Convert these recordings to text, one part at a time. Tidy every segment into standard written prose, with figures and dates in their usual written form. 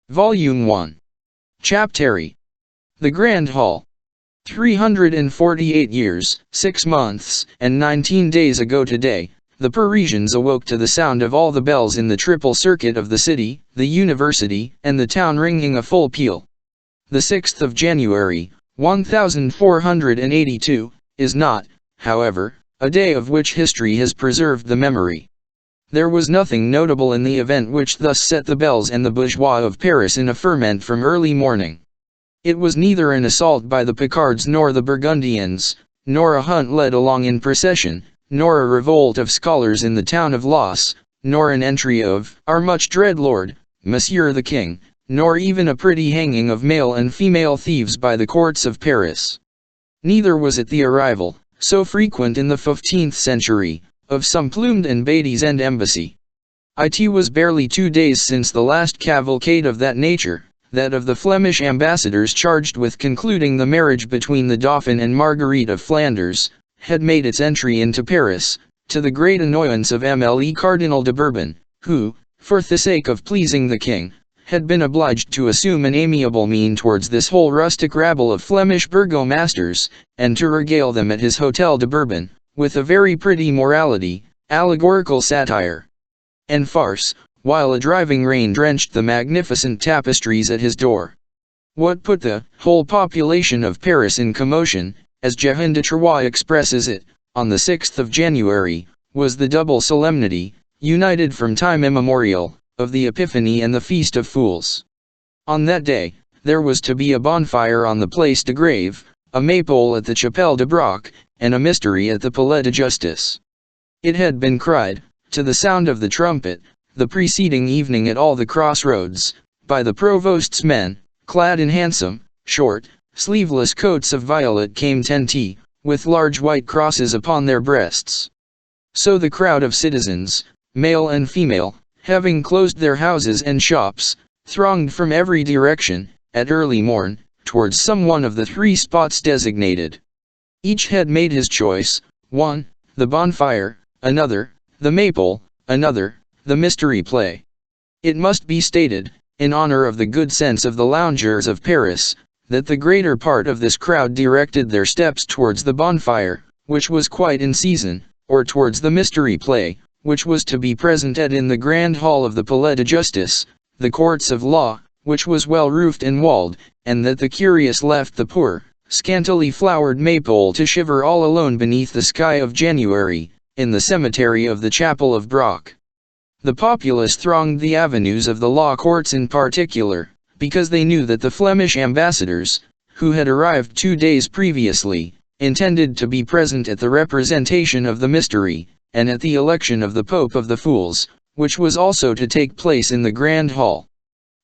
Volume 1. Chapter. The Grand Hall. 348 years, 6 months, and 19 days ago today, the Parisians awoke to the sound of all the bells in the triple circuit of the city, the university, and the town ringing a full peal. The 6th of January, 1482, is not, however, a day of which history has preserved the memory. There was nothing notable in the event which thus set the belles and the bourgeois of Paris in a ferment from early morning. It was neither an assault by the Picards nor the Burgundians, nor a hunt led along in procession, nor a revolt of scholars in the town of Loss, nor an entry of our much dread lord, Monsieur the King, nor even a pretty hanging of male and female thieves by the courts of Paris. Neither was it the arrival, so frequent in the 15th century, of some plumed and badizened embassy. It was barely 2 days since the last cavalcade of that nature, that of the Flemish ambassadors charged with concluding the marriage between the Dauphin and Marguerite of Flanders, had made its entry into Paris, to the great annoyance of MLE Cardinal de Bourbon, who, for the sake of pleasing the king, had been obliged to assume an amiable mien towards this whole rustic rabble of Flemish burgomasters, and to regale them at his Hotel de Bourbon, with a very pretty morality, allegorical satire, and farce, while a driving rain drenched the magnificent tapestries at his door. What put the whole population of Paris in commotion, as Jehan de Troyes expresses it, on the 6th of January, was the double solemnity, united from time immemorial, of the Epiphany and the Feast of Fools. On that day, there was to be a bonfire on the Place de Grève, a maypole at the Chapelle de Broc, and a mystery at the Palais de Justice. It had been cried, to the sound of the trumpet, the preceding evening at all the crossroads, by the provost's men, clad in handsome, short, sleeveless coats of violet came tente, with large white crosses upon their breasts. So the crowd of citizens, male and female, having closed their houses and shops, thronged from every direction, at early morn, towards some one of the 3 spots designated. Each had made his choice: one, the bonfire; another, the maypole; another, the mystery play. It must be stated, in honor of the good sense of the loungers of Paris, that the greater part of this crowd directed their steps towards the bonfire, which was quite in season, or towards the mystery play, which was to be present at in the grand hall of the Palais de Justice, the courts of law, which was well roofed and walled, and that the curious left the poor, scantily flowered maypole to shiver all alone beneath the sky of January, in the cemetery of the chapel of Broc. The populace thronged the avenues of the law courts in particular, because they knew that the Flemish ambassadors, who had arrived 2 days previously, intended to be present at the representation of the mystery, and at the election of the Pope of the Fools, which was also to take place in the Grand Hall.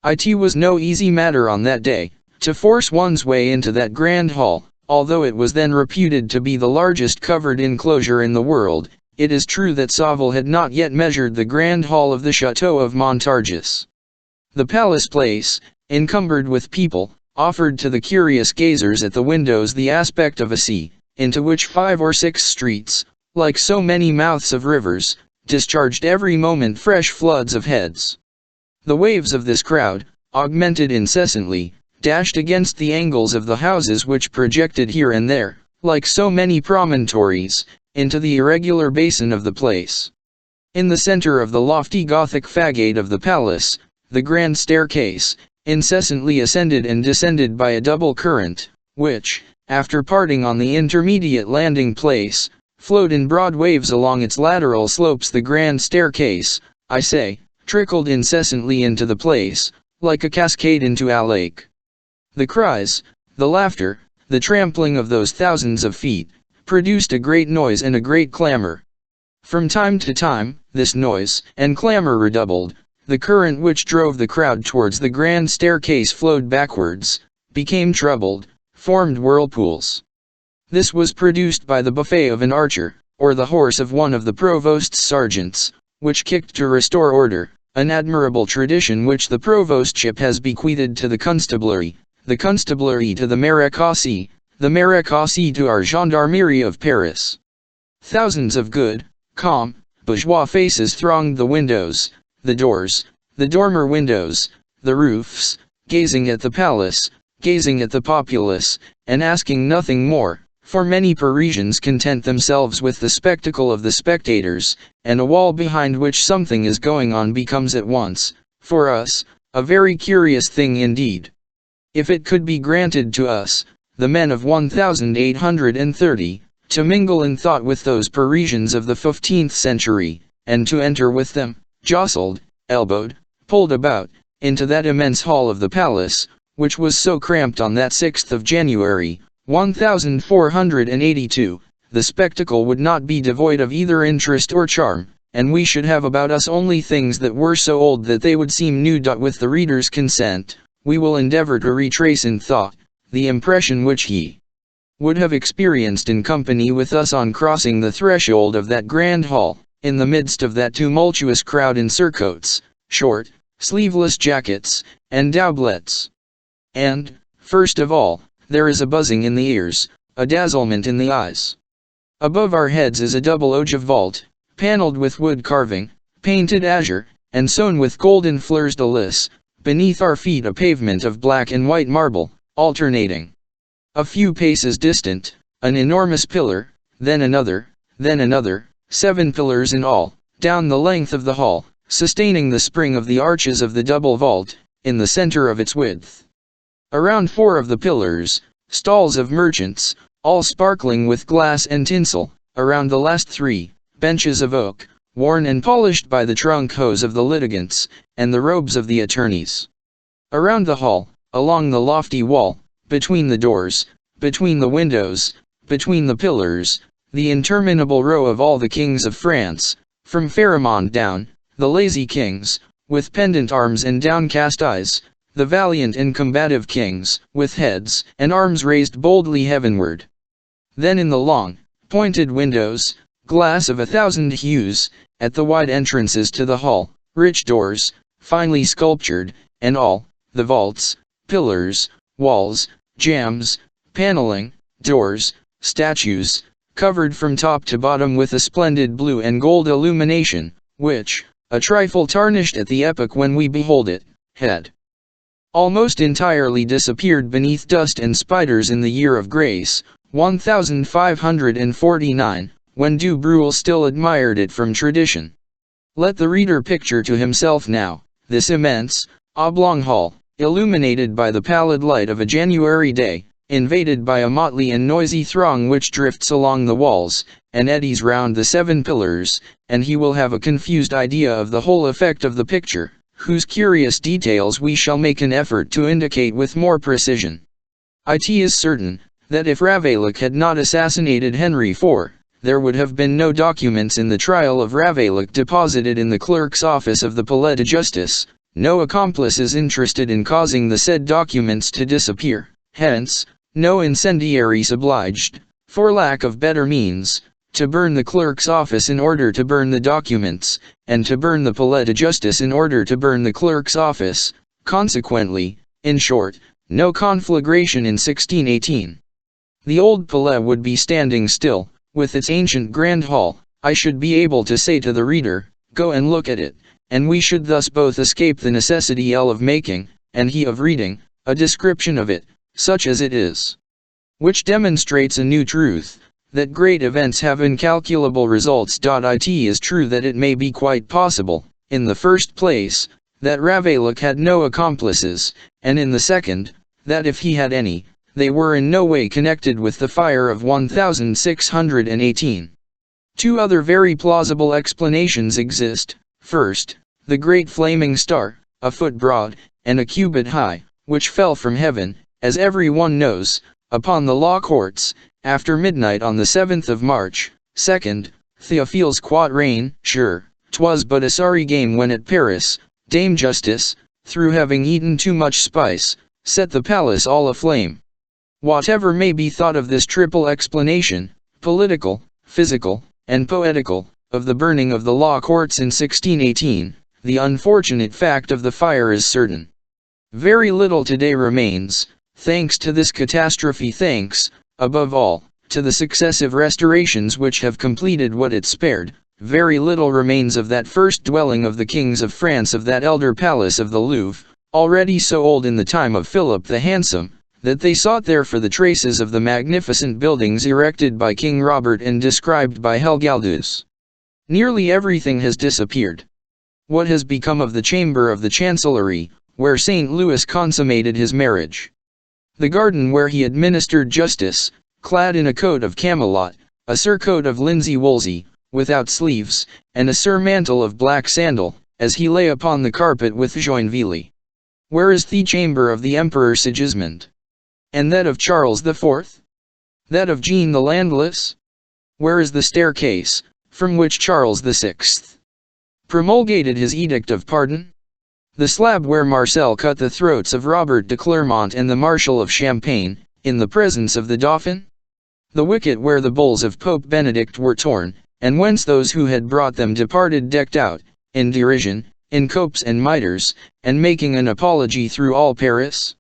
It was no easy matter on that day, to force one's way into that Grand Hall, although it was then reputed to be the largest covered enclosure in the world. It is true that Sauval had not yet measured the Grand Hall of the Château of Montargis. The palace place, encumbered with people, offered to the curious gazers at the windows the aspect of a sea, into which 5 or 6 streets, like so many mouths of rivers, discharged every moment fresh floods of heads. The waves of this crowd, augmented incessantly, dashed against the angles of the houses which projected here and there, like so many promontories, into the irregular basin of the place. In the center of the lofty Gothic façade of the palace, the grand staircase, incessantly ascended and descended by a double current, which, after parting on the intermediate landing place, flowed in broad waves along its lateral slopes. The grand staircase, I say, trickled incessantly into the place, like a cascade into a lake. The cries, the laughter, the trampling of those thousands of feet, produced a great noise and a great clamor. From time to time, this noise and clamor redoubled. The current which drove the crowd towards the grand staircase flowed backwards, became troubled, formed whirlpools. This was produced by the buffet of an archer, or the horse of one of the provost's sergeants, which kicked to restore order, an admirable tradition which the provostship has bequeathed to the constabulary to the Marechaussee, the Marechaussee to our gendarmerie of Paris. Thousands of good, calm, bourgeois faces thronged the windows, the doors, the dormer windows, the roofs, gazing at the palace, gazing at the populace, and asking nothing more, for many Parisians content themselves with the spectacle of the spectators, and a wall behind which something is going on becomes at once, for us, a very curious thing indeed. If it could be granted to us, the men of 1830, to mingle in thought with those Parisians of the 15th century, and to enter with them, jostled, elbowed, pulled about, into that immense hall of the palace, which was so cramped on that 6th of January, 1482, the spectacle would not be devoid of either interest or charm, and we should have about us only things that were so old that they would seem new. With the reader's consent, we will endeavor to retrace in thought, the impression which he would have experienced in company with us on crossing the threshold of that grand hall, in the midst of that tumultuous crowd in surcoats, short, sleeveless jackets, and doublets. And, first of all, there is a buzzing in the ears, a dazzlement in the eyes. Above our heads is a double ogive vault, paneled with wood carving, painted azure, and sown with golden fleurs de lis, beneath our feet a pavement of black and white marble, alternating. A few paces distant, an enormous pillar, then another, 7 pillars in all, down the length of the hall, sustaining the spring of the arches of the double vault, in the center of its width. Around 4 of the pillars, stalls of merchants, all sparkling with glass and tinsel. Around the last 3, benches of oak, worn and polished by the trunk hose of the litigants, and the robes of the attorneys. Around the hall, along the lofty wall, between the doors, between the windows, between the pillars, the interminable row of all the kings of France, from Pharamond down, the lazy kings, with pendant arms and downcast eyes, the valiant and combative kings, with heads and arms raised boldly heavenward. Then in the long, pointed windows, glass of 1,000 hues, at the wide entrances to the hall, rich doors, finely sculptured, and all, the vaults, pillars, walls, jambs, paneling, doors, statues, covered from top to bottom with a splendid blue and gold illumination, which, a trifle tarnished at the epoch when we behold it, had almost entirely disappeared beneath dust and spiders in the year of grace, 1549, when Du Bruel still admired it from tradition. Let the reader picture to himself now, this immense, oblong hall, illuminated by the pallid light of a January day, invaded by a motley and noisy throng which drifts along the walls, and eddies round the 7 pillars, and he will have a confused idea of the whole effect of the picture, whose curious details we shall make an effort to indicate with more precision. It is certain, that if Ravaillac had not assassinated Henry IV, there would have been no documents in the trial of Ravaillac deposited in the clerk's office of the Palais de Justice, no accomplices interested in causing the said documents to disappear, hence, no incendiaries obliged, for lack of better means, to burn the clerk's office in order to burn the documents, and to burn the Palais de Justice in order to burn the clerk's office. Consequently, in short, no conflagration in 1618. The old Palais would be standing still, with its ancient grand hall. I should be able to say to the reader, go and look at it, and we should thus both escape the necessity of making, and he of reading, a description of it, such as it is. Which demonstrates a new truth, that great events have incalculable results. It is true that it may be quite possible, in the first place, that Ravaillac had no accomplices, and in the second, that if he had any, they were in no way connected with the fire of 1618. 2 other very plausible explanations exist. First, the great flaming star, a foot broad, and a cubit high, which fell from heaven, as every one knows, upon the law courts, after midnight on the 7th of March. Second, Théophile's quatrain, sure, 'twas but a sorry game when at Paris, Dame Justice, through having eaten too much spice, set the palace all aflame. Whatever may be thought of this triple explanation, political, physical, and poetical, of the burning of the law courts in 1618, the unfortunate fact of the fire is certain. Very little today remains, thanks to this catastrophe, thanks, above all, to the successive restorations which have completed what it spared. Very little remains of that first dwelling of the kings of France, of that elder palace of the Louvre, already so old in the time of Philip the Handsome, that they sought there for the traces of the magnificent buildings erected by King Robert and described by Helgaldus. Nearly everything has disappeared. What has become of the chamber of the Chancellery, where St. Louis consummated his marriage? The garden where he administered justice, clad in a coat of camelot, a surcoat of linsey woolsey, without sleeves, and a surmantle of black sandal, as he lay upon the carpet with Joinville. Where is the chamber of the Emperor Sigismund? And that of Charles IV? That of Jean the Landless? Where is the staircase, from which Charles VI promulgated his edict of pardon? The slab where Marcel cut the throats of Robert de Clermont and the Marshal of Champagne, in the presence of the Dauphin? The wicket where the bulls of Pope Benedict were torn, and whence those who had brought them departed decked out, in derision, in copes and mitres, and making an apology through all Paris?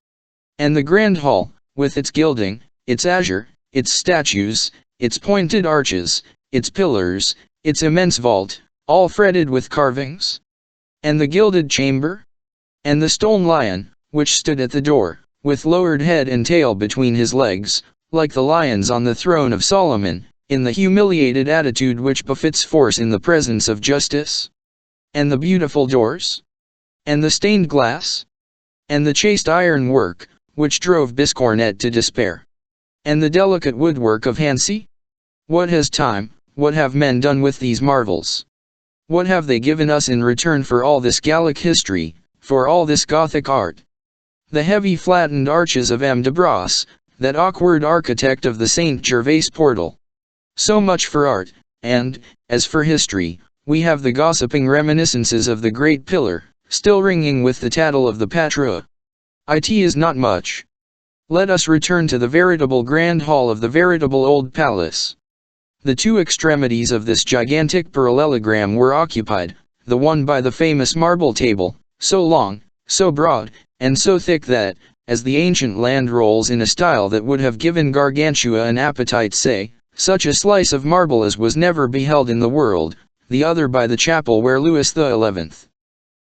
And the grand hall, with its gilding, its azure, its statues, its pointed arches, its pillars, its immense vault, all fretted with carvings? And the gilded chamber? And the stone lion, which stood at the door, with lowered head and tail between his legs, like the lions on the throne of Solomon, in the humiliated attitude which befits force in the presence of justice? And the beautiful doors? And the stained glass? And the chaste iron work, which drove Biscornet to despair? And the delicate woodwork of Hancy? What has time, what have men done with these marvels? What have they given us in return for all this Gallic history, for all this Gothic art? The heavy flattened arches of M. de Brasse, that awkward architect of the St. Gervais portal. So much for art, and, as for history, we have the gossiping reminiscences of the Great Pillar, still ringing with the tattle of the Patra. It is not much. Let us return to the veritable grand hall of the veritable old palace. The two extremities of this gigantic parallelogram were occupied, the one by the famous marble table, so long, so broad, and so thick that, as the ancient land rolls in a style that would have given Gargantua an appetite, say, such a slice of marble as was never beheld in the world, the other by the chapel where Louis XI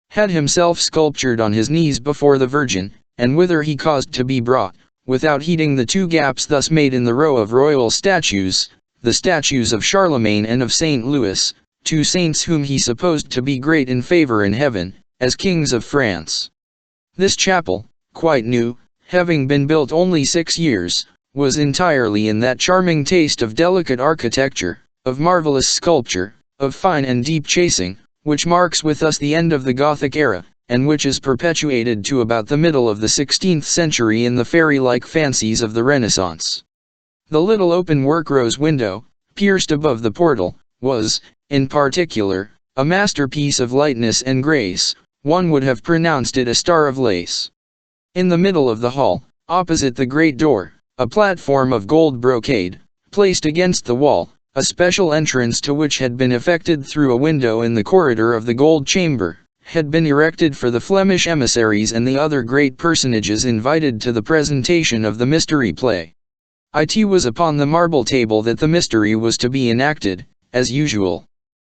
had himself sculptured on his knees before the Virgin, and whither he caused to be brought, without heeding the two gaps thus made in the row of royal statues, the statues of Charlemagne and of St. Louis, two saints whom he supposed to be great in favor in heaven, as kings of France. This chapel, quite new, having been built only 6 years, was entirely in that charming taste of delicate architecture, of marvelous sculpture, of fine and deep chasing, which marks with us the end of the Gothic era, and which is perpetuated to about the middle of the 16th century in the fairy-like fancies of the Renaissance. The little open work-rose window, pierced above the portal, was, in particular, a masterpiece of lightness and grace. One would have pronounced it a star of lace. In the middle of the hall, opposite the great door, a platform of gold brocade, placed against the wall, a special entrance to which had been effected through a window in the corridor of the gold chamber, had been erected for the Flemish emissaries and the other great personages invited to the presentation of the mystery play. It was upon the marble table that the mystery was to be enacted, as usual.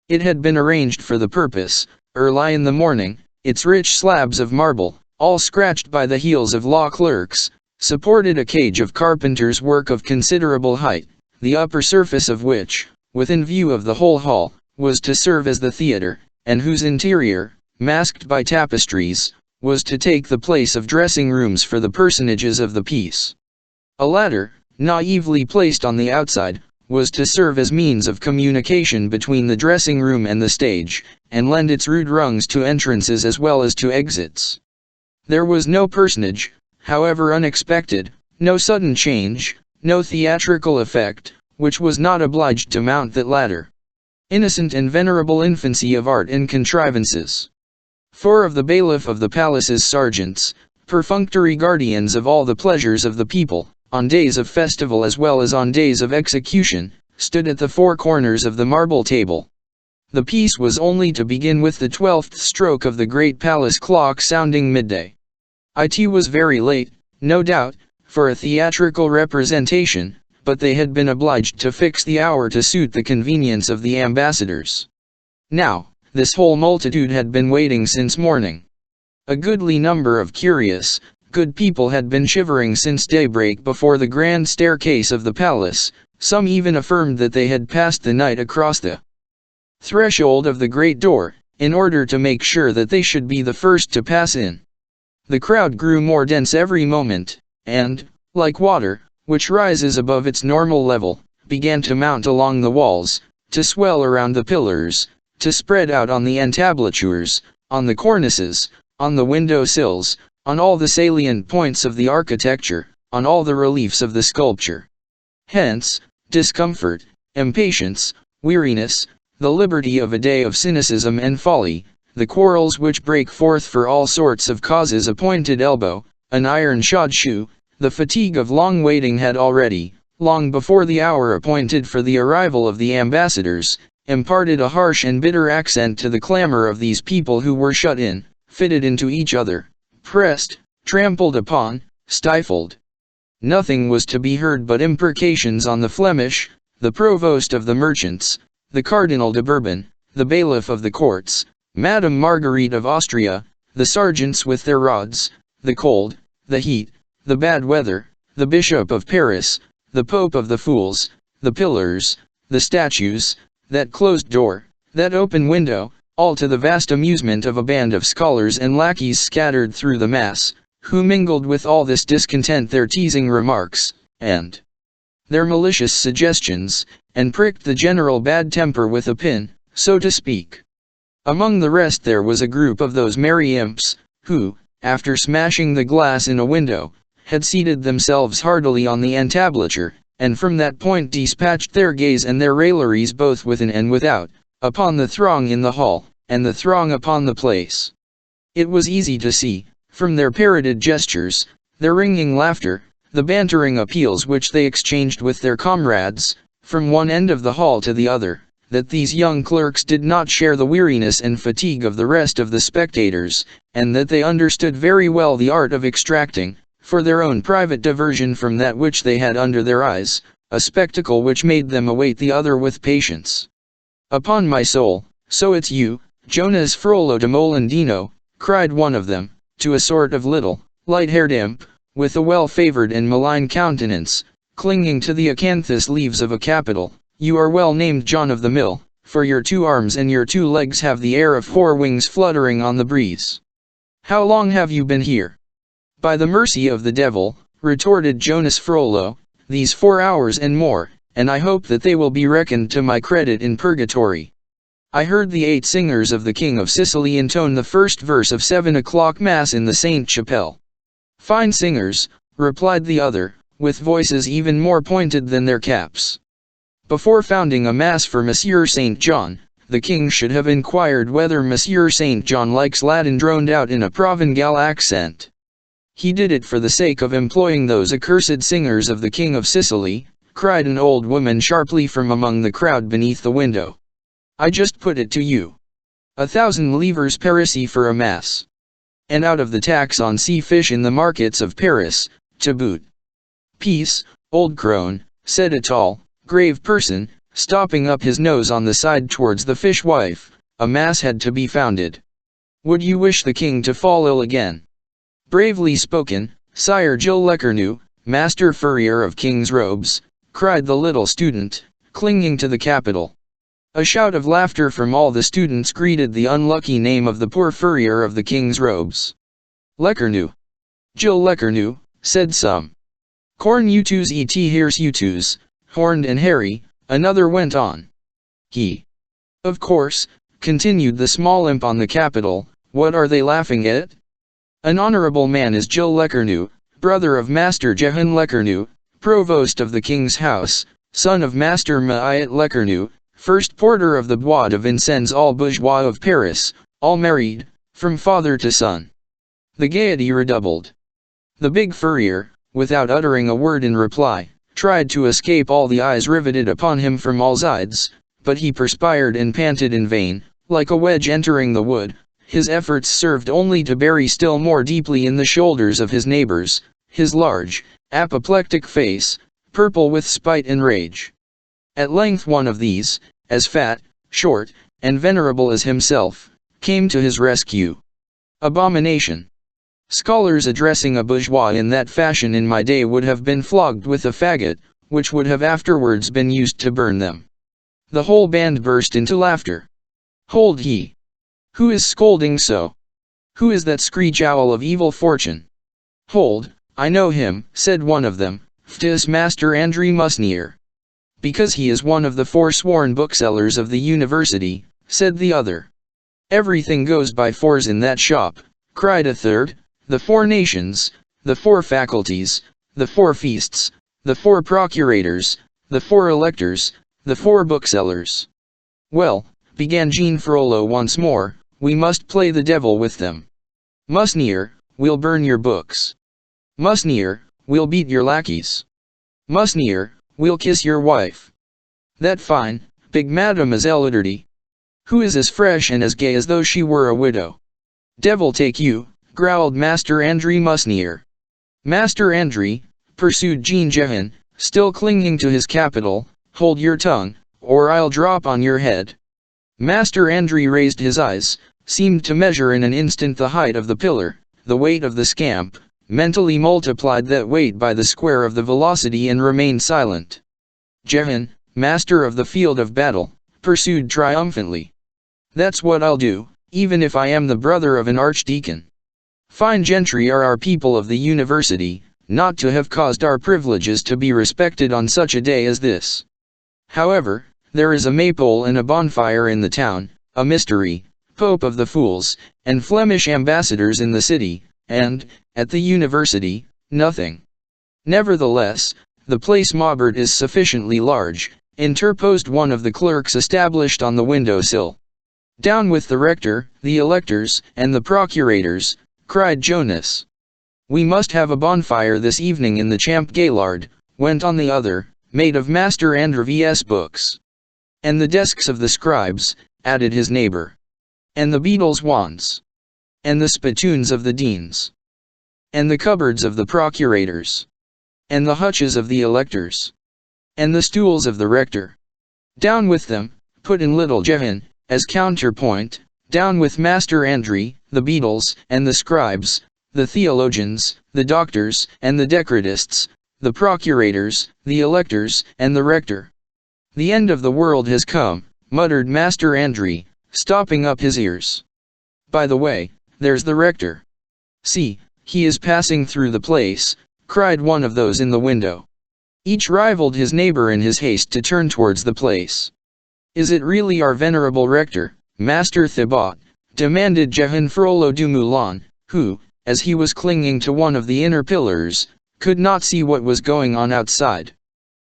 It had been arranged for the purpose, early in the morning. Its rich slabs of marble, all scratched by the heels of law clerks, supported a cage of carpenter's work of considerable height, the upper surface of which, within view of the whole hall, was to serve as the theatre, and whose interior, masked by tapestries, was to take the place of dressing rooms for the personages of the piece. A ladder, naively placed on the outside, was to serve as means of communication between the dressing room and the stage, and lend its rude rungs to entrances as well as to exits. There was no personage, however unexpected, no sudden change, no theatrical effect, which was not obliged to mount that ladder. Innocent and venerable infancy of art and contrivances. 4 of the bailiff of the palace's sergeants, perfunctory guardians of all the pleasures of the people, on days of festival as well as on days of execution, stood at the 4 corners of the marble table. The piece was only to begin with the 12th stroke of the great palace clock sounding midday. It was very late, no doubt, for a theatrical representation, but they had been obliged to fix the hour to suit the convenience of the ambassadors. Now, this whole multitude had been waiting since morning. A goodly number of curious, good people had been shivering since daybreak before the grand staircase of the palace. Some even affirmed that they had passed the night across the threshold of the great door, in order to make sure that they should be the first to pass in. The crowd grew more dense every moment, and, like water, which rises above its normal level, began to mount along the walls, to swell around the pillars, to spread out on the entablatures, on the cornices, on the window sills, on all the salient points of the architecture, on all the reliefs of the sculpture. Hence, discomfort, impatience, weariness, the liberty of a day of cynicism and folly, the quarrels which break forth for all sorts of causes, a pointed elbow, an iron-shod shoe, the fatigue of long waiting had already, long before the hour appointed for the arrival of the ambassadors, imparted a harsh and bitter accent to the clamor of these people who were shut in, fitted into each other, pressed, trampled upon, stifled. Nothing was to be heard but imprecations on the Flemish, the provost of the merchants, the Cardinal de Bourbon, the bailiff of the courts, Madame Marguerite of Austria, the sergeants with their rods, the cold, the heat, the bad weather, the Bishop of Paris, the Pope of the Fools, the pillars, the statues, that closed door, that open window, all to the vast amusement of a band of scholars and lackeys scattered through the mass, who mingled with all this discontent their teasing remarks, and their malicious suggestions, and pricked the general bad temper with a pin, so to speak. Among the rest there was a group of those merry imps, who, after smashing the glass in a window, had seated themselves heartily on the entablature, and from that point dispatched their gaze and their railleries both within and without, upon the throng in the hall, and the throng upon the place. It was easy to see, from their parroted gestures, their ringing laughter, the bantering appeals which they exchanged with their comrades, from one end of the hall to the other, that these young clerks did not share the weariness and fatigue of the rest of the spectators, and that they understood very well the art of extracting, for their own private diversion from that which they had under their eyes, a spectacle which made them await the other with patience. "Upon my soul, so it's you, Jonas Frollo de Molendino," cried one of them, to a sort of little, light-haired imp, with a well-favored and malign countenance, clinging to the acanthus leaves of a capital. "You are well named John of the Mill, for your 2 arms and your 2 legs have the air of 4 wings fluttering on the breeze. How long have you been here?" "By the mercy of the devil," retorted Jonas Frollo, "these 4 hours and more, and I hope that they will be reckoned to my credit in purgatory. I heard the 8 singers of the King of Sicily intone the first verse of 7 o'clock Mass in the Saint Chapelle." "Fine singers," replied the other, with voices even more pointed than their caps. Before founding a Mass for Monsieur Saint John, the king should have inquired whether Monsieur Saint John likes Latin droned out in a Provençal accent. "He did it for the sake of employing those accursed singers of the King of Sicily," cried an old woman sharply from among the crowd beneath the window. "I just put it to you. 1,000 livres parisis for a Mass. And out of the tax on sea fish in the markets of Paris, to boot." "Peace, old crone," said a tall, grave person, stopping up his nose on the side towards the fishwife. "A Mass had to be founded. Would you wish the king to fall ill again?" "Bravely spoken, Sire Gilles Lecornu, Master Furrier of King's Robes," cried the little student, clinging to the capital. A shout of laughter from all the students greeted the unlucky name of the poor Furrier of the King's Robes. "Lecornu. Gilles Lecornu," said some. "Corn utus et here's utus, horned and hairy," another went on. "He. Of course," continued the small imp on the capital. "What are they laughing at? An honorable man is Gilles Lecornu, brother of Master Jehan Lecornu, provost of the king's house, son of Master Maillet Lecornu, first porter of the Bois de Vincennes, all bourgeois of Paris, all married, from father to son." The gaiety redoubled. The big furrier, without uttering a word in reply, tried to escape all the eyes riveted upon him from all sides, but he perspired and panted in vain, like a wedge entering the wood. His efforts served only to bury still more deeply in the shoulders of his neighbors, his large, apoplectic face, purple with spite and rage. At length one of these, as fat, short, and venerable as himself, came to his rescue. Abomination. Scholars addressing a bourgeois in that fashion in my day would have been flogged with a faggot, which would have afterwards been used to burn them. The whole band burst into laughter. Hold ye! Who is scolding so? Who is that screech owl of evil fortune? Hold, I know him, said one of them, 'tis Master Andrew Musnier. Because he is one of the forsworn booksellers of the university, said the other. Everything goes by fours in that shop, cried a third, the 4 nations, the 4 faculties, the 4 feasts, the 4 procurators, the 4 electors, the 4 booksellers. Well, began Jean Frollo once more, we must play the devil with them. Musnier, we'll burn your books. Musnier, we'll beat your lackeys. Musnier, we'll kiss your wife. That fine, big Mademoiselle Liberty. Who is as fresh and as gay as though she were a widow. Devil take you, growled Master Andrew Musnier. Master Andrew, pursued Jean Jehan, still clinging to his capital, hold your tongue, or I'll drop on your head. Master Andrew raised his eyes, seemed to measure in an instant the height of the pillar, the weight of the scamp, mentally multiplied that weight by the square of the velocity and remained silent. Jehan, master of the field of battle, pursued triumphantly. That's what I'll do, even if I am the brother of an archdeacon. Fine gentry are our people of the university, not to have caused our privileges to be respected on such a day as this. However, there is a maypole and a bonfire in the town, a mystery, Pope of the Fools, and Flemish ambassadors in the city, and, at the university, nothing. Nevertheless, the place Maubert is sufficiently large, interposed one of the clerks established on the window-sill. Down with the rector, the electors, and the procurators, cried Jonas. We must have a bonfire this evening in the Champ Gaillard, went on the other, made of Master Andrew's books. And the desks of the scribes, added his neighbor. And the beadles' wands. And the spittoons of the deans. And the cupboards of the procurators. And the hutches of the electors. And the stools of the rector. Down with them, put in little Jehan, as counterpoint, down with Master Andrew, the beadles, and the scribes, the theologians, the doctors, and the decritists, the procurators, the electors, and the rector. The end of the world has come, muttered Master Andrew, stopping up his ears. By the way, there's the rector. See, he is passing through the place, cried one of those in the window. Each rivaled his neighbor in his haste to turn towards the place. Is it really our venerable rector, Master Thibaut? Demanded Jehan Frollo du Moulin, who, as he was clinging to one of the inner pillars, could not see what was going on outside.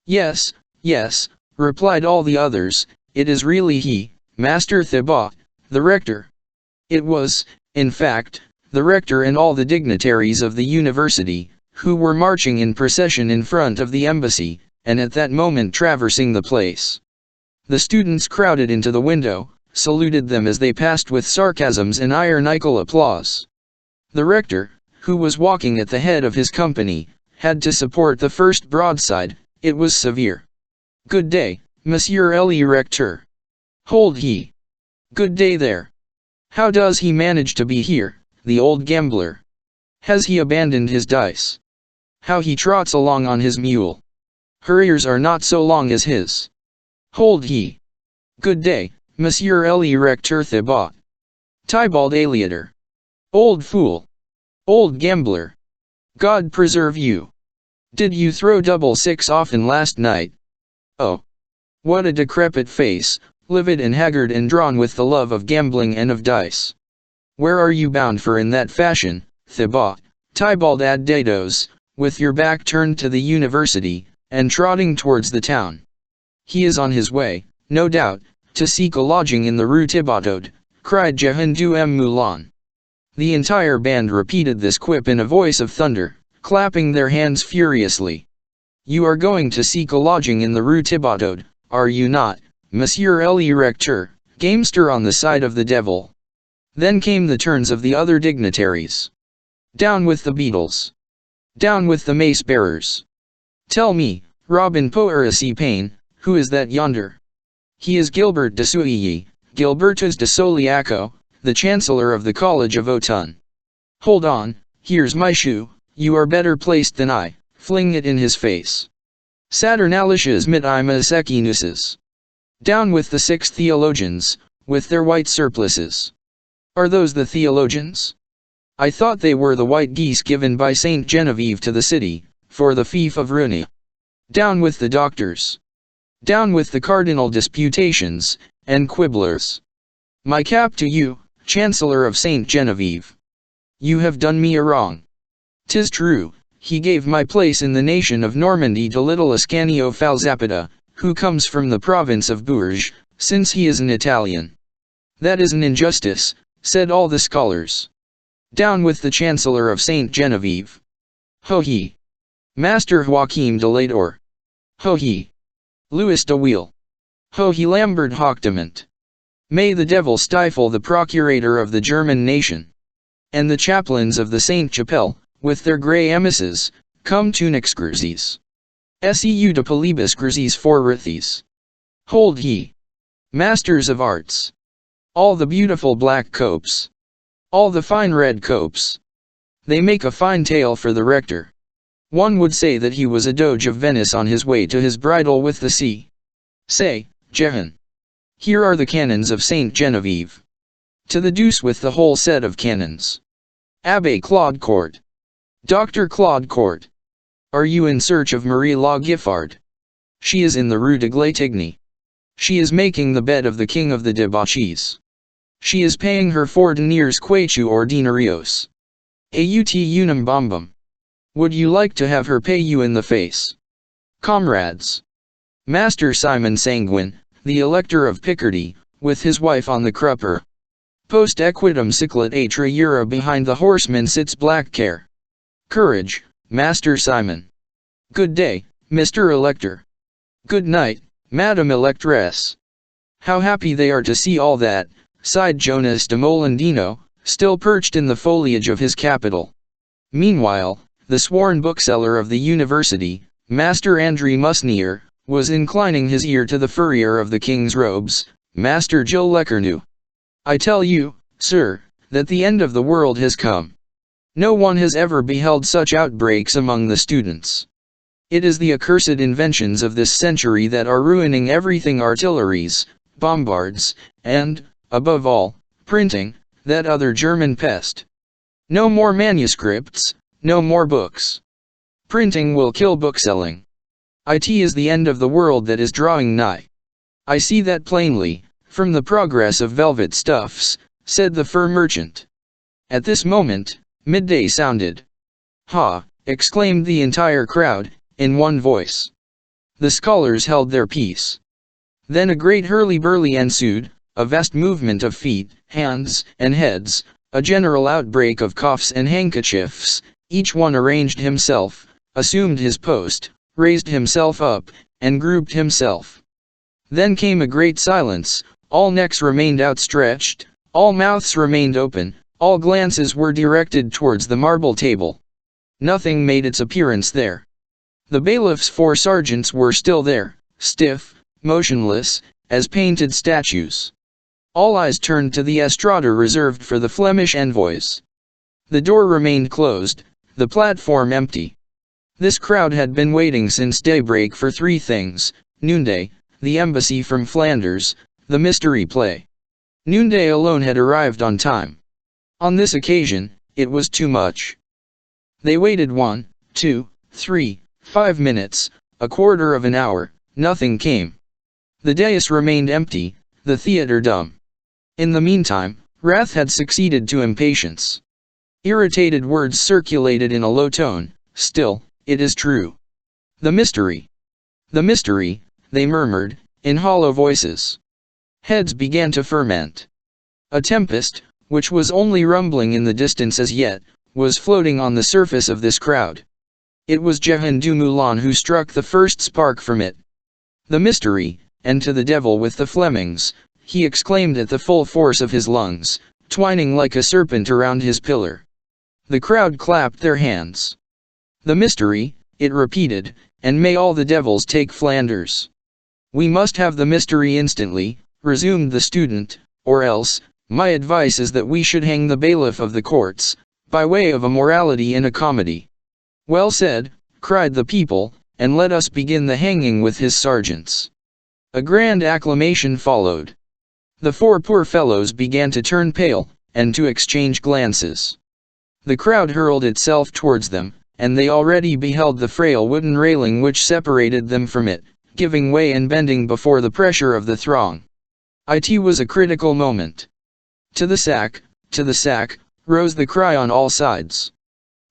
Yes, yes, replied all the others, it is really he, Master Thibaut, the rector. It was, in fact, the rector and all the dignitaries of the university, who were marching in procession in front of the embassy, and at that moment traversing the place. The students crowded into the window, saluted them as they passed with sarcasms and ironical applause. The rector, who was walking at the head of his company, had to support the first broadside. It was severe. Good day, Monsieur le Recteur. Hold he. Good day there. How does he manage to be here, the old gambler? Has he abandoned his dice? How he trots along on his mule. Her ears are not so long as his. Hold he. Good day, Monsieur le Recteur Thibaut. Tybalt Aliator. Old fool. Old gambler. God preserve you. Did you throw double six often last night? Oh. What a decrepit face, livid and haggard and drawn with the love of gambling and of dice. Where are you bound for in that fashion, Thibaut, Tybalt ad Dados, with your back turned to the university, and trotting towards the town? He is on his way, no doubt, to seek a lodging in the Rue Thibautaud, cried Jehan du Moulin. The entire band repeated this quip in a voice of thunder, clapping their hands furiously. You are going to seek a lodging in the Rue Thibautaud, are you not, Monsieur le Recteur, gamester on the side of the devil? Then came the turns of the other dignitaries. Down with the beadles. Down with the mace-bearers. Tell me, Robin Poeracy Payne, who is that yonder? He is Gilbert de Souilly, Gilbertus de Soliaco, the Chancellor of the College of Autun. "Hold on, here's my shoe, you are better placed than I," fling it in his face. "Saturnalicious mit imas equinuses. Down with the 6 theologians, with their white surplices." "Are those the theologians? I thought they were the white geese given by Saint Genevieve to the city, for the fief of Runi. Down with the doctors. Down with the cardinal disputations, and quibblers. My cap to you, Chancellor of Saint Genevieve. You have done me a wrong. 'Tis true, he gave my place in the nation of Normandy to little Ascanio Falzappada, who comes from the province of Bourges, since he is an Italian. That is an injustice," said all the scholars. "Down with the Chancellor of Saint Genevieve. Ho he! Master Joachim de Lador. Ho he! Louis de Wheel. Ho he Lambert Hochtement. May the devil stifle the procurator of the German nation. And the chaplains of the Saint Chapelle, with their grey emisses, cum tunics grises. Seu de polibus grises forrithes. Hold he! Masters of arts. All the beautiful black copes. All the fine red copes. They make a fine tale for the rector. One would say that he was a doge of Venice on his way to his bridal with the sea. Say, Jehan. Here are the canons of Saint Genevieve. To the deuce with the whole set of canons. Abbé Claude Court. Dr. Claude Court. Are you in search of Marie La Giffard? She is in the Rue de Glatigny. She is making the bed of the king of the debauchees. She is paying her 4 deniers quachu ordinarios. Aut unum bombum. Would you like to have her pay you in the face? Comrades. Master Simon Sanguine, the Elector of Picardy, with his wife on the crupper. Post equitum ciclet atra eura behind the horseman sits black care. Courage, Master Simon. Good day, Mr. Elector. Good night, Madam Electress. How happy they are to see all that, sighed Jonas de Molendino, still perched in the foliage of his capital. Meanwhile, the sworn bookseller of the university, Master André Musnier, was inclining his ear to the furrier of the king's robes, Master Gilles Lecornu. I tell you, sir, that the end of the world has come. No one has ever beheld such outbreaks among the students. It is the accursed inventions of this century that are ruining everything: artilleries, bombards, and, above all, printing, that other German pest. No more manuscripts, no more books. Printing will kill bookselling. It is the end of the world that is drawing nigh. I see that plainly, from the progress of velvet stuffs, said the fur merchant. At this moment, midday sounded. Ha! Exclaimed the entire crowd, in one voice. The scholars held their peace. Then a great hurly-burly ensued, a vast movement of feet, hands, and heads, a general outbreak of coughs and handkerchiefs. Each one arranged himself, assumed his post, raised himself up, and grouped himself. Then came a great silence, all necks remained outstretched, all mouths remained open, all glances were directed towards the marble table. Nothing made its appearance there. The bailiff's 4 sergeants were still there, stiff, motionless, as painted statues. All eyes turned to the estrada reserved for the Flemish envoys. The door remained closed, the platform empty. This crowd had been waiting since daybreak for 3 things: noonday, the embassy from Flanders, the mystery play. Noonday alone had arrived on time. On this occasion, it was too much. They waited 1, 2, 3, 5 minutes, a quarter of an hour, nothing came. The dais remained empty, the theatre dumb. In the meantime, wrath had succeeded to impatience. Irritated words circulated in a low tone. Still, it is true. The mystery, they murmured, in hollow voices. Heads began to ferment. A tempest, which was only rumbling in the distance as yet, was floating on the surface of this crowd. It was Jehan du Moulin who struck the first spark from it. The mystery, and to the devil with the Flemings, he exclaimed at the full force of his lungs, twining like a serpent around his pillar. The crowd clapped their hands. The mystery, it repeated, and may all the devils take Flanders. We must have the mystery instantly, resumed the student, or else, My advice is that we should hang the bailiff of the courts, by way of a morality in a comedy." "Well said," cried the people, "and let us begin the hanging with his sergeants." A grand acclamation followed. The four poor fellows began to turn pale, and to exchange glances. The crowd hurled itself towards them, and they already beheld the frail wooden railing which separated them from it, giving way and bending before the pressure of the throng. It was a critical moment. "To the sack, rose the cry on all sides.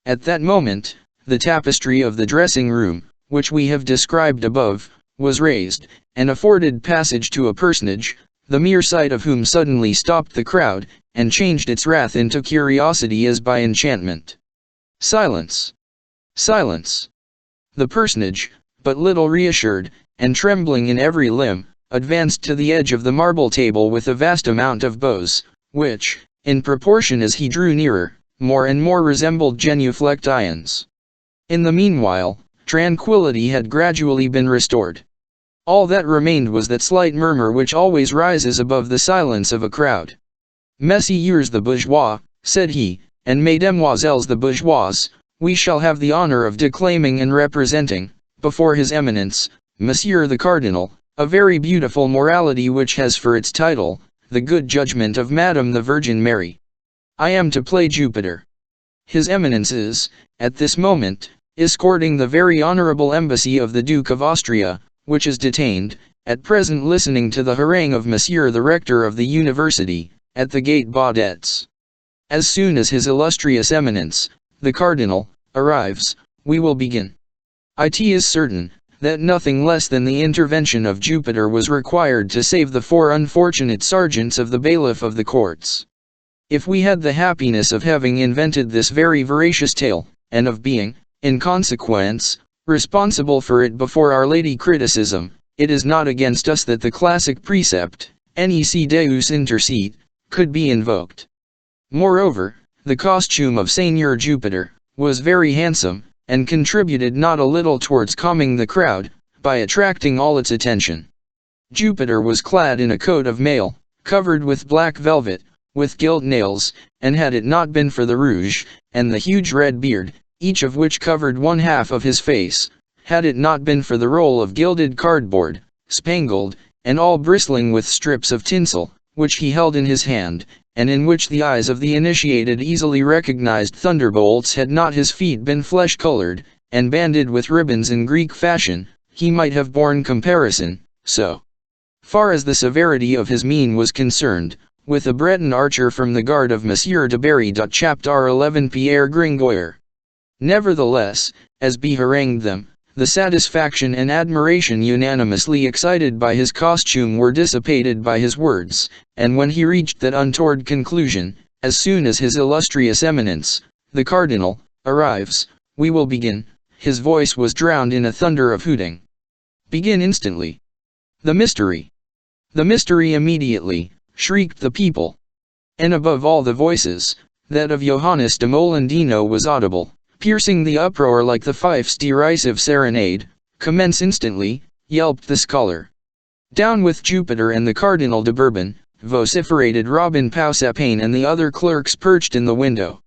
At that moment, the tapestry of the dressing room, which we have described above, was raised, and afforded passage to a personage, the mere sight of whom suddenly stopped the crowd, and changed its wrath into curiosity as by enchantment. Silence! Silence! The personage, but little reassured, and trembling in every limb, advanced to the edge of the marble table with a vast amount of bows, which, in proportion as he drew nearer, more and more resembled genuflect ions. In the meanwhile, tranquillity had gradually been restored. All that remained was that slight murmur which always rises above the silence of a crowd. "Messieurs the bourgeois," said he, "and mesdemoiselles the bourgeoises, we shall have the honor of declaiming and representing, before His Eminence, Monsieur the Cardinal, a very beautiful morality which has for its title, The Good Judgment of Madame the Virgin Mary. I am to play Jupiter. His Eminence is, at this moment, escorting the very honorable embassy of the Duke of Austria, which is detained, at present listening to the harangue of Monsieur the Rector of the University, at the Gate Baudets. As soon as His Illustrious Eminence, the Cardinal, arrives, we will begin. It is certain, that nothing less than the intervention of Jupiter was required to save the four unfortunate sergeants of the bailiff of the courts. If we had the happiness of having invented this very veracious tale, and of being, in consequence, responsible for it before Our Lady criticism, it is not against us that the classic precept, Nec Deus intercede, could be invoked. Moreover, the costume of Seigneur Jupiter was very handsome, and contributed not a little towards calming the crowd, by attracting all its attention. Jupiter was clad in a coat of mail, covered with black velvet, with gilt nails, and had it not been for the rouge, and the huge red beard, each of which covered one half of his face, had it not been for the roll of gilded cardboard, spangled, and all bristling with strips of tinsel, which he held in his hand, and in which the eyes of the initiated easily recognized thunderbolts, had not his feet been flesh-colored, and banded with ribbons in Greek fashion, he might have borne comparison, so far as the severity of his mien was concerned, with a Breton archer from the guard of Monsieur de Berry. Chapter 11 Pierre Gringoire. Nevertheless, as he harangued them, the satisfaction and admiration unanimously excited by his costume were dissipated by his words, and when he reached that untoward conclusion, as soon as His Illustrious Eminence, the Cardinal, arrives, we will begin, his voice was drowned in a thunder of hooting. "Begin instantly." "The mystery! The mystery immediately!" shrieked the people. And above all the voices, that of Johannes de Molendino was audible, piercing the uproar like the fife's derisive serenade. "Commence instantly," yelped the scholar. "Down with Jupiter and the Cardinal de Bourbon," vociferated Robin Pausapane and the other clerks perched in the window.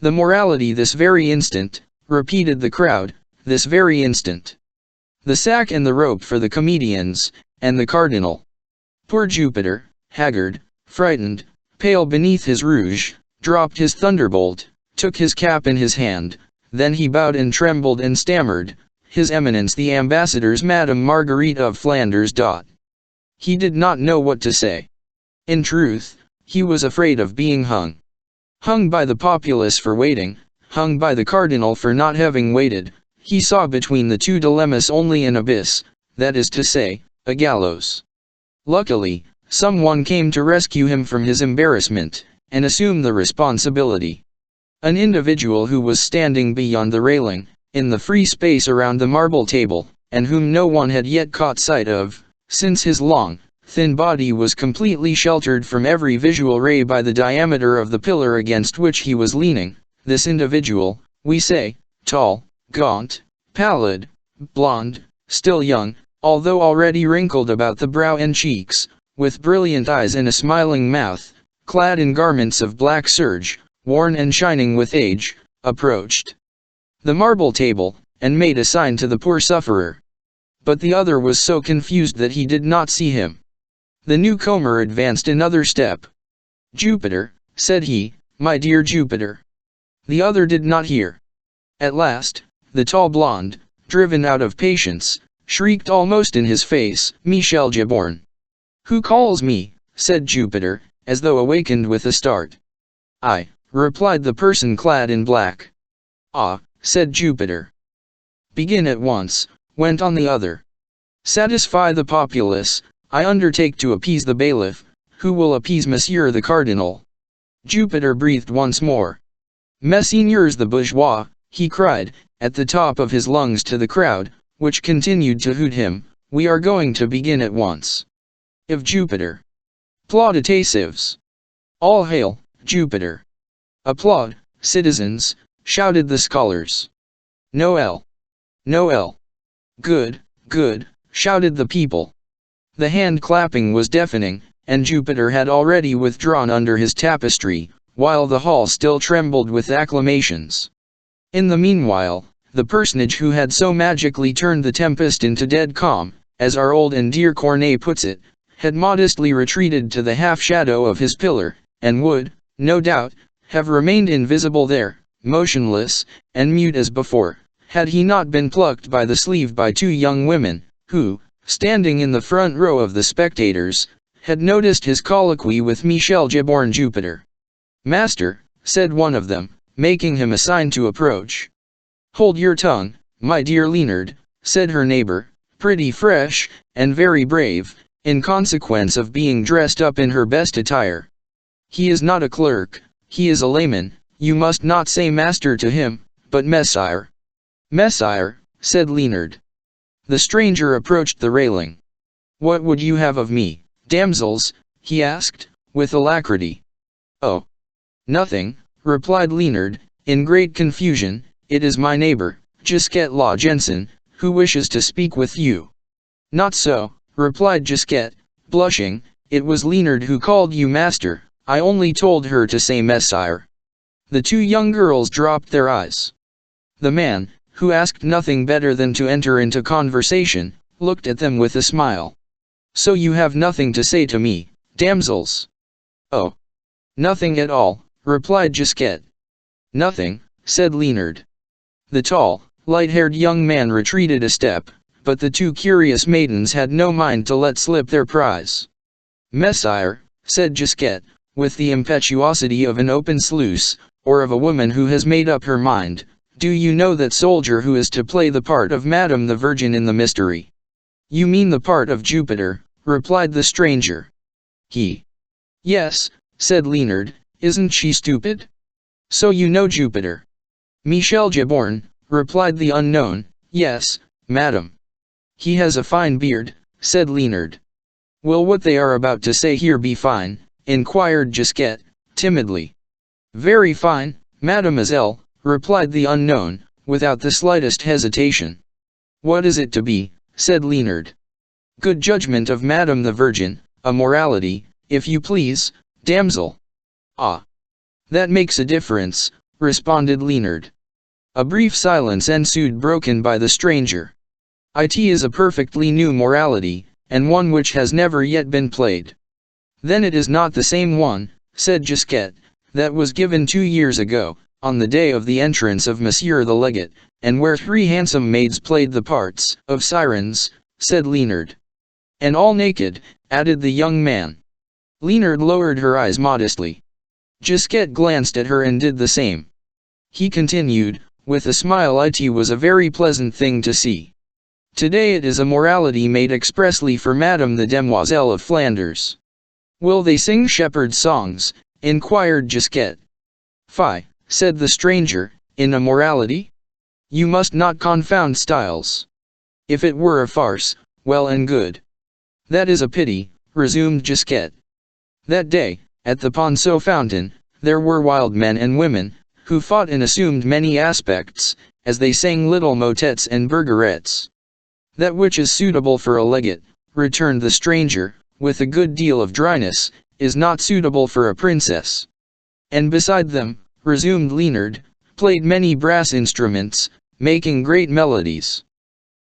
"The morality this very instant," repeated the crowd, "this very instant. The sack and the rope for the comedians, and the Cardinal." Poor Jupiter, haggard, frightened, pale beneath his rouge, dropped his thunderbolt, took his cap in his hand, then he bowed and trembled and stammered, "His Eminence the Ambassador's Madame Marguerite of Flanders." He did not know what to say. In truth, he was afraid of being hung. Hung by the populace for waiting, hung by the Cardinal for not having waited. He saw between the two dilemmas only an abyss, that is to say, a gallows. Luckily, someone came to rescue him from his embarrassment, and assume the responsibility. An individual who was standing beyond the railing, in the free space around the marble table, and whom no one had yet caught sight of, since his long, thin body was completely sheltered from every visual ray by the diameter of the pillar against which he was leaning. This individual, we say, tall, gaunt, pallid, blonde, still young, although already wrinkled about the brow and cheeks, with brilliant eyes and a smiling mouth, clad in garments of black serge, worn and shining with age, approached the marble table, and made a sign to the poor sufferer. But the other was so confused that he did not see him. The newcomer advanced another step. "Jupiter," said he, "my dear Jupiter." The other did not hear. At last, the tall blonde, driven out of patience, shrieked almost in his face, "Michel Giborne." "Who calls me?" said Jupiter, as though awakened with a start. "I," replied the person clad in black. "Ah," said Jupiter. "Begin at once," went on the other. "Satisfy the populace, I undertake to appease the bailiff, who will appease Monsieur the Cardinal." Jupiter breathed once more. "Messieurs the bourgeois," he cried, at the top of his lungs to the crowd, which continued to hoot him, "we are going to begin at once. If Jupiter. Plauditatives. All hail, Jupiter. Applaud, citizens," shouted the scholars. "Noel. Noel. Good, good," shouted the people. The hand clapping was deafening, and Jupiter had already withdrawn under his tapestry, while the hall still trembled with acclamations. In the meanwhile, the personage who had so magically turned the tempest into dead calm, as our old and dear Corneille puts it, had modestly retreated to the half-shadow of his pillar, and would, no doubt, have remained invisible there, motionless, and mute as before, had he not been plucked by the sleeve by two young women, who, standing in the front row of the spectators, had noticed his colloquy with Michel Giborne Jupiter. "Master," said one of them, making him a sign to approach. "Hold your tongue, my dear Leonard," said her neighbor, pretty fresh, and very brave, in consequence of being dressed up in her best attire. "He is not a clerk, he is a layman, you must not say master to him, but messire." "Messire," said Leonard. The stranger approached the railing. "What would you have of me, damsels?" he asked, with alacrity. "Oh, nothing," replied Leonard, in great confusion, "it is my neighbor, Gisquette La Jensen, who wishes to speak with you." "Not so," replied Gisquette, blushing, "it was Leonard who called you master, I only told her to say messire." The two young girls dropped their eyes. The man, who asked nothing better than to enter into conversation, looked at them with a smile. "So you have nothing to say to me, damsels?" "Oh, nothing at all," replied Gisquette. "Nothing," said Leonard. The tall, light-haired young man retreated a step, but the two curious maidens had no mind to let slip their prize. "Messire," said Gisquette, with the impetuosity of an open sluice, or of a woman who has made up her mind, "do you know that soldier who is to play the part of Madame the Virgin in the mystery?" "You mean the part of Jupiter," replied the stranger. "Yes," said Leonard, "isn't she stupid? So you know Jupiter." "Michel Giborne," replied the unknown, "yes, madam." "He has a fine beard," said Leonard. "Will what they are about to say here be fine?" inquired Gisquette, timidly. "Very fine, mademoiselle," replied the unknown, without the slightest hesitation. "What is it to be?" said Leonard. "Good judgment of Madame the Virgin, a morality, if you please, damsel." "Ah, that makes a difference," responded Leonard. A brief silence ensued, broken by the stranger. "It is a perfectly new morality, and one which has never yet been played." "Then it is not the same one," said Gisquette, "that was given 2 years ago, on the day of the entrance of Monsieur the Legate, and where 3 handsome maids played the parts of sirens," said Leonard. "And all naked," added the young man. Leonard lowered her eyes modestly. Gisquette glanced at her and did the same. He continued, with a smile, "It was a very pleasant thing to see. Today it is a morality made expressly for Madame the Demoiselle of Flanders." "Will they sing shepherd's songs?" inquired Gisquette. "Fie," said the stranger, "in a morality? You must not confound styles. If it were a farce, well and good." "That is a pity," resumed Gisquette. "That day, at the Ponceau fountain, there were wild men and women, who fought and assumed many aspects, as they sang little motets and burgerettes." "That which is suitable for a legate," returned the stranger, with a good deal of dryness, is not suitable for a princess. And beside them, resumed Leonard, played many brass instruments, making great melodies.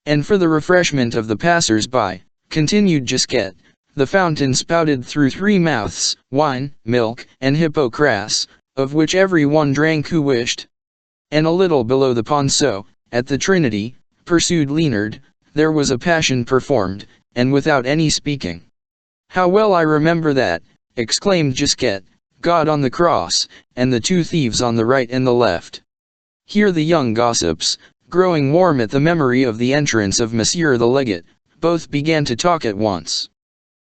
And for the refreshment of the passers-by, continued Gisquette, the fountain spouted through 3 mouths, wine, milk, and hippocras, of which every one drank who wished. And a little below the Ponceau, at the Trinity, pursued Leonard, there was a passion performed, and without any speaking. How well I remember that, exclaimed Gisquette, God on the cross, and the 2 thieves on the right and the left. Here the young gossips, growing warm at the memory of the entrance of Monsieur the Legate, both began to talk at once.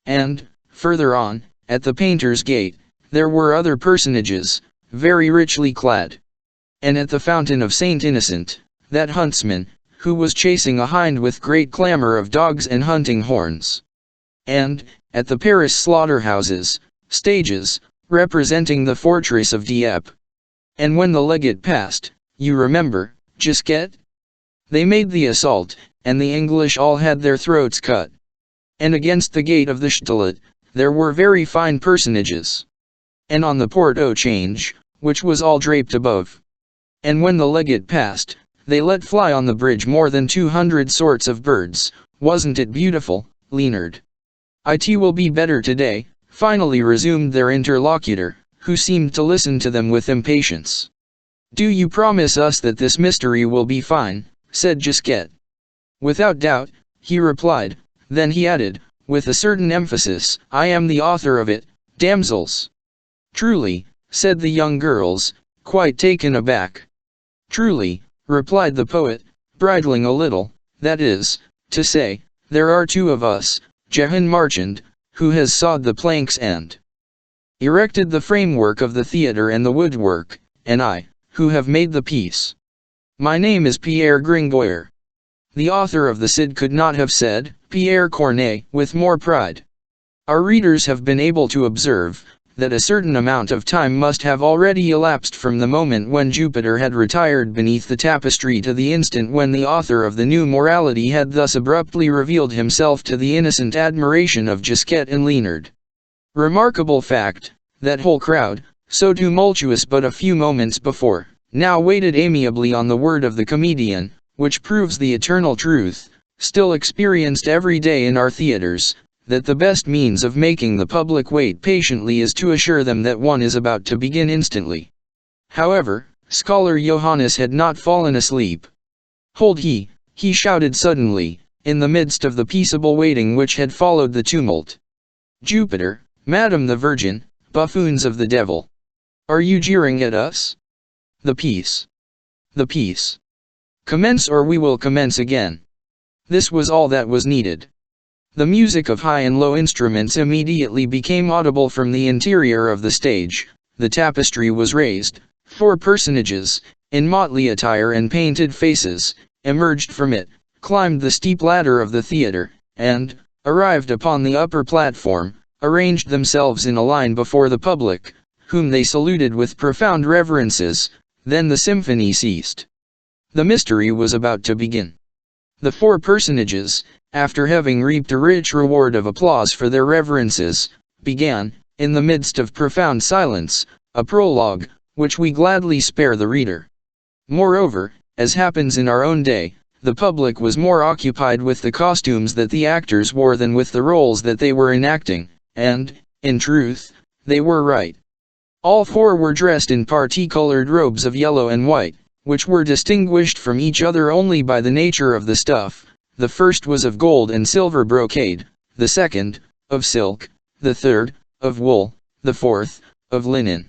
And, further on, at the painter's gate, there were other personages, very richly clad. And at the fountain of Saint Innocent, that huntsman, who was chasing a hind with great clamor of dogs and hunting horns. And, at the Paris slaughterhouses, stages, representing the fortress of Dieppe. And when the legate passed, you remember, Gisquette? They made the assault, and the English all had their throats cut. And against the gate of the Châtelet, there were very fine personages. And on the port-au-change, which was all draped above. And when the legate passed, they let fly on the bridge more than 200 sorts of birds. Wasn't it beautiful, Leonard? It will be better today, finally resumed their interlocutor, who seemed to listen to them with impatience. Do you promise us that this mystery will be fine? Said Gisquette. Without doubt, he replied. Then he added, with a certain emphasis, I am the author of it, damsels. Truly, said the young girls, quite taken aback. Truly, replied the poet, bridling a little, that is to say, there are 2 of us, Jehan Marchand, who has sawed the planks and erected the framework of the theatre and the woodwork, and I, who have made the piece. My name is Pierre Gringoire. The author of the Cid could not have said, Pierre Corneille, with more pride. Our readers have been able to observe, that a certain amount of time must have already elapsed from the moment when Jupiter had retired beneath the tapestry to the instant when the author of the New Morality had thus abruptly revealed himself to the innocent admiration of Gisquette and Leonard. Remarkable fact, that whole crowd, so tumultuous but a few moments before, now waited amiably on the word of the comedian, which proves the eternal truth, still experienced every day in our theaters, that the best means of making the public wait patiently is to assure them that one is about to begin instantly. However, Scholar Johannes had not fallen asleep. Hold he shouted suddenly, in the midst of the peaceable waiting which had followed the tumult. Jupiter, Madame the Virgin, buffoons of the devil. Are you jeering at us? The piece. The piece. Commence or we will commence again. This was all that was needed. The music of high and low instruments immediately became audible from the interior of the stage. The tapestry was raised. 4 personages, in motley attire and painted faces, emerged from it, climbed the steep ladder of the theater, and, arrived upon the upper platform, arranged themselves in a line before the public, whom they saluted with profound reverences. Then the symphony ceased. The mystery was about to begin. The 4 personages, after having reaped a rich reward of applause for their reverences, began, in the midst of profound silence, a prologue, which we gladly spare the reader. Moreover, as happens in our own day, the public was more occupied with the costumes that the actors wore than with the roles that they were enacting, and, in truth, they were right. All 4 were dressed in parti-colored robes of yellow and white, which were distinguished from each other only by the nature of the stuff. The first was of gold and silver brocade, the second, of silk, the third, of wool, the fourth, of linen.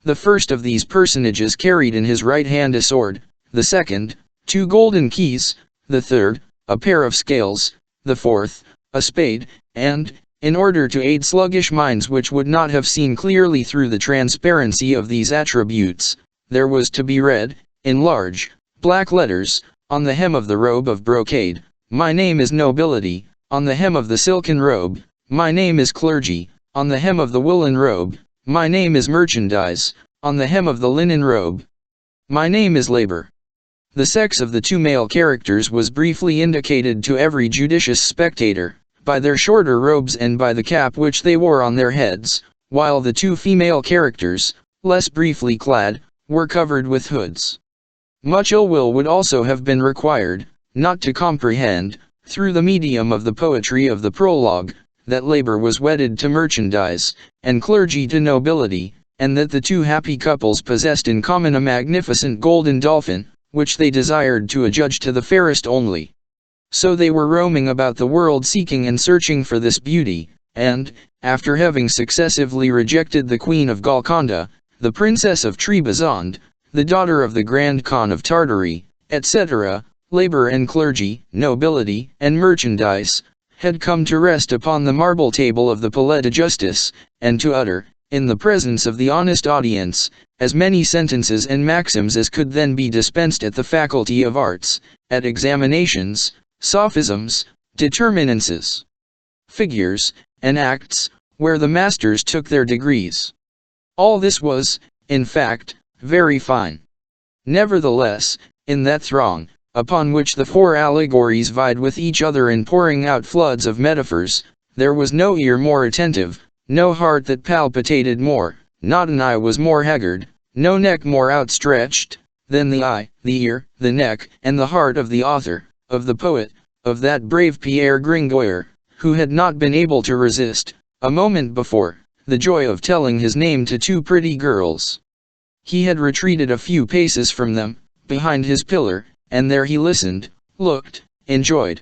The first of these personages carried in his right hand a sword, the second, 2 golden keys, the third, a pair of scales, the fourth, a spade, and, in order to aid sluggish minds which would not have seen clearly through the transparency of these attributes, there was to be read, in large, black letters, on the hem of the robe of brocade, My name is nobility, on the hem of the silken robe, my name is clergy, on the hem of the woolen robe, my name is merchandise, on the hem of the linen robe. My name is labor. The sex of the 2 male characters was briefly indicated to every judicious spectator, by their shorter robes and by the cap which they wore on their heads, while the two female characters, less briefly clad, were covered with hoods. Much ill will would also have been required, not to comprehend, through the medium of the poetry of the prologue, that labor was wedded to merchandise, and clergy to nobility, and that the two happy couples possessed in common a magnificent golden dolphin, which they desired to adjudge to the fairest only. So they were roaming about the world seeking and searching for this beauty, and, after having successively rejected the Queen of Golconda, the Princess of Trebizond, the daughter of the Grand Khan of Tartary, etc., labor and clergy, nobility, and merchandise, had come to rest upon the marble table of the Palais de Justice, and to utter, in the presence of the honest audience, as many sentences and maxims as could then be dispensed at the Faculty of Arts, at examinations, sophisms, determinances, figures, and acts, where the masters took their degrees. All this was, in fact, very fine. Nevertheless, in that throng, upon which the four allegories vied with each other in pouring out floods of metaphors, there was no ear more attentive, no heart that palpitated more, not an eye was more haggard, no neck more outstretched, than the eye, the ear, the neck, and the heart of the author, of the poet, of that brave Pierre Gringoire, who had not been able to resist, a moment before, the joy of telling his name to two pretty girls. He had retreated a few paces from them, behind his pillar, and there he listened, looked, enjoyed.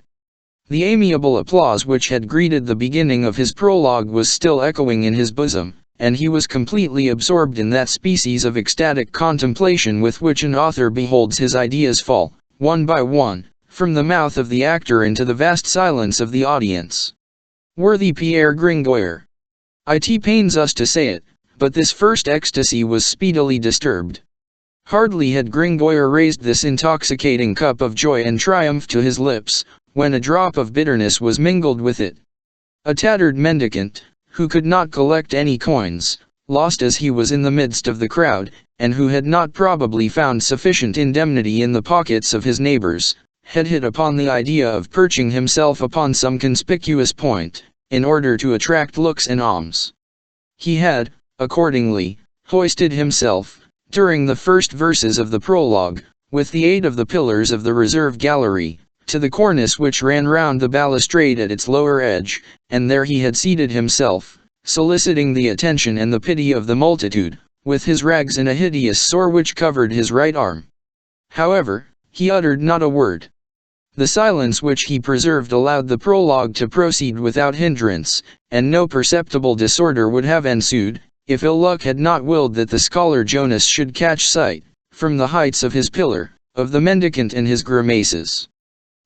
The amiable applause which had greeted the beginning of his prologue was still echoing in his bosom, and he was completely absorbed in that species of ecstatic contemplation with which an author beholds his ideas fall, one by one, from the mouth of the actor into the vast silence of the audience. Worthy Pierre Gringoire! It pains us to say it, but this first ecstasy was speedily disturbed. Hardly had Gringoire raised this intoxicating cup of joy and triumph to his lips, when a drop of bitterness was mingled with it. A tattered mendicant, who could not collect any coins, lost as he was in the midst of the crowd, and who had not probably found sufficient indemnity in the pockets of his neighbors, had hit upon the idea of perching himself upon some conspicuous point, in order to attract looks and alms. He had, accordingly, hoisted himself, during the first verses of the prologue, with the aid of the pillars of the reserve gallery, to the cornice which ran round the balustrade at its lower edge, and there he had seated himself, soliciting the attention and the pity of the multitude, with his rags and a hideous sore which covered his right arm. However, he uttered not a word. The silence which he preserved allowed the prologue to proceed without hindrance, and no perceptible disorder would have ensued, if ill luck had not willed that the scholar Jonas should catch sight, from the heights of his pillar, of the mendicant and his grimaces.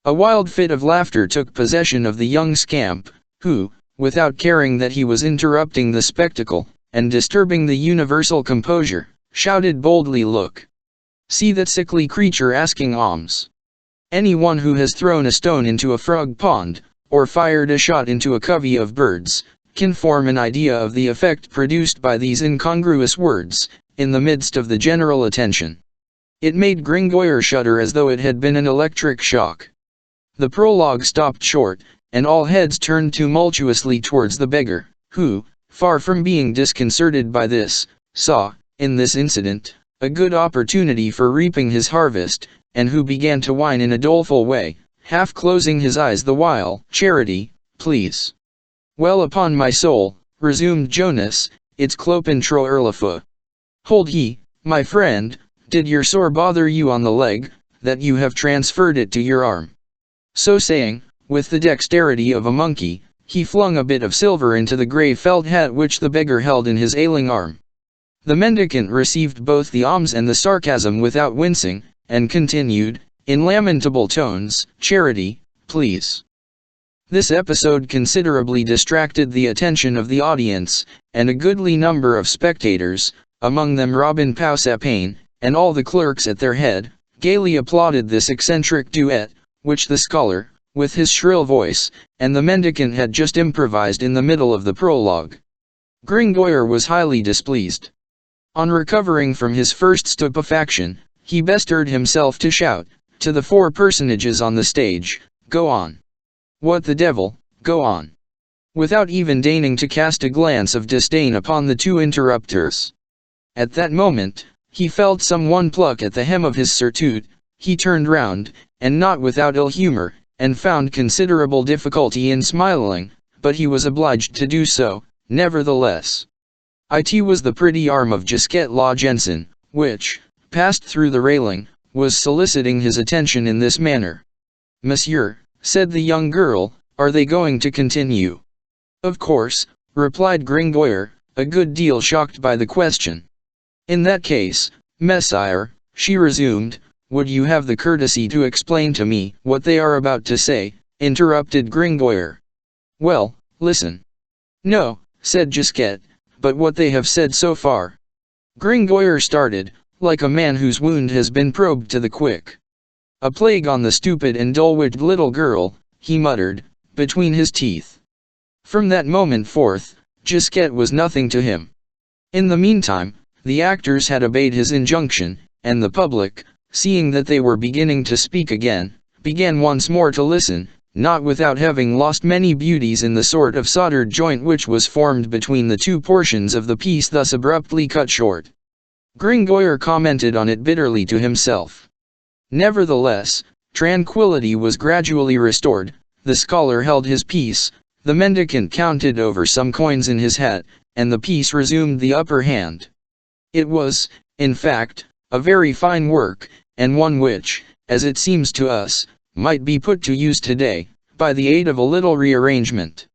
A wild fit of laughter took possession of the young scamp, who, without caring that he was interrupting the spectacle, and disturbing the universal composure, shouted boldly, "Look! See that sickly creature asking alms!" Anyone who has thrown a stone into a frog pond, or fired a shot into a covey of birds, can form an idea of the effect produced by these incongruous words, in the midst of the general attention. It made Gringoire shudder as though it had been an electric shock. The prologue stopped short, and all heads turned tumultuously towards the beggar, who, far from being disconcerted by this, saw, in this incident, a good opportunity for reaping his harvest, and who began to whine in a doleful way, half closing his eyes the while. "Charity, please." "Well, upon my soul," resumed Jonas, "it's clopin tro erlefa. Hold ye, my friend, did your sore bother you on the leg, that you have transferred it to your arm?" So saying, with the dexterity of a monkey, he flung a bit of silver into the grey felt hat which the beggar held in his ailing arm. The mendicant received both the alms and the sarcasm without wincing, and continued, in lamentable tones, "Charity, please." This episode considerably distracted the attention of the audience, and a goodly number of spectators, among them Robin Pausapane, and all the clerks at their head, gaily applauded this eccentric duet, which the scholar, with his shrill voice, and the mendicant had just improvised in the middle of the prologue. Gringoire was highly displeased. On recovering from his first stupefaction, he bestirred himself to shout, to the four personages on the stage, "Go on! What the devil, go on! without even deigning to cast a glance of disdain upon the two interrupters. At that moment, he felt someone pluck at the hem of his surtout. He turned round, and not without ill humor, and found considerable difficulty in smiling, but he was obliged to do so, nevertheless. It was the pretty arm of Gisquette La Jensen, which, passed through the railing, was soliciting his attention in this manner. "Monsieur," said the young girl, "are they going to continue?" "Of course," replied Gringoire, a good deal shocked by the question. "In that case, Messire," she resumed, "would you have the courtesy to explain to me what they are about to say?" interrupted Gringoire. "Well, listen." "No," said Gisquette, "but what they have said so far." Gringoire started, like a man whose wound has been probed to the quick. "A plague on the stupid and dull-witted little girl," he muttered, between his teeth. From that moment forth, Gisquette was nothing to him. In the meantime, the actors had obeyed his injunction, and the public, seeing that they were beginning to speak again, began once more to listen, not without having lost many beauties in the sort of soldered joint which was formed between the two portions of the piece thus abruptly cut short. Gringoire commented on it bitterly to himself. Nevertheless, tranquillity was gradually restored, the scholar held his peace, the mendicant counted over some coins in his hat, and the piece resumed the upper hand. It was, in fact, a very fine work, and one which, as it seems to us, might be put to use today, by the aid of a little rearrangement.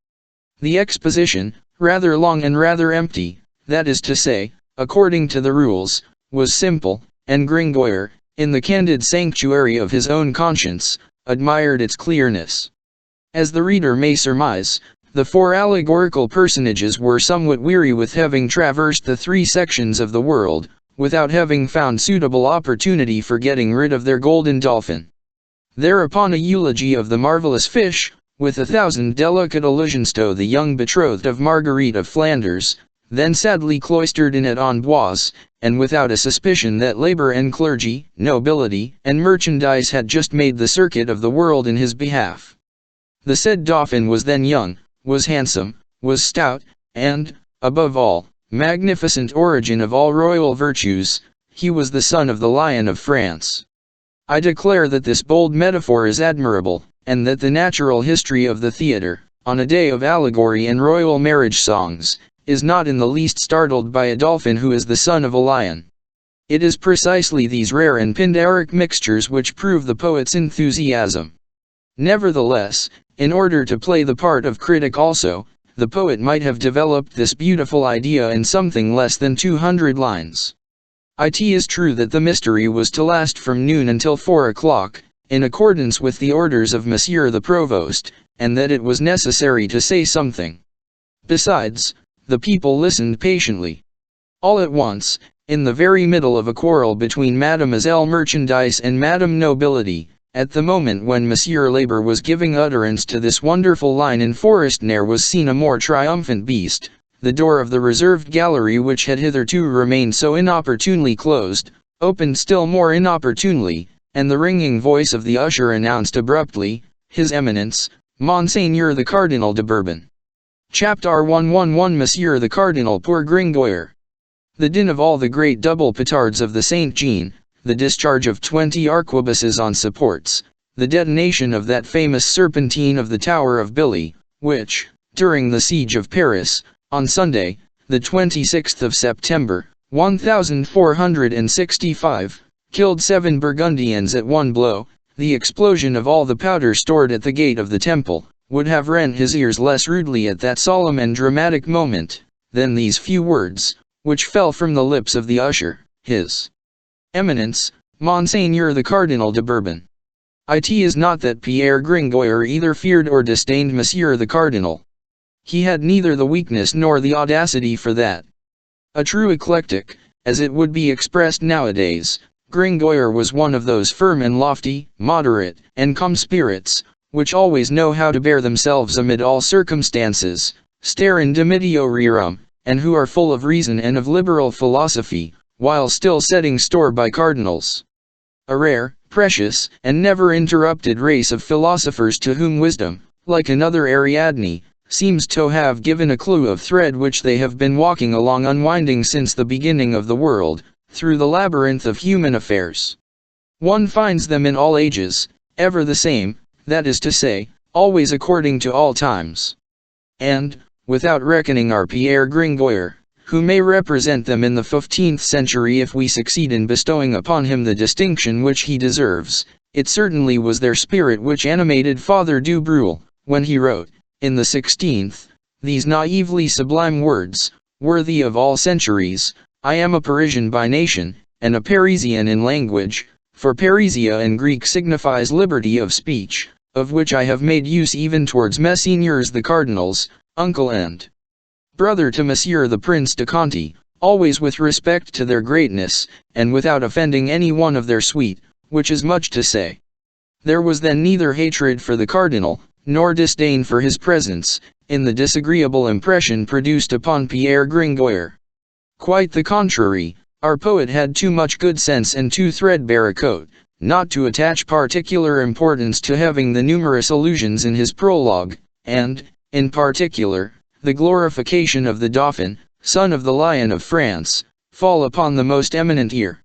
The exposition, rather long and rather empty, that is to say, according to the rules, was simple, and Gringoire, in the candid sanctuary of his own conscience, admired its clearness. As the reader may surmise, the four allegorical personages were somewhat weary with having traversed the three sections of the world, without having found suitable opportunity for getting rid of their golden dolphin. Thereupon a eulogy of the marvelous fish, with 1,000 delicate allusions to the young betrothed of Marguerite of Flanders, then sadly cloistered in it en Boise, and without a suspicion that labor and clergy, nobility, and merchandise had just made the circuit of the world in his behalf. The said Dauphin was then young, was handsome, was stout, and, above all, magnificent origin of all royal virtues, he was the son of the Lion of France. I declare that this bold metaphor is admirable, and that the natural history of the theatre, on a day of allegory and royal marriage songs, is not in the least startled by a dolphin who is the son of a lion. It is precisely these rare and Pindaric mixtures which prove the poet's enthusiasm. Nevertheless, in order to play the part of critic also, the poet might have developed this beautiful idea in something less than 200 lines. It is true that the mystery was to last from noon until 4 o'clock, in accordance with the orders of Monsieur the Provost, and that it was necessary to say something. Besides, the people listened patiently. All at once, in the very middle of a quarrel between Mademoiselle Merchandise and Madame Nobility, at the moment when Monsieur Labor was giving utterance to this wonderful line in Forestner was seen a more triumphant beast, the door of the reserved gallery which had hitherto remained so inopportunely closed, opened still more inopportunely, and the ringing voice of the usher announced abruptly, His Eminence, Monseigneur the Cardinal de Bourbon. Chapter 111 Monsieur the Cardinal pour Gringoire. The din of all the great double petards of the Saint Jean, the discharge of 20 arquebuses on supports, the detonation of that famous serpentine of the Tower of Billy, which, during the siege of Paris, on Sunday, the 26th of September, 1465, killed 7 Burgundians at one blow, the explosion of all the powder stored at the gate of the temple, would have rent his ears less rudely at that solemn and dramatic moment, than these few words, which fell from the lips of the usher, His Eminence, Monseigneur the Cardinal de Bourbon. It is not that Pierre Gringoire either feared or disdained Monsieur the Cardinal. He had neither the weakness nor the audacity for that. A true eclectic, as it would be expressed nowadays, Gringoire was one of those firm and lofty, moderate, and calm spirits, which always know how to bear themselves amid all circumstances, stare in dimitio rerum, and who are full of reason and of liberal philosophy, while still setting store by cardinals. A rare, precious, and never interrupted race of philosophers to whom wisdom, like another Ariadne, seems to have given a clue of thread which they have been walking along unwinding since the beginning of the world, through the labyrinth of human affairs. One finds them in all ages, ever the same, that is to say, always according to all times. And, without reckoning our Pierre Gringoire, who may represent them in the 15th century if we succeed in bestowing upon him the distinction which he deserves, it certainly was their spirit which animated Father du Breuil, when he wrote, in the 16th, these naively sublime words, worthy of all centuries: I am a Parisian by nation, and a Parisian in language, for Parisia in Greek signifies liberty of speech, of which I have made use even towards Messeigneurs the Cardinals, uncle and brother to Monsieur the Prince de Conti, always with respect to their greatness, and without offending any one of their suite, which is much to say. There was then neither hatred for the cardinal, nor disdain for his presence, in the disagreeable impression produced upon Pierre Gringoire. Quite the contrary, our poet had too much good sense and too threadbare a coat, not to attach particular importance to having the numerous allusions in his prologue, and, in particular, the glorification of the Dauphin, son of the Lion of France, fall upon the most eminent ear.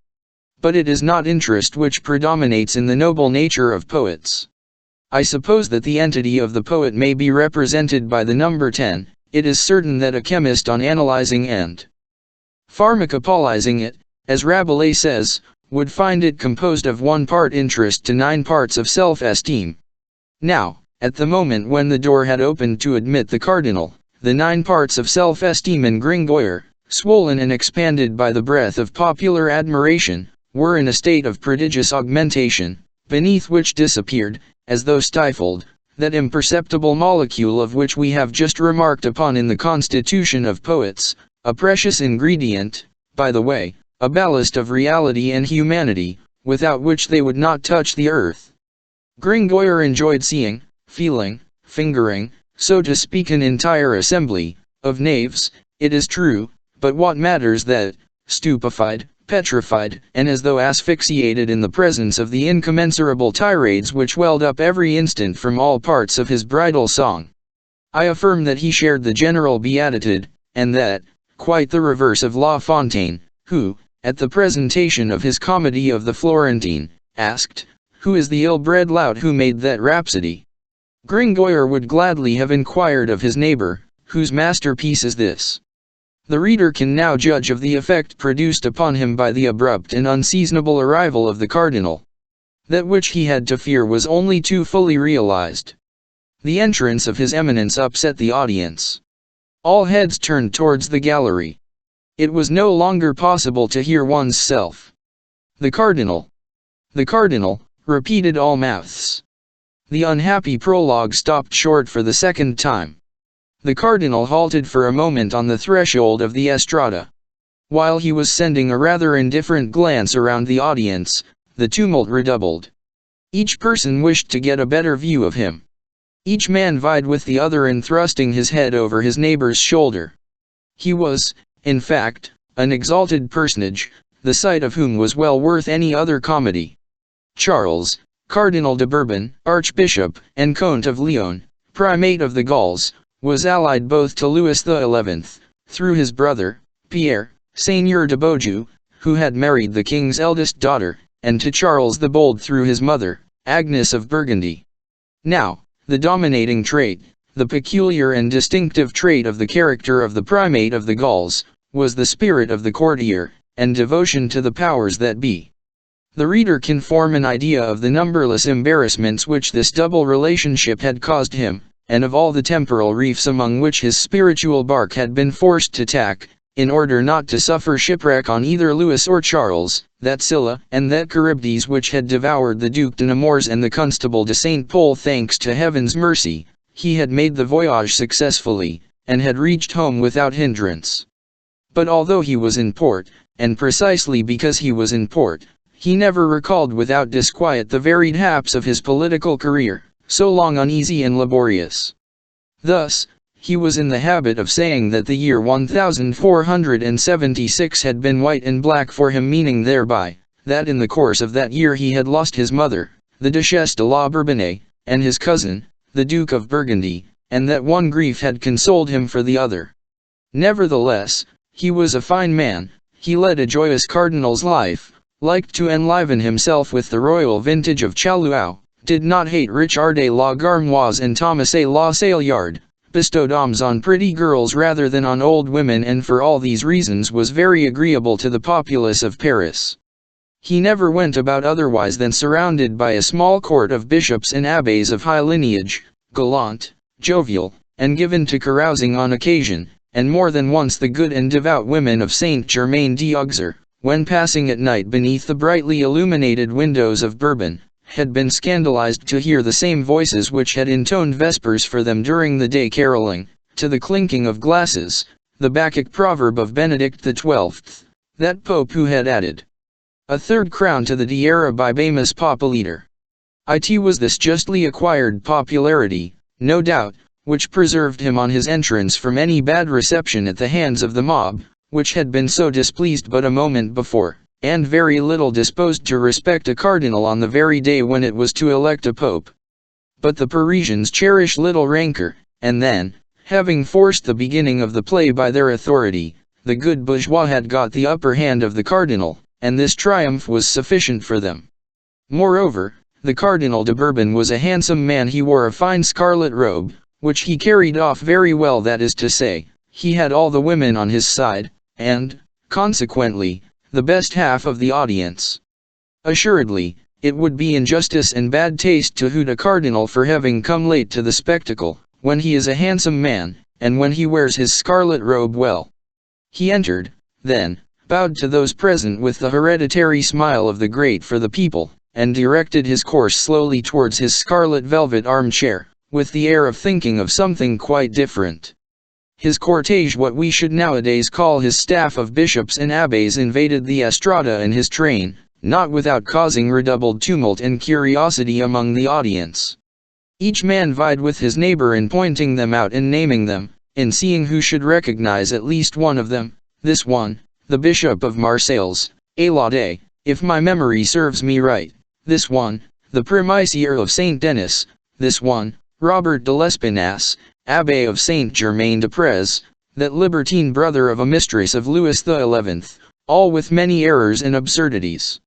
But it is not interest which predominates in the noble nature of poets. I suppose that the entity of the poet may be represented by the number 10, it is certain that a chemist on analyzing and pharmacopolizing it, as Rabelais says, would find it composed of 1 part interest to 9 parts of self-esteem. Now, at the moment when the door had opened to admit the cardinal, the 9 parts of self-esteem in Gringoire, swollen and expanded by the breath of popular admiration, were in a state of prodigious augmentation, beneath which disappeared, as though stifled, that imperceptible molecule of which we have just remarked upon in the constitution of poets, a precious ingredient, by the way, a ballast of reality and humanity, without which they would not touch the earth. Gringoire enjoyed seeing, feeling, fingering, so to speak, an entire assembly of knaves, it is true, but what matters that, stupefied, petrified, and as though asphyxiated in the presence of the incommensurable tirades which welled up every instant from all parts of his bridal song. I affirm that he shared the general beatitude, and that, quite the reverse of La Fontaine, who, at the presentation of his comedy of the Florentine, asked, "Who is the ill-bred lout who made that rhapsody?" Gringoire would gladly have inquired of his neighbor, "Whose masterpiece is this?" The reader can now judge of the effect produced upon him by the abrupt and unseasonable arrival of the cardinal. That which he had to fear was only too fully realized. The entrance of his eminence upset the audience. All heads turned towards the gallery. It was no longer possible to hear one's self. "The cardinal! The cardinal!" repeated all mouths. The unhappy prologue stopped short for the second time. The cardinal halted for a moment on the threshold of the estrada. While he was sending a rather indifferent glance around the audience, the tumult redoubled. Each person wished to get a better view of him. Each man vied with the other in thrusting his head over his neighbor's shoulder. He was, in fact, an exalted personage, the sight of whom was well worth any other comedy. Charles, Cardinal de Bourbon, Archbishop, and Count of Leon, Primate of the Gauls, was allied both to Louis XI, through his brother, Pierre, Seigneur de Beaujeu, who had married the king's eldest daughter, and to Charles the Bold through his mother, Agnes of Burgundy. Now, the dominating trait, the peculiar and distinctive trait of the character of the Primate of the Gauls, was the spirit of the courtier, and devotion to the powers that be. The reader can form an idea of the numberless embarrassments which this double relationship had caused him, and of all the temporal reefs among which his spiritual bark had been forced to tack, in order not to suffer shipwreck on either Louis or Charles, that Scylla and that Charybdis which had devoured the Duc de Nemours and the Constable de Saint Pol. Thanks to heaven's mercy, he had made the voyage successfully, and had reached home without hindrance. But although he was in port, and precisely because he was in port, he never recalled without disquiet the varied haps of his political career, so long uneasy and laborious. Thus, he was in the habit of saying that the year 1476 had been white and black for him, meaning thereby, that in the course of that year he had lost his mother, the Duchesse de la Bourbonnais, and his cousin, the Duke of Burgundy, and that one grief had consoled him for the other. Nevertheless, he was a fine man, he led a joyous cardinal's life, liked to enliven himself with the royal vintage of Chaluau, did not hate Richard la Garmoise and Thomas la Saliard, bestowed alms on pretty girls rather than on old women, and for all these reasons was very agreeable to the populace of Paris. He never went about otherwise than surrounded by a small court of bishops and abbés of high lineage, gallant, jovial, and given to carousing on occasion, and more than once the good and devout women of Saint-Germain-d'Auxerre, when passing at night beneath the brightly illuminated windows of Bourbon, had been scandalized to hear the same voices which had intoned vespers for them during the day caroling, to the clinking of glasses, the Bacchic proverb of Benedict XII, that pope who had added a third crown to the Diera Bibamus Populiter. It was this justly acquired popularity, no doubt, which preserved him on his entrance from any bad reception at the hands of the mob, which had been so displeased but a moment before, and very little disposed to respect a cardinal on the very day when it was to elect a pope. But the Parisians cherish little rancor, and then, having forced the beginning of the play by their authority, the good bourgeois had got the upper hand of the cardinal, and this triumph was sufficient for them. Moreover, the Cardinal de Bourbon was a handsome man. He wore a fine scarlet robe, which he carried off very well, that is to say, he had all the women on his side, and, consequently, the best half of the audience. Assuredly, it would be injustice and bad taste to hoot a cardinal for having come late to the spectacle, when he is a handsome man, and when he wears his scarlet robe well. He entered, then, bowed to those present with the hereditary smile of the great for the people, and directed his course slowly towards his scarlet velvet armchair, with the air of thinking of something quite different. His cortege, what we should nowadays call his staff of bishops and abbés, invaded the estrada in his train, not without causing redoubled tumult and curiosity among the audience. Each man vied with his neighbor in pointing them out and naming them, in seeing who should recognize at least one of them. This one, the Bishop of Marseilles, Alaude, if my memory serves me right. This one, the Primicier of Saint Denis. This one, Robert de l'Espinasse, Abbé of Saint-Germain-des-Prés, that libertine brother of a mistress of Louis XI, all with many errors and absurdities.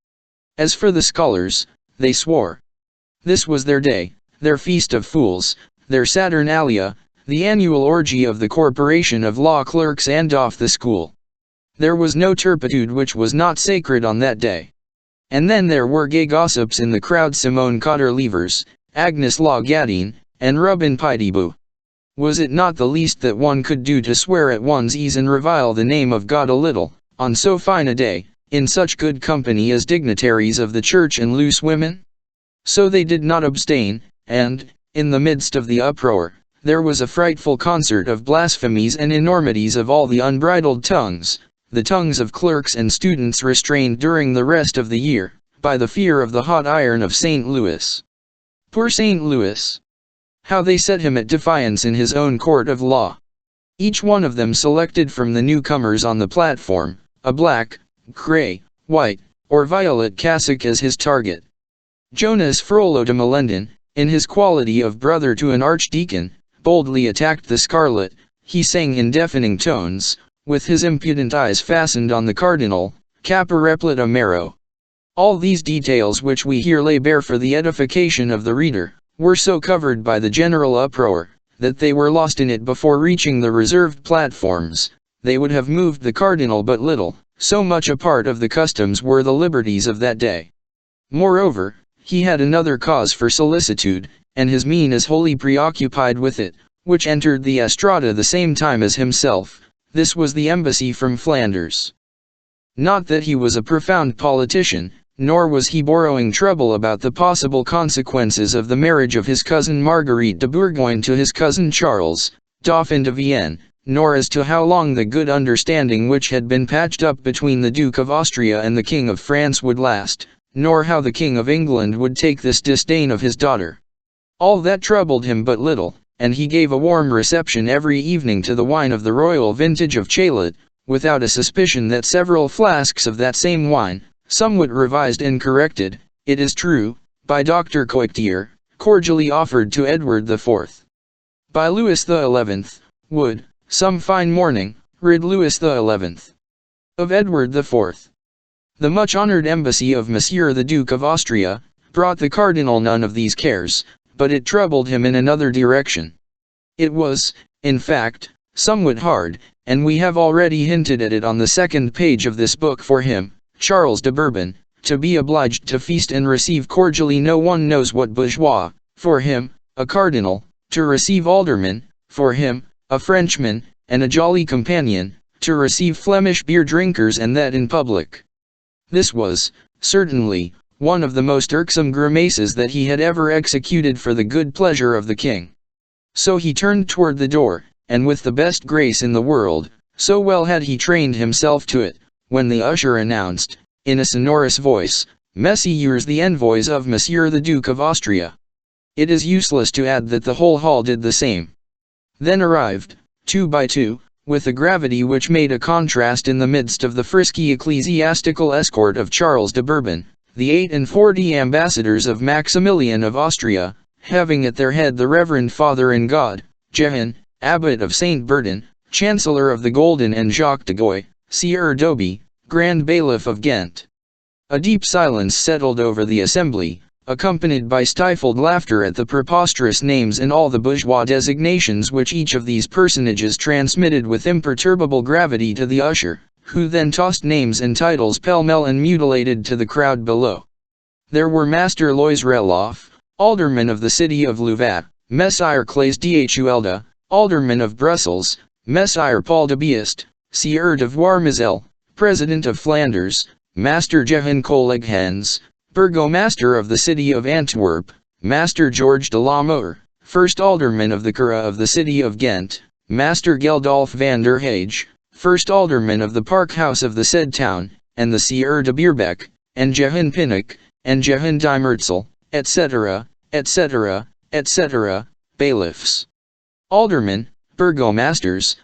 As for the scholars, they swore. This was their day, their feast of fools, their Saturnalia, the annual orgy of the corporation of law clerks and of the school. There was no turpitude which was not sacred on that day. And then there were gay gossips in the crowd: Simone Cotter-Levers, Agnes La Gadine, and Rubin Pitibou. Was it not the least that one could do to swear at one's ease and revile the name of God a little, on so fine a day, in such good company as dignitaries of the church and loose women? So they did not abstain, and, in the midst of the uproar, there was a frightful concert of blasphemies and enormities of all the unbridled tongues, the tongues of clerks and students restrained during the rest of the year, by the fear of the hot iron of St. Louis. Poor St. Louis! How they set him at defiance in his own court of law! Each one of them selected from the newcomers on the platform, a black, gray, white, or violet cassock as his target. Jonas Frollo de Melendon, in his quality of brother to an archdeacon, boldly attacked the scarlet. He sang in deafening tones, with his impudent eyes fastened on the cardinal, Capirepleta Mero. All these details which we here lay bare for the edification of the reader, were so covered by the general uproar, that they were lost in it before reaching the reserved platforms. They would have moved the cardinal but little, so much a part of the customs were the liberties of that day. Moreover, he had another cause for solicitude, and his mien is wholly preoccupied with it, which entered the estrada the same time as himself. This was the embassy from Flanders. Not that he was a profound politician, nor was he borrowing trouble about the possible consequences of the marriage of his cousin Marguerite de Bourgogne to his cousin Charles, Dauphin de Vienne, nor as to how long the good understanding which had been patched up between the Duke of Austria and the King of France would last, nor how the King of England would take this disdain of his daughter. All that troubled him but little, and he gave a warm reception every evening to the wine of the royal vintage of Chaillet, without a suspicion that several flasks of that same wine, somewhat revised and corrected, it is true, by Dr. Coictier, cordially offered to Edward IV. by Louis XI, would, some fine morning, rid Louis XI of Edward IV. The much-honored embassy of Monsieur the Duke of Austria brought the cardinal none of these cares, but it troubled him in another direction. It was, in fact, somewhat hard, and we have already hinted at it on the second page of this book, for him, Charles de Bourbon, to be obliged to feast and receive cordially no one knows what bourgeois, for him, a cardinal, to receive aldermen, for him, a Frenchman, and a jolly companion, to receive Flemish beer drinkers, and that in public. This was, certainly, one of the most irksome grimaces that he had ever executed for the good pleasure of the king. So he turned toward the door, and with the best grace in the world, so well had he trained himself to it, when the usher announced, in a sonorous voice, "Messieurs the envoys of Monsieur the Duke of Austria." It is useless to add that the whole hall did the same. Then arrived, 2 by 2, with a gravity which made a contrast in the midst of the frisky ecclesiastical escort of Charles de Bourbon, the 48 ambassadors of Maximilian of Austria, having at their head the Reverend Father in God, Jehan, Abbot of St. Bertin, Chancellor of the Golden, and Jacques de Goy, Sieur d'Auby, Grand Bailiff of Ghent. A deep silence settled over the assembly, accompanied by stifled laughter at the preposterous names and all the bourgeois designations which each of these personages transmitted with imperturbable gravity to the usher, who then tossed names and titles pell-mell and mutilated to the crowd below. There were Master Lois Reloff, Alderman of the city of Louvat, Messire Claes d'Huelde, Alderman of Brussels, Messire Paul de Beest, Sieur de Voirmazel, President of Flanders, Master Jehan Colleghens, Burgomaster of the city of Antwerp, Master George de la Moer, First Alderman of the Cura of the city of Ghent, Master Geldolf van der Hage, First Alderman of the Park House of the said town, and the Sieur de Bierbeck, and Jehan Pinnock, and Jehan Dimertzel, etc., etc., etc., bailiffs. Aldermen, burgomasters,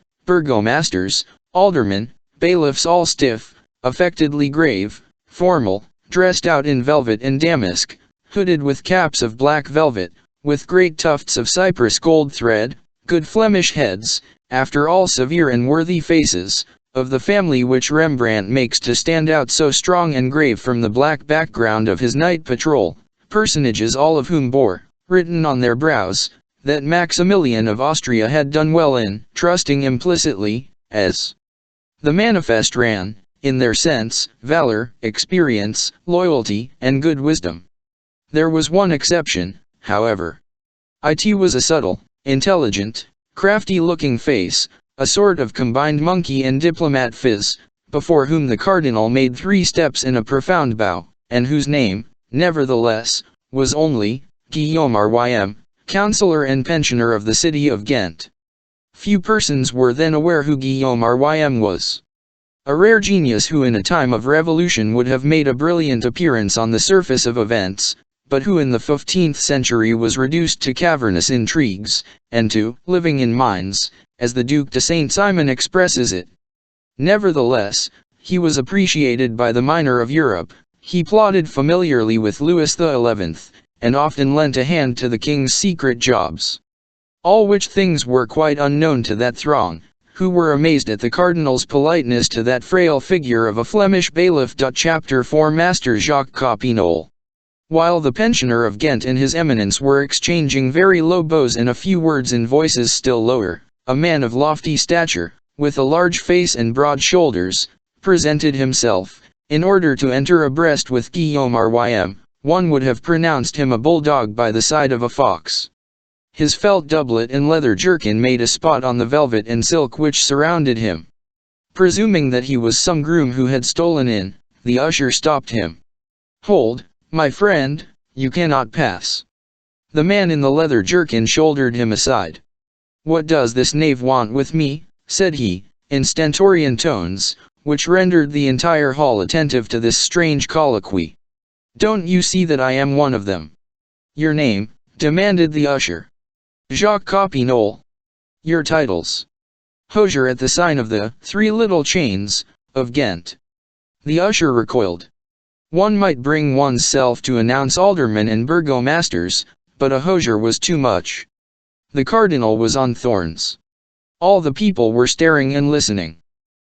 aldermen, bailiffs, all stiff, affectedly grave, formal, dressed out in velvet and damask, hooded with caps of black velvet, with great tufts of cypress gold thread, good Flemish heads, after all severe and worthy faces, of the family which Rembrandt makes to stand out so strong and grave from the black background of his night patrol, personages all of whom bore, written on their brows, that Maximilian of Austria had done well in trusting implicitly, as the manifest ran, in their sense, valor, experience, loyalty, and good wisdom. There was one exception, however. It was a subtle, intelligent, crafty-looking face, a sort of combined monkey and diplomat phiz, before whom the cardinal made 3 steps in a profound bow, and whose name, nevertheless, was only Guillaume Rym, councillor and pensioner of the city of Ghent. Few persons were then aware who Guillaume Rym was. A rare genius who in a time of revolution would have made a brilliant appearance on the surface of events, but who in the 15th century was reduced to cavernous intrigues, and to living in mines, as the Duc de Saint-Simon expresses it. Nevertheless, he was appreciated by the minor of Europe, he plotted familiarly with Louis XI, and often lent a hand to the king's secret jobs. All which things were quite unknown to that throng, who were amazed at the cardinal's politeness to that frail figure of a Flemish bailiff. Chapter 4 Master Jacques Copinol. While the pensioner of Ghent and his eminence were exchanging very low bows and a few words in voices still lower, a man of lofty stature, with a large face and broad shoulders, presented himself, in order to enter abreast with Guillaume Rym. One would have pronounced him a bulldog by the side of a fox. His felt doublet and leather jerkin made a spot on the velvet and silk which surrounded him. Presuming that he was some groom who had stolen in, the usher stopped him. "Hold, my friend, you cannot pass." The man in the leather jerkin shouldered him aside. "What does this knave want with me?" said he, in stentorian tones, which rendered the entire hall attentive to this strange colloquy. "Don't you see that I am one of them?" "Your name?" demanded the usher. "Jacques Copinol." "Your titles?" "Hosier at the sign of the 3 Little Chains, of Ghent." The usher recoiled. One might bring one's self to announce aldermen and burgomasters, but a hosier was too much. The cardinal was on thorns. All the people were staring and listening.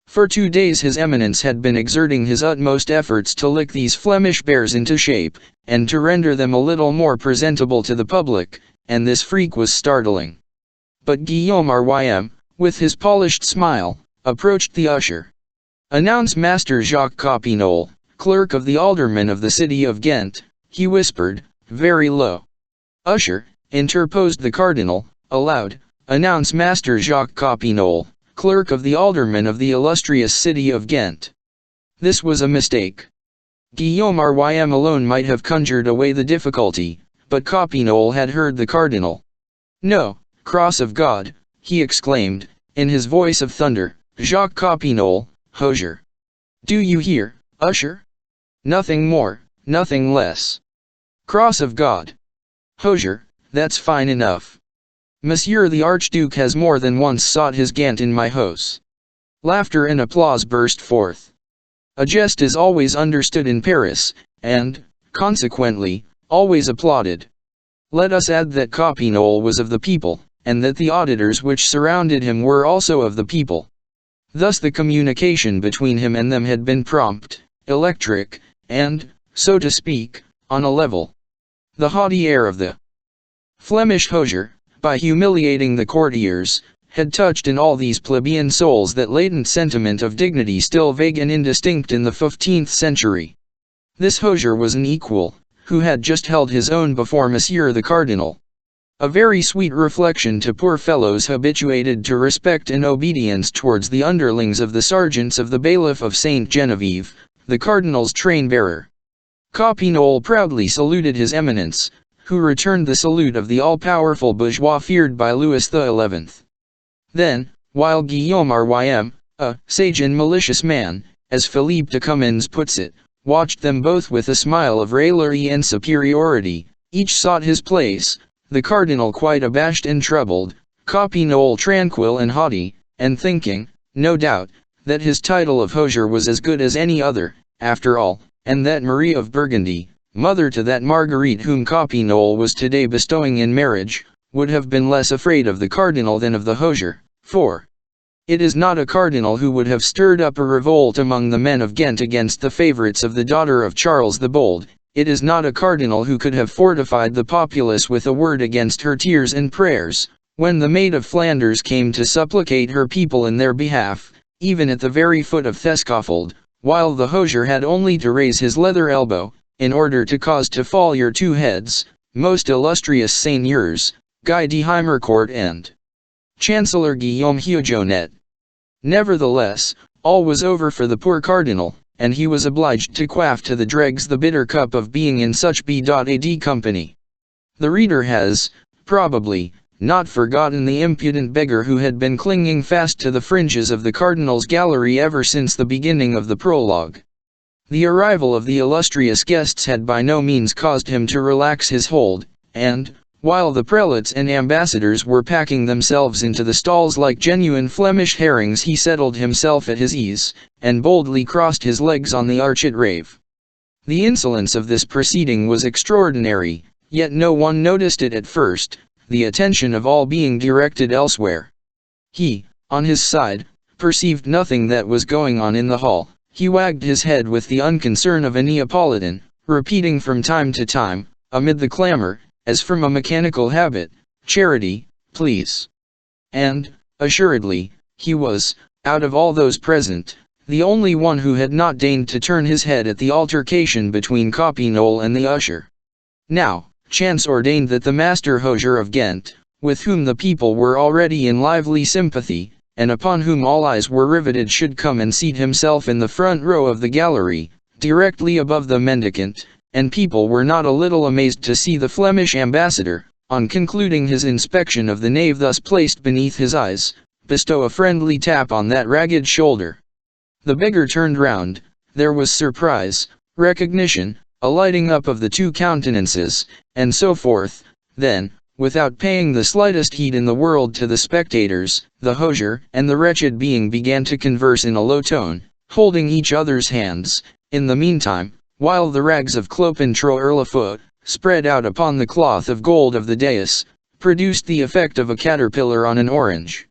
For 2 days His Eminence had been exerting his utmost efforts to lick these Flemish bears into shape, and to render them a little more presentable to the public, and this freak was startling. But Guillaume Rym, with his polished smile, approached the usher. "Announce Master Jacques Copinol, clerk of the alderman of the city of Ghent," he whispered, very low. "Usher," interposed the cardinal, aloud, "announce Master Jacques Copinol, clerk of the alderman of the illustrious city of Ghent." This was a mistake. Guillaume Rym alone might have conjured away the difficulty, but Copinol had heard the cardinal. "No, cross of God," he exclaimed, in his voice of thunder, "Jacques Copinol, hosier. Do you hear, usher? Nothing more, nothing less. Cross of God. Hosier, that's fine enough. Monsieur the Archduke has more than once sought his Ghent in my house." Laughter and applause burst forth. A jest is always understood in Paris, and, consequently, always applauded. Let us add that Copinol was of the people, and that the auditors which surrounded him were also of the people. Thus the communication between him and them had been prompt, electric, and, so to speak, on a level. The haughty air of the Flemish hosier, by humiliating the courtiers, had touched in all these plebeian souls that latent sentiment of dignity still vague and indistinct in the 15th century. This hosier was an equal, who had just held his own before Monsieur the Cardinal. A very sweet reflection to poor fellows habituated to respect and obedience towards the underlings of the sergeants of the bailiff of Saint Genevieve, the cardinal's train-bearer. Copinol proudly saluted His Eminence, who returned the salute of the all-powerful bourgeois feared by Louis XI. Then, while Guillaume Rym, a sage and malicious man, as Philippe de Comines puts it, watched them both with a smile of raillery and superiority, each sought his place, the cardinal quite abashed and troubled, Copinol tranquil and haughty, and thinking, no doubt, that his title of hosier was as good as any other, after all, and that Marie of Burgundy, mother to that Marguerite whom Copinol was today bestowing in marriage, would have been less afraid of the cardinal than of the hosier, for it is not a cardinal who would have stirred up a revolt among the men of Ghent against the favorites of the daughter of Charles the Bold. It is not a cardinal who could have fortified the populace with a word against her tears and prayers, when the Maid of Flanders came to supplicate her people in their behalf, even at the very foot of Thescafeld, while the hosier had only to raise his leather elbow, in order to cause to fall your 2 heads, most illustrious seigneurs, Guy de Heimercourt and Chancellor Guillaume Hugonet. Nevertheless, all was over for the poor cardinal, and he was obliged to quaff to the dregs the bitter cup of being in such B.A.D. company. The reader has, probably, not forgotten the impudent beggar who had been clinging fast to the fringes of the cardinal's gallery ever since the beginning of the prologue. The arrival of the illustrious guests had by no means caused him to relax his hold, and, while the prelates and ambassadors were packing themselves into the stalls like genuine Flemish herrings, he settled himself at his ease, and boldly crossed his legs on the architrave. The insolence of this proceeding was extraordinary, yet no one noticed it at first, the attention of all being directed elsewhere. He, on his side, perceived nothing that was going on in the hall. He wagged his head with the unconcern of a Neapolitan, repeating from time to time, amid the clamor, as from a mechanical habit, "Charity, please." And, assuredly, he was, out of all those present, the only one who had not deigned to turn his head at the altercation between Copinol and the usher. Now, chance ordained that the master hosier of Ghent, with whom the people were already in lively sympathy, and upon whom all eyes were riveted, should come and seat himself in the front row of the gallery, directly above the mendicant, and people were not a little amazed to see the Flemish ambassador, on concluding his inspection of the knave thus placed beneath his eyes, bestow a friendly tap on that ragged shoulder. The beggar turned round, there was surprise, recognition, a lighting up of the 2 countenances, and so forth. Then, without paying the slightest heed in the world to the spectators, the hosier and the wretched being began to converse in a low tone, holding each other's hands. In the meantime, while the rags of Clopin Troerlefoot, spread out upon the cloth of gold of the dais, produced the effect of a caterpillar on an orange.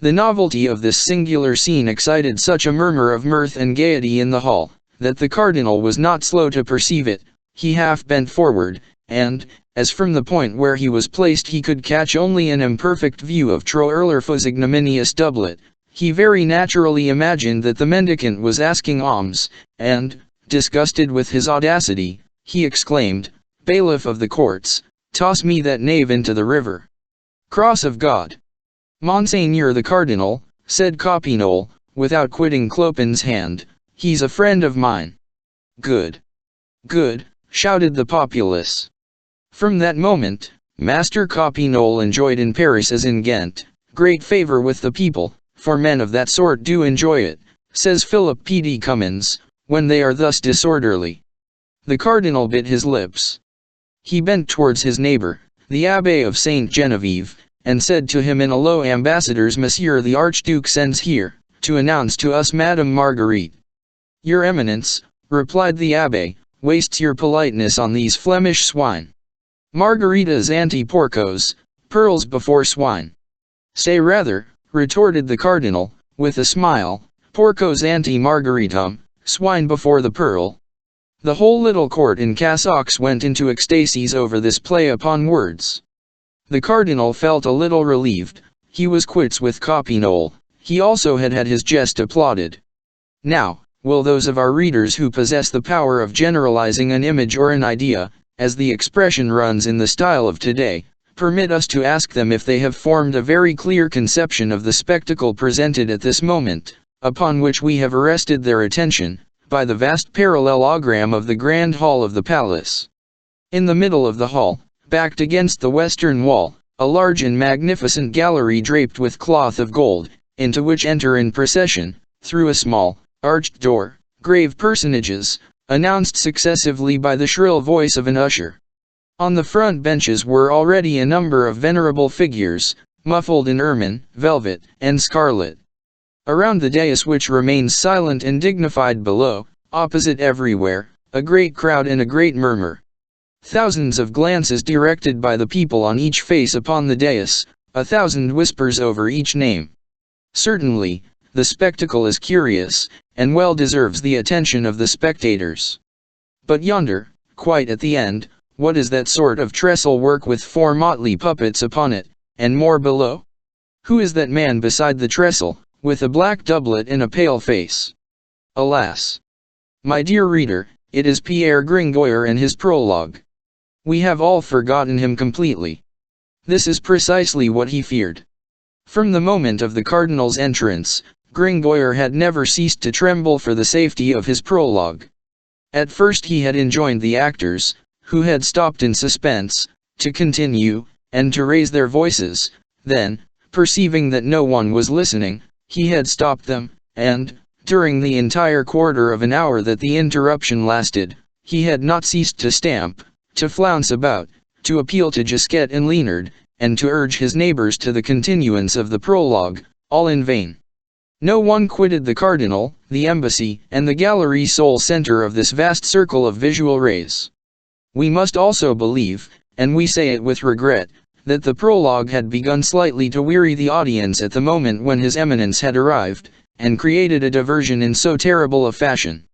The novelty of this singular scene excited such a murmur of mirth and gaiety in the hall, that the cardinal was not slow to perceive it. He half bent forward, and, as from the point where he was placed he could catch only an imperfect view of Troerlerfo's ignominious doublet, he very naturally imagined that the mendicant was asking alms, and, disgusted with his audacity, he exclaimed, "Bailiff of the courts, toss me that knave into the river." "Cross of God!" "Monseigneur the Cardinal," said Copinole, without quitting Clopin's hand, "he's a friend of mine." "Good! Good!" shouted the populace. From that moment, Master Copinole enjoyed in Paris as in Ghent, great favor with the people, for men of that sort do enjoy it, says Philip P. D. Cummins, when they are thus disorderly. The cardinal bit his lips. He bent towards his neighbor, the Abbé of Saint Genevieve, and said to him in a low, "Ambassadors Monsieur the Archduke sends here, to announce to us Madame Marguerite." "Your Eminence," replied the Abbé, "wastes your politeness on these Flemish swine. Margaritas anti-porcos, pearls before swine." "Say rather," retorted the cardinal, with a smile, "porcos anti-margaritum, swine before the pearl." The whole little court in cassocks went into ecstasies over this play upon words. The cardinal felt a little relieved. He was quits with Copinole. He also had had his jest applauded. Now, will those of our readers who possess the power of generalizing an image or an idea, as the expression runs in the style of today, permit us to ask them if they have formed a very clear conception of the spectacle presented at this moment, upon which we have arrested their attention, by the vast parallelogram of the grand hall of the palace. In the middle of the hall, backed against the western wall, a large and magnificent gallery draped with cloth of gold, into which enter in procession, through a small, arched door, grave personages, announced successively by the shrill voice of an usher. On the front benches were already a number of venerable figures, muffled in ermine, velvet, and scarlet. Around the dais, which remains silent and dignified below, opposite everywhere, a great crowd and a great murmur. Thousands of glances directed by the people on each face upon the dais, 1,000 whispers over each name. Certainly, the spectacle is curious, and well deserves the attention of the spectators. But yonder, quite at the end, what is that sort of trestle work with 4 motley puppets upon it, and more below? Who is that man beside the trestle, with a black doublet and a pale face? Alas! My dear reader, it is Pierre Gringoire and his prologue. We have all forgotten him completely. This is precisely what he feared. From the moment of the cardinal's entrance, Gringoire had never ceased to tremble for the safety of his prologue. At first he had enjoined the actors, who had stopped in suspense, to continue, and to raise their voices. Then, perceiving that no one was listening, he had stopped them, and, during the entire quarter of an hour that the interruption lasted, he had not ceased to stamp, to flounce about, to appeal to Gisquet and Leonard, and to urge his neighbors to the continuance of the prologue, all in vain. No one quitted the cardinal, the embassy, and the gallery, sole center of this vast circle of visual rays. We must also believe, and we say it with regret, that the prologue had begun slightly to weary the audience at the moment when His Eminence had arrived, and created a diversion in so terrible a fashion.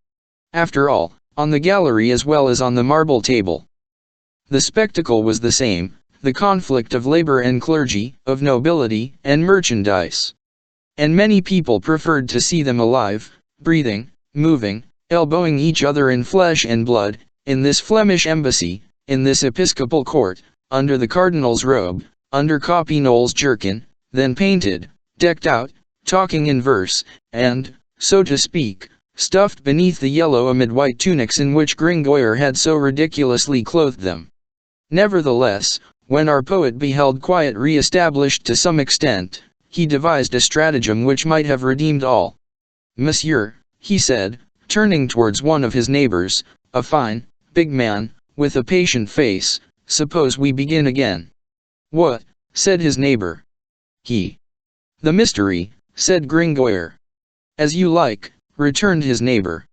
After all, on the gallery as well as on the marble table, the spectacle was the same, the conflict of labor and clergy, of nobility and merchandise. And many people preferred to see them alive, breathing, moving, elbowing each other in flesh and blood, in this Flemish embassy, in this episcopal court, under the cardinal's robe, under Copinole's jerkin, than painted, decked out, talking in verse, and, so to speak, stuffed beneath the yellow amid white tunics in which Gringoire had so ridiculously clothed them. Nevertheless, when our poet beheld quiet re-established to some extent, he devised a stratagem which might have redeemed all. "Monsieur," he said, turning towards one of his neighbors, a fine, big man, with a patient face, "suppose we begin again." "What?" said his neighbor. "The mystery," said Gringoire. "As you like," returned his neighbor.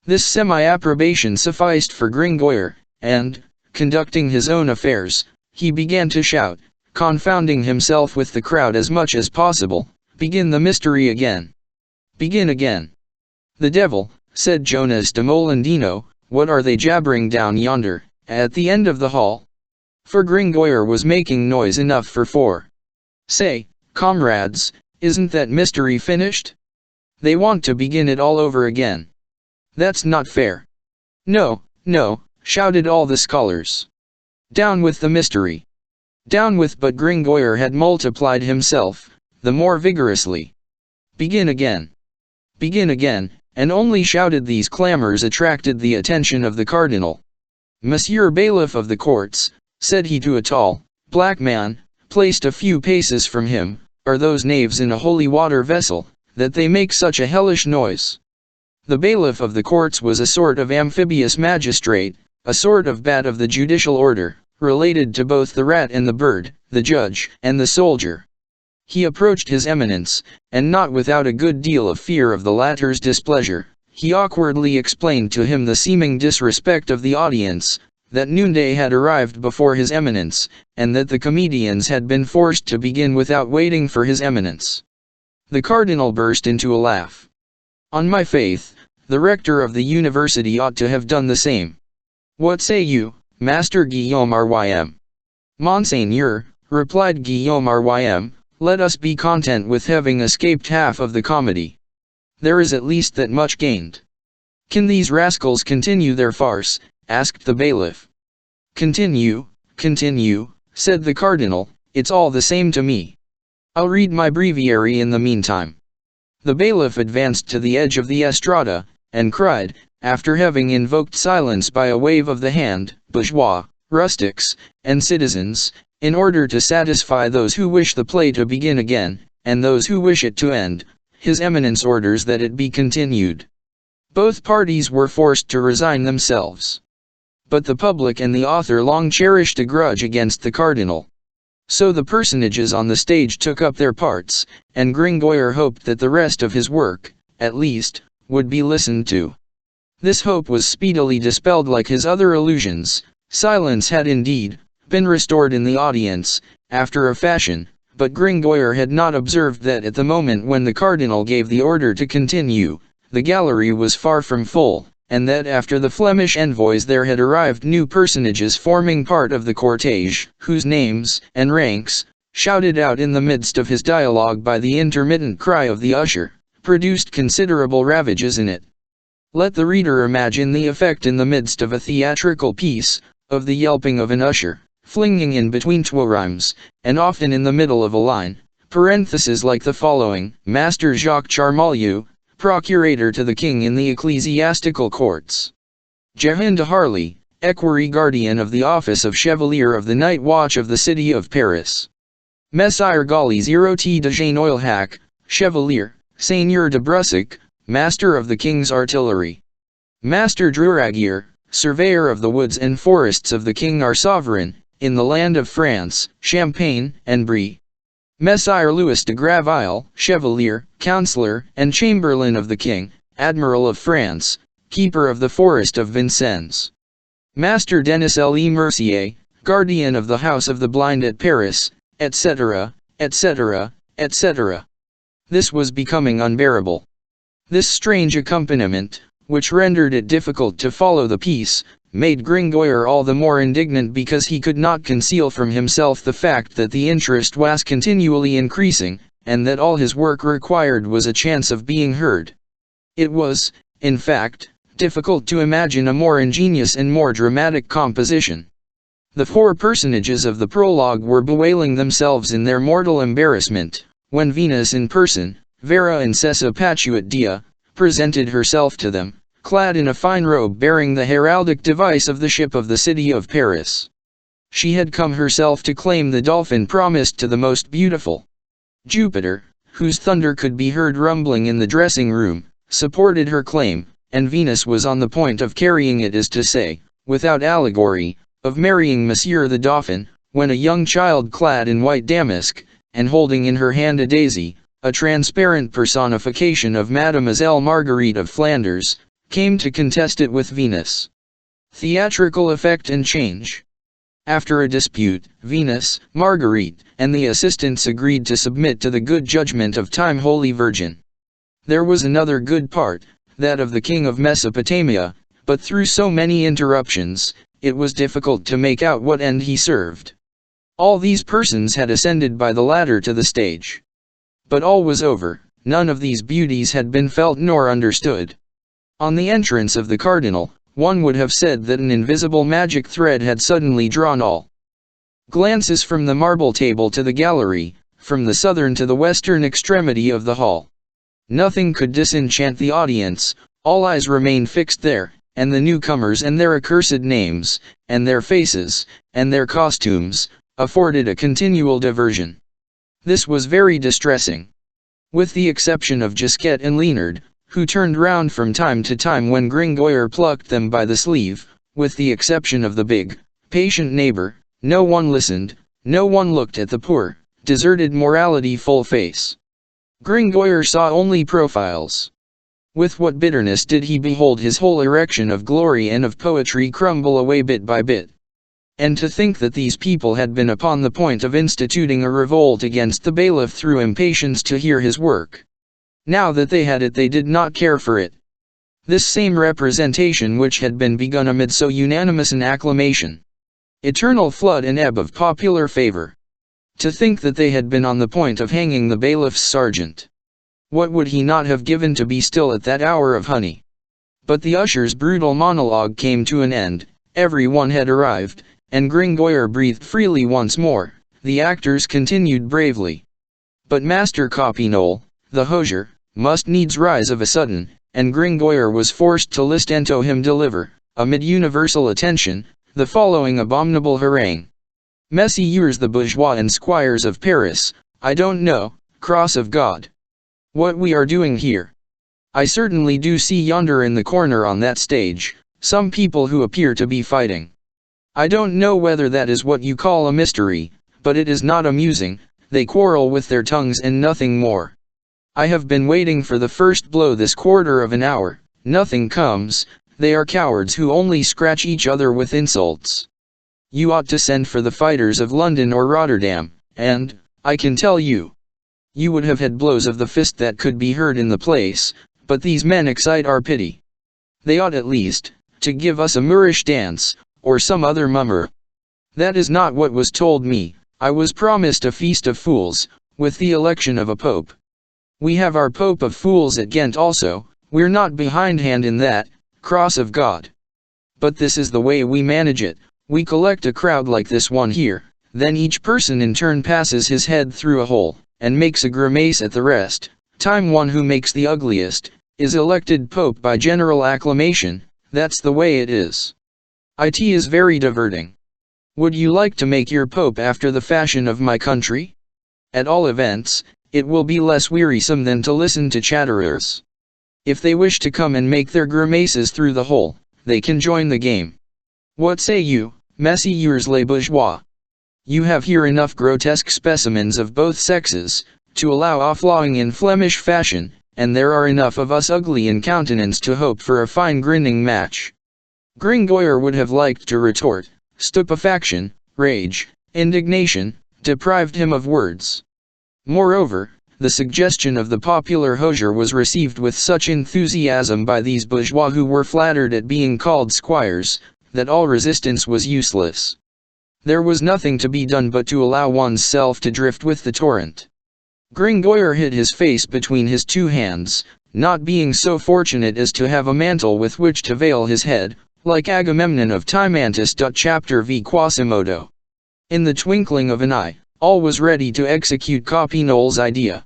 This semi-approbation sufficed for Gringoire, and, conducting his own affairs, he began to shout, confounding himself with the crowd as much as possible, begin the mystery again. Begin again. The devil, said Jonas de Molendino, what are they jabbering down yonder, at the end of the hall? For Gringoire was making noise enough for four. Say, comrades, isn't that mystery finished? They want to begin it all over again. That's not fair. No, no, shouted all the scholars. Down with the mystery. Down with, but Gringoire had multiplied himself, the more vigorously. Begin again. Begin again, and only shouted these clamors attracted the attention of the cardinal. Monsieur Bailiff of the courts, said he to a tall, black man, placed a few paces from him, are those knaves in a holy water vessel, that they make such a hellish noise? The bailiff of the courts was a sort of amphibious magistrate, a sort of bat of the judicial order, related to both the rat and the bird, the judge and the soldier. He approached his eminence, and not without a good deal of fear of the latter's displeasure, he awkwardly explained to him the seeming disrespect of the audience, that noonday had arrived before his eminence, and that the comedians had been forced to begin without waiting for his eminence. The cardinal burst into a laugh. On my faith, the rector of the university ought to have done the same. What say you, Master Guillaume Rym? Monseigneur, replied Guillaume Rym, let us be content with having escaped half of the comedy. There is at least that much gained. Can these rascals continue their farce? Asked the bailiff. Continue, continue, said the cardinal, it's all the same to me. I'll read my breviary in the meantime. The bailiff advanced to the edge of the estrada, and cried, after having invoked silence by a wave of the hand, bourgeois, rustics, and citizens, in order to satisfy those who wish the play to begin again, and those who wish it to end, his eminence orders that it be continued. Both parties were forced to resign themselves. But the public and the author long cherished a grudge against the cardinal. So the personages on the stage took up their parts, and Gringoire hoped that the rest of his work, at least, would be listened to. This hope was speedily dispelled like his other illusions. Silence had indeed been restored in the audience, after a fashion, but Gringoire had not observed that at the moment when the cardinal gave the order to continue, the gallery was far from full, and that after the Flemish envoys there had arrived new personages forming part of the cortege, whose names and ranks, shouted out in the midst of his dialogue by the intermittent cry of the usher, produced considerable ravages in it. Let the reader imagine the effect in the midst of a theatrical piece, of the yelping of an usher, flinging in between two rhymes, and often in the middle of a line, parentheses like the following: Master Jacques Charmollieu, procurator to the king in the ecclesiastical courts. Jehan de Harley, equerry guardian of the office of Chevalier of the Night Watch of the city of Paris. Messire Gauly 0T de Genoilhac, Chevalier, Seigneur de Brussac, Master of the King's Artillery. Master Druragier, Surveyor of the woods and forests of the King our Sovereign, in the land of France, Champagne, and Brie. Messire Louis de Graville, Chevalier, Councillor, and Chamberlain of the King, Admiral of France, Keeper of the Forest of Vincennes. Master Denis Le Mercier, Guardian of the House of the Blind at Paris, etc., etc., etc. This was becoming unbearable. This strange accompaniment, which rendered it difficult to follow the piece, made Gringoire all the more indignant because he could not conceal from himself the fact that the interest was continually increasing, and that all his work required was a chance of being heard. It was, in fact, difficult to imagine a more ingenious and more dramatic composition. The four personages of the prologue were bewailing themselves in their mortal embarrassment, when Venus in person, vera incessa patuit dia, presented herself to them, clad in a fine robe bearing the heraldic device of the ship of the city of Paris. She had come herself to claim the dolphin promised to the most beautiful. Jupiter, whose thunder could be heard rumbling in the dressing room, supported her claim, and Venus was on the point of carrying it, as to say, without allegory, of marrying Monsieur the Dauphin, when a young child clad in white damask, and holding in her hand a daisy, a transparent personification of Mademoiselle Marguerite of Flanders, came to contest it with Venus. Theatrical effect and change. After a dispute, Venus, Marguerite, and the assistants agreed to submit to the good judgment of Time Holy Virgin. There was another good part, that of the king of Mesopotamia, but through so many interruptions, it was difficult to make out what end he served. All these persons had ascended by the ladder to the stage. But all was over, none of these beauties had been felt nor understood. On the entrance of the cardinal, one would have said that an invisible magic thread had suddenly drawn all glances from the marble table to the gallery, from the southern to the western extremity of the hall. Nothing could disenchant the audience, all eyes remained fixed there, and the newcomers and their accursed names, and their faces, and their costumes, afforded a continual diversion. This was very distressing. With the exception of Gisquette and Leonard, who turned round from time to time when Gringoire plucked them by the sleeve, with the exception of the big, patient neighbor, no one listened, no one looked at the poor, deserted morality-full face. Gringoire saw only profiles. With what bitterness did he behold his whole erection of glory and of poetry crumble away bit by bit. And to think that these people had been upon the point of instituting a revolt against the bailiff through impatience to hear his work. Now that they had it, they did not care for it. This same representation which had been begun amid so unanimous an acclamation. Eternal flood and ebb of popular favor. To think that they had been on the point of hanging the bailiff's sergeant. What would he not have given to be still at that hour of honey? But the usher's brutal monologue came to an end, every one had arrived, and Gringoire breathed freely once more. The actors continued bravely. But Master Copinole, the hosier, must needs rise of a sudden, and Gringoire was forced to listen to him deliver, amid universal attention, the following abominable harangue. Messieurs the bourgeois and squires of Paris, I don't know, cross of God, what we are doing here. I certainly do see yonder in the corner on that stage, some people who appear to be fighting. I don't know whether that is what you call a mystery, but it is not amusing, they quarrel with their tongues and nothing more. I have been waiting for the first blow this quarter of an hour, nothing comes, they are cowards who only scratch each other with insults. You ought to send for the fighters of London or Rotterdam, and, I can tell you, you would have had blows of the fist that could be heard in the place, but these men excite our pity. They ought at least, to give us a Moorish dance, or some other mummer. That is not what was told me. I was promised a feast of fools, with the election of a pope. We have our Pope of Fools at Ghent also, we're not behindhand in that, cross of God. But this is the way we manage it, we collect a crowd like this one here, then each person in turn passes his head through a hole, and makes a grimace at the rest, time one who makes the ugliest, is elected Pope by general acclamation, that's the way it is. It is very diverting. Would you like to make your Pope after the fashion of my country? At all events, it will be less wearisome than to listen to chatterers. If they wish to come and make their grimaces through the hole, they can join the game. What say you, messieurs les bourgeois? You have here enough grotesque specimens of both sexes, to allow offlawing in Flemish fashion, and there are enough of us ugly in countenance to hope for a fine grinning match. Gringoire would have liked to retort, stupefaction, rage, indignation, deprived him of words. Moreover, the suggestion of the popular hosier was received with such enthusiasm by these bourgeois who were flattered at being called squires, that all resistance was useless. There was nothing to be done but to allow one's self to drift with the torrent. Gringoire hid his face between his two hands, not being so fortunate as to have a mantle with which to veil his head, like Agamemnon of Timantus. Chapter v. Quasimodo. In the twinkling of an eye, all was ready to execute Copinole's idea.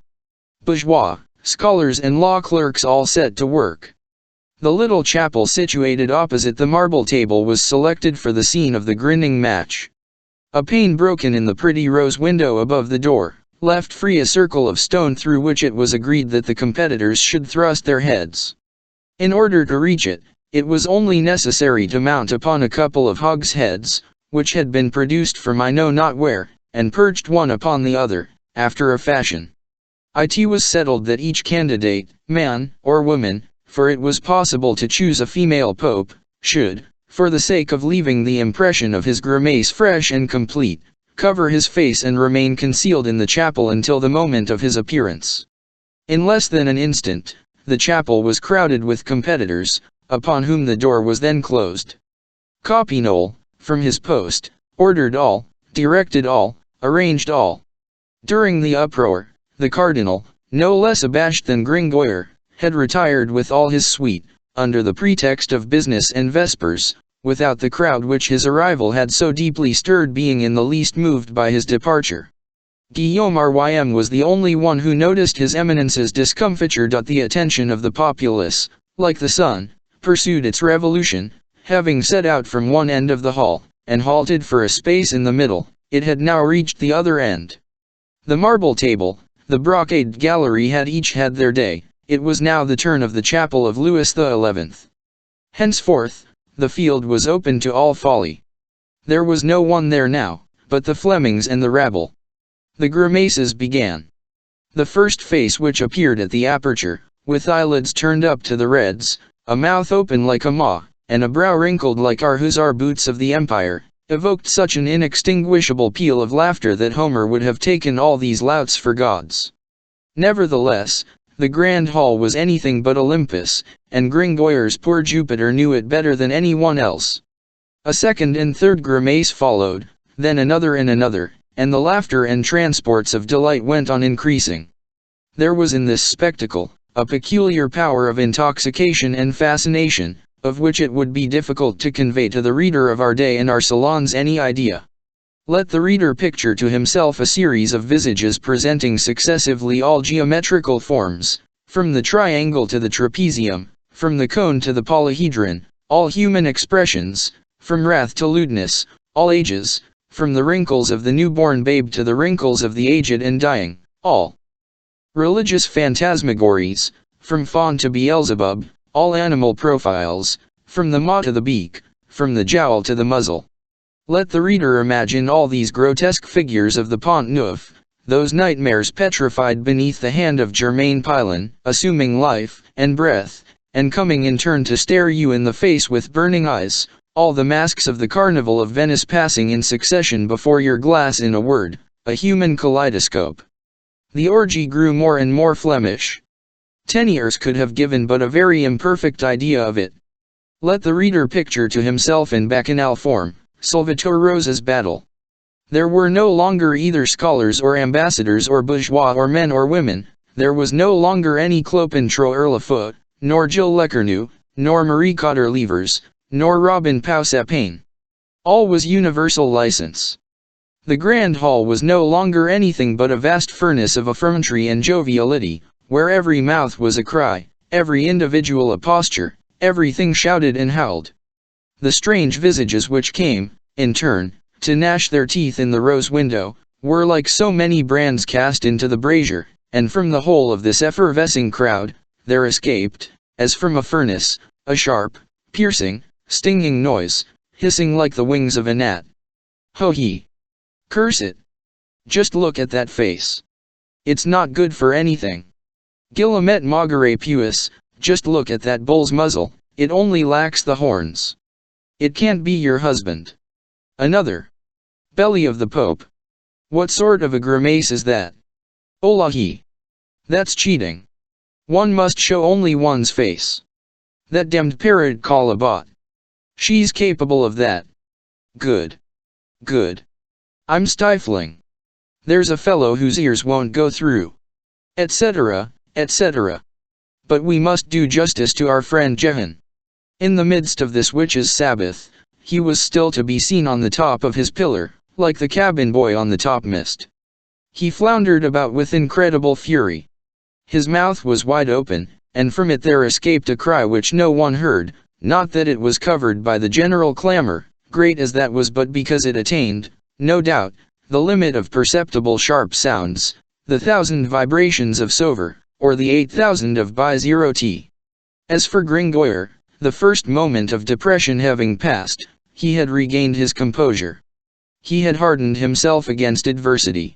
Bourgeois, scholars and law clerks all set to work. The little chapel situated opposite the marble table was selected for the scene of the grinning match. A pane broken in the pretty rose window above the door, left free a circle of stone through which it was agreed that the competitors should thrust their heads. In order to reach it, it was only necessary to mount upon a couple of hogsheads, which had been produced from I know not where, and perched one upon the other, after a fashion. It was settled that each candidate, man or woman, for it was possible to choose a female pope, should, for the sake of leaving the impression of his grimace fresh and complete, cover his face and remain concealed in the chapel until the moment of his appearance. In less than an instant, the chapel was crowded with competitors, upon whom the door was then closed. Copinol, from his post, ordered all, directed all, arranged all. During the uproar, the cardinal, no less abashed than Gringoire, had retired with all his suite, under the pretext of business and vespers, without the crowd which his arrival had so deeply stirred being in the least moved by his departure. Guillaume Rym was the only one who noticed his eminence's discomfiture. The attention of the populace, like the sun, pursued its revolution, having set out from one end of the hall, and halted for a space in the middle, it had now reached the other end. The marble table, the brocade gallery had each had their day, it was now the turn of the chapel of Louis XI. Henceforth, the field was open to all folly. There was no one there now, but the Flemings and the rabble. The grimaces began. The first face which appeared at the aperture, with eyelids turned up to the reds, a mouth open like a maw, and a brow wrinkled like our hussar boots of the empire, evoked such an inextinguishable peal of laughter that Homer would have taken all these louts for gods. Nevertheless, the grand hall was anything but Olympus, and Gringoire's poor Jupiter knew it better than any one else. A second and third grimace followed, then another and another, and the laughter and transports of delight went on increasing. There was in this spectacle a peculiar power of intoxication and fascination, of which it would be difficult to convey to the reader of our day and our salons any idea. Let the reader picture to himself a series of visages presenting successively all geometrical forms, from the triangle to the trapezium, from the cone to the polyhedron, all human expressions, from wrath to lewdness, all ages, from the wrinkles of the newborn babe to the wrinkles of the aged and dying, all religious phantasmagories, from Faun to Beelzebub, all animal profiles, from the maw to the beak, from the jowl to the muzzle. Let the reader imagine all these grotesque figures of the Pont Neuf, those nightmares petrified beneath the hand of Germain Pilon, assuming life and breath, and coming in turn to stare you in the face with burning eyes, all the masks of the Carnival of Venice passing in succession before your glass. In a word, a human kaleidoscope. The orgy grew more and more Flemish. Teniers could have given but a very imperfect idea of it. Let the reader picture to himself in bacchanal form, Salvator Rosa's battle. There were no longer either scholars or ambassadors or bourgeois or men or women, there was no longer any Clopin Troerlefoot, nor Jill Lecornu, nor Marie Cotter Levers, nor Robin Pau Sapin. All was universal license. The grand hall was no longer anything but a vast furnace of effrontery and joviality, where every mouth was a cry, every individual a posture, everything shouted and howled. The strange visages which came, in turn, to gnash their teeth in the rose window, were like so many brands cast into the brazier, and from the whole of this effervescing crowd, there escaped, as from a furnace, a sharp, piercing, stinging noise, hissing like the wings of a gnat. Ho he! Curse it! Just look at that face. It's not good for anything. Guillemette Maugeret Puis, just look at that bull's muzzle, it only lacks the horns. It can't be your husband. Another. Belly of the Pope. What sort of a grimace is that? Olahi! That's cheating. One must show only one's face. That demmed parrot Calabat. She's capable of that. Good. Good. I'm stifling. There's a fellow whose ears won't go through. Etc., etc. But we must do justice to our friend Jehan. In the midst of this witches' Sabbath, he was still to be seen on the top of his pillar, like the cabin boy on the topmast. He floundered about with incredible fury. His mouth was wide open, and from it there escaped a cry which no one heard, not that it was covered by the general clamor, great as that was, but because it attained, no doubt, the limit of perceptible sharp sounds, the 1,000 vibrations of Sauveur, or the 8,000 of By0T. As for Gringoire, the first moment of depression having passed, he had regained his composure. He had hardened himself against adversity.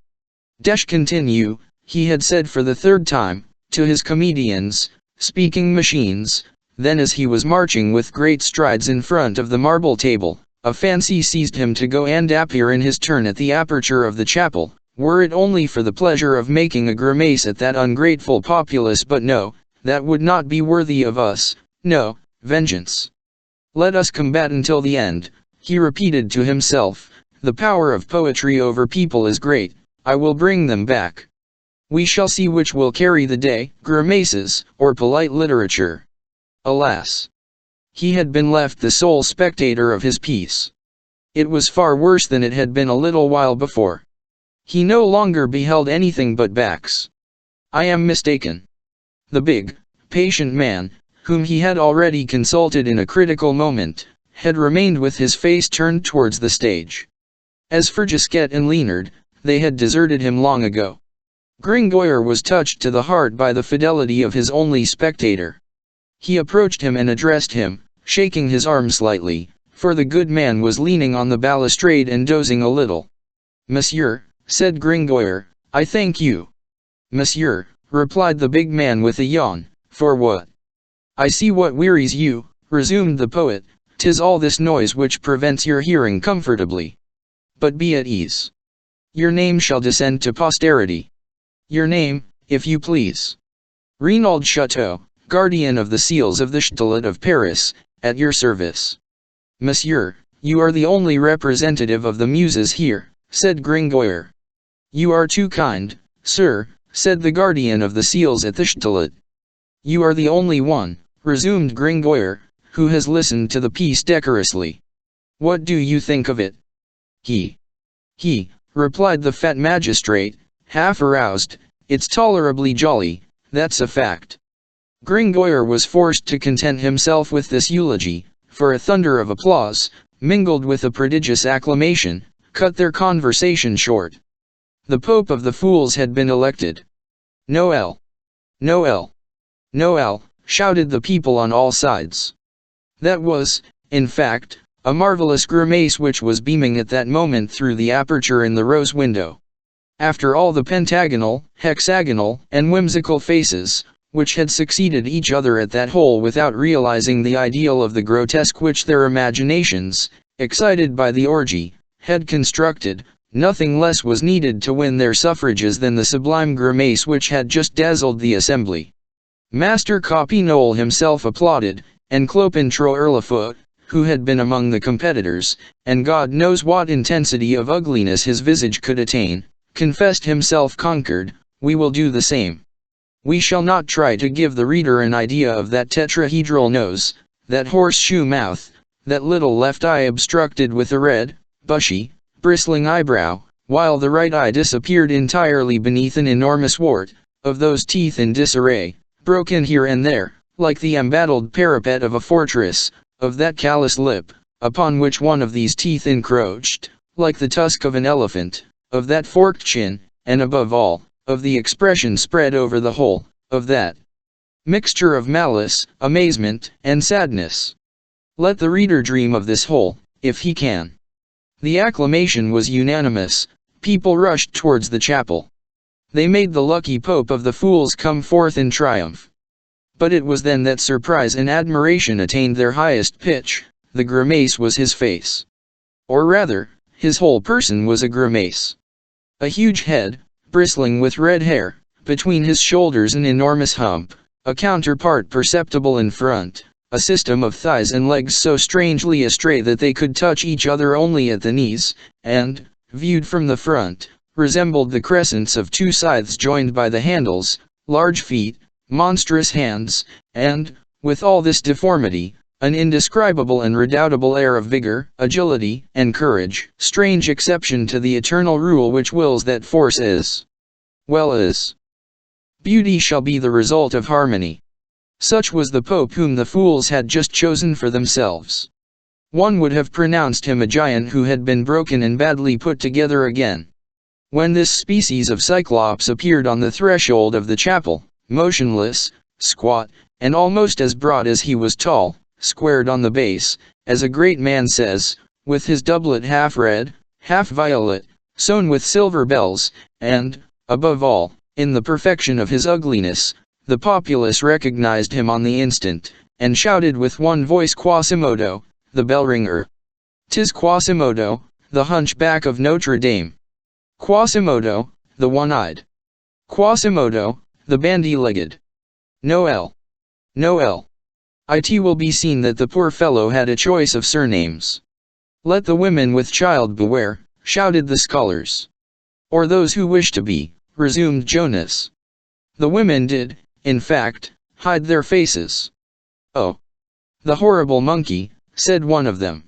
Desch continue, he had said for the third time, to his comedians, speaking machines, then as he was marching with great strides in front of the marble table, a fancy seized him to go and appear in his turn at the aperture of the chapel, were it only for the pleasure of making a grimace at that ungrateful populace. But no, that would not be worthy of us. No, vengeance. Let us combat until the end, he repeated to himself. The power of poetry over people is great. I will bring them back. We shall see which will carry the day, grimaces, or polite literature. Alas! He had been left the sole spectator of his piece. It was far worse than it had been a little while before. He no longer beheld anything but backs. I am mistaken. The big, patient man, whom he had already consulted in a critical moment, had remained with his face turned towards the stage. As for Gisquette and Leonard, they had deserted him long ago. Gringoire was touched to the heart by the fidelity of his only spectator. He approached him and addressed him, shaking his arm slightly, for the good man was leaning on the balustrade and dozing a little. "Monsieur," said Gringoire, "I thank you." "Monsieur," replied the big man with a yawn, "for what?" "I see what wearies you," resumed the poet, "'tis all this noise which prevents your hearing comfortably. But be at ease. Your name shall descend to posterity. Your name, if you please." "Renaud Chateau, guardian of the seals of the Châtelet of Paris, at your service." "Monsieur, you are the only representative of the muses here," said Gringoire. "You are too kind, sir," said the guardian of the seals at the Châtelet. "You are the only one," resumed Gringoire, "who has listened to the piece decorously. What do you think of it?" He, replied the fat magistrate, half aroused, "It's tolerably jolly, that's a fact." Gringoire was forced to content himself with this eulogy, for a thunder of applause, mingled with a prodigious acclamation, cut their conversation short. The Pope of the Fools had been elected. "Noel! Noel! Noel!" shouted the people on all sides. That was, in fact, a marvelous grimace which was beaming at that moment through the aperture in the rose window. After all the pentagonal, hexagonal, and whimsical faces, which had succeeded each other at that hole without realizing the ideal of the grotesque which their imaginations, excited by the orgy, had constructed, nothing less was needed to win their suffrages than the sublime grimace which had just dazzled the assembly. Master Copinole himself applauded, and Clopin Troerlefoot, who had been among the competitors, and God knows what intensity of ugliness his visage could attain, confessed himself conquered. "We will do the same. We shall not try to give the reader an idea of that tetrahedral nose, that horseshoe mouth, that little left eye obstructed with a red, bushy, bristling eyebrow, while the right eye disappeared entirely beneath an enormous wart, of those teeth in disarray, broken here and there, like the embattled parapet of a fortress, of that callous lip, upon which one of these teeth encroached, like the tusk of an elephant, of that forked chin, and above all, of the expression spread over the whole, of that mixture of malice, amazement, and sadness. Let the reader dream of this whole, if he can. The acclamation was unanimous. People rushed towards the chapel. They made the lucky Pope of the Fools come forth in triumph. But it was then that surprise and admiration attained their highest pitch. The grimace was his face. Or rather, his whole person was a grimace. A huge head, bristling with red hair, between his shoulders an enormous hump, a counterpart perceptible in front, a system of thighs and legs so strangely astray that they could touch each other only at the knees, and, viewed from the front, resembled the crescents of two scythes joined by the handles, large feet, monstrous hands, and, with all this deformity, an indescribable and redoubtable air of vigor, agility, and courage, strange exception to the eternal rule which wills that force is, well as beauty shall be the result of harmony. Such was the Pope whom the fools had just chosen for themselves. One would have pronounced him a giant who had been broken and badly put together again. When this species of Cyclops appeared on the threshold of the chapel, motionless, squat, and almost as broad as he was tall, squared on the base, as a great man says, with his doublet half red, half violet, sewn with silver bells, and, above all, in the perfection of his ugliness, the populace recognized him on the instant, and shouted with one voice, "Quasimodo, the bell-ringer! 'Tis Quasimodo, the hunchback of Notre Dame! Quasimodo, the one-eyed! Quasimodo, the bandy-legged! Noel! Noel!" It will be seen that the poor fellow had a choice of surnames. "Let the women with child beware," shouted the scholars. "Or those who wish to be," resumed Jonas. "The women did, in fact, hide their faces." "Oh! The horrible monkey," said one of them.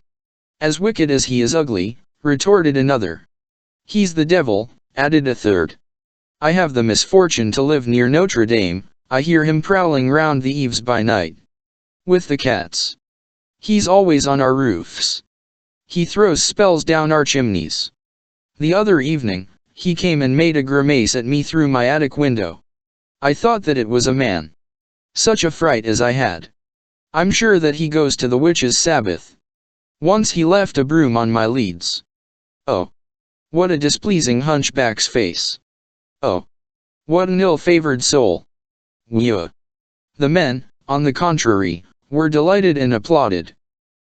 "As wicked as he is ugly," retorted another. "He's the devil," added a third. "I have the misfortune to live near Notre Dame, I hear him prowling round the eaves by night. With the cats. He's always on our roofs. He throws spells down our chimneys. The other evening, he came and made a grimace at me through my attic window. I thought that it was a man. Such a fright as I had. I'm sure that he goes to the witches' Sabbath. Once he left a broom on my leads. Oh! What a displeasing hunchback's face! Oh! What an ill-favored soul! Whew! The men, on the contrary, were delighted and applauded.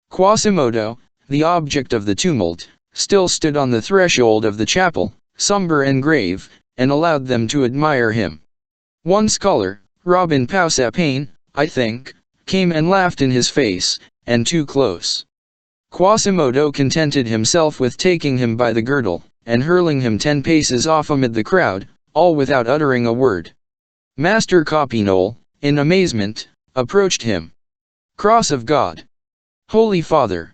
Quasimodo, the object of the tumult, still stood on the threshold of the chapel, somber and grave, and allowed them to admire him. One scholar, Robin Pausapane, I think, came and laughed in his face, and too close. Quasimodo contented himself with taking him by the girdle, and hurling him 10 paces off amid the crowd, all without uttering a word. Master Copinole, in amazement, approached him. "Cross of God! Holy Father!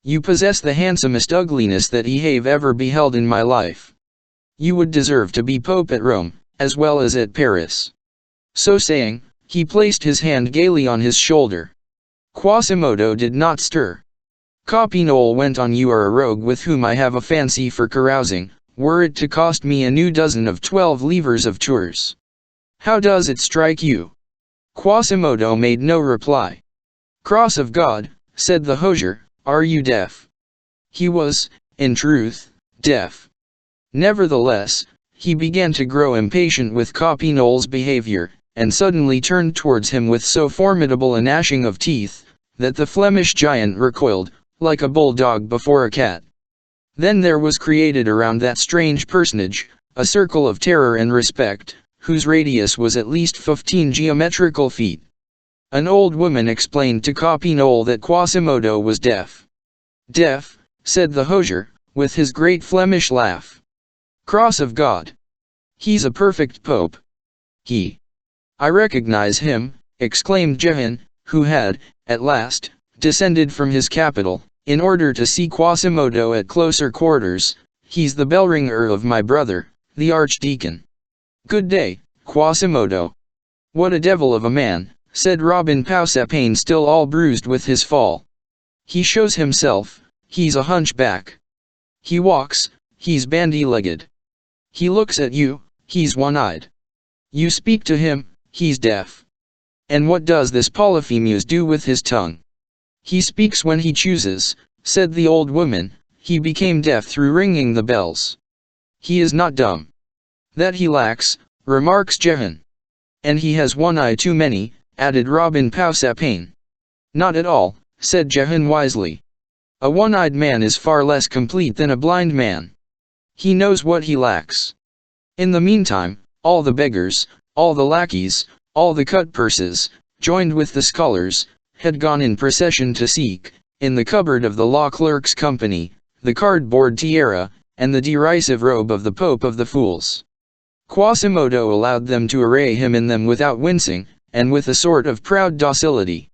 You possess the handsomest ugliness that I have ever beheld in my life. You would deserve to be Pope at Rome, as well as at Paris." So saying, he placed his hand gaily on his shoulder. Quasimodo did not stir. Copinole went on. "You are a rogue with whom I have a fancy for carousing, were it to cost me a new dozen of 12 livres of tours. How does it strike you?" Quasimodo made no reply. "Cross of God," said the hosier, "are you deaf?" He was, in truth, deaf. Nevertheless, he began to grow impatient with Copinole's behavior, and suddenly turned towards him with so formidable a gnashing of teeth, that the Flemish giant recoiled, like a bulldog before a cat. Then there was created around that strange personage, a circle of terror and respect, whose radius was at least 15 geometrical feet. An old woman explained to Copinole that Quasimodo was deaf. "Deaf," said the hosier, with his great Flemish laugh. "Cross of God! He's a perfect pope. I recognize him," exclaimed Jehan, who had, at last, descended from his capital, in order to see Quasimodo at closer quarters. "He's the bell-ringer of my brother, the archdeacon." "Good day, Quasimodo." "What a devil of a man," said Robin Pausapane, still all bruised with his fall. "He shows himself, he's a hunchback. He walks, he's bandy-legged. He looks at you, he's one-eyed. You speak to him, he's deaf. And what does this Polyphemus do with his tongue?" "He speaks when he chooses," said the old woman. "He became deaf through ringing the bells." "He is not dumb." "That he lacks," remarks Jehan. "And he has one eye too many," added Robin Pausapane. "Not at all," said Jehan wisely. "A one-eyed man is far less complete than a blind man. He knows what he lacks." In the meantime, all the beggars, all the lackeys, all the cut-purses, joined with the scholars, had gone in procession to seek, in the cupboard of the law clerk's company, the cardboard tiara, and the derisive robe of the Pope of the Fools. Quasimodo allowed them to array him in them without wincing, and with a sort of proud docility.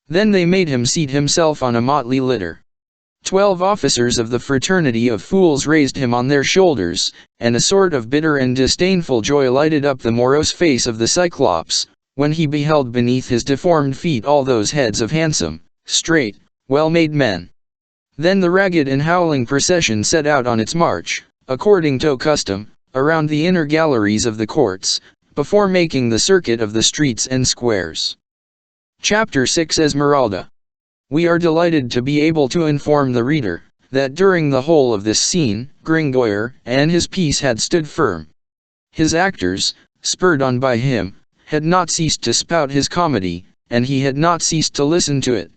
Then they made him seat himself on a motley litter. 12 officers of the fraternity of fools raised him on their shoulders, and a sort of bitter and disdainful joy lighted up the morose face of the Cyclops, when he beheld beneath his deformed feet all those heads of handsome, straight, well-made men. Then the ragged and howling procession set out on its march, according to custom, around the inner galleries of the courts, before making the circuit of the streets and squares. Chapter 6 Esmeralda. We are delighted to be able to inform the reader, that during the whole of this scene, Gringoire and his piece had stood firm. His actors, spurred on by him, had not ceased to spout his comedy, and he had not ceased to listen to it.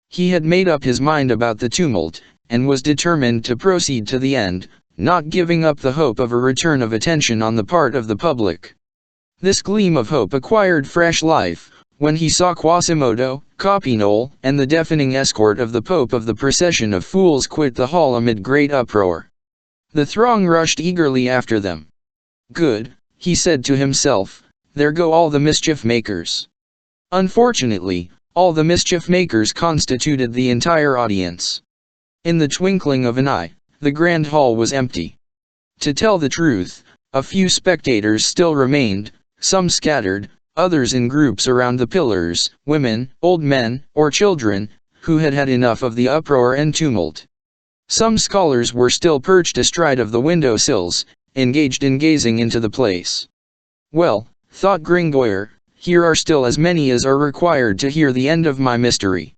He had made up his mind about the tumult, and was determined to proceed to the end, not giving up the hope of a return of attention on the part of the public. This gleam of hope acquired fresh life, when he saw Quasimodo, Copinole, and the deafening escort of the Pope of the procession of fools quit the hall amid great uproar. The throng rushed eagerly after them. "Good," he said to himself, "there go all the mischief-makers." Unfortunately, all the mischief-makers constituted the entire audience. In the twinkling of an eye, the grand hall was empty. To tell the truth, a few spectators still remained, some scattered, others in groups around the pillars, women, old men, or children, who had had enough of the uproar and tumult. Some scholars were still perched astride of the window sills, engaged in gazing into the place. "Well," thought Gringoire, "here are still as many as are required to hear the end of my mystery.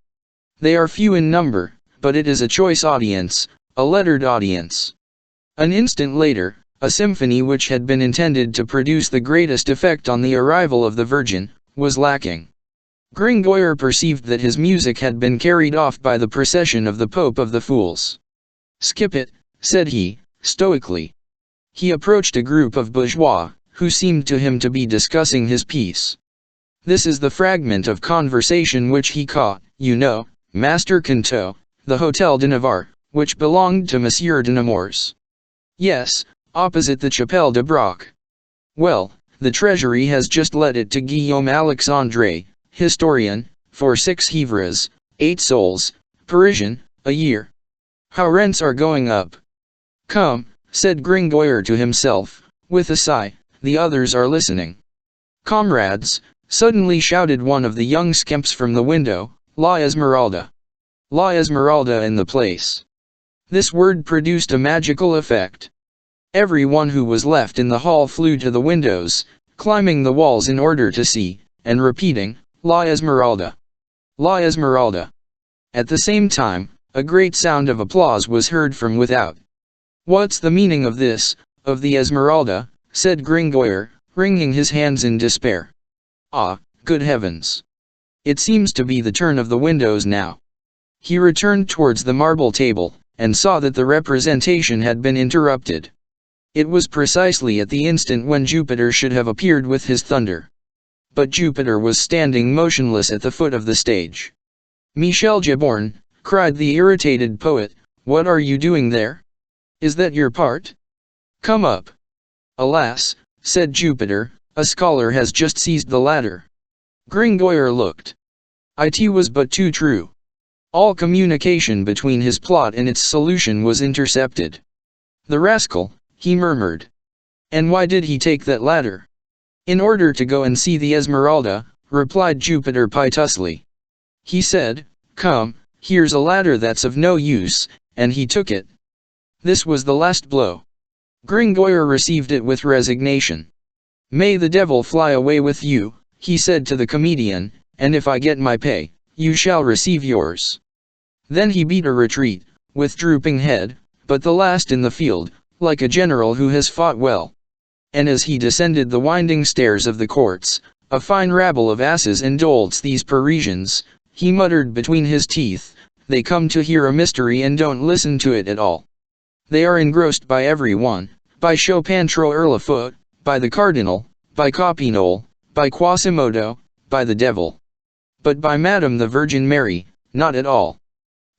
They are few in number, but it is a choice audience, a lettered audience." An instant later, a symphony which had been intended to produce the greatest effect on the arrival of the Virgin, was lacking. Gringoire perceived that his music had been carried off by the procession of the Pope of the Fools. "Skip it," said he, stoically. He approached a group of bourgeois, who seemed to him to be discussing his piece. "This is the fragment of conversation which he caught, you know, Master Cantot, the Hôtel de Navarre, which belonged to Monsieur de Nemours." "Yes, opposite the Chapelle de Broc." "Well, the Treasury has just let it to Guillaume Alexandre, historian, for 6 livres, 8 sols, Parisian, a year. How rents are going up." "Come," said Gringoire to himself, with a sigh, "the others are listening." "Comrades," suddenly shouted one of the young scamps from the window, "La Esmeralda! La Esmeralda in the place!" This word produced a magical effect. Every one who was left in the hall flew to the windows, climbing the walls in order to see, and repeating, "La Esmeralda! La Esmeralda!" At the same time, a great sound of applause was heard from without. "What's the meaning of this, of the Esmeralda?" said Gringoire, wringing his hands in despair. "Ah, good heavens! It seems to be the turn of the windows now." He returned towards the marble table, and saw that the representation had been interrupted. It was precisely at the instant when Jupiter should have appeared with his thunder. But Jupiter was standing motionless at the foot of the stage. "Michel Giborne," cried the irritated poet, "what are you doing there? Is that your part? Come up." "Alas," said Jupiter, "a scholar has just seized the ladder." Gringoire looked. It was but too true. All communication between his plot and its solution was intercepted. "The rascal," he murmured. "And why did he take that ladder?" "In order to go and see the Esmeralda," replied Jupiter piteously. "He said, 'Come, here's a ladder that's of no use,' and he took it." This was the last blow. Gringoire received it with resignation. "May the devil fly away with you," he said to the comedian, "and if I get my pay, you shall receive yours." Then he beat a retreat, with drooping head, but the last in the field, like a general who has fought well. And as he descended the winding stairs of the courts, "A fine rabble of asses and dolts these Parisians," he muttered between his teeth, "they come to hear a mystery and don't listen to it at all. They are engrossed by every one, by Chopin Troerlefoot, by the Cardinal, by Copinole, by Quasimodo, by the devil. But by Madame the Virgin Mary, not at all.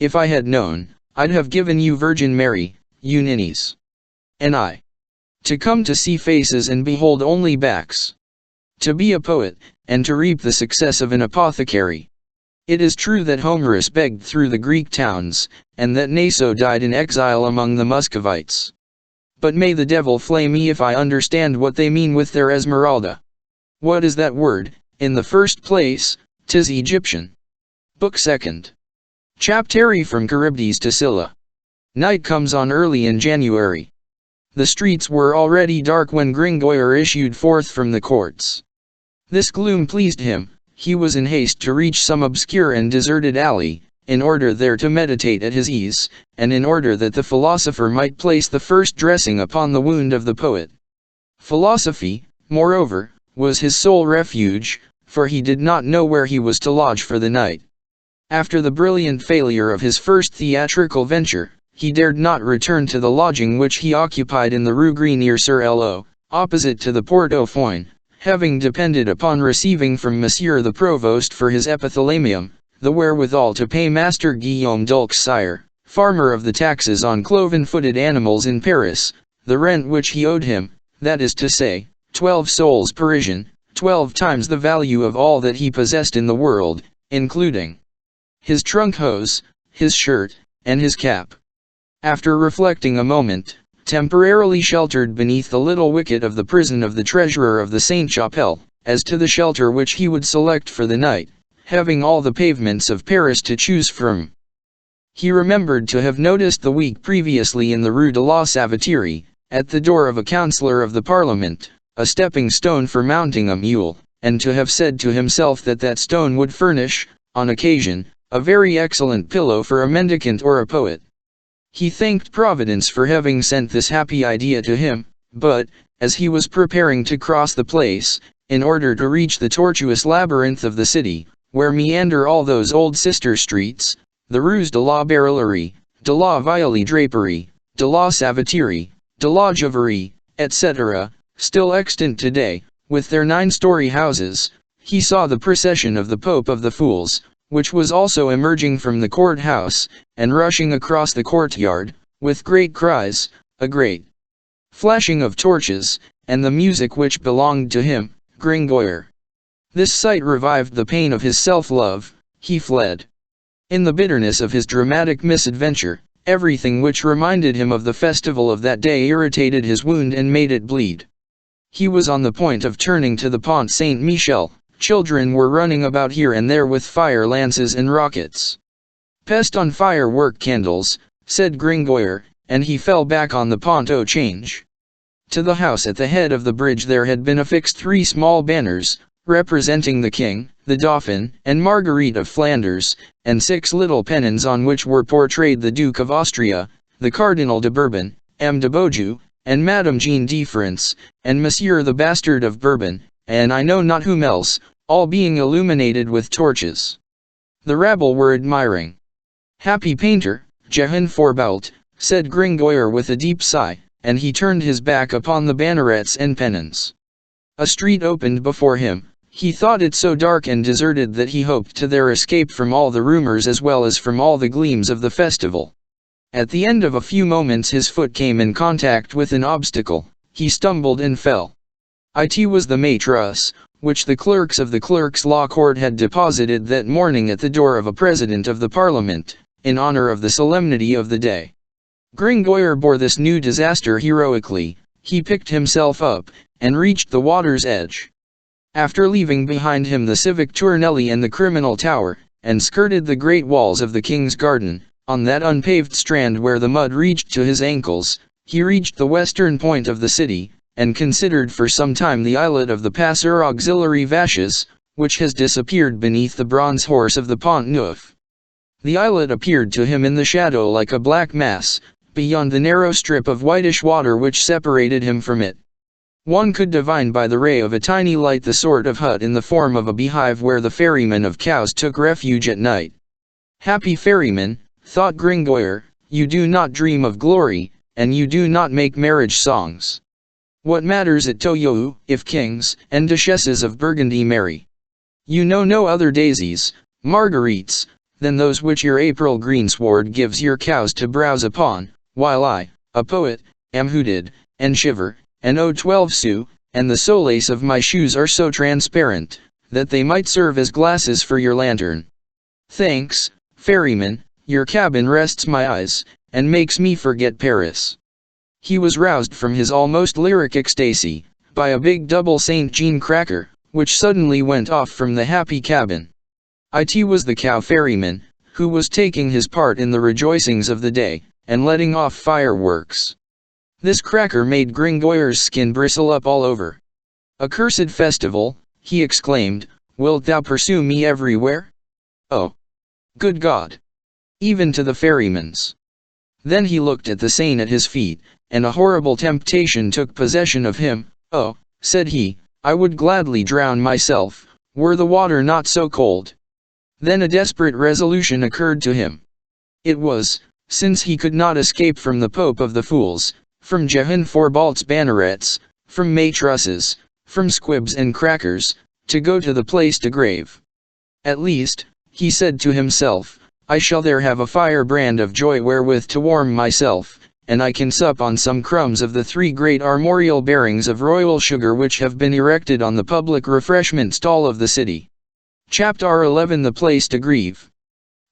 If I had known, I'd have given you Virgin Mary, you ninnies. And I. To come to see faces and behold only backs. To be a poet, and to reap the success of an apothecary. It is true that Homerus begged through the Greek towns, and that Naso died in exile among the Muscovites. But may the devil flay me if I understand what they mean with their Esmeralda. What is that word? In the first place, 'tis Egyptian. Book 2nd. Chapteri from Charybdis to Scylla. Night comes on early in January. The streets were already dark when Gringoire issued forth from the courts. This gloom pleased him. He was in haste to reach some obscure and deserted alley, in order there to meditate at his ease, and in order that the philosopher might place the first dressing upon the wound of the poet. Philosophy, moreover, was his sole refuge, for he did not know where he was to lodge for the night. After the brilliant failure of his first theatrical venture, he dared not return to the lodging which he occupied in the Rue Grenier-sur-Lo, opposite to the Porte-aux-Foin, having depended upon receiving from Monsieur the Provost for his epithalamium, the wherewithal to pay Master Guillaume Dulc's sire, farmer of the taxes on cloven-footed animals in Paris, the rent which he owed him, that is to say, 12 sols Parisian, 12 times the value of all that he possessed in the world, including his trunk hose, his shirt, and his cap. After reflecting a moment, temporarily sheltered beneath the little wicket of the prison of the treasurer of the Sainte-Chapelle, as to the shelter which he would select for the night, having all the pavements of Paris to choose from. He remembered to have noticed the week previously in the Rue de la Savatiere, at the door of a councillor of the Parliament, a stepping stone for mounting a mule, and to have said to himself that that stone would furnish, on occasion, a very excellent pillow for a mendicant or a poet. He thanked Providence for having sent this happy idea to him, but, as he was preparing to cross the place, in order to reach the tortuous labyrinth of the city, where meander all those old sister streets, the Rues de la Barillerie, de la Vieille Draperie, de la Savatiere, de la Juiverie, etc., still extant today, with their 9-story houses, he saw the procession of the Pope of the Fools, which was also emerging from the court-house, and rushing across the courtyard, with great cries, a great flashing of torches, and the music which belonged to him, Gringoire. This sight revived the pain of his self-love. He fled. In the bitterness of his dramatic misadventure, everything which reminded him of the festival of that day irritated his wound and made it bleed. He was on the point of turning to the Pont Saint-Michel. Children were running about here and there with fire lances and rockets. "Pest on firework candles," said Gringoire, and he fell back on the Pont au Change. To the house at the head of the bridge there had been affixed 3 small banners, representing the king, the Dauphin, and Marguerite of Flanders, and 6 little pennons on which were portrayed the Duke of Austria, the Cardinal de Bourbon, M. de Beaujeu, and Madame Jeanne de France, and Monsieur the Bastard of Bourbon, and I know not whom else, all being illuminated with torches. The rabble were admiring. "Happy painter, Jehan Forbault," said Gringoire with a deep sigh, and he turned his back upon the bannerets and pennons. A street opened before him. He thought it so dark and deserted that he hoped to there escape from all the rumors as well as from all the gleams of the festival. At the end of a few moments his foot came in contact with an obstacle. He stumbled and fell. It was the maîtresse, which the clerks of the Clerks' Law Court had deposited that morning at the door of a president of the Parliament, in honor of the solemnity of the day. Gringoire bore this new disaster heroically. He picked himself up, and reached the water's edge. After leaving behind him the civic Tournelli and the criminal tower, and skirted the great walls of the King's Garden, on that unpaved strand where the mud reached to his ankles, he reached the western point of the city, and considered for some time the islet of the Passeur Auxiliary Vaches, which has disappeared beneath the bronze horse of the Pont Neuf. The islet appeared to him in the shadow like a black mass, beyond the narrow strip of whitish water which separated him from it. One could divine by the ray of a tiny light the sort of hut in the form of a beehive where the ferrymen of Cowes took refuge at night. Happy ferrymen, thought Gringoire, you do not dream of glory, and you do not make marriage songs. What matters it to you, if kings and duchesses of Burgundy marry? You know no other daisies, marguerites, than those which your April greensward gives your cows to browse upon, while I, a poet, am hooded, and shiver, and owe 12 sous, and the solace of my shoes are so transparent, that they might serve as glasses for your lantern. Thanks, ferryman, your cabin rests my eyes, and makes me forget Paris. He was roused from his almost lyric ecstasy, by a big double St. Jean cracker, which suddenly went off from the happy cabin. It was the cow ferryman, who was taking his part in the rejoicings of the day, and letting off fireworks. This cracker made Gringoire's skin bristle up all over. "Accursed festival," he exclaimed, "wilt thou pursue me everywhere? Oh, good God! Even to the ferryman's." Then he looked at the Seine at his feet, and a horrible temptation took possession of him. "Oh," said he, "I would gladly drown myself, were the water not so cold. Then a desperate resolution occurred to him. It was, since he could not escape from the Pope of the Fools, from Jehan Forbalt's bannerets, from maitresses, from squibs and crackers, to go to the Place de Grève. At least, he said to himself, I shall there have a firebrand of joy wherewith to warm myself, and I can sup on some crumbs of the 3 great armorial bearings of royal sugar which have been erected on the public refreshment stall of the city. Chapter 11 The Place de Grève.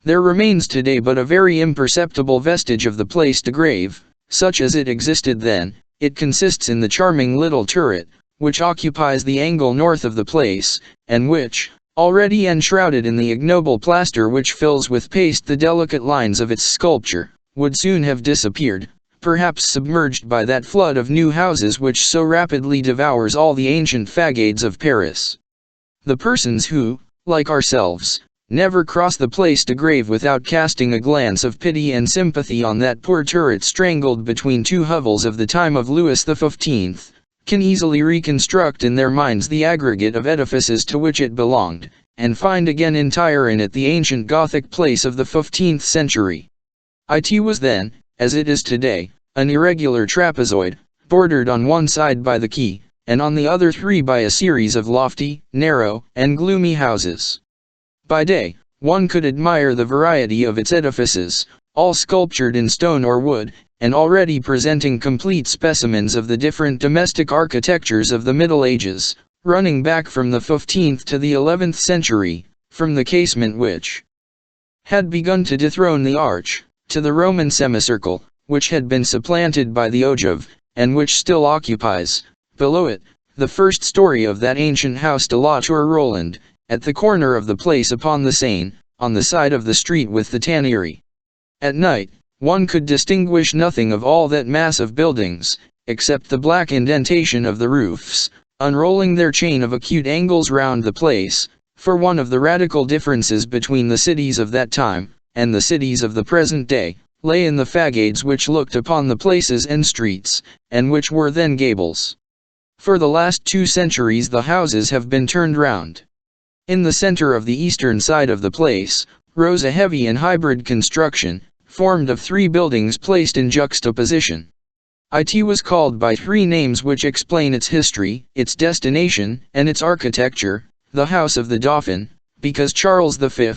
There remains today but a very imperceptible vestige of the Place de Grève, such as it existed then. It consists in the charming little turret, which occupies the angle north of the place, and which, already enshrouded in the ignoble plaster which fills with paste the delicate lines of its sculpture, would soon have disappeared, perhaps submerged by that flood of new houses which so rapidly devours all the ancient façades of Paris. The persons who, like ourselves, never cross the Place de Grève without casting a glance of pity and sympathy on that poor turret strangled between 2 hovels of the time of Louis XV, can easily reconstruct in their minds the aggregate of edifices to which it belonged, and find again entire in it the ancient Gothic place of the 15th century. It was then, as it is today, an irregular trapezoid, bordered on one side by the quay, and on the other 3 by a series of lofty, narrow, and gloomy houses. By day, one could admire the variety of its edifices, all sculptured in stone or wood, and already presenting complete specimens of the different domestic architectures of the Middle Ages, running back from the 15th to the 11th century, from the casement which had begun to dethrone the arch, to the Roman semicircle, which had been supplanted by the ogive, and which still occupies, below it, the first story of that ancient house de la Tour Roland, at the corner of the place upon the Seine, on the side of the street with the tannery. At night, one could distinguish nothing of all that mass of buildings, except the black indentation of the roofs, unrolling their chain of acute angles round the place, for one of the radical differences between the cities of that time, and the cities of the present day, lay in the façades which looked upon the places and streets, and which were then gables. For the last 2 centuries the houses have been turned round. In the center of the eastern side of the place, rose a heavy and hybrid construction, formed of 3 buildings placed in juxtaposition. It was called by 3 names which explain its history, its destination, and its architecture: the House of the Dauphin, because Charles V,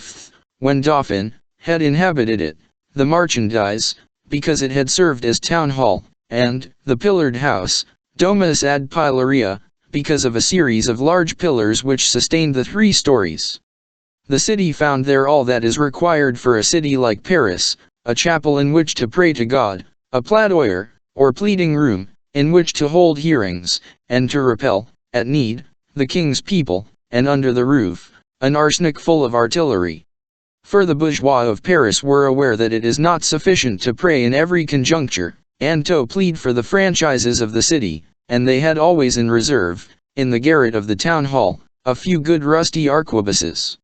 when Dauphin, had inhabited it; the Marchandise, because it had served as town hall; and the Pillared House, Domus ad Pilaria, because of a series of large pillars which sustained the 3 stories. The city found there all that is required for a city like Paris: a chapel in which to pray to God, a plaidoyer, or pleading room, in which to hold hearings, and to repel, at need, the king's people, and under the roof, an arsenic full of artillery. For the bourgeois of Paris were aware that it is not sufficient to pray in every conjuncture, and to plead for the franchises of the city, and they had always in reserve, in the garret of the town hall, a few good rusty arquebuses.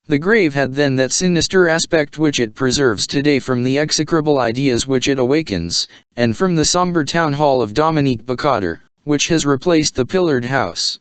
The grave had then that sinister aspect which it preserves today from the execrable ideas which it awakens, and from the sombre town hall of Dominique Bacotter, which has replaced the pillared house.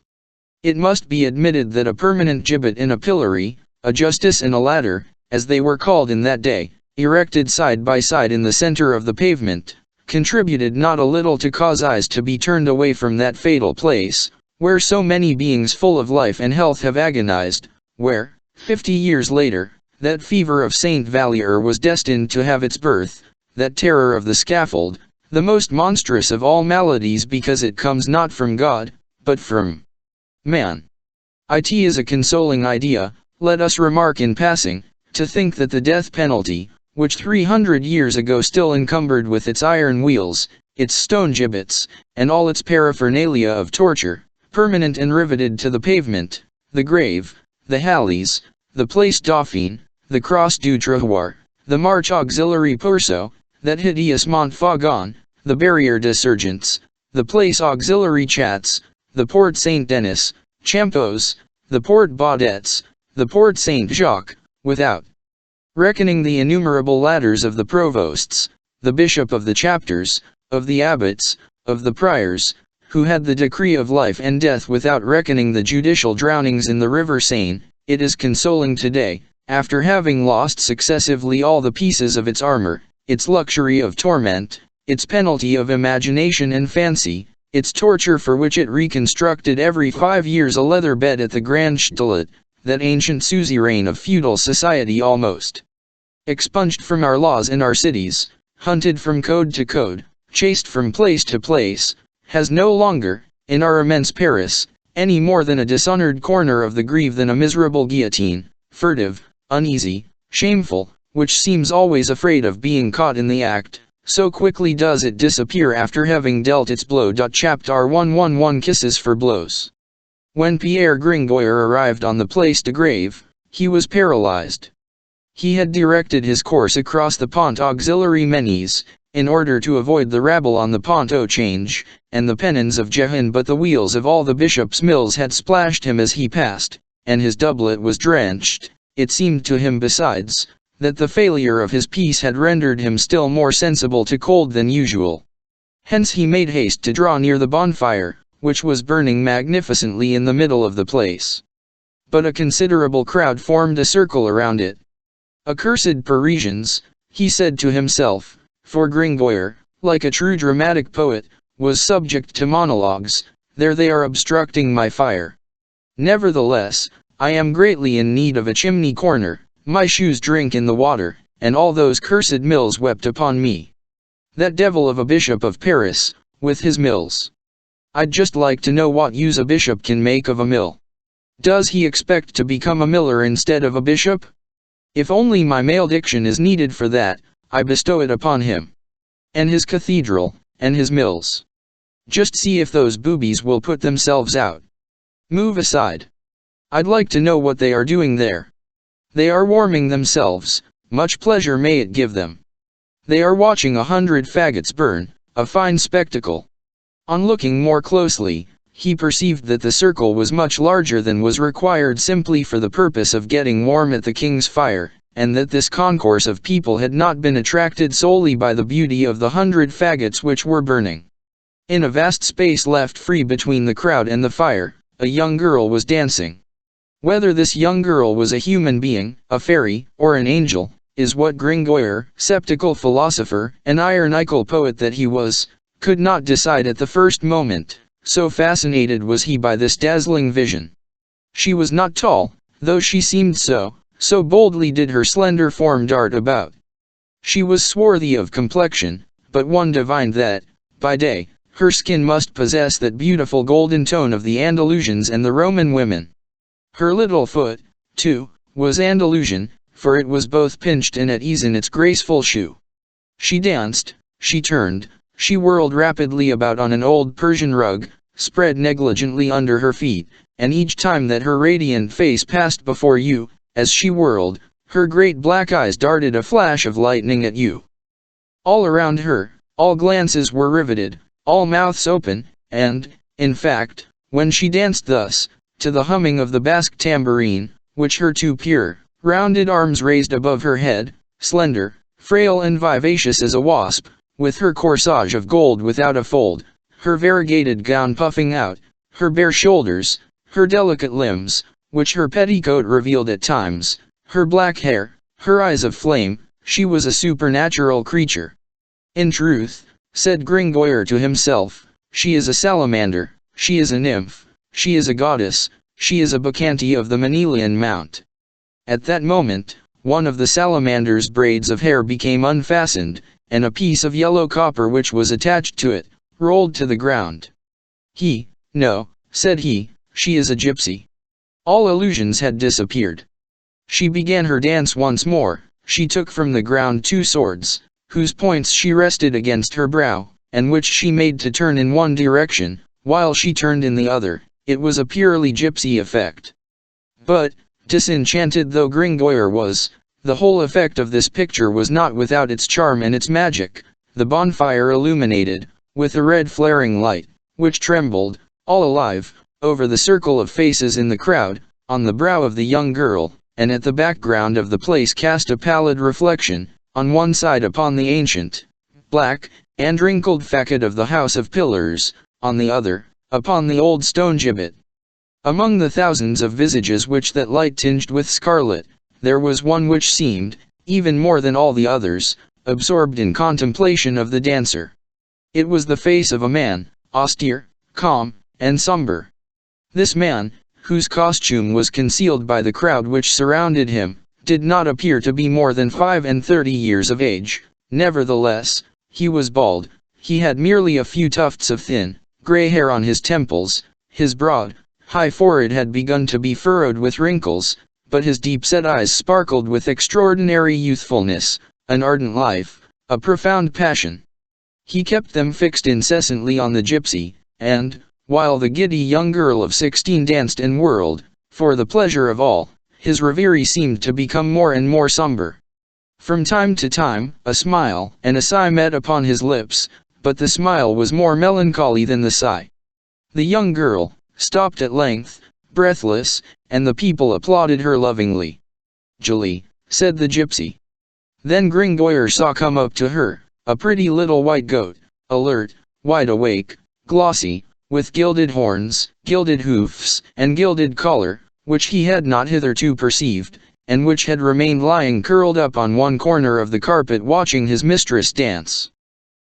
It must be admitted that a permanent gibbet in a pillory, a justice and a ladder, as they were called in that day, erected side by side in the center of the pavement, contributed not a little to cause eyes to be turned away from that fatal place, where so many beings full of life and health have agonized, where, 50 years later, that fever of Saint Vallier was destined to have its birth, that terror of the scaffold, the most monstrous of all maladies because it comes not from God, but from man. It is a consoling idea, let us remark in passing, to think that the death penalty, which 300 years ago still encumbered with its iron wheels, its stone gibbets, and all its paraphernalia of torture, permanent and riveted to the pavement, the grave, the Halles, the Place Dauphine, the Cross du Trottoir, the March Auxiliary Pourceau, that hideous Montfaucon, the Barrière des Sergents, the Place Auxiliary Chats, the Porte Saint-Denis, Champeaux, the Porte Baudets, the Porte Saint-Jacques, without reckoning the innumerable ladders of the provosts, the bishop of the chapters, of the abbots, of the priors, who had the decree of life and death without reckoning the judicial drownings in the river Seine, it is consoling today, after having lost successively all the pieces of its armor, its luxury of torment, its penalty of imagination and fancy, its torture for which it reconstructed every 5 years a leather bed at the Grand Châtelet, that ancient suzerain of feudal society almost expunged from our laws and our cities, hunted from code to code, chased from place to place, has no longer, in our immense Paris, any more than a dishonored corner of the Grève than a miserable guillotine, furtive, uneasy, shameful, which seems always afraid of being caught in the act, so quickly does it disappear after having dealt its blow. Chapter 111 Kisses for Blows. When Pierre Gringoire arrived on the Place de Grève, he was paralyzed. He had directed his course across the Pont Auxiliary Menis, in order to avoid the rabble on the Pont au Change, and the pennons of Jehan, but the wheels of all the bishops' mills had splashed him as he passed, and his doublet was drenched. It seemed to him besides, that the failure of his piece had rendered him still more sensible to cold than usual. Hence he made haste to draw near the bonfire, which was burning magnificently in the middle of the place. But a considerable crowd formed a circle around it. "Accursed Parisians," he said to himself, for Gringoire, like a true dramatic poet, was subject to monologues, "there they are obstructing my fire. Nevertheless, I am greatly in need of a chimney corner, my shoes drink in the water, and all those cursed mills wept upon me. That devil of a bishop of Paris, with his mills. I'd just like to know what use a bishop can make of a mill. Does he expect to become a miller instead of a bishop? If only my malediction is needed for that, I bestow it upon him. And his cathedral, and his mills. Just see if those boobies will put themselves out. Move aside. I'd like to know what they are doing there. They are warming themselves, much pleasure may it give them. They are watching 100 faggots burn, a fine spectacle." On looking more closely, he perceived that the circle was much larger than was required simply for the purpose of getting warm at the king's fire, and that this concourse of people had not been attracted solely by the beauty of the 100 faggots which were burning. In a vast space left free between the crowd and the fire, a young girl was dancing. Whether this young girl was a human being, a fairy, or an angel, is what Gringoire, sceptical philosopher, and ironical poet that he was, could not decide at the first moment, so fascinated was he by this dazzling vision. She was not tall, though she seemed so boldly did her slender form dart about. She was swarthy of complexion, but one divined that, by day, her skin must possess that beautiful golden tone of the Andalusians and the Roman women. Her little foot, too, was Andalusian, for it was both pinched and at ease in its graceful shoe. She danced, she turned, she whirled rapidly about on an old Persian rug, spread negligently under her feet, and each time that her radiant face passed before you, as she whirled, her great black eyes darted a flash of lightning at you. All around her, all glances were riveted, all mouths open, and, in fact, when she danced thus, to the humming of the Basque tambourine, which her two pure, rounded arms raised above her head, slender, frail and vivacious as a wasp, with her corsage of gold without a fold, her variegated gown puffing out, her bare shoulders, her delicate limbs, which her petticoat revealed at times, her black hair, her eyes of flame, she was a supernatural creature. "In truth," said Gringoire to himself, "she is a salamander, she is a nymph, she is a goddess, she is a bacchante of the Manilian Mount." At that moment, one of the salamander's braids of hair became unfastened, and a piece of yellow copper which was attached to it, rolled to the ground. "No," said he, "she is a gypsy." All illusions had disappeared. She began her dance once more. She took from the ground 2 swords, whose points she rested against her brow, and which she made to turn in one direction, while she turned in the other. It was a purely gypsy effect. But, disenchanted though Gringoire was, the whole effect of this picture was not without its charm and its magic. The bonfire illuminated, with a red flaring light, which trembled, all alive, over the circle of faces in the crowd, on the brow of the young girl, and at the background of the place cast a pallid reflection, on one side upon the ancient, black, and wrinkled facade of the House of Pillars, on the other, upon the old stone gibbet. Among the thousands of visages which that light tinged with scarlet, there was one which seemed, even more than all the others, absorbed in contemplation of the dancer. It was the face of a man, austere, calm, and somber. This man, whose costume was concealed by the crowd which surrounded him, did not appear to be more than 35 years of age. Nevertheless, he was bald. He had merely a few tufts of thin, gray hair on his temples. His broad, high forehead had begun to be furrowed with wrinkles, but his deep-set eyes sparkled with extraordinary youthfulness, an ardent life, a profound passion. He kept them fixed incessantly on the gypsy, and, while the giddy young girl of 16 danced and whirled, for the pleasure of all, his reverie seemed to become more and more somber. From time to time, a smile and a sigh met upon his lips, but the smile was more melancholy than the sigh. The young girl stopped at length, breathless, and the people applauded her lovingly. "Julie," said the gypsy. Then Gringoire saw come up to her, a pretty little white goat, alert, wide awake, glossy, with gilded horns, gilded hoofs, and gilded collar, which he had not hitherto perceived, and which had remained lying curled up on one corner of the carpet watching his mistress dance.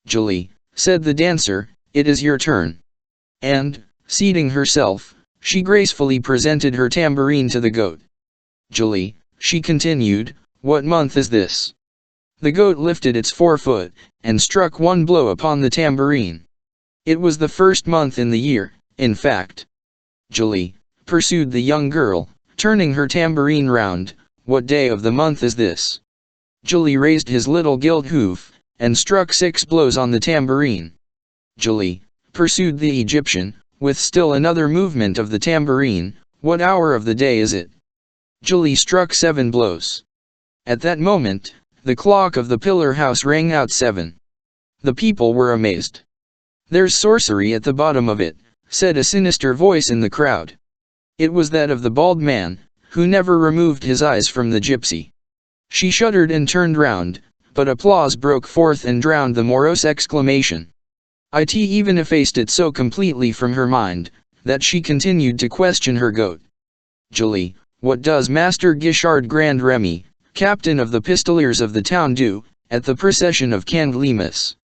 "Julie," said the dancer, "it is your turn." And, seating herself, she gracefully presented her tambourine to the goat. "Julie," she continued, "what month is this?" The goat lifted its forefoot, and struck one blow upon the tambourine. "It was the first month in the year, in fact." "Julie," pursued the young girl, turning her tambourine round, "what day of the month is this?" Julie raised his little gilt hoof, and struck 6 blows on the tambourine. "Julie," pursued the Egyptian, with still another movement of the tambourine, "what hour of the day is it?" Julie struck 7 blows. At that moment, the clock of the pillar house rang out 7. The people were amazed. "There's sorcery at the bottom of it," said a sinister voice in the crowd. It was that of the bald man, who never removed his eyes from the gypsy. She shuddered and turned round, but applause broke forth and drowned the morose exclamation. It even effaced it so completely from her mind, that she continued to question her goat. "Julie, what does Master Guichard Grand Remy, captain of the pistoliers of the town, do at the procession of Canglemus?"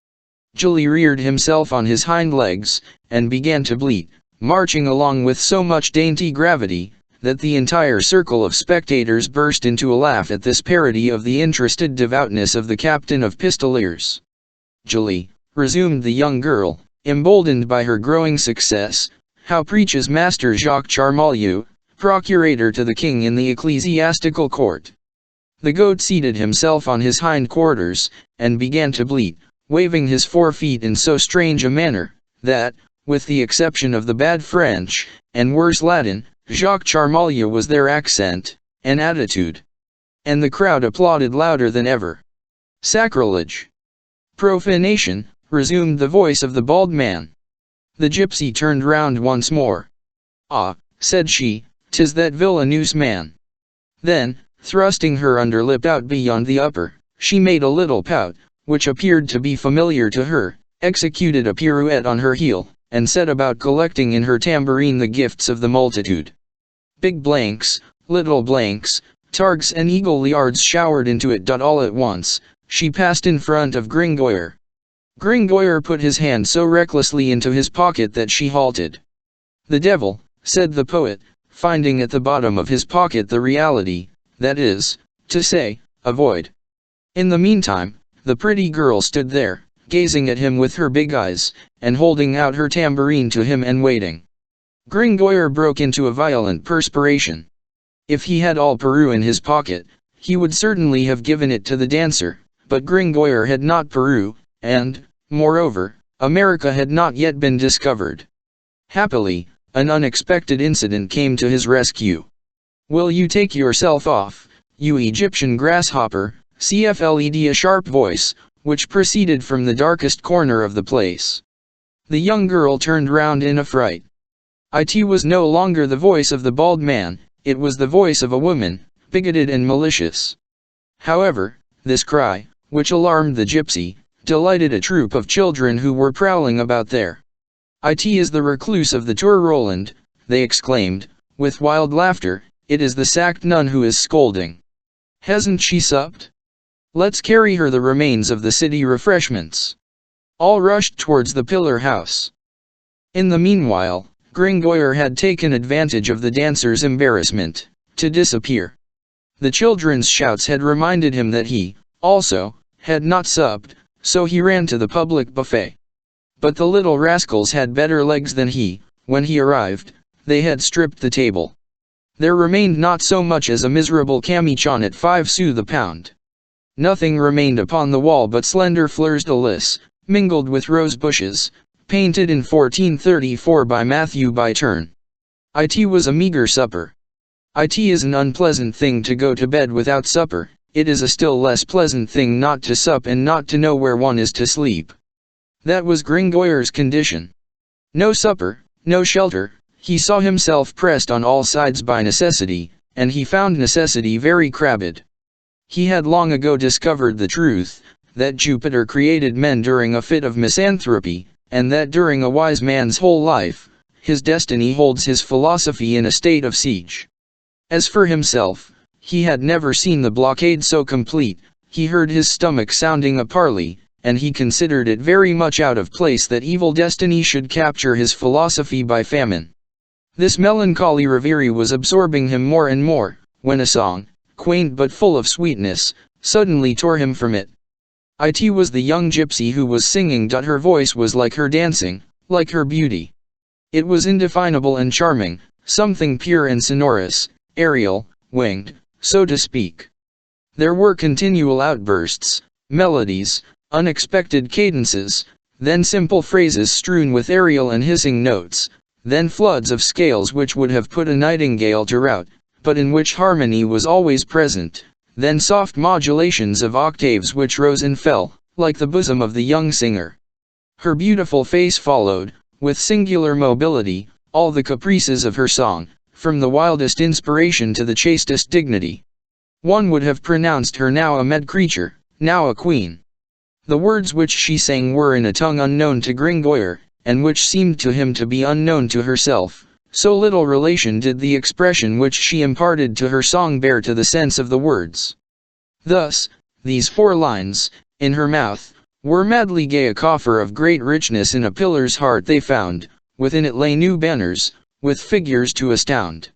Julie reared himself on his hind legs, and began to bleat, marching along with so much dainty gravity, that the entire circle of spectators burst into a laugh at this parody of the interested devoutness of the captain of pistoliers. "Julie," resumed the young girl, emboldened by her growing success, "how preaches Master Jacques Charmollieu, procurator to the king in the ecclesiastical court?" The goat seated himself on his hind quarters, and began to bleat, waving his 4 feet in so strange a manner, that, with the exception of the bad French, and worse Latin, Jacques Charmollieu was their accent, and attitude. And the crowd applauded louder than ever. "Sacrilege! Profanation!" resumed the voice of the bald man. The gypsy turned round once more. "Ah," said she, "'tis that villainous man." Then, thrusting her under lip out beyond the upper, she made a little pout, which appeared to be familiar to her, executed a pirouette on her heel, and set about collecting in her tambourine the gifts of the multitude. Big blanks, little blanks, targs and eagle-liards showered into it. All at once, she passed in front of Gringoire. Gringoire put his hand so recklessly into his pocket that she halted. "The devil," said the poet, finding at the bottom of his pocket the reality, that is to say, a void. In the meantime, the pretty girl stood there, gazing at him with her big eyes, and holding out her tambourine to him and waiting. Gringoire broke into a violent perspiration. If he had all Peru in his pocket, he would certainly have given it to the dancer, but Gringoire had not Peru, and, moreover, America had not yet been discovered. Happily, an unexpected incident came to his rescue. "Will you take yourself off, you Egyptian grasshopper?" cfled a sharp voice, which proceeded from the darkest corner of the place. The young girl turned round in a fright. It was no longer the voice of the bald man, it was the voice of a woman, bigoted and malicious. However, this cry, which alarmed the gypsy, delighted a troop of children who were prowling about there. "It is the recluse of the Tour Roland," they exclaimed, with wild laughter. "It is the sacked nun who is scolding. Hasn't she supped? Let's carry her the remains of the city refreshments." All rushed towards the pillar house. In the meanwhile, Gringoire had taken advantage of the dancers' embarrassment to disappear. The children's shouts had reminded him that he, also, had not supped, so he ran to the public buffet. But the little rascals had better legs than he. When he arrived, they had stripped the table. There remained not so much as a miserable camichon at 5 sous the pound. Nothing remained upon the wall but slender fleurs de lis, mingled with rose bushes, painted in 1434 by Matthew by Turn. It was a meager supper. It is an unpleasant thing to go to bed without supper. It is a still less pleasant thing not to sup and not to know where one is to sleep. That was Gringoire's condition. No supper, no shelter. He saw himself pressed on all sides by necessity, and he found necessity very crabbed. He had long ago discovered the truth, that Jupiter created men during a fit of misanthropy, and that during a wise man's whole life, his destiny holds his philosophy in a state of siege. As for himself, he had never seen the blockade so complete. He heard his stomach sounding a parley, and he considered it very much out of place that evil destiny should capture his philosophy by famine. This melancholy reverie was absorbing him more and more, when a song, quaint but full of sweetness, suddenly tore him from it. It was the young gypsy who was singing. Her voice was like her dancing, like her beauty. It was indefinable and charming, something pure and sonorous, aerial, winged, so to speak. There were continual outbursts, melodies, unexpected cadences, then simple phrases strewn with aerial and hissing notes, then floods of scales which would have put a nightingale to rout, but in which harmony was always present, then soft modulations of octaves which rose and fell, like the bosom of the young singer. Her beautiful face followed, with singular mobility, all the caprices of her song, from the wildest inspiration to the chastest dignity. One would have pronounced her now a mad creature, now a queen. The words which she sang were in a tongue unknown to Gringoire, and which seemed to him to be unknown to herself. So little relation did the expression which she imparted to her song bear to the sense of the words. Thus, these 4 lines, in her mouth, were madly gay. A coffer of great richness in a pillar's heart they found, within it lay new banners, with figures to astound.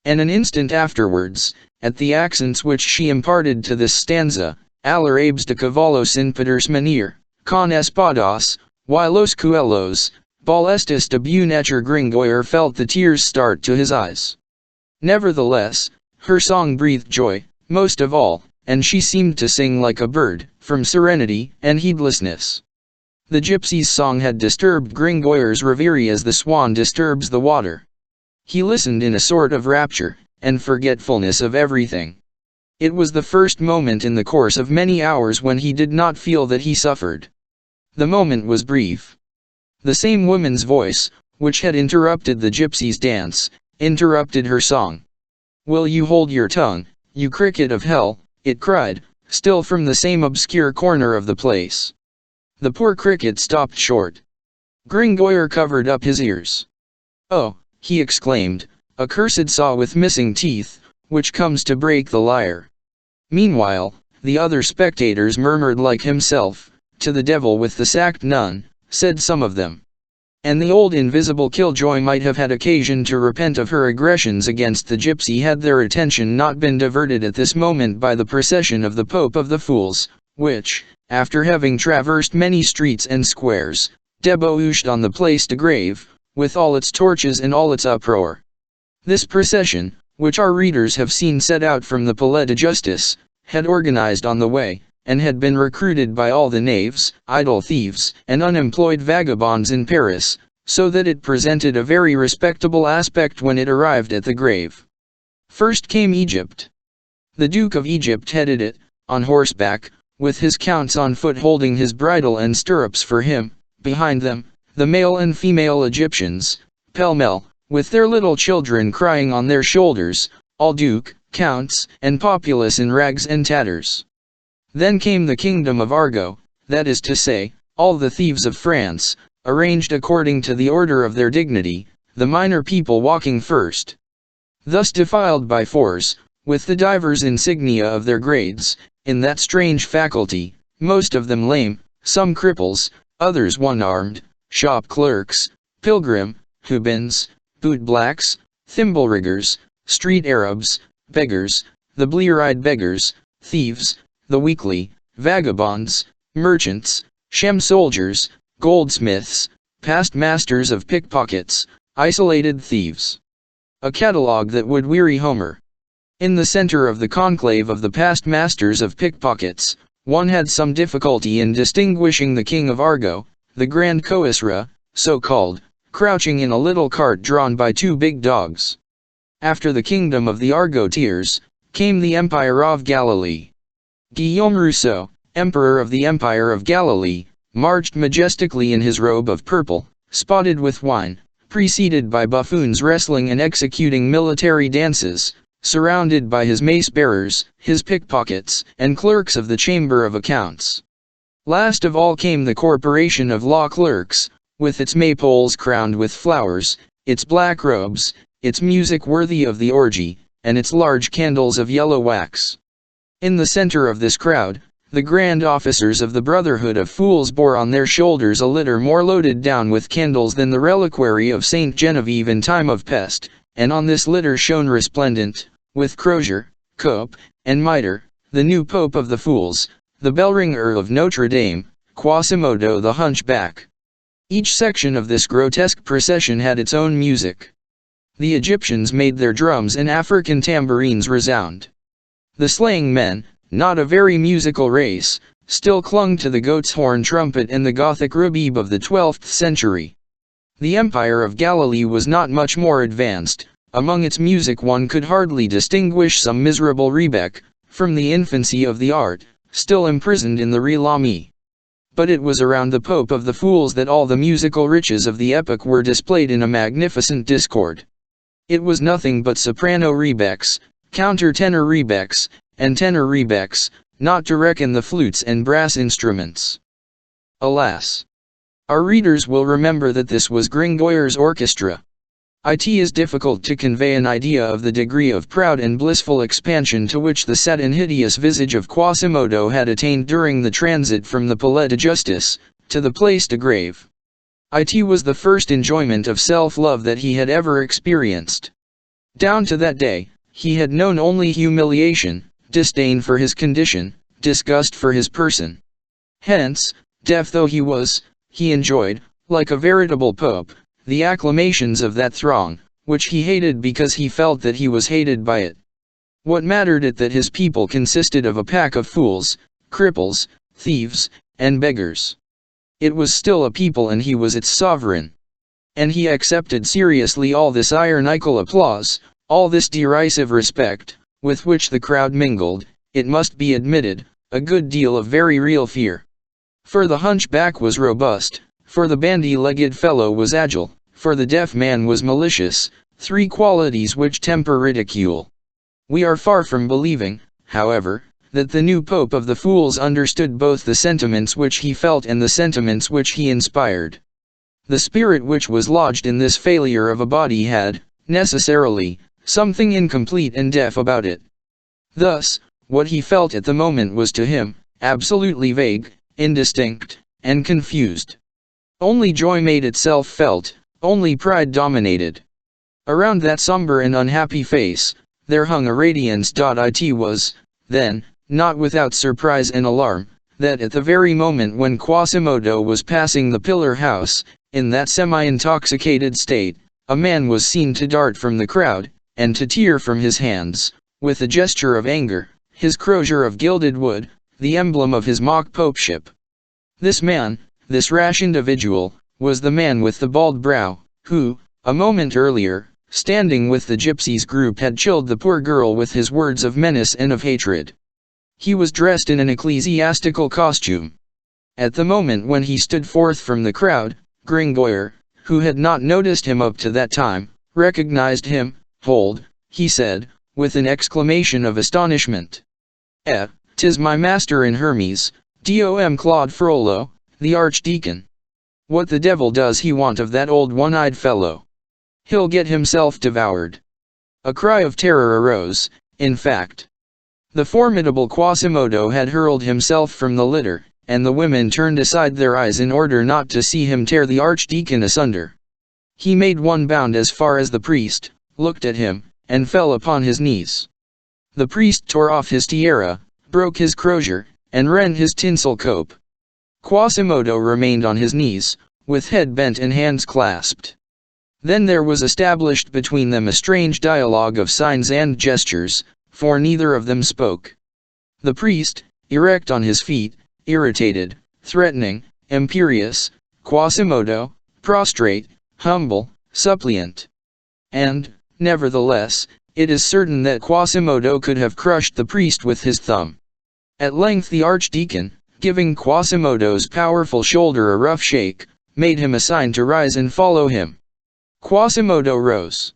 And an instant afterwards, at the accents which she imparted to this stanza, aller abes de cavallos in Peters manier, con espadas, y los cuellos, ballestas de buenacher. Gringoire felt the tears start to his eyes. Nevertheless, her song breathed joy, most of all, and she seemed to sing like a bird, from serenity and heedlessness. The gypsy's song had disturbed Gringoire's reverie as the swan disturbs the water. He listened in a sort of rapture, and forgetfulness of everything. It was the first moment in the course of many hours when he did not feel that he suffered. The moment was brief. The same woman's voice, which had interrupted the gypsy's dance, interrupted her song. "Will you hold your tongue, you cricket of hell?" it cried, still from the same obscure corner of the place. The poor cricket stopped short. Gringoire covered up his ears. "Oh," he exclaimed, "a cursed saw with missing teeth, which comes to break the lyre." Meanwhile, the other spectators murmured like himself, "To the devil with the sacked nun," said some of them. And the old invisible killjoy might have had occasion to repent of her aggressions against the gypsy had their attention not been diverted at this moment by the procession of the Pope of the Fools, which, after having traversed many streets and squares, debouched on the Place de Grève, with all its torches and all its uproar. This procession, which our readers have seen set out from the Palais de Justice, had organized on the way, and had been recruited by all the knaves, idle thieves, and unemployed vagabonds in Paris, so that it presented a very respectable aspect when it arrived at the grave. First came Egypt. The Duke of Egypt headed it, on horseback, with his counts on foot holding his bridle and stirrups for him. Behind them, the male and female Egyptians, pell-mell, with their little children crying on their shoulders, all duke, counts, and populace in rags and tatters. Then came the kingdom of Argo, that is to say, all the thieves of France, arranged according to the order of their dignity, the minor people walking first. Thus defiled by force, with the divers insignia of their grades, in that strange faculty, most of them lame, some cripples, others one-armed, shop clerks, pilgrim, Hubins, boot-blacks, thimble-riggers, street Arabs, beggars, the blear-eyed beggars, thieves, the weakly, vagabonds, merchants, sham soldiers, goldsmiths, past masters of pickpockets, isolated thieves. A catalogue that would weary Homer. In the center of the conclave of the past masters of pickpockets, one had some difficulty in distinguishing the king of Argo, the grand Coesra, so called, crouching in a little cart drawn by two big dogs. After the kingdom of the Argotiers, came the Empire of Galilee. Guillaume Rousseau, Emperor of the Empire of Galilee, marched majestically in his robe of purple, spotted with wine, preceded by buffoons wrestling and executing military dances, surrounded by his mace-bearers, his pickpockets, and clerks of the Chamber of Accounts. Last of all came the Corporation of Law Clerks, with its maypoles crowned with flowers, its black robes, its music worthy of the orgy, and its large candles of yellow wax. In the center of this crowd, the grand officers of the Brotherhood of Fools bore on their shoulders a litter more loaded down with candles than the reliquary of Saint Genevieve in time of pest, and on this litter shone resplendent, with crozier, cope, and mitre, the new Pope of the Fools, the bell-ringer of Notre Dame, Quasimodo the Hunchback. Each section of this grotesque procession had its own music. The Egyptians made their drums and African tambourines resound. The slaying men, not a very musical race, still clung to the goat's horn trumpet and the Gothic rubib of the 12th century. The Empire of Galilee was not much more advanced. Among its music one could hardly distinguish some miserable rebec, from the infancy of the art, still imprisoned in the Relami. But it was around the Pope of the Fools that all the musical riches of the epoch were displayed in a magnificent discord. It was nothing but soprano rebecs, counter-tenor rebecs, and tenor rebecs, not to reckon the flutes and brass instruments. Alas! Our readers will remember that this was Gringoyer's orchestra. It is difficult to convey an idea of the degree of proud and blissful expansion to which the sad and hideous visage of Quasimodo had attained during the transit from the Palais de Justice, to the Place de Grève. It was the first enjoyment of self-love that he had ever experienced. Down to that day, he had known only humiliation, disdain for his condition, disgust for his person. Hence, deaf though he was, he enjoyed, like a veritable pope, the acclamations of that throng, which he hated because he felt that he was hated by it. What mattered it that his people consisted of a pack of fools, cripples, thieves, and beggars? It was still a people and he was its sovereign. And he accepted seriously all this ironical applause, all this derisive respect, with which the crowd mingled, it must be admitted, a good deal of very real fear. For the hunchback was robust, for the bandy-legged fellow was agile, for the deaf man was malicious, three qualities which temper ridicule. We are far from believing, however, that the new Pope of the Fools understood both the sentiments which he felt and the sentiments which he inspired. The spirit which was lodged in this failure of a body had, necessarily, something incomplete and deaf about it. Thus, what he felt at the moment was to him, absolutely vague, indistinct, and confused. Only joy made itself felt, only pride dominated. Around that somber and unhappy face, there hung a radiance. It was, then, not without surprise and alarm, that at the very moment when Quasimodo was passing the pillar house, in that semi-intoxicated state, a man was seen to dart from the crowd, and to tear from his hands, with a gesture of anger, his crozier of gilded wood, the emblem of his mock popeship. This man, this rash individual, was the man with the bald brow, who, a moment earlier, standing with the gypsies group had chilled the poor girl with his words of menace and of hatred. He was dressed in an ecclesiastical costume. At the moment when he stood forth from the crowd, Gringoire, who had not noticed him up to that time, recognized him. "Hold," he said, with an exclamation of astonishment. "'Tis my master in Hermes, Dom Claude Frollo, the archdeacon." What the devil does he want of that old one-eyed fellow? He'll get himself devoured. A cry of terror arose, in fact. The formidable Quasimodo had hurled himself from the litter, and the women turned aside their eyes in order not to see him tear the archdeacon asunder. He made one bound as far as the priest, looked at him, and fell upon his knees. The priest tore off his tiara, broke his crozier, and rent his tinsel cope. Quasimodo remained on his knees, with head bent and hands clasped. Then there was established between them a strange dialogue of signs and gestures, for neither of them spoke. The priest, erect on his feet, irritated, threatening, imperious; Quasimodo, prostrate, humble, suppliant. And, nevertheless, it is certain that Quasimodo could have crushed the priest with his thumb. At length the archdeacon, giving Quasimodo's powerful shoulder a rough shake, made him a sign to rise and follow him. Quasimodo rose.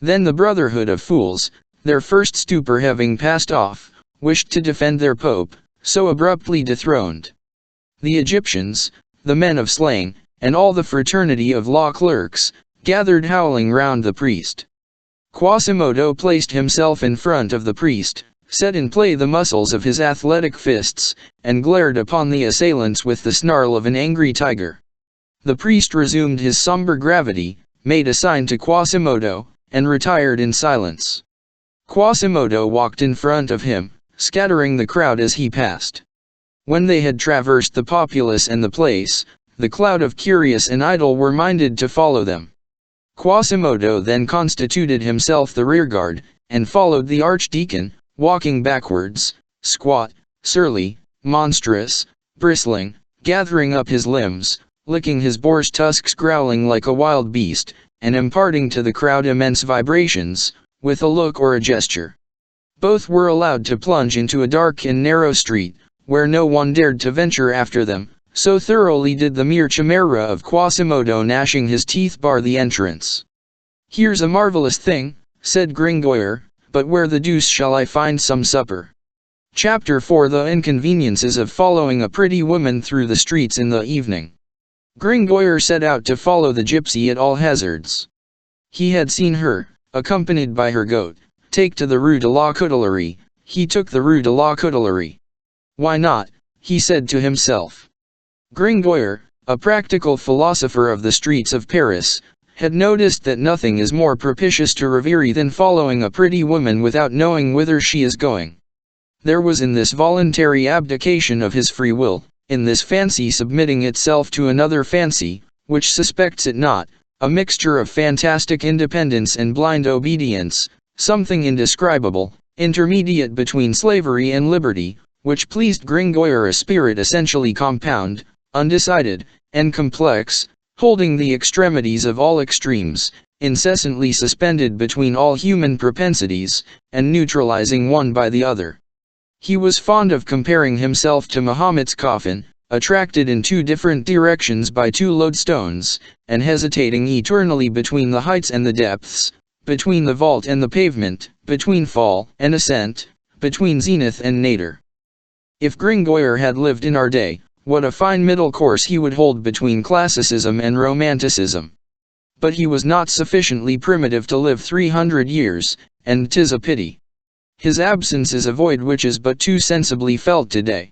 Then the Brotherhood of Fools, their first stupor having passed off, wished to defend their pope, so abruptly dethroned. The Egyptians, the men of slang, and all the fraternity of law clerks, gathered howling round the priest. Quasimodo placed himself in front of the priest, set in play the muscles of his athletic fists, and glared upon the assailants with the snarl of an angry tiger. The priest resumed his somber gravity, made a sign to Quasimodo, and retired in silence. Quasimodo walked in front of him, scattering the crowd as he passed. When they had traversed the populace and the place, the cloud of curious and idle were minded to follow them. Quasimodo then constituted himself the rearguard, and followed the archdeacon, walking backwards, squat, surly, monstrous, bristling, gathering up his limbs, licking his boar's tusks, growling like a wild beast, and imparting to the crowd immense vibrations, with a look or a gesture. Both were allowed to plunge into a dark and narrow street, where no one dared to venture after them, so thoroughly did the mere chimera of Quasimodo gnashing his teeth bar the entrance. "Here's a marvelous thing," said Gringoire, "but where the deuce shall I find some supper?" Chapter 4: The inconveniences of following a pretty woman through the streets in the evening. Gringoire set out to follow the gypsy at all hazards. He had seen her, accompanied by her goat, take to the Rue de la Cotelerie. He took the Rue de la Cotelerie. "Why not?" he said to himself. Gringoire, a practical philosopher of the streets of Paris, had noticed that nothing is more propitious to reverie than following a pretty woman without knowing whither she is going. There was in this voluntary abdication of his free will, in this fancy submitting itself to another fancy, which suspects it not, a mixture of fantastic independence and blind obedience, something indescribable, intermediate between slavery and liberty, which pleased Gringoire, a spirit essentially compound, undecided, and complex, holding the extremities of all extremes, incessantly suspended between all human propensities, and neutralizing one by the other. He was fond of comparing himself to Mahomet's coffin, attracted in two different directions by two lodestones, and hesitating eternally between the heights and the depths, between the vault and the pavement, between fall and ascent, between zenith and nadir. If Gringoire had lived in our day, what a fine middle course he would hold between classicism and romanticism. But he was not sufficiently primitive to live 300 years, and 'tis a pity. His absence is a void which is but too sensibly felt today.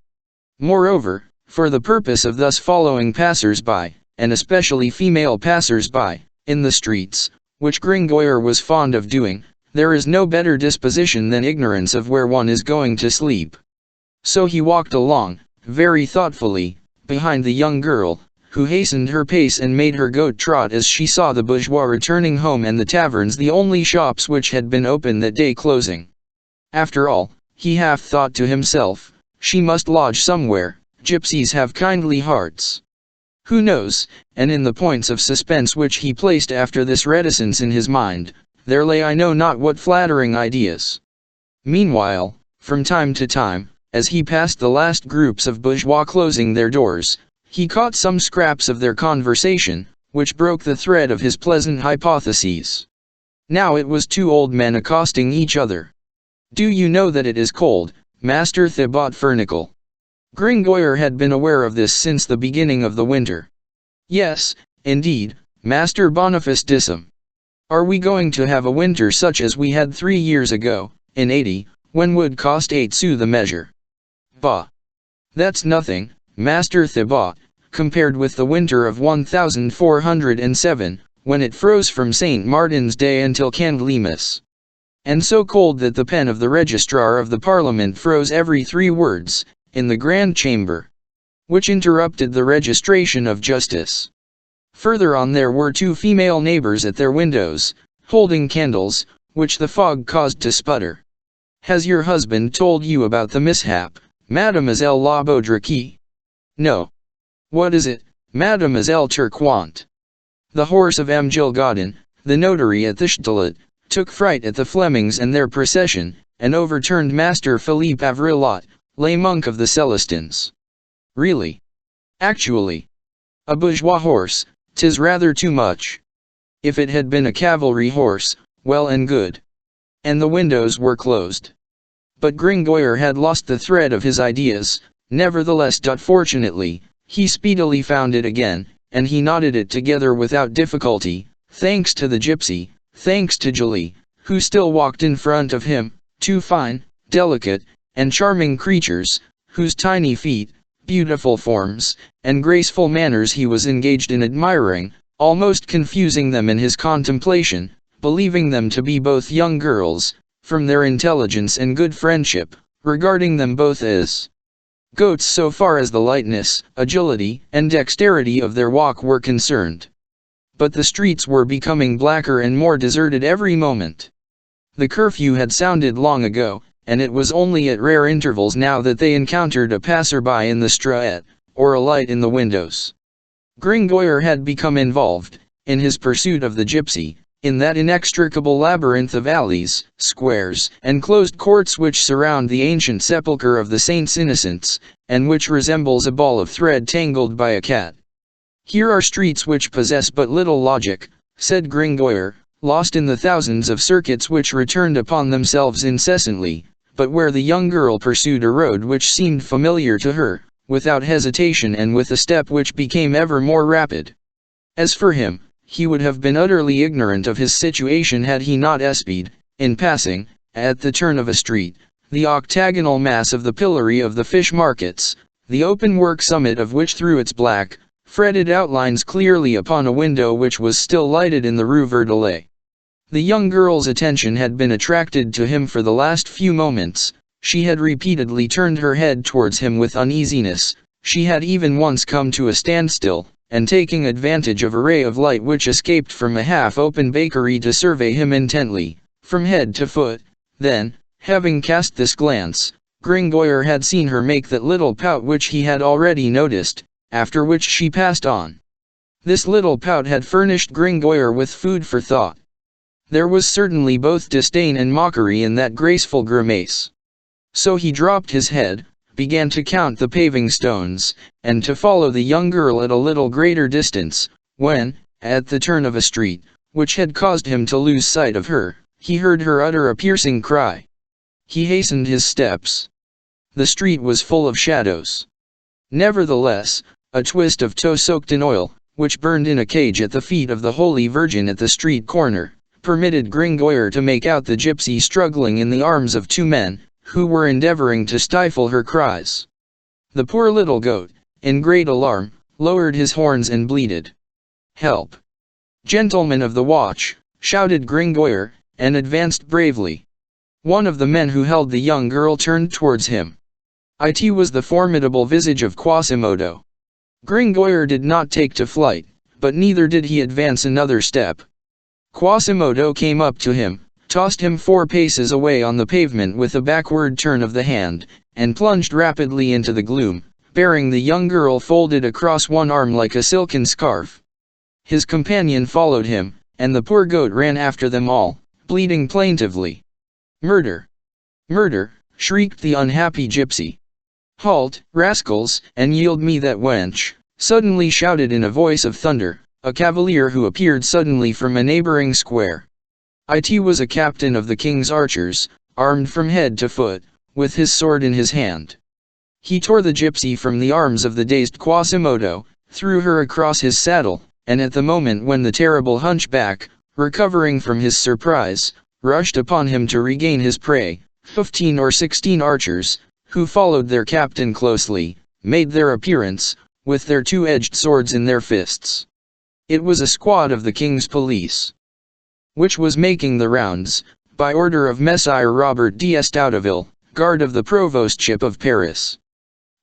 Moreover, for the purpose of thus following passers-by, and especially female passers-by, in the streets, which Gringoire was fond of doing, there is no better disposition than ignorance of where one is going to sleep. So he walked along, very thoughtfully, behind the young girl, who hastened her pace and made her goat trot as she saw the bourgeois returning home and the taverns the only shops which had been open that day closing. After all, he half thought to himself, she must lodge somewhere, gypsies have kindly hearts. Who knows? And in the points of suspense which he placed after this reticence in his mind, there lay I know not what flattering ideas. Meanwhile, from time to time, as he passed the last groups of bourgeois closing their doors, he caught some scraps of their conversation, which broke the thread of his pleasant hypotheses. Now it was two old men accosting each other. "Do you know that it is cold, Master Thibaut Fernicle?" Gringoire had been aware of this since the beginning of the winter. Yes, indeed, Master Boniface Dissum. Are we going to have a winter such as we had 3 years ago, in 80, when wood cost 8 sous the measure? Bah! That's nothing, Master Thibaut, compared with the winter of 1407, when it froze from St. Martin's Day until Candlemas. And so cold that the pen of the registrar of the Parliament froze every 3 words, in the Grand Chamber, which interrupted the registration of justice. Further on there were 2 female neighbors at their windows, holding candles, which the fog caused to sputter. Has your husband told you about the mishap, Mademoiselle La Baudrique? No. What is it, Mademoiselle Turquointe? The horse of M. Gilgodin, the notary at the Châtelet, took fright at the Flemings and their procession, and overturned Master Philippe Avrilot, lay monk of the Celestins. Really? Actually? A bourgeois horse, 'tis rather too much. If it had been a cavalry horse, well and good. And the windows were closed. But Gringoire had lost the thread of his ideas, nevertheless. Fortunately, he speedily found it again, and he knotted it together without difficulty, thanks to the gypsy, thanks to Julie, who still walked in front of him, 2 fine, delicate, and charming creatures, whose tiny feet, beautiful forms, and graceful manners he was engaged in admiring, almost confusing them in his contemplation, believing them to be both young girls, from their intelligence and good friendship, regarding them both as goats so far as the lightness, agility, and dexterity of their walk were concerned. But the streets were becoming blacker and more deserted every moment. The curfew had sounded long ago, and it was only at rare intervals now that they encountered a passer-by in the street, or a light in the windows. Gringoire had become involved, in his pursuit of the gypsy, in that inextricable labyrinth of alleys, squares, and closed courts which surround the ancient sepulchre of the Saints Innocents, and which resembles a ball of thread tangled by a cat. Here are streets which possess but little logic, said Gringoire, lost in the thousands of circuits which returned upon themselves incessantly, but where the young girl pursued a road which seemed familiar to her, without hesitation and with a step which became ever more rapid. As for him, he would have been utterly ignorant of his situation had he not espied, in passing, at the turn of a street, the octagonal mass of the pillory of the fish markets, the open work summit of which threw its black, fretted outlines clearly upon a window which was still lighted in the Rue Verdelet. The young girl's attention had been attracted to him for the last few moments. She had repeatedly turned her head towards him with uneasiness. She had even once come to a standstill, and taking advantage of a ray of light which escaped from a half-open bakery to survey him intently, from head to foot. Then, having cast this glance, Gringoire had seen her make that little pout which he had already noticed, after which she passed on. This little pout had furnished Gringoire with food for thought. There was certainly both disdain and mockery in that graceful grimace. So he dropped his head, began to count the paving stones, and to follow the young girl at a little greater distance, when, at the turn of a street, which had caused him to lose sight of her, he heard her utter a piercing cry. He hastened his steps. The street was full of shadows. Nevertheless, a twist of tow soaked in oil, which burned in a cage at the feet of the Holy Virgin at the street corner, permitted Gringoire to make out the gypsy struggling in the arms of 2 men, who were endeavoring to stifle her cries. The poor little goat, in great alarm, lowered his horns and bleated. "Help! Gentlemen of the watch!" shouted Gringoire, and advanced bravely. One of the men who held the young girl turned towards him. It was the formidable visage of Quasimodo. Gringoire did not take to flight, but neither did he advance another step. Quasimodo came up to him, tossed him 4 paces away on the pavement with a backward turn of the hand, and plunged rapidly into the gloom, bearing the young girl folded across one arm like a silken scarf. His companion followed him, and the poor goat ran after them all, bleating plaintively. "Murder! Murder!" shrieked the unhappy gypsy. "Halt, rascals, and yield me that wench!" suddenly shouted in a voice of thunder, a cavalier who appeared suddenly from a neighboring square. It was a captain of the king's archers, armed from head to foot, with his sword in his hand. He tore the gypsy from the arms of the dazed Quasimodo, threw her across his saddle, and at the moment when the terrible hunchback, recovering from his surprise, rushed upon him to regain his prey, 15 or 16 archers, who followed their captain closely, made their appearance, with their two-edged swords in their fists. It was a squad of the king's police, which was making the rounds, by order of Messire Robert d'Estouteville, guard of the provostship of Paris.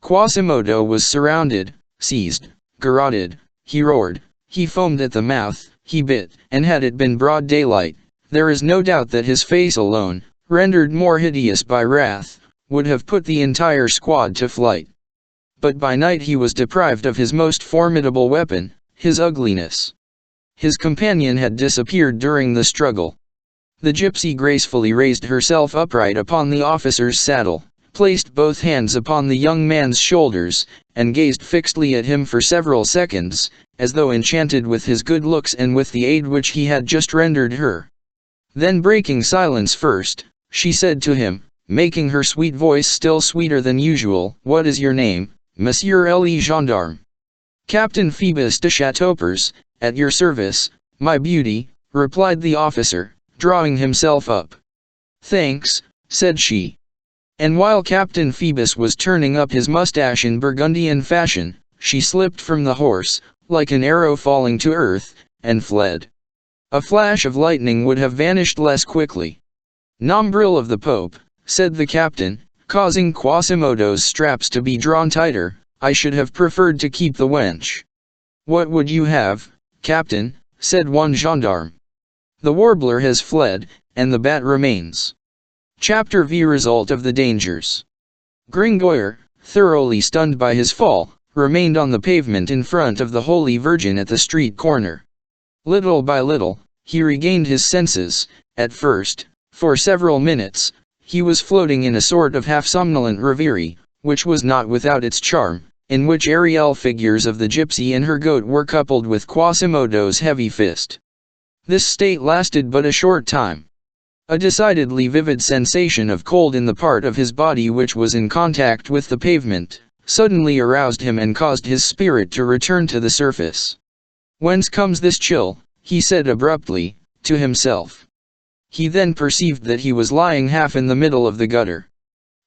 Quasimodo was surrounded, seized, garroted, he roared, he foamed at the mouth, he bit, and had it been broad daylight, there is no doubt that his face alone, rendered more hideous by wrath, would have put the entire squad to flight. But by night he was deprived of his most formidable weapon, his ugliness. His companion had disappeared during the struggle. The gypsy gracefully raised herself upright upon the officer's saddle, placed both hands upon the young man's shoulders, and gazed fixedly at him for several seconds, as though enchanted with his good looks and with the aid which he had just rendered her. Then breaking silence first, she said to him, making her sweet voice still sweeter than usual, "What is your name, Monsieur le Gendarme?" "Captain Phoebus de Chateaupers, at your service, my beauty," replied the officer, drawing himself up. "Thanks," said she. And while Captain Phoebus was turning up his mustache in Burgundian fashion, she slipped from the horse, like an arrow falling to earth, and fled. A flash of lightning would have vanished less quickly. "Nombril of the Pope," said the captain, causing Quasimodo's straps to be drawn tighter, "I should have preferred to keep the wench." "What would you have, captain?" said one gendarme. "The warbler has fled, and the bat remains." Chapter V. Result of the dangers. Gringoire, thoroughly stunned by his fall, remained on the pavement in front of the Holy Virgin at the street corner. Little by little, he regained his senses. At first, for several minutes, he was floating in a sort of half-somnolent reverie, which was not without its charm, in which aerial figures of the gypsy and her goat were coupled with Quasimodo's heavy fist. This state lasted but a short time. A decidedly vivid sensation of cold in the part of his body which was in contact with the pavement, suddenly aroused him and caused his spirit to return to the surface. "Whence comes this chill?" he said abruptly, to himself. He then perceived that he was lying half in the middle of the gutter.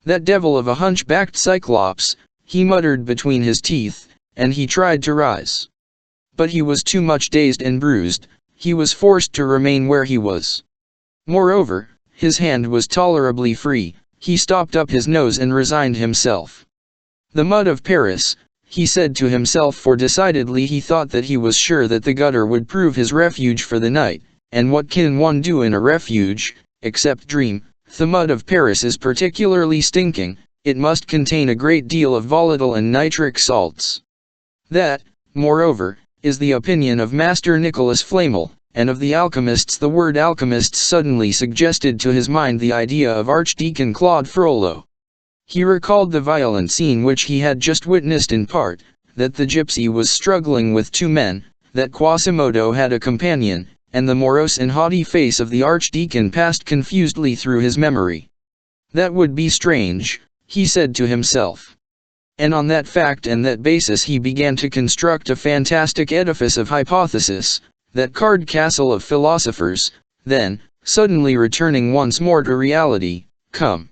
"That devil of a hunchbacked cyclops," he muttered between his teeth, and he tried to rise. But he was too much dazed and bruised, he was forced to remain where he was. Moreover, his hand was tolerably free, he stopped up his nose and resigned himself. "The mud of Paris," he said to himself, for decidedly he thought that he was sure that the gutter would prove his refuge for the night, and what can one do in a refuge, except dream? "The mud of Paris is particularly stinking, it must contain a great deal of volatile and nitric salts. That, moreover, is the opinion of Master Nicholas Flamel, and of the alchemists." The word alchemists suddenly suggested to his mind the idea of Archdeacon Claude Frollo. He recalled the violent scene which he had just witnessed in part, that the gypsy was struggling with two men, that Quasimodo had a companion, and the morose and haughty face of the archdeacon passed confusedly through his memory. "That would be strange," he said to himself. And on that fact and that basis he began to construct a fantastic edifice of hypothesis, that card castle of philosophers. Then, suddenly returning once more to reality, "Come.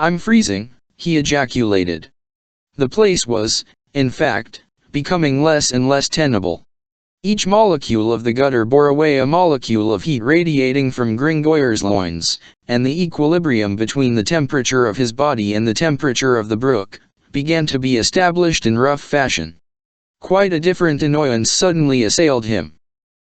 I'm freezing," he ejaculated. The place was, in fact, becoming less and less tenable. Each molecule of the gutter bore away a molecule of heat radiating from Gringoire's loins, and the equilibrium between the temperature of his body and the temperature of the brook began to be established in rough fashion. Quite a different annoyance suddenly assailed him.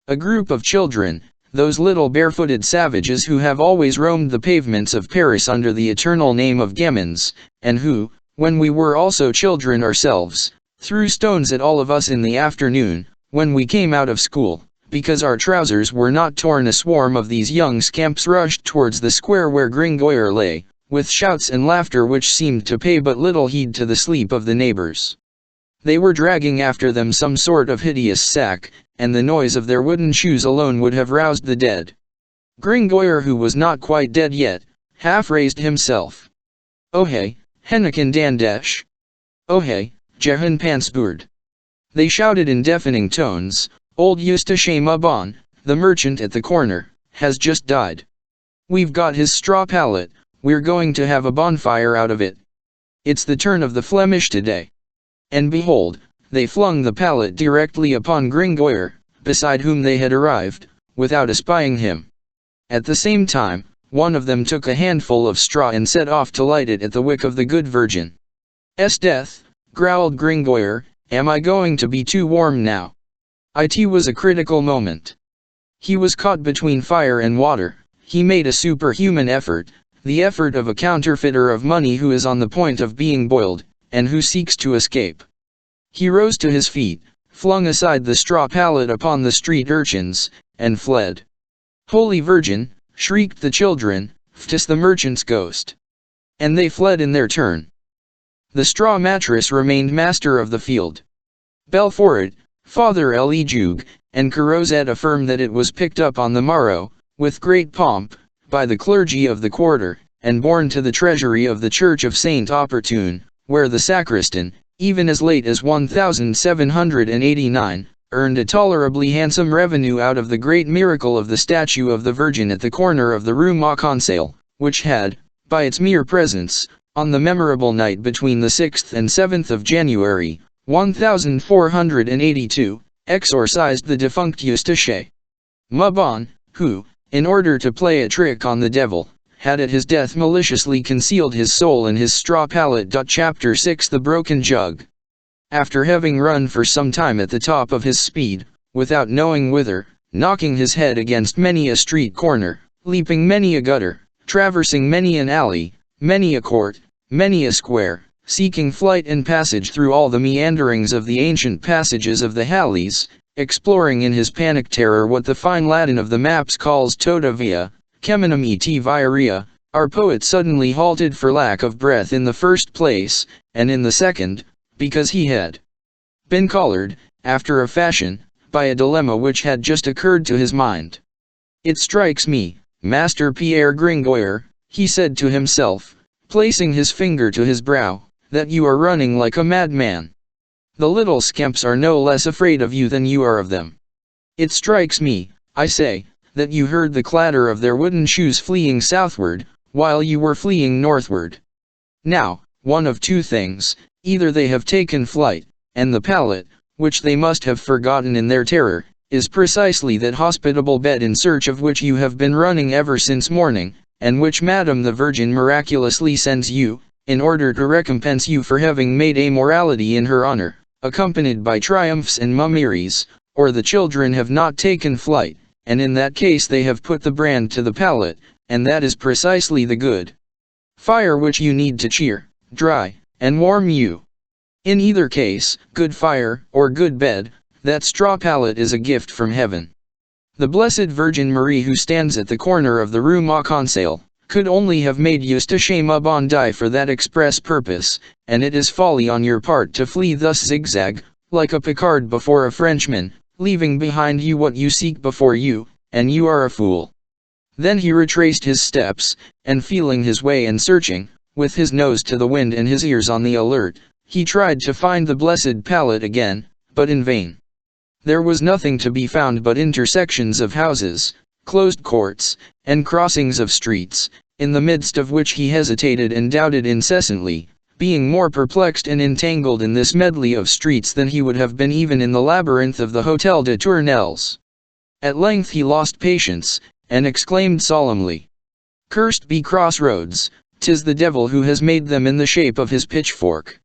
A group of children, those little barefooted savages who have always roamed the pavements of Paris under the eternal name of gamins, and who, when we were also children ourselves, threw stones at all of us in the afternoon, when we came out of school, because our trousers were not torn. A swarm of these young scamps rushed towards the square where Gringoire lay, with shouts and laughter which seemed to pay but little heed to the sleep of the neighbors. They were dragging after them some sort of hideous sack, and the noise of their wooden shoes alone would have roused the dead. Gringoire, who was not quite dead yet, half raised himself. "Oh hey, Hennekin Dandesh! Oh hey, Jehan Pansboord!" They shouted in deafening tones, "Old Eustache Mabon, the merchant at the corner, has just died. We've got his straw pallet, we're going to have a bonfire out of it. It's the turn of the Flemish today." And behold, they flung the pallet directly upon Gringoire, beside whom they had arrived, without espying him. At the same time, one of them took a handful of straw and set off to light it at the wick of the good Virgin. "'Sdeath," growled Gringoire, "am I going to be too warm now?" It was a critical moment. He was caught between fire and water. He made a superhuman effort, the effort of a counterfeiter of money who is on the point of being boiled, and who seeks to escape. He rose to his feet, flung aside the straw pallet upon the street urchins, and fled. "Holy Virgin!" shrieked the children, "'tis the merchant's ghost!" And they fled in their turn. The straw mattress remained master of the field. Belfort, Father Lejeune, and Carozet affirmed that it was picked up on the morrow, with great pomp, by the clergy of the quarter, and borne to the treasury of the Church of Saint Opportune, where the sacristan, even as late as 1789, earned a tolerably handsome revenue out of the great miracle of the statue of the Virgin at the corner of the Rue Mauconseil, which had, by its mere presence, on the memorable night between the 6th and 7th of January, 1482, exorcised the defunct Eustache Mabon, who, in order to play a trick on the devil, had at his death maliciously concealed his soul in his straw pallet. Chapter 6 The Broken Jug. After having run for some time at the top of his speed, without knowing whither, knocking his head against many a street corner, leaping many a gutter, traversing many an alley, many a court, many a square, seeking flight and passage through all the meanderings of the ancient passages of the Halles, exploring in his panic terror what the fine Latin of the maps calls tota via, ceminum et viaria, our poet suddenly halted for lack of breath in the first place, and in the second, because he had been collared, after a fashion, by a dilemma which had just occurred to his mind. "It strikes me, Master Pierre Gringoire," he said to himself, placing his finger to his brow, "that you are running like a madman. The little scamps are no less afraid of you than you are of them. It strikes me, I say, that you heard the clatter of their wooden shoes fleeing southward, while you were fleeing northward. Now, one of two things, either they have taken flight, and the pallet, which they must have forgotten in their terror, is precisely that hospitable bed in search of which you have been running ever since morning, and which Madame the Virgin miraculously sends you, in order to recompense you for having made a morality in her honor, accompanied by triumphs and mummeries, or the children have not taken flight, and in that case they have put the brand to the pallet, and that is precisely the good fire which you need to cheer, dry, and warm you. In either case, good fire, or good bed, that straw pallet is a gift from heaven. The Blessed Virgin Marie, who stands at the corner of the Rue Mauconseil, could only have made Eustache Mabon die for that express purpose, and it is folly on your part to flee thus zigzag, like a Picard before a Frenchman, leaving behind you what you seek before you, and you are a fool." Then he retraced his steps, and feeling his way and searching, with his nose to the wind and his ears on the alert, he tried to find the blessed pallet again, but in vain. There was nothing to be found but intersections of houses, closed courts, and crossings of streets, in the midst of which he hesitated and doubted incessantly, being more perplexed and entangled in this medley of streets than he would have been even in the labyrinth of the Hotel de Tournelles. At length he lost patience, and exclaimed solemnly, "Cursed be crossroads, 'tis the devil who has made them in the shape of his pitchfork."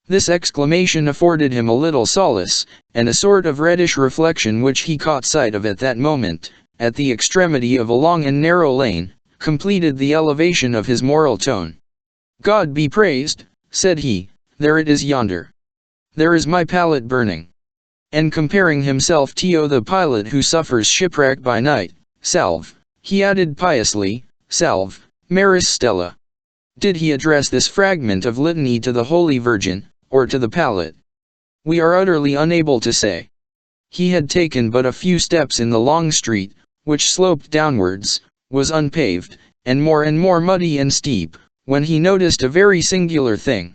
This exclamation afforded him a little solace, and a sort of reddish reflection which he caught sight of at that moment, at the extremity of a long and narrow lane, completed the elevation of his moral tone. "God be praised," said he, "there it is yonder. There is my pallet burning." And comparing himself to the pilot who suffers shipwreck by night, "Salve," he added piously, "Salve, Maris Stella." Did he address this fragment of litany to the Holy Virgin, or to the pallet? We are utterly unable to say. He had taken but a few steps in the long street, which sloped downwards, was unpaved, and more muddy and steep, when he noticed a very singular thing.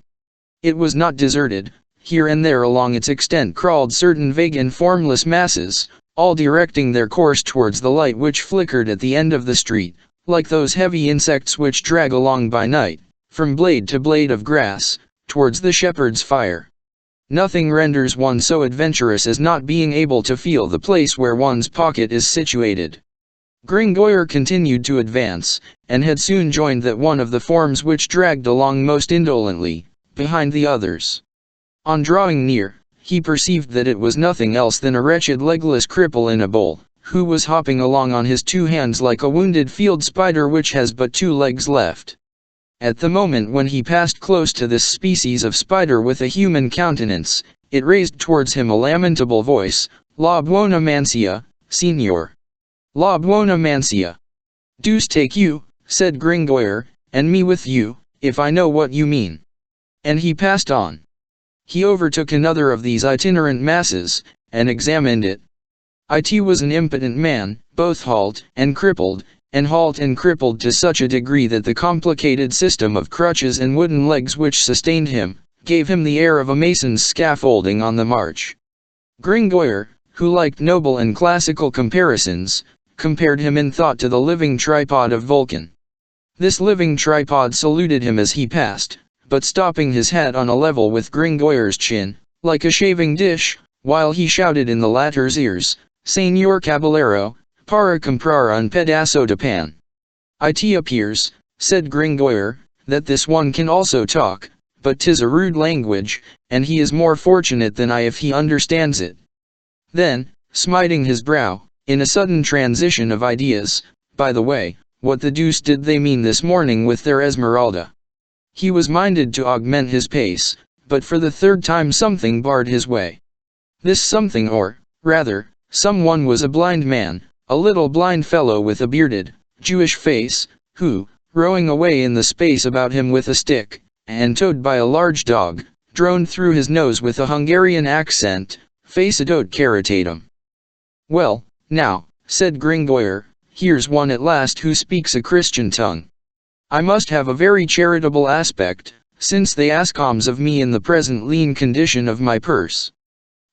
It was not deserted. here and there along its extent crawled certain vague and formless masses, all directing their course towards the light which flickered at the end of the street, like those heavy insects which drag along by night, from blade to blade of grass, towards the shepherd's fire. Nothing renders one so adventurous as not being able to feel the place where one's pocket is situated. Gringoire continued to advance, and had soon joined that one of the forms which dragged along most indolently, behind the others. On drawing near, he perceived that it was nothing else than a wretched legless cripple in a bowl, who was hopping along on his two hands like a wounded field spider which has but two legs left. At the moment when he passed close to this species of spider with a human countenance, it raised towards him a lamentable voice, "La buona mancia, signor. La buona mancia." "Deuce take you," said Gringoire, "and me with you, if I know what you mean." And he passed on. He overtook another of these itinerant masses, and examined it. It was an impotent man, both halt and crippled to such a degree that the complicated system of crutches and wooden legs which sustained him, gave him the air of a mason's scaffolding on the march. Gringoire, who liked noble and classical comparisons, compared him in thought to the living tripod of Vulcan. This living tripod saluted him as he passed, but stopping his hat on a level with Gringoire's chin, like a shaving dish, while he shouted in the latter's ears, "Señor Caballero, para comprar un pedazo de pan." "It appears," said Gringoire, "that this one can also talk, but 'tis a rude language, and he is more fortunate than I if he understands it." Then, smiting his brow, in a sudden transition of ideas, "By the way, what the deuce did they mean this morning with their Esmeralda?" He was minded to augment his pace, but for the third time something barred his way. This something, or, rather, someone, was a blind man, a little blind fellow with a bearded, Jewish face, who, rowing away in the space about him with a stick, and towed by a large dog, droned through his nose with a Hungarian accent, "Facedot caritatum." "Well, now," said Gringoire, "here's one at last who speaks a Christian tongue. I must have a very charitable aspect, since they ask alms of me in the present lean condition of my purse.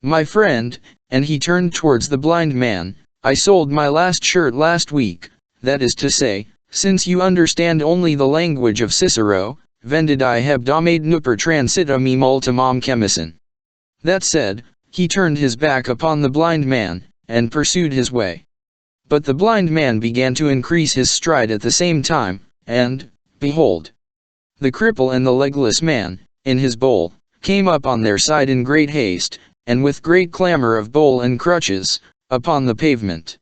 My friend," and he turned towards the blind man, "I sold my last shirt last week, that is to say, since you understand only the language of Cicero, vendid I hebdomade nuper transit a me multimum chemison." That said, he turned his back upon the blind man, and pursued his way. But the blind man began to increase his stride at the same time, and, behold, the cripple and the legless man, in his bowl, came up on their side in great haste, and with great clamor of bowl and crutches, upon the pavement.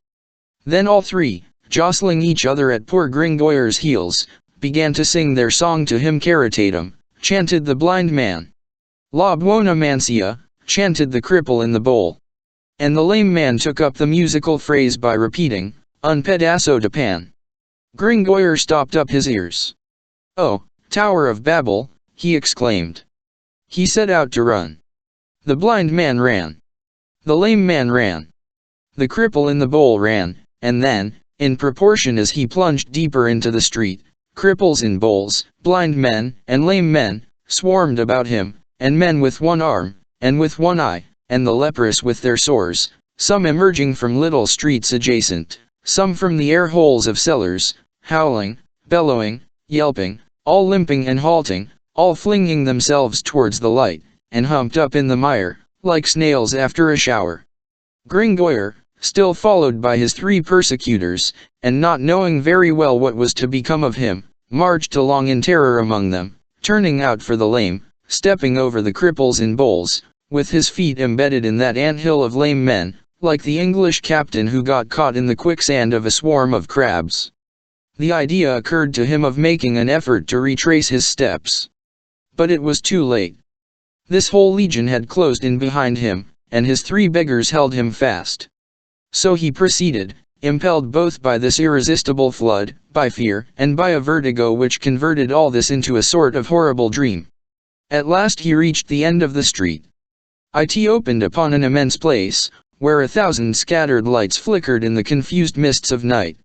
Then all three, jostling each other at poor Gringoire's heels, began to sing their song to him caritatum, chanted the blind man. "La buona mancia," chanted the cripple in the bowl. And the lame man took up the musical phrase by repeating, "Un pedazo de pan." Gringoire stopped up his ears. "Oh, Tower of Babel," he exclaimed. He set out to run. The blind man ran. The lame man ran. The cripple in the bowl ran, and then, in proportion as he plunged deeper into the street, cripples in bowls, blind men, and lame men, swarmed about him, and men with one arm, and with one eye, and the leprous with their sores, some emerging from little streets adjacent, some from the air holes of cellars, howling, bellowing, yelping, all limping and halting, all flinging themselves towards the light, and humped up in the mire, like snails after a shower. Gringoire, still followed by his three persecutors, and not knowing very well what was to become of him, marched along in terror among them, turning out for the lame, stepping over the cripples in bowls, with his feet embedded in that anthill of lame men, like the English captain who got caught in the quicksand of a swarm of crabs. The idea occurred to him of making an effort to retrace his steps. But it was too late. This whole legion had closed in behind him, and his three beggars held him fast. So he proceeded, impelled both by this irresistible flood, by fear, and by a vertigo which converted all this into a sort of horrible dream. At last he reached the end of the street. It opened upon an immense place, where 1,000 scattered lights flickered in the confused mists of night.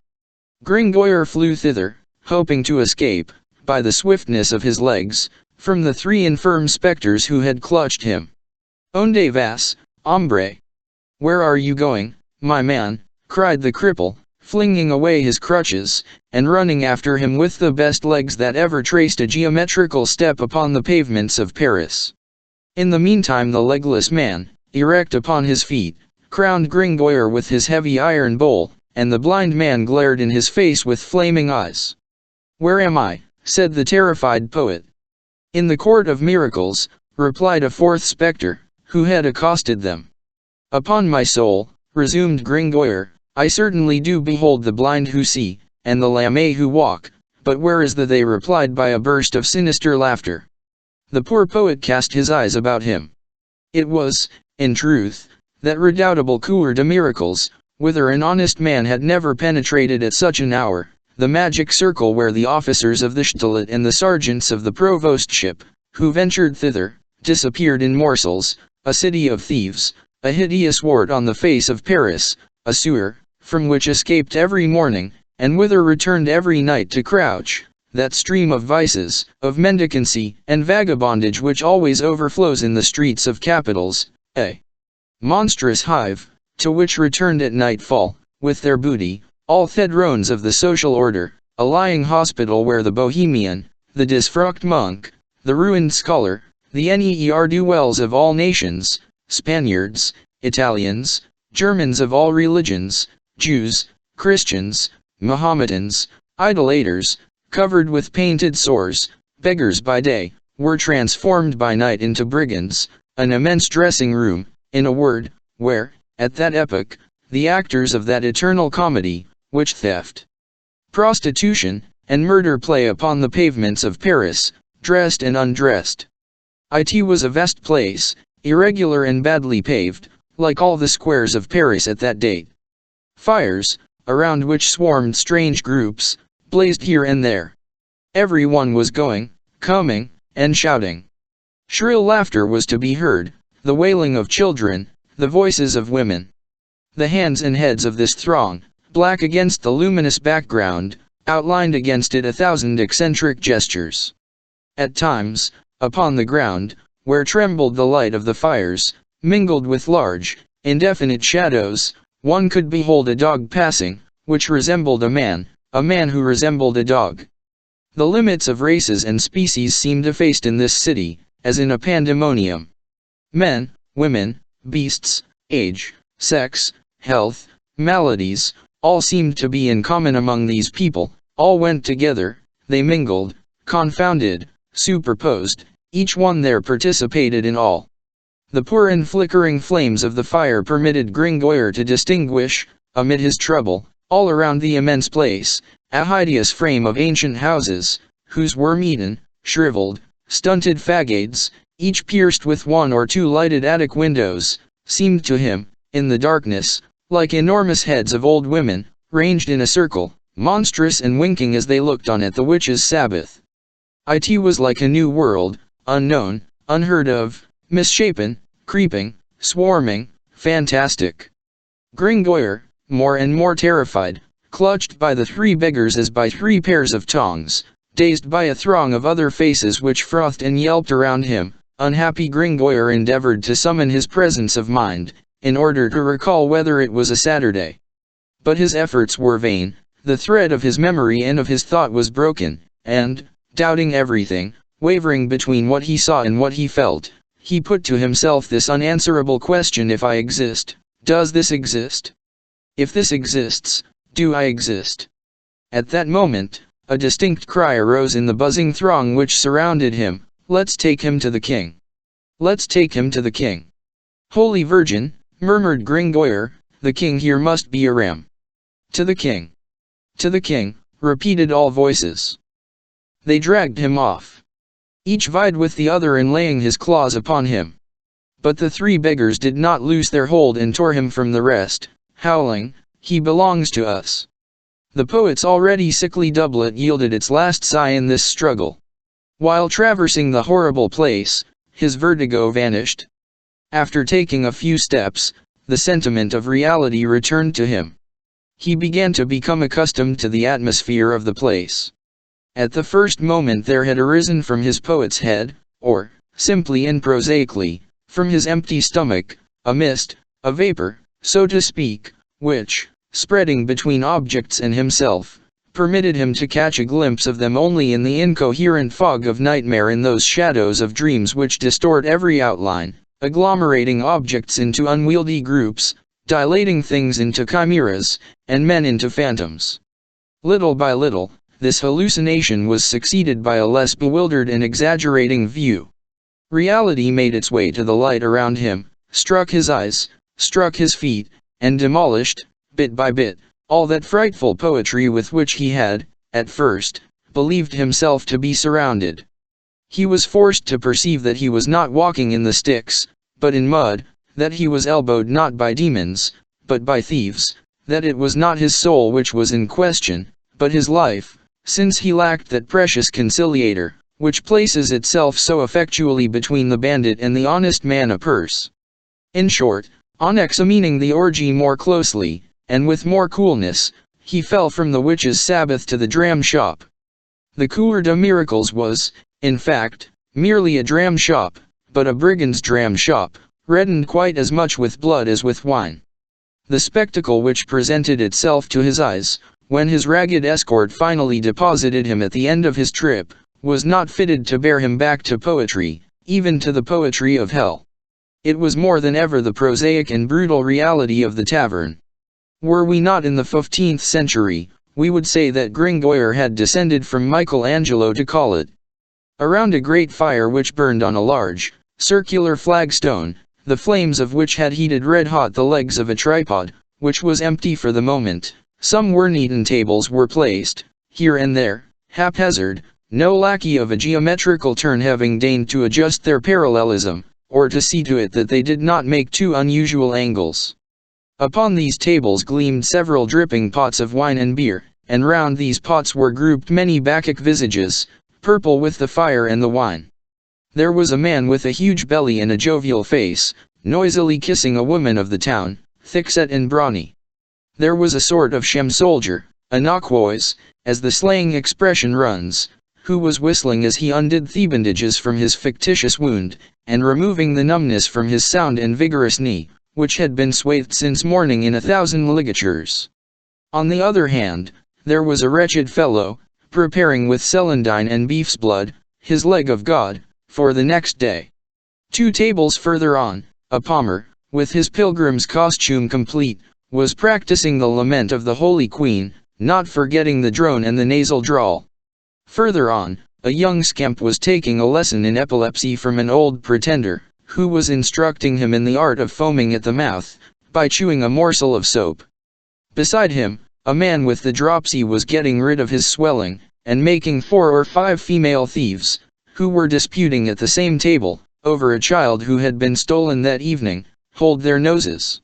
Gringoire flew thither, hoping to escape, by the swiftness of his legs, from the three infirm spectres who had clutched him. "Onde vas, hombre? Where are you going, my man?" cried the cripple, flinging away his crutches, and running after him with the best legs that ever traced a geometrical step upon the pavements of Paris. In the meantime the legless man, erect upon his feet, crowned Gringoire with his heavy iron bowl, and the blind man glared in his face with flaming eyes. "Where am I?" said the terrified poet. "In the court of miracles," replied a fourth spectre, who had accosted them. "Upon my soul," resumed Gringoire, "I certainly do behold the blind who see, and the lame who walk, but where is the they?" replied by a burst of sinister laughter. The poor poet cast his eyes about him. It was, in truth, that redoubtable cour de miracles, whither an honest man had never penetrated at such an hour, the magic circle where the officers of the Chatelet and the sergeants of the provostship, who ventured thither, disappeared in morsels, a city of thieves, a hideous wart on the face of Paris, a sewer, from which escaped every morning, and whither returned every night to crouch, that stream of vices, of mendicancy, and vagabondage which always overflows in the streets of capitals, a monstrous hive, to which returned at nightfall, with their booty, all thedrones of the social order, a lying hospital where the bohemian, the disfrocked monk, the ruined scholar, the ne'er-do-wells of all nations, Spaniards, Italians, Germans of all religions, Jews, Christians, Mohammedans, idolaters, covered with painted sores, beggars by day, were transformed by night into brigands, an immense dressing room, in a word, where, at that epoch, the actors of that eternal comedy, which theft, prostitution, and murder play upon the pavements of Paris, dressed and undressed. It was a vast place, irregular and badly paved, like all the squares of Paris at that date. Fires, around which swarmed strange groups, blazed here and there. Every one was going, coming, and shouting. Shrill laughter was to be heard, the wailing of children, the voices of women. The hands and heads of this throng, black against the luminous background, outlined against it 1,000 eccentric gestures. At times, upon the ground, where trembled the light of the fires, mingled with large, indefinite shadows, one could behold a dog passing, which resembled a man who resembled a dog. The limits of races and species seemed effaced in this city, as in a pandemonium. Men, women, beasts, age, sex, health, maladies, all seemed to be in common among these people, all went together, they mingled, confounded, superposed, each one there participated in all. The poor and flickering flames of the fire permitted Gringoire to distinguish, amid his trouble, all around the immense place, a hideous frame of ancient houses, whose worm-eaten, shriveled, stunted facades, each pierced with one or two lighted attic windows, seemed to him, in the darkness, like enormous heads of old women, ranged in a circle, monstrous and winking as they looked on at the witches' Sabbath. It was like a new world, unknown, unheard of, misshapen, creeping, swarming, fantastic. Gringoire, more and more terrified, clutched by the three beggars as by three pairs of tongs, dazed by a throng of other faces which frothed and yelped around him, unhappy Gringoire endeavored to summon his presence of mind, in order to recall whether it was a Saturday. But his efforts were vain, the thread of his memory and of his thought was broken, and, doubting everything, wavering between what he saw and what he felt, he put to himself this unanswerable question: if I exist, does this exist? If this exists, do I exist? At that moment, a distinct cry arose in the buzzing throng which surrounded him: "Let's take him to the king! Let's take him to the king!" "Holy Virgin," murmured Gringoire, "the king here must be a ram." "To the king! To the king!" repeated all voices. They dragged him off. Each vied with the other in laying his claws upon him. But the three beggars did not loose their hold and tore him from the rest, howling, "He belongs to us." The poet's already sickly doublet yielded its last sigh in this struggle. While traversing the horrible place, his vertigo vanished. After taking a few steps, the sentiment of reality returned to him. He began to become accustomed to the atmosphere of the place. At the first moment there had arisen from his poet's head, or, simply and prosaically, from his empty stomach, a mist, a vapor, so to speak, which, spreading between objects and himself, permitted him to catch a glimpse of them only in the incoherent fog of nightmare, in those shadows of dreams which distort every outline, agglomerating objects into unwieldy groups, dilating things into chimeras, and men into phantoms. Little by little, this hallucination was succeeded by a less bewildered and exaggerating view. Reality made its way to the light around him, struck his eyes, struck his feet, and demolished, bit by bit, all that frightful poetry with which he had, at first, believed himself to be surrounded. He was forced to perceive that he was not walking in the sticks, but in mud, that he was elbowed not by demons, but by thieves, that it was not his soul which was in question, but his life, since he lacked that precious conciliator, which places itself so effectually between the bandit and the honest man, a purse. In short, on examining the orgy more closely, and with more coolness, he fell from the witch's Sabbath to the dram shop. The Cour de Miracles was, in fact, merely a dram shop, but a brigand's dram shop, reddened quite as much with blood as with wine. The spectacle which presented itself to his eyes, when his ragged escort finally deposited him at the end of his trip, was not fitted to bear him back to poetry, even to the poetry of hell. It was more than ever the prosaic and brutal reality of the tavern. Were we not in the 15th century, we would say that Gringoire had descended from Michelangelo to call it. Around a great fire which burned on a large, circular flagstone, the flames of which had heated red-hot the legs of a tripod, which was empty for the moment, some worm-eaten tables were placed, here and there, haphazard, no lackey of a geometrical turn having deigned to adjust their parallelism, or to see to it that they did not make too unusual angles. Upon these tables gleamed several dripping pots of wine and beer, and round these pots were grouped many Bacchic visages, purple with the fire and the wine. There was a man with a huge belly and a jovial face, noisily kissing a woman of the town, thick-set and brawny. There was a sort of sham soldier, a knockwise, as the slang expression runs, who was whistling as he undid the bandages from his fictitious wound, and removing the numbness from his sound and vigorous knee, which had been swathed since morning in 1,000 ligatures. On the other hand, there was a wretched fellow, preparing with celandine and beef's blood, his leg of God, for the next day. 2 tables further on, a palmer, with his pilgrim's costume complete, was practicing the lament of the Holy Queen, not forgetting the drone and the nasal drawl. Further on, a young scamp was taking a lesson in epilepsy from an old pretender, who was instructing him in the art of foaming at the mouth, by chewing a morsel of soap. Beside him, a man with the dropsy was getting rid of his swelling, and making 4 or 5 female thieves, who were disputing at the same table, over a child who had been stolen that evening, hold their noses.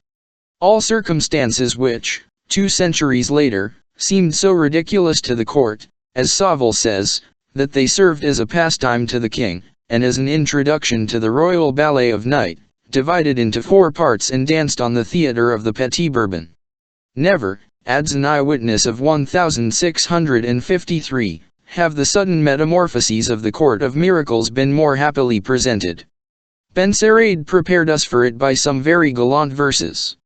All circumstances which, 2 centuries later, seemed so ridiculous to the court, as Sauval says, that they served as a pastime to the king, and as an introduction to the royal ballet of night, divided into 4 parts and danced on the theatre of the Petit Bourbon. Never, adds an eyewitness of 1653, have the sudden metamorphoses of the Court of Miracles been more happily presented. Benserade prepared us for it by some very gallant verses.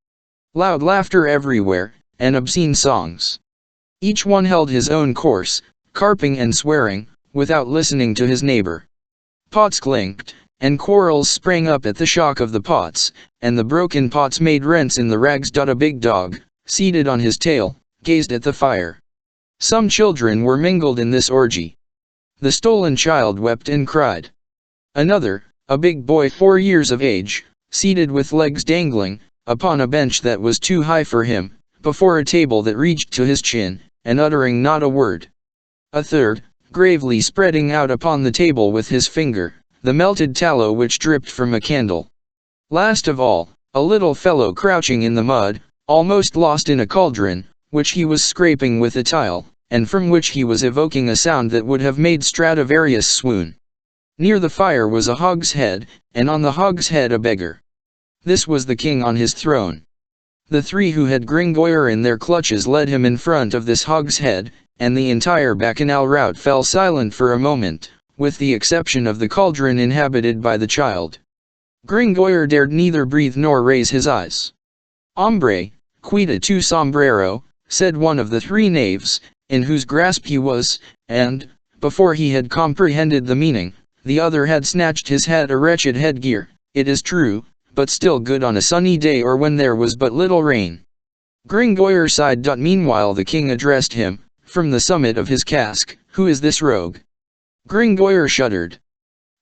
Loud laughter everywhere, and obscene songs. Each one held his own course, carping and swearing, without listening to his neighbor. Pots clinked, and quarrels sprang up at the shock of the pots, and the broken pots made rents in the rags. A big dog, seated on his tail, gazed at the fire. Some children were mingled in this orgy. The stolen child wept and cried. Another, a big boy 4 years of age, seated with legs dangling, upon a bench that was too high for him, before a table that reached to his chin, and uttering not a word. A third, gravely spreading out upon the table with his finger, the melted tallow which dripped from a candle. Last of all, a little fellow crouching in the mud, almost lost in a cauldron, which he was scraping with a tile, and from which he was evoking a sound that would have made Stradivarius swoon. Near the fire was a hogshead, and on the hogshead a beggar. This was the king on his throne. The 3 who had Gringoire in their clutches led him in front of this hogshead, and the entire bacchanal rout fell silent for a moment, with the exception of the cauldron inhabited by the child. Gringoire dared neither breathe nor raise his eyes. "Hombre, cuida tu sombrero," said one of the three knaves, in whose grasp he was, and, before he had comprehended the meaning, the other had snatched his hat, a wretched headgear, it is true, but still good on a sunny day or when there was but little rain. Gringoire sighed. Meanwhile the king addressed him, from the summit of his casque, "Who is this rogue?" Gringoire shuddered.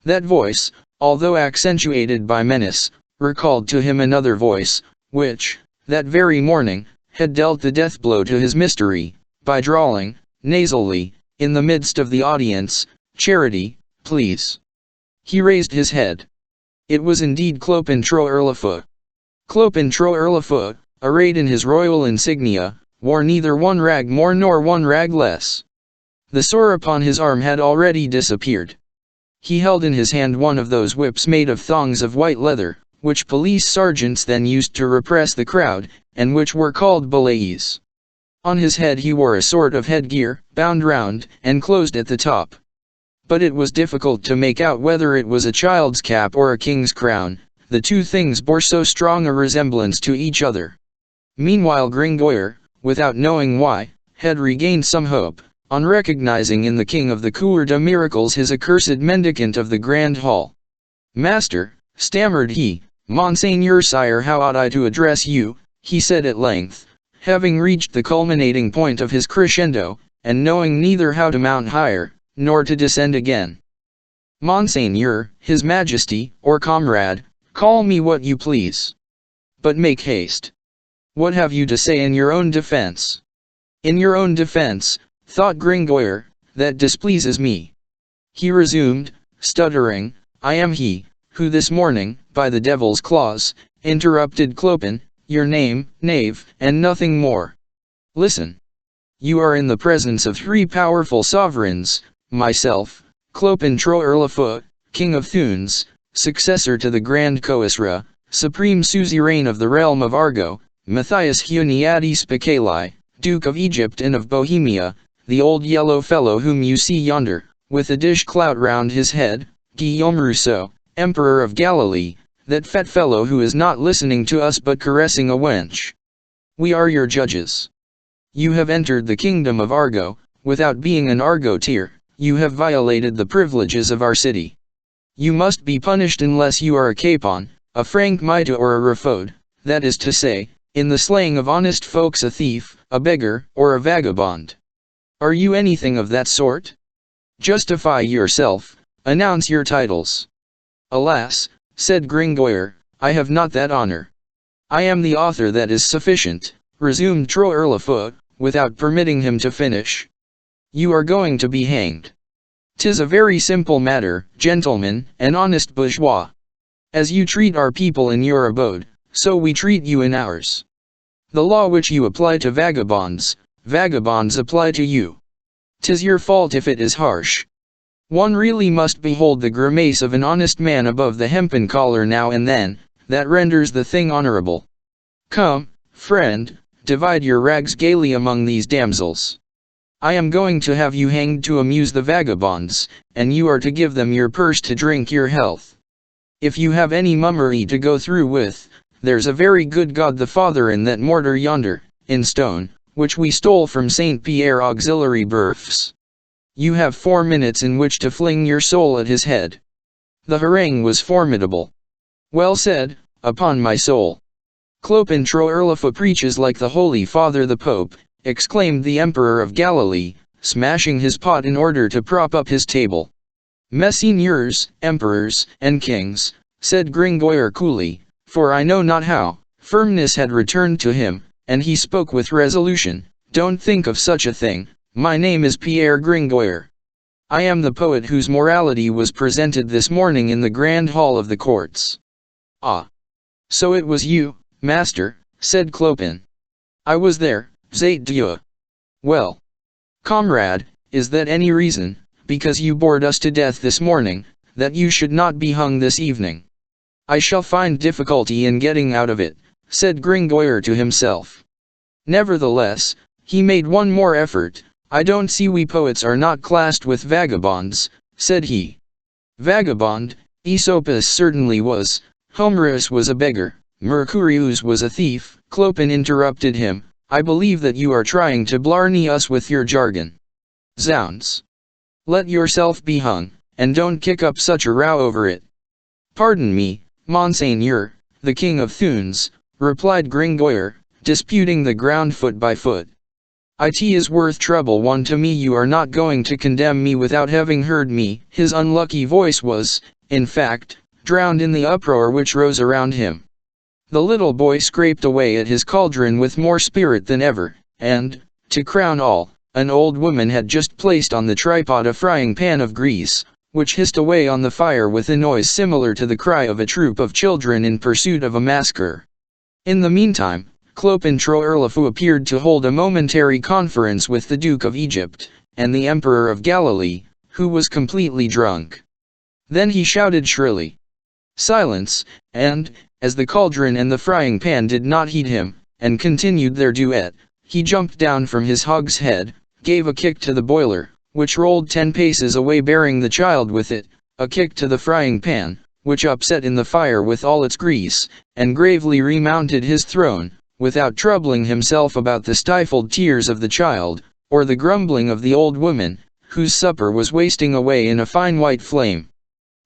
That voice, although accentuated by menace, recalled to him another voice, which, that very morning, had dealt the death blow to his mystery, by drawling, nasally, in the midst of the audience, "Charity, please." He raised his head. It was indeed Clopin Troerlefoot. Clopin Troerlefoot, arrayed in his royal insignia, wore neither one rag more nor one rag less. The sore upon his arm had already disappeared. He held in his hand one of those whips made of thongs of white leather, which police sergeants then used to repress the crowd, and which were called balays. On his head he wore a sort of headgear, bound round, and closed at the top. But it was difficult to make out whether it was a child's cap or a king's crown, the two things bore so strong a resemblance to each other. Meanwhile Gringoire, without knowing why, had regained some hope, on recognizing in the king of the Cour de Miracles his accursed mendicant of the Grand Hall. "Master," stammered he, "Monseigneur, sire, how ought I to address you?" he said at length, having reached the culminating point of his crescendo, and knowing neither how to mount higher, nor to descend again. "Monseigneur, His Majesty, or comrade, call me what you please. But make haste. What have you to say in your own defense?" "In your own defense," thought Gringoire, "that displeases me." He resumed, stuttering, "I am he, who this morning, by the devil's claws, interrupted Clopin, your name, knave, and nothing more. Listen. You are in the presence of three powerful sovereigns, myself, Clopin Troerlefoot, King of Thunes, successor to the Grand Coesre, supreme suzerain of the realm of Argo, Matthias Huniades Picali, Duke of Egypt and of Bohemia, the old yellow fellow whom you see yonder, with a dish clout round his head, Guillaume Rousseau, Emperor of Galilee, that fat fellow who is not listening to us but caressing a wench. We are your judges. You have entered the kingdom of Argo, without being an Argotier, you have violated the privileges of our city. You must be punished unless you are a capon, a franc maito or a rafaud, that is to say, in the slang of honest folks, a thief, a beggar, or a vagabond. Are you anything of that sort? Justify yourself, announce your titles." "Alas," said Gringoire, "I have not that honor." "I am the author, that is sufficient," resumed Troerlefoot, without permitting him to finish. "You are going to be hanged. 'Tis a very simple matter, gentlemen, and honest bourgeois. As you treat our people in your abode, so we treat you in ours. The law which you apply to vagabonds, vagabonds apply to you. 'Tis your fault if it is harsh. One really must behold the grimace of an honest man above the hempen collar now and then, that renders the thing honorable. Come, friend, divide your rags gaily among these damsels. I am going to have you hanged to amuse the vagabonds, and you are to give them your purse to drink your health. If you have any mummery to go through with, there's a very good God the Father in that mortar yonder, in stone, which we stole from St. Pierre Auxiliary Berths. You have 4 minutes in which to fling your soul at his head." The harangue was formidable. "Well said, upon my soul. Clopin Troerlefoot preaches like the Holy Father the Pope," exclaimed the Emperor of Galilee, smashing his pot in order to prop up his table. "Messeigneurs, emperors, and kings," said Gringoire coolly, for I know not how, firmness had returned to him, and he spoke with resolution, "don't think of such a thing. My name is Pierre Gringoire. I am the poet whose morality was presented this morning in the Grand Hall of the Courts." "Ah! So it was you, master," said Clopin. "I was there, zate Dieu. Well, comrade, is that any reason, because you bored us to death this morning, that you should not be hung this evening?" "I shall find difficulty in getting out of it," said Gringoire to himself. Nevertheless, he made one more effort. "I don't see we poets are not classed with vagabonds," said he. Vagabond, Aesopus certainly was, Homerus was a beggar, Mercurius was a thief. Clopin interrupted him. I believe that you are trying to blarney us with your jargon. Zounds! Let yourself be hung, and don't kick up such a row over it. Pardon me, Monseigneur, the King of Thunes, replied Gringoire, disputing the ground foot by foot. It is worth trouble one to me, you are not going to condemn me without having heard me. His unlucky voice was, in fact, drowned in the uproar which rose around him. The little boy scraped away at his cauldron with more spirit than ever, and, to crown all, an old woman had just placed on the tripod a frying pan of grease, which hissed away on the fire with a noise similar to the cry of a troop of children in pursuit of a massacre. In the meantime, Clopin Troerlefu appeared to hold a momentary conference with the Duke of Egypt, and the Emperor of Galilee, who was completely drunk. Then he shouted shrilly, "Silence!" and, as the cauldron and the frying pan did not heed him, and continued their duet, he jumped down from his hogshead, gave a kick to the boiler, which rolled 10 paces away bearing the child with it, a kick to the frying pan, which upset in the fire with all its grease, and gravely remounted his throne, without troubling himself about the stifled tears of the child, or the grumbling of the old woman, whose supper was wasting away in a fine white flame.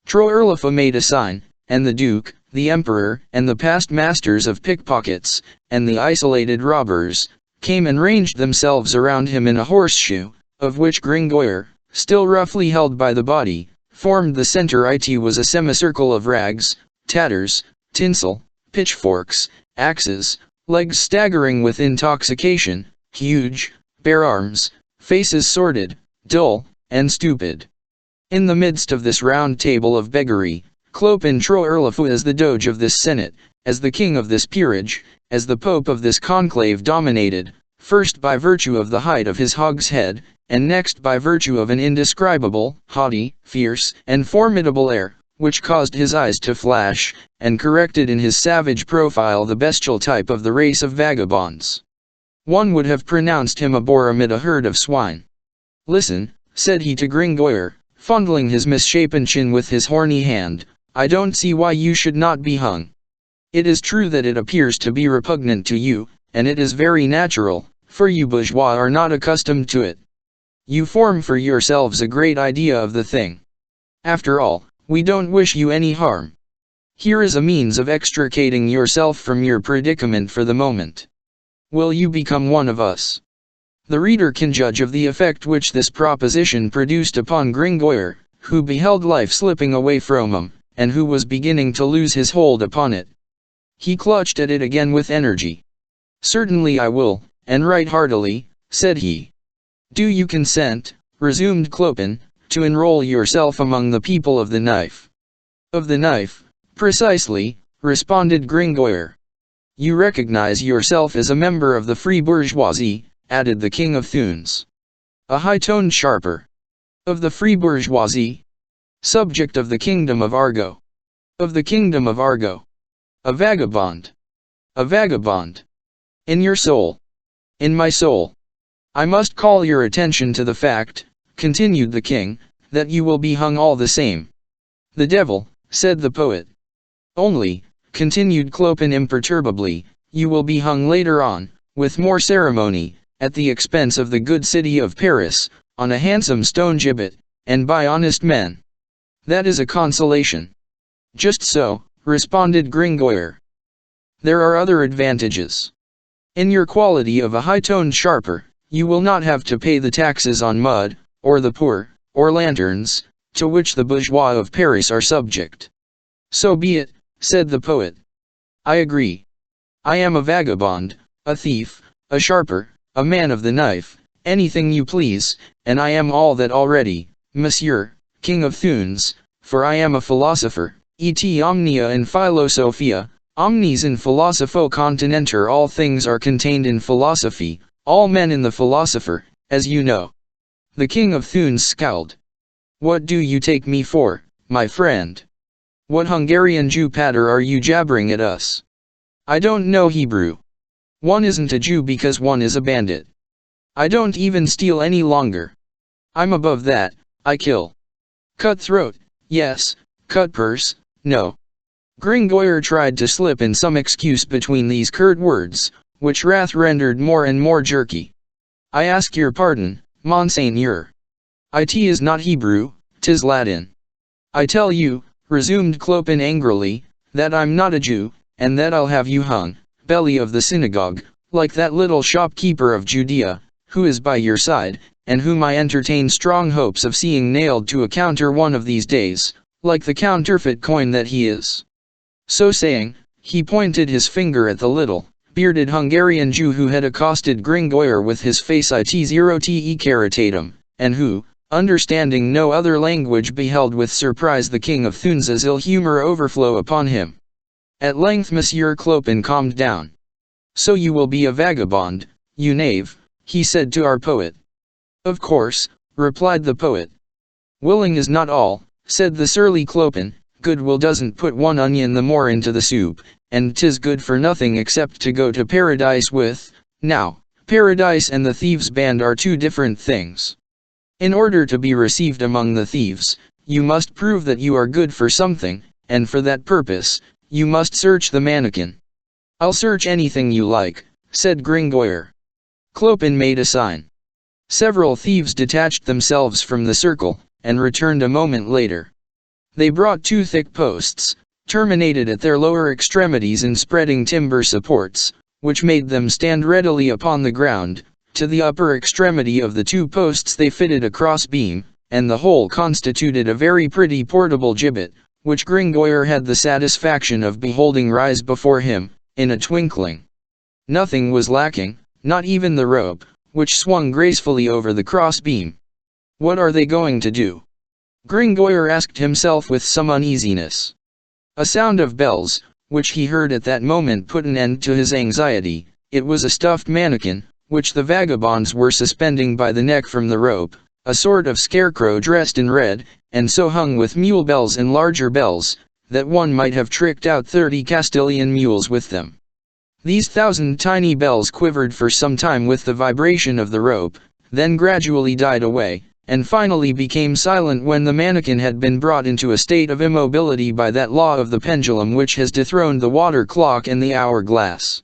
Troerlefu made a sign, and the Duke, the Emperor, and the past masters of pickpockets, and the isolated robbers, came and ranged themselves around him in a horseshoe, of which Gringoire, still roughly held by the body, formed the center. It was a semicircle of rags, tatters, tinsel, pitchforks, axes, legs staggering with intoxication, huge, bare arms, faces sordid, dull, and stupid. In the midst of this round table of beggary, Clopin Troerlefu as the Doge of this Senate, as the King of this peerage, as the Pope of this conclave dominated, first by virtue of the height of his hogshead, and next by virtue of an indescribable, haughty, fierce, and formidable air, which caused his eyes to flash, and corrected in his savage profile the bestial type of the race of vagabonds. One would have pronounced him a boar amid a herd of swine. "Listen," said he to Gringoire, fondling his misshapen chin with his horny hand, "I don't see why you should not be hung. It is true that it appears to be repugnant to you, and it is very natural, for you bourgeois are not accustomed to it. You form for yourselves a great idea of the thing. After all, we don't wish you any harm. Here is a means of extricating yourself from your predicament for the moment. Will you become one of us?" The reader can judge of the effect which this proposition produced upon Gringoire, who beheld life slipping away from him, and who was beginning to lose his hold upon it. He clutched at it again with energy. "Certainly I will, and right heartily," said he. "Do you consent," resumed Clopin, "to enroll yourself among the people of the knife?" "Of the knife, precisely," responded Gringoire. "You recognize yourself as a member of the free bourgeoisie," added the King of Thunes. "A high-toned sharper." "Of the free bourgeoisie." "Subject of the kingdom of Argo." "Of the kingdom of Argo." "A vagabond." "A vagabond." "In your soul." "In my soul." "I must call your attention to the fact," continued the king, "that you will be hung all the same." "The devil," said the poet. "Only," continued Clopin imperturbably, "you will be hung later on, with more ceremony, at the expense of the good city of Paris, on a handsome stone gibbet, and by honest men. That is a consolation." "Just so," responded Gringoire. "There are other advantages. In your quality of a high-toned sharper, you will not have to pay the taxes on mud, or the poor, or lanterns, to which the bourgeois of Paris are subject." "So be it," said the poet. "I agree. I am a vagabond, a thief, a sharper, a man of the knife, anything you please, and I am all that already, Monsieur, King of Thunes, for I am a philosopher, et omnia in philosophia, omnes in philosopho continenter. All things are contained in philosophy, all men in the philosopher, as you know." The King of Thunes scowled. "What do you take me for, my friend? What Hungarian Jew patter are you jabbering at us? I don't know Hebrew. One isn't a Jew because one is a bandit. I don't even steal any longer. I'm above that, I kill. Cut throat, yes, cut purse, no. Gringoire tried to slip in some excuse between these curt words, which wrath rendered more and more jerky. "I ask your pardon, Monseigneur. It is not Hebrew, 'tis Latin. I tell you," resumed Clopin angrily, "that I'm not a Jew, and that I'll have you hung, belly of the synagogue, like that little shopkeeper of Judea, who is by your side, and whom I entertain strong hopes of seeing nailed to a counter one of these days, like the counterfeit coin that he is." So saying, he pointed his finger at the little, bearded Hungarian Jew who had accosted Gringoire with his face it0te caritatum, and who, understanding no other language, beheld with surprise the king of Thunes' ill humor overflow upon him. At length Monsieur Clopin calmed down. "So you will be a vagabond, you knave," he said to our poet. "Of course," replied the poet. "Willing is not all," said the surly Clopin. "Goodwill doesn't put one onion the more into the soup, and 'tis good for nothing except to go to paradise with." Now, paradise and the thieves' band are two different things. In order to be received among the thieves, you must prove that you are good for something, and for that purpose, you must search the mannequin. "I'll search anything you like," said Gringoire. Clopin made a sign. Several thieves detached themselves from the circle, and returned a moment later. They brought two thick posts, terminated at their lower extremities in spreading timber supports, which made them stand readily upon the ground. To the upper extremity of the two posts they fitted a cross beam, and the whole constituted a very pretty portable gibbet, which Gringoire had the satisfaction of beholding rise before him, in a twinkling. Nothing was lacking, not even the rope, which swung gracefully over the cross beam. "What are they going to do?" Gringoire asked himself with some uneasiness. A sound of bells, which he heard at that moment, put an end to his anxiety. It was a stuffed mannequin, which the vagabonds were suspending by the neck from the rope, a sort of scarecrow dressed in red, and so hung with mule bells and larger bells, that one might have tricked out 30 Castilian mules with them. These 1,000 tiny bells quivered for some time with the vibration of the rope, then gradually died away, and finally became silent when the mannequin had been brought into a state of immobility by that law of the pendulum which has dethroned the water clock and the hourglass.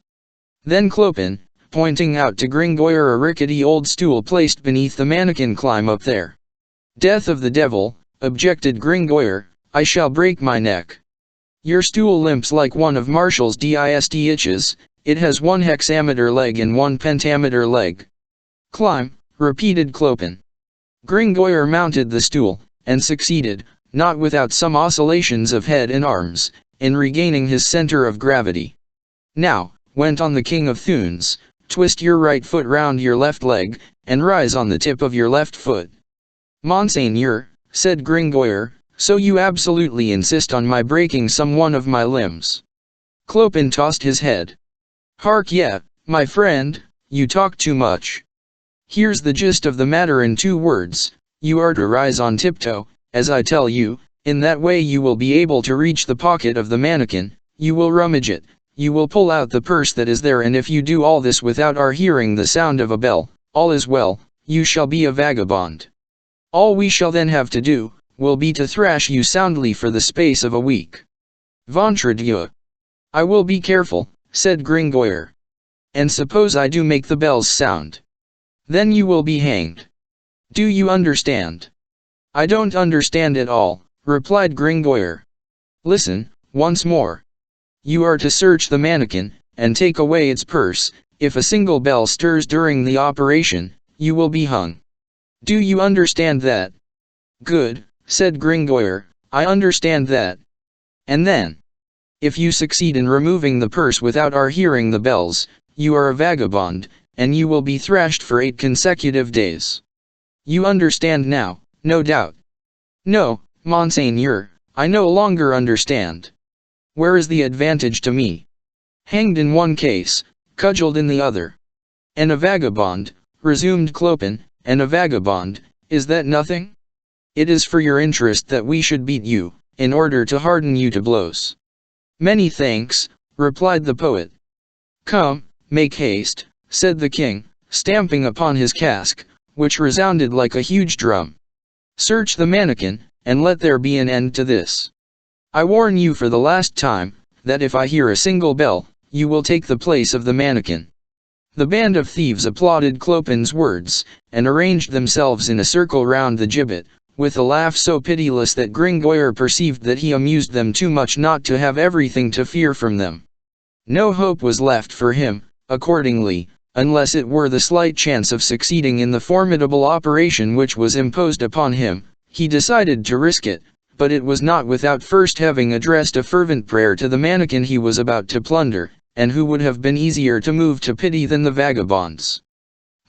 Then Clopin, pointing out to Gringoire a rickety old stool placed beneath the mannequin, "Climb up there." "Death of the devil," objected Gringoire, "I shall break my neck." "Your stool limps like one of Marshall's dist's, it has one hexameter leg and one pentameter leg." "Climb," repeated Clopin. Gringoire mounted the stool, and succeeded, not without some oscillations of head and arms, in regaining his center of gravity. "Now," went on the king of Thunes, "twist your right foot round your left leg, and rise on the tip of your left foot." "Monseigneur," said Gringoire, "so you absolutely insist on my breaking some one of my limbs?" Clopin tossed his head. "Hark ye, my friend, you talk too much. Here's the gist of the matter in 2 words. You are to rise on tiptoe, as I tell you. In that way you will be able to reach the pocket of the mannequin, you will rummage it, you will pull out the purse that is there, and if you do all this without our hearing the sound of a bell, all is well, you shall be a vagabond. All we shall then have to do, will be to thrash you soundly for the space of a week." "Ventre Dieu! I will be careful," said Gringoire. "And suppose I do make the bells sound?" "Then you will be hanged. Do you understand?" "I don't understand at all," replied Gringoire. "Listen, once more. You are to search the mannequin, and take away its purse. If a single bell stirs during the operation, you will be hung. Do you understand that?" "Good," said Gringoire, "I understand that. And then? If you succeed in removing the purse without our hearing the bells, you are a vagabond, and you will be thrashed for 8 consecutive days. You understand now, no doubt." "No, Monseigneur, I no longer understand." "Where is the advantage to me? Hanged in one case, cudgeled in the other." "And a vagabond," resumed Clopin, "and a vagabond, is that nothing? It is for your interest that we should beat you, in order to harden you to blows." "Many thanks," replied the poet. "Come, make haste," said the king, stamping upon his casque, which resounded like a huge drum. "Search the mannequin, and let there be an end to this." I warn you for the last time, that if I hear a single bell, you will take the place of the mannequin." The band of thieves applauded Clopin's words, and arranged themselves in a circle round the gibbet, with a laugh so pitiless that Gringoire perceived that he amused them too much not to have everything to fear from them. No hope was left for him, accordingly, unless it were the slight chance of succeeding in the formidable operation which was imposed upon him. He decided to risk it, but it was not without first having addressed a fervent prayer to the mannequin he was about to plunder, and who would have been easier to move to pity than the vagabonds.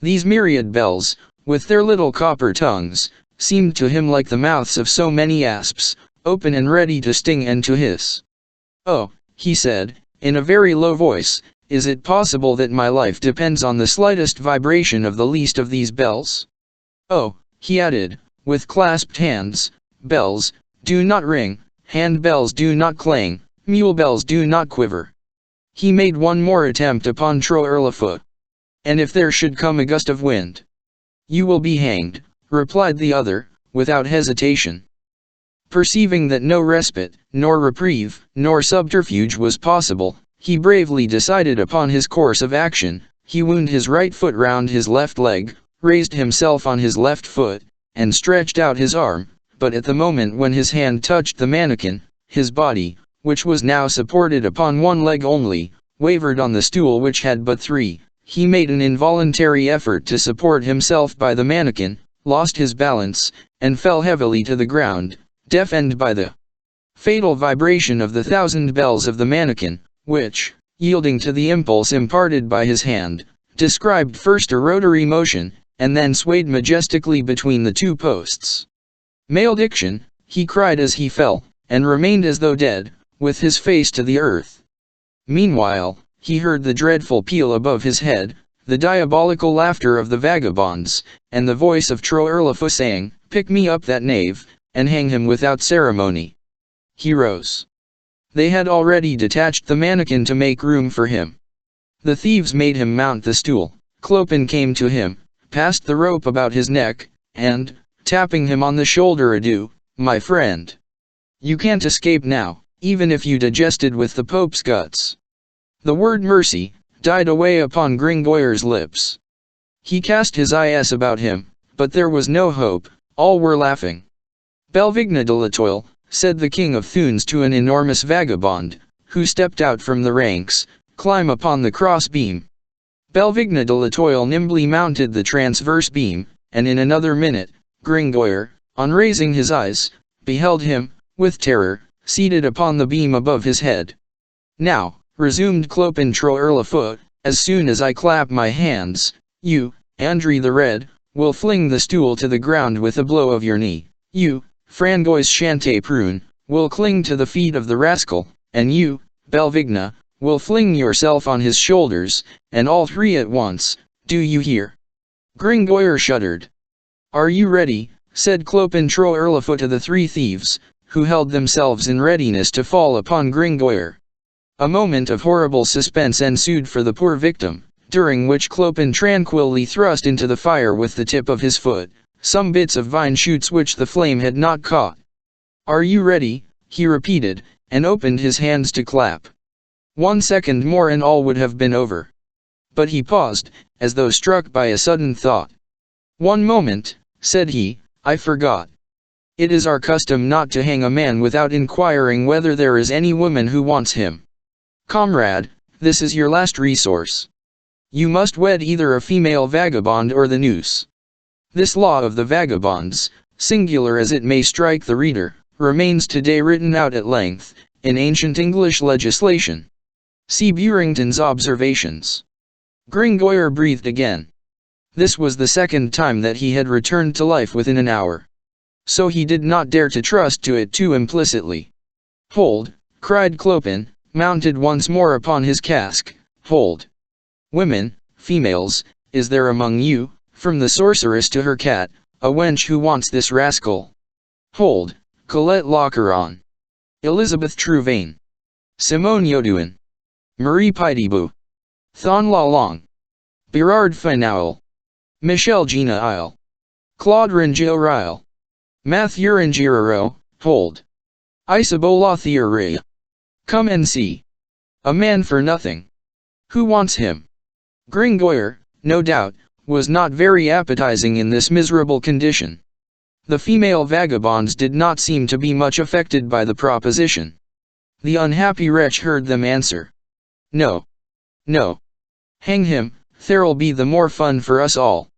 These myriad bells, with their little copper tongues, seemed to him like the mouths of so many asps, open and ready to sting and to hiss. "Oh," he said, in a very low voice, "is it possible that my life depends on the slightest vibration of the least of these bells? Oh," he added, with clasped hands, "bells do not ring, hand-bells do not clang, mule-bells do not quiver." He made one more attempt upon Trot-Ourlifoot. "And if there should come a gust of wind?" "You will be hanged," replied the other, without hesitation. Perceiving that no respite, nor reprieve, nor subterfuge was possible, he bravely decided upon his course of action. He wound his right foot round his left leg, raised himself on his left foot, and stretched out his arm, but at the moment when his hand touched the mannequin, his body, which was now supported upon one leg only, wavered on the stool which had but three. He made an involuntary effort to support himself by the mannequin, lost his balance, and fell heavily to the ground, deafened by the fatal vibration of the thousand bells of the mannequin, which, yielding to the impulse imparted by his hand, described first a rotary motion, and then swayed majestically between the two posts. "Malediction!" he cried as he fell, and remained as though dead, with his face to the earth. Meanwhile, he heard the dreadful peal above his head, the diabolical laughter of the vagabonds, and the voice of Trot-Ourlifoot saying, "Pick me up that knave, and hang him without ceremony." He rose. They had already detached the mannequin to make room for him. The thieves made him mount the stool. Clopin came to him, passed the rope about his neck, and, tapping him on the shoulder, "Adieu, my friend. You can't escape now, even if you digested with the Pope's guts." The word mercy died away upon Gringoire's lips. He cast his eyes about him, but there was no hope. All were laughing. "Belvigna de la Toile," said the king of Thunes to an enormous vagabond, who stepped out from the ranks, "climb upon the cross beam." Belvigna de la Toile nimbly mounted the transverse beam, and in another minute, Gringoire, on raising his eyes, beheld him, with terror, seated upon the beam above his head. "Now," resumed Clopin Trot-Ourlifoot, "as soon as I clap my hands, you, André the Red, will fling the stool to the ground with a blow of your knee. You, Frangois Chanteprune, will cling to the feet of the rascal, and you, Belvigna, will fling yourself on his shoulders, and all three at once. Do you hear?" Gringoire shuddered. "Are you ready?" said Clopin Trot-Ourlifoot to the three thieves, who held themselves in readiness to fall upon Gringoire. A moment of horrible suspense ensued for the poor victim, during which Clopin tranquilly thrust into the fire with the tip of his foot some bits of vine shoots which the flame had not caught. "Are you ready?" he repeated, and opened his hands to clap. 1 second more and all would have been over. But he paused, as though struck by a sudden thought. "One moment," said he, "I forgot. It is our custom not to hang a man without inquiring whether there is any woman who wants him. Comrade, this is your last resource. You must wed either a female vagabond or the noose." This law of the vagabonds, singular as it may strike the reader, remains today written out at length, in ancient English legislation. See Burrington's Observations. Gringoire breathed again. This was the second time that he had returned to life within an hour. So he did not dare to trust to it too implicitly. "Hold," cried Clopin, mounted once more upon his cask, "hold. Women, females, is there among you, from the sorceress to her cat, a wench who wants this rascal? Hold, Colette Locheron, Elizabeth Trouvain, Simone Yodouin, Marie Pitibou, Thon Lalong, Berard Finaul, Michel Gina Isle, Claude Ringil Ryle, Mathieu Ringiraro, hold. Isabola theory. Come and see. A man for nothing. Who wants him? Gringoire, no doubt, was not very appetizing in this miserable condition. The female vagabonds did not seem to be much affected by the proposition. The unhappy wretch heard them answer. No. No. Hang him, there'll be the more fun for us all.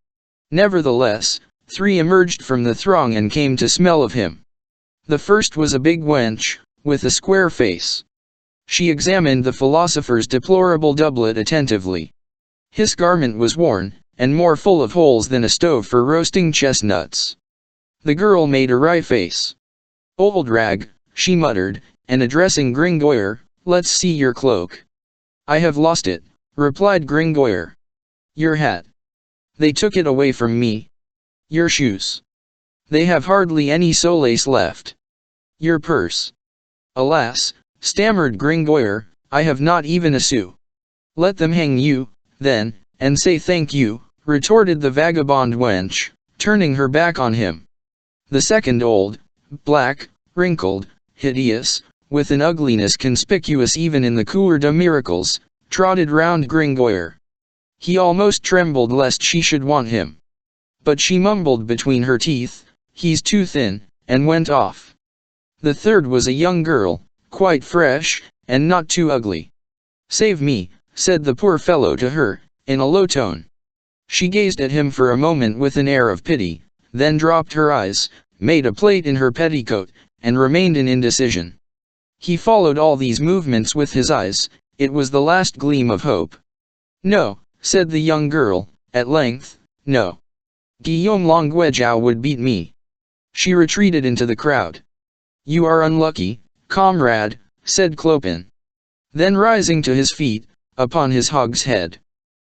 Nevertheless, 3 emerged from the throng and came to smell of him. The first was a big wench, with a square face. She examined the philosopher's deplorable doublet attentively. His garment was worn, and more full of holes than a stove for roasting chestnuts. The girl made a wry face. Old rag, she muttered, and addressing Gringoire, let's see your cloak. I have lost it, replied Gringoire. Your hat. They took it away from me. Your shoes. They have hardly any solace left. Your purse. Alas, stammered Gringoire, I have not even a sou. Let them hang you, then, and say thank you, retorted the vagabond wench, turning her back on him. The second old, black, wrinkled, hideous, with an ugliness conspicuous even in the Cour des Miracles, trotted round Gringoire. He almost trembled lest she should want him. But she mumbled between her teeth, he's too thin, and went off. The third was a young girl, quite fresh, and not too ugly. Save me, said the poor fellow to her, in a low tone. She gazed at him for a moment with an air of pity, then dropped her eyes, made a plait in her petticoat, and remained in indecision. He followed all these movements with his eyes. It was the last gleam of hope. No, said the young girl, at length, no. Guillaume Longuejow would beat me. She retreated into the crowd. You are unlucky, comrade, said Clopin. Then rising to his feet, upon his hogshead.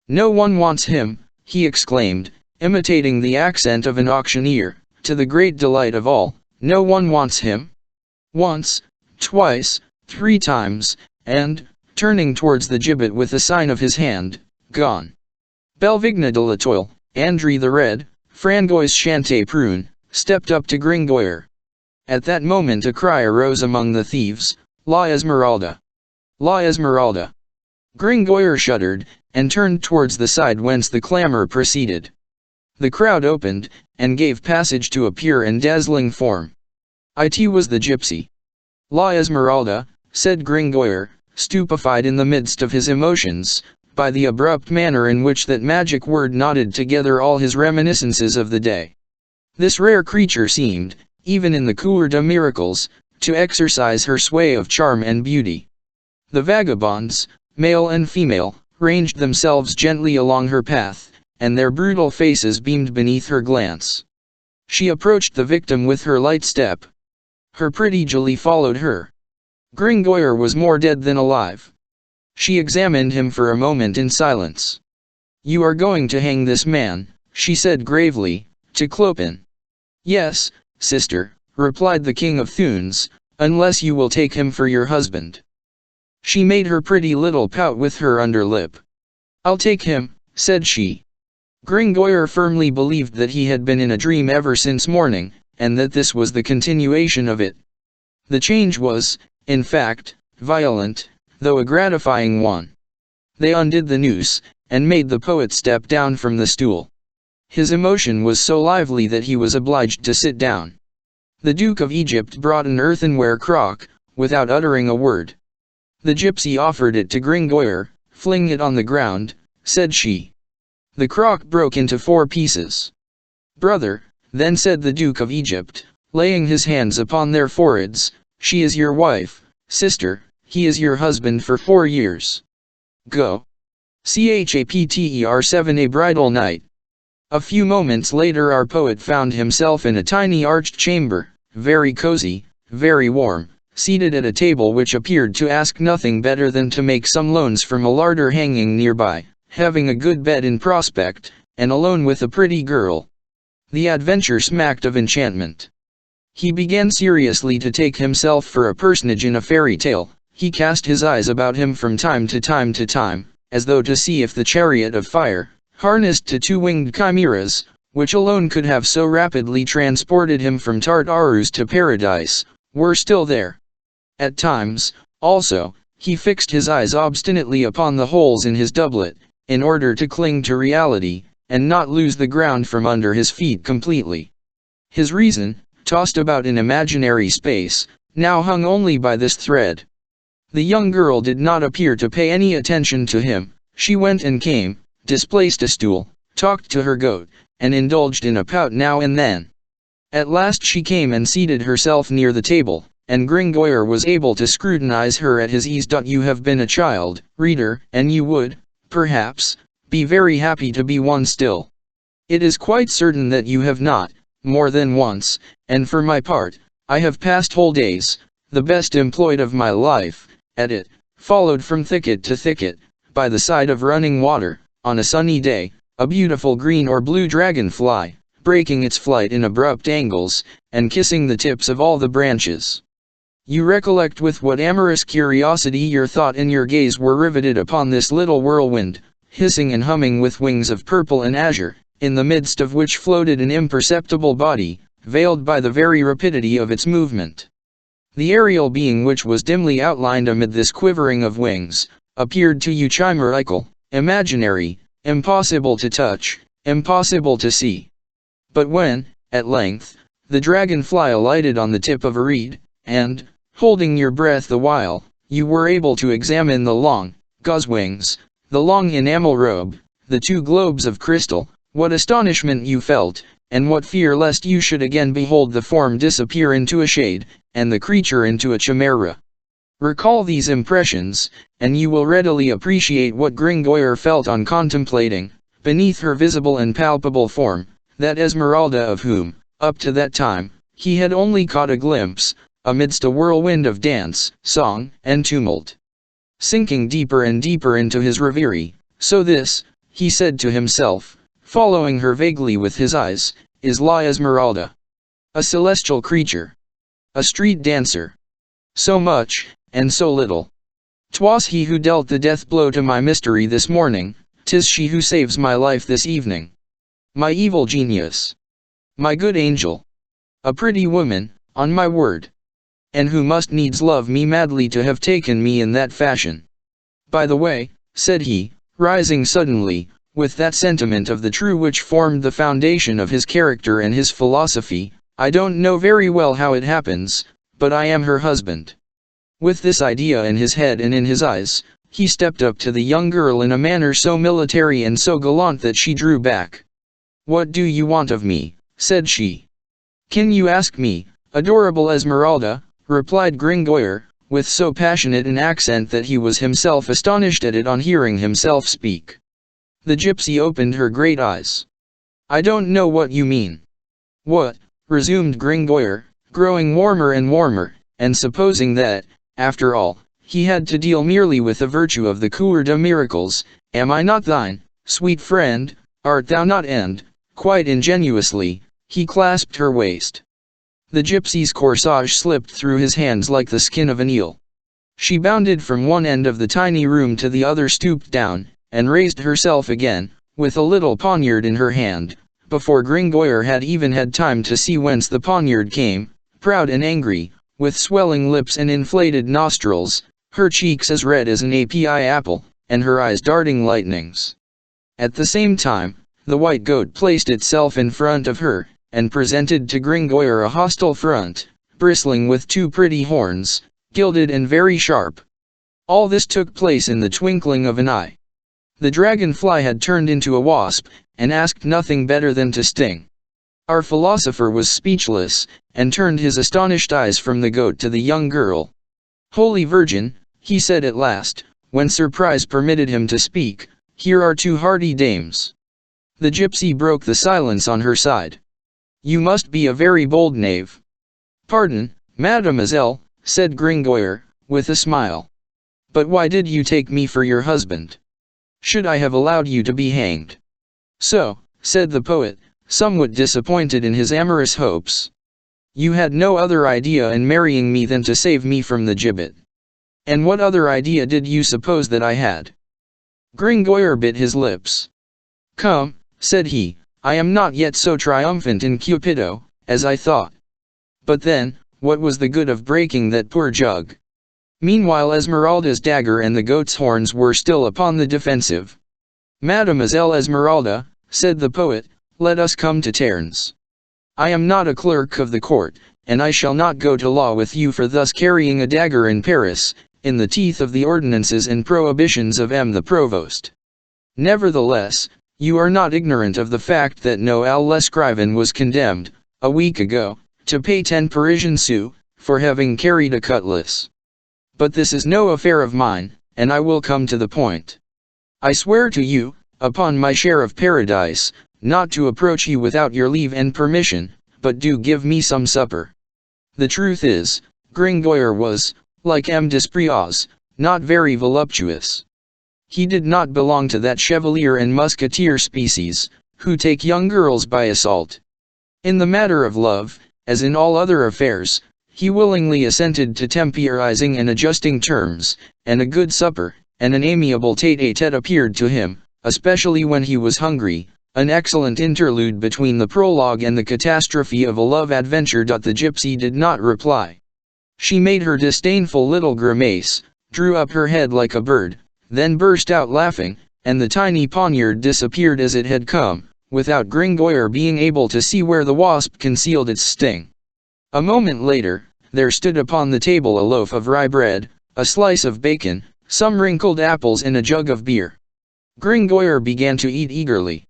No one wants him, he exclaimed, imitating the accent of an auctioneer, to the great delight of all, no one wants him. Once, twice, 3 times, and, turning towards the gibbet with a sign of his hand, gone. Belvigne de la Toile, Andry the Red, Frangois Chanteprune, stepped up to Gringoire. At that moment a cry arose among the thieves, La Esmeralda! La Esmeralda! Gringoire shuddered, and turned towards the side whence the clamor proceeded. The crowd opened, and gave passage to a pure and dazzling form. It was the gypsy. La Esmeralda, said Gringoire, stupefied in the midst of his emotions, by the abrupt manner in which that magic word knotted together all his reminiscences of the day. This rare creature seemed, even in the Cour des Miracles, to exercise her sway of charm and beauty. The vagabonds, male and female, ranged themselves gently along her path, and their brutal faces beamed beneath her glance. She approached the victim with her light step. Her pretty Julie followed her. Gringoire was more dead than alive. She examined him for a moment in silence. You are going to hang this man, she said gravely, to Clopin. Yes, sister, replied the king of Thunes, unless you will take him for your husband. She made her pretty little pout with her under lip. I'll take him, said she. Gringoire firmly believed that he had been in a dream ever since morning, and that this was the continuation of it. The change was, in fact, violent, though a gratifying one. They undid the noose, and made the poet step down from the stool. His emotion was so lively that he was obliged to sit down. The Duke of Egypt brought an earthenware crock, without uttering a word. The gypsy offered it to Gringoire. Fling it on the ground, said she. The crock broke into 4 pieces. Brother, then said the Duke of Egypt, laying his hands upon their foreheads, she is your wife, sister, he is your husband for 4 years. Go. Chapter 7 A Bridal Night. A few moments later our poet found himself in a tiny arched chamber, very cozy, very warm, seated at a table which appeared to ask nothing better than to make some loans from a larder hanging nearby, having a good bed in prospect, and alone with a pretty girl. The adventure smacked of enchantment. He began seriously to take himself for a personage in a fairy tale. He cast his eyes about him from time to time, as though to see if the chariot of fire, harnessed to 2-winged chimeras, which alone could have so rapidly transported him from Tartarus to paradise, were still there. At times, also, he fixed his eyes obstinately upon the holes in his doublet, in order to cling to reality, and not lose the ground from under his feet completely. His reason, tossed about in imaginary space, now hung only by this thread. The young girl did not appear to pay any attention to him. She went and came, displaced a stool, talked to her goat, and indulged in a pout now and then. At last she came and seated herself near the table, and Gringoire was able to scrutinize her at his ease. You have been a child, reader, and you would, perhaps, be very happy to be one still. It is quite certain that you have not, more than once, and for my part, I have passed whole days, the best employed of my life, at it, followed from thicket to thicket, by the side of running water, on a sunny day, a beautiful green or blue dragonfly, breaking its flight in abrupt angles, and kissing the tips of all the branches. You recollect with what amorous curiosity your thought and your gaze were riveted upon this little whirlwind, hissing and humming with wings of purple and azure, in the midst of which floated an imperceptible body, veiled by the very rapidity of its movement. The aerial being which was dimly outlined amid this quivering of wings, appeared to you chimerical, imaginary, impossible to touch, impossible to see. But when, at length, the dragonfly alighted on the tip of a reed, and, holding your breath the while, you were able to examine the long, gauze wings, the long enamel robe, the two globes of crystal, what astonishment you felt, and what fear lest you should again behold the form disappear into a shade, and the creature into a chimera. Recall these impressions, and you will readily appreciate what Gringoire felt on contemplating, beneath her visible and palpable form, that Esmeralda of whom, up to that time, he had only caught a glimpse, amidst a whirlwind of dance, song, and tumult. Sinking deeper and deeper into his reverie, so this, he said to himself, following her vaguely with his eyes, is La Esmeralda. A celestial creature. A street dancer. So much, and so little. 'Twas he who dealt the death blow to my mystery this morning, 'tis she who saves my life this evening. My evil genius. My good angel. A pretty woman, on my word. And who must needs love me madly to have taken me in that fashion. By the way, said he, rising suddenly, with that sentiment of the true which formed the foundation of his character and his philosophy, I don't know very well how it happens, but I am her husband. With this idea in his head and in his eyes, he stepped up to the young girl in a manner so military and so gallant that she drew back. What do you want of me? Said she. Can you ask me, adorable Esmeralda? Replied Gringoire, with so passionate an accent that he was himself astonished at it on hearing himself speak. The gypsy opened her great eyes. I don't know what you mean. What? Resumed Gringoire, growing warmer and warmer, and supposing that, after all, he had to deal merely with the virtue of the Cour de Miracles, am I not thine, sweet friend, art thou not? And, quite ingenuously, he clasped her waist. The gypsy's corsage slipped through his hands like the skin of an eel. She bounded from one end of the tiny room to the other, stooped down, and raised herself again, with a little poniard in her hand, before Gringoire had even had time to see whence the poniard came, proud and angry, with swelling lips and inflated nostrils, her cheeks as red as an API apple, and her eyes darting lightnings. At the same time, the white goat placed itself in front of her, and presented to Gringoire a hostile front, bristling with two pretty horns, gilded and very sharp. All this took place in the twinkling of an eye. The dragonfly had turned into a wasp, and asked nothing better than to sting. Our philosopher was speechless, and turned his astonished eyes from the goat to the young girl. Holy Virgin, he said at last, when surprise permitted him to speak, here are two hardy dames. The gypsy broke the silence on her side. You must be a very bold knave. Pardon, mademoiselle, said Gringoire, with a smile. But why did you take me for your husband? Should I have allowed you to be hanged? So, said the poet, somewhat disappointed in his amorous hopes. You had no other idea in marrying me than to save me from the gibbet. And what other idea did you suppose that I had? Gringoire bit his lips. Come, said he, I am not yet so triumphant in Cupido, as I thought. But then, what was the good of breaking that poor jug? Meanwhile Esmeralda's dagger and the goat's horns were still upon the defensive. "Mademoiselle Esmeralda," said the poet, "let us come to terms. I am not a clerk of the court, and I shall not go to law with you for thus carrying a dagger in Paris, in the teeth of the ordinances and prohibitions of M. the Provost. Nevertheless, you are not ignorant of the fact that Noël Lescriven was condemned, a week ago, to pay 10 Parisian sous, for having carried a cutlass. But this is no affair of mine, and I will come to the point. I swear to you, upon my share of paradise, not to approach you without your leave and permission, but do give me some supper." The truth is, Gringoire was, like M. Despriaz, not very voluptuous. He did not belong to that chevalier and musketeer species, who take young girls by assault. In the matter of love, as in all other affairs, he willingly assented to temporizing and adjusting terms, and a good supper, and an amiable tete-a-tete appeared to him, especially when he was hungry, an excellent interlude between the prologue and the catastrophe of a love adventure. The gypsy did not reply. She made her disdainful little grimace, drew up her head like a bird, then burst out laughing, and the tiny poniard disappeared as it had come, without Gringoire being able to see where the wasp concealed its sting. A moment later, there stood upon the table a loaf of rye bread, a slice of bacon, some wrinkled apples and a jug of beer. Gringoire began to eat eagerly.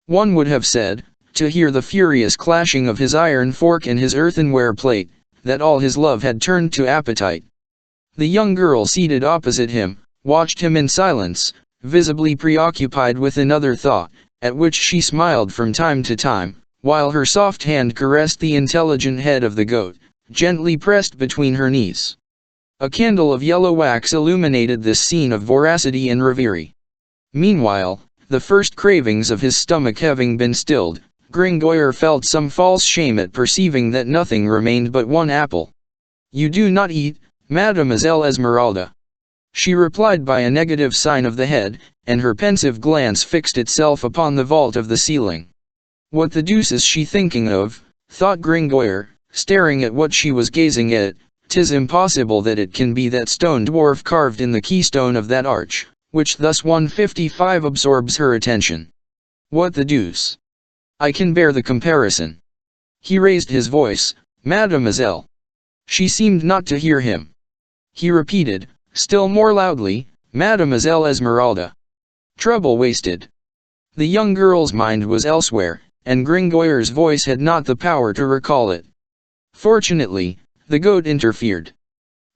One would have said, to hear the furious clashing of his iron fork and his earthenware plate, that all his love had turned to appetite. The young girl seated opposite him, watched him in silence, visibly preoccupied with another thought, at which she smiled from time to time, while her soft hand caressed the intelligent head of the goat, gently pressed between her knees. A candle of yellow wax illuminated this scene of voracity and reverie. Meanwhile, the first cravings of his stomach having been stilled, Gringoire felt some false shame at perceiving that nothing remained but one apple. "You do not eat, Mademoiselle Esmeralda?" She replied by a negative sign of the head, and her pensive glance fixed itself upon the vault of the ceiling. "What the deuce is she thinking of?" thought Gringoire, staring at what she was gazing at. "'Tis impossible that it can be that stone dwarf carved in the keystone of that arch, which thus 155 absorbs her attention. What the deuce? I can bear the comparison." He raised his voice, "Mademoiselle." She seemed not to hear him. He repeated, still more loudly, "Mademoiselle Esmeralda." Trouble wasted. The young girl's mind was elsewhere, and Gringoire's voice had not the power to recall it. Fortunately, the goat interfered.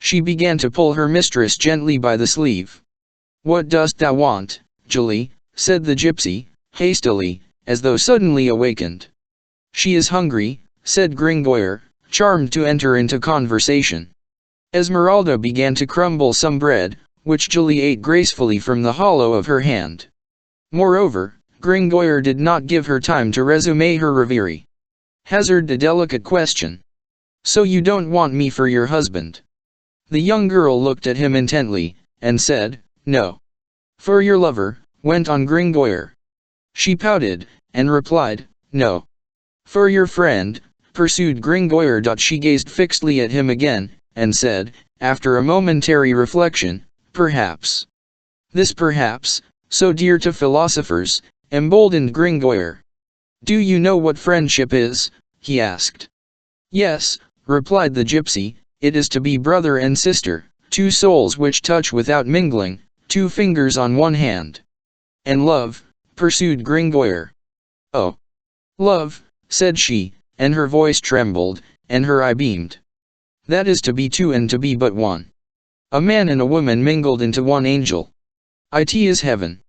She began to pull her mistress gently by the sleeve. "What dost thou want, Julie?" said the gypsy, hastily, as though suddenly awakened. "She is hungry," said Gringoire, charmed to enter into conversation. Esmeralda began to crumble some bread, which Julie ate gracefully from the hollow of her hand. Moreover, Gringoire did not give her time to resume her reverie. Hazarded a delicate question. "So you don't want me for your husband?" The young girl looked at him intently, and said, "No." "For your lover," went on Gringoire. She pouted, and replied, "No." "For your friend," pursued Gringoire. She gazed fixedly at him again, and said, after a momentary reflection, "Perhaps." This perhaps, so dear to philosophers, emboldened Gringoire. "Do you know what friendship is?" he asked. "Yes," replied the gypsy, "it is to be brother and sister, two souls which touch without mingling, two fingers on one hand." "And love?" pursued Gringoire. "Oh, love," said she, and her voice trembled, and her eye beamed. "That is to be two and to be but one. A man and a woman mingled into one angel. It is heaven."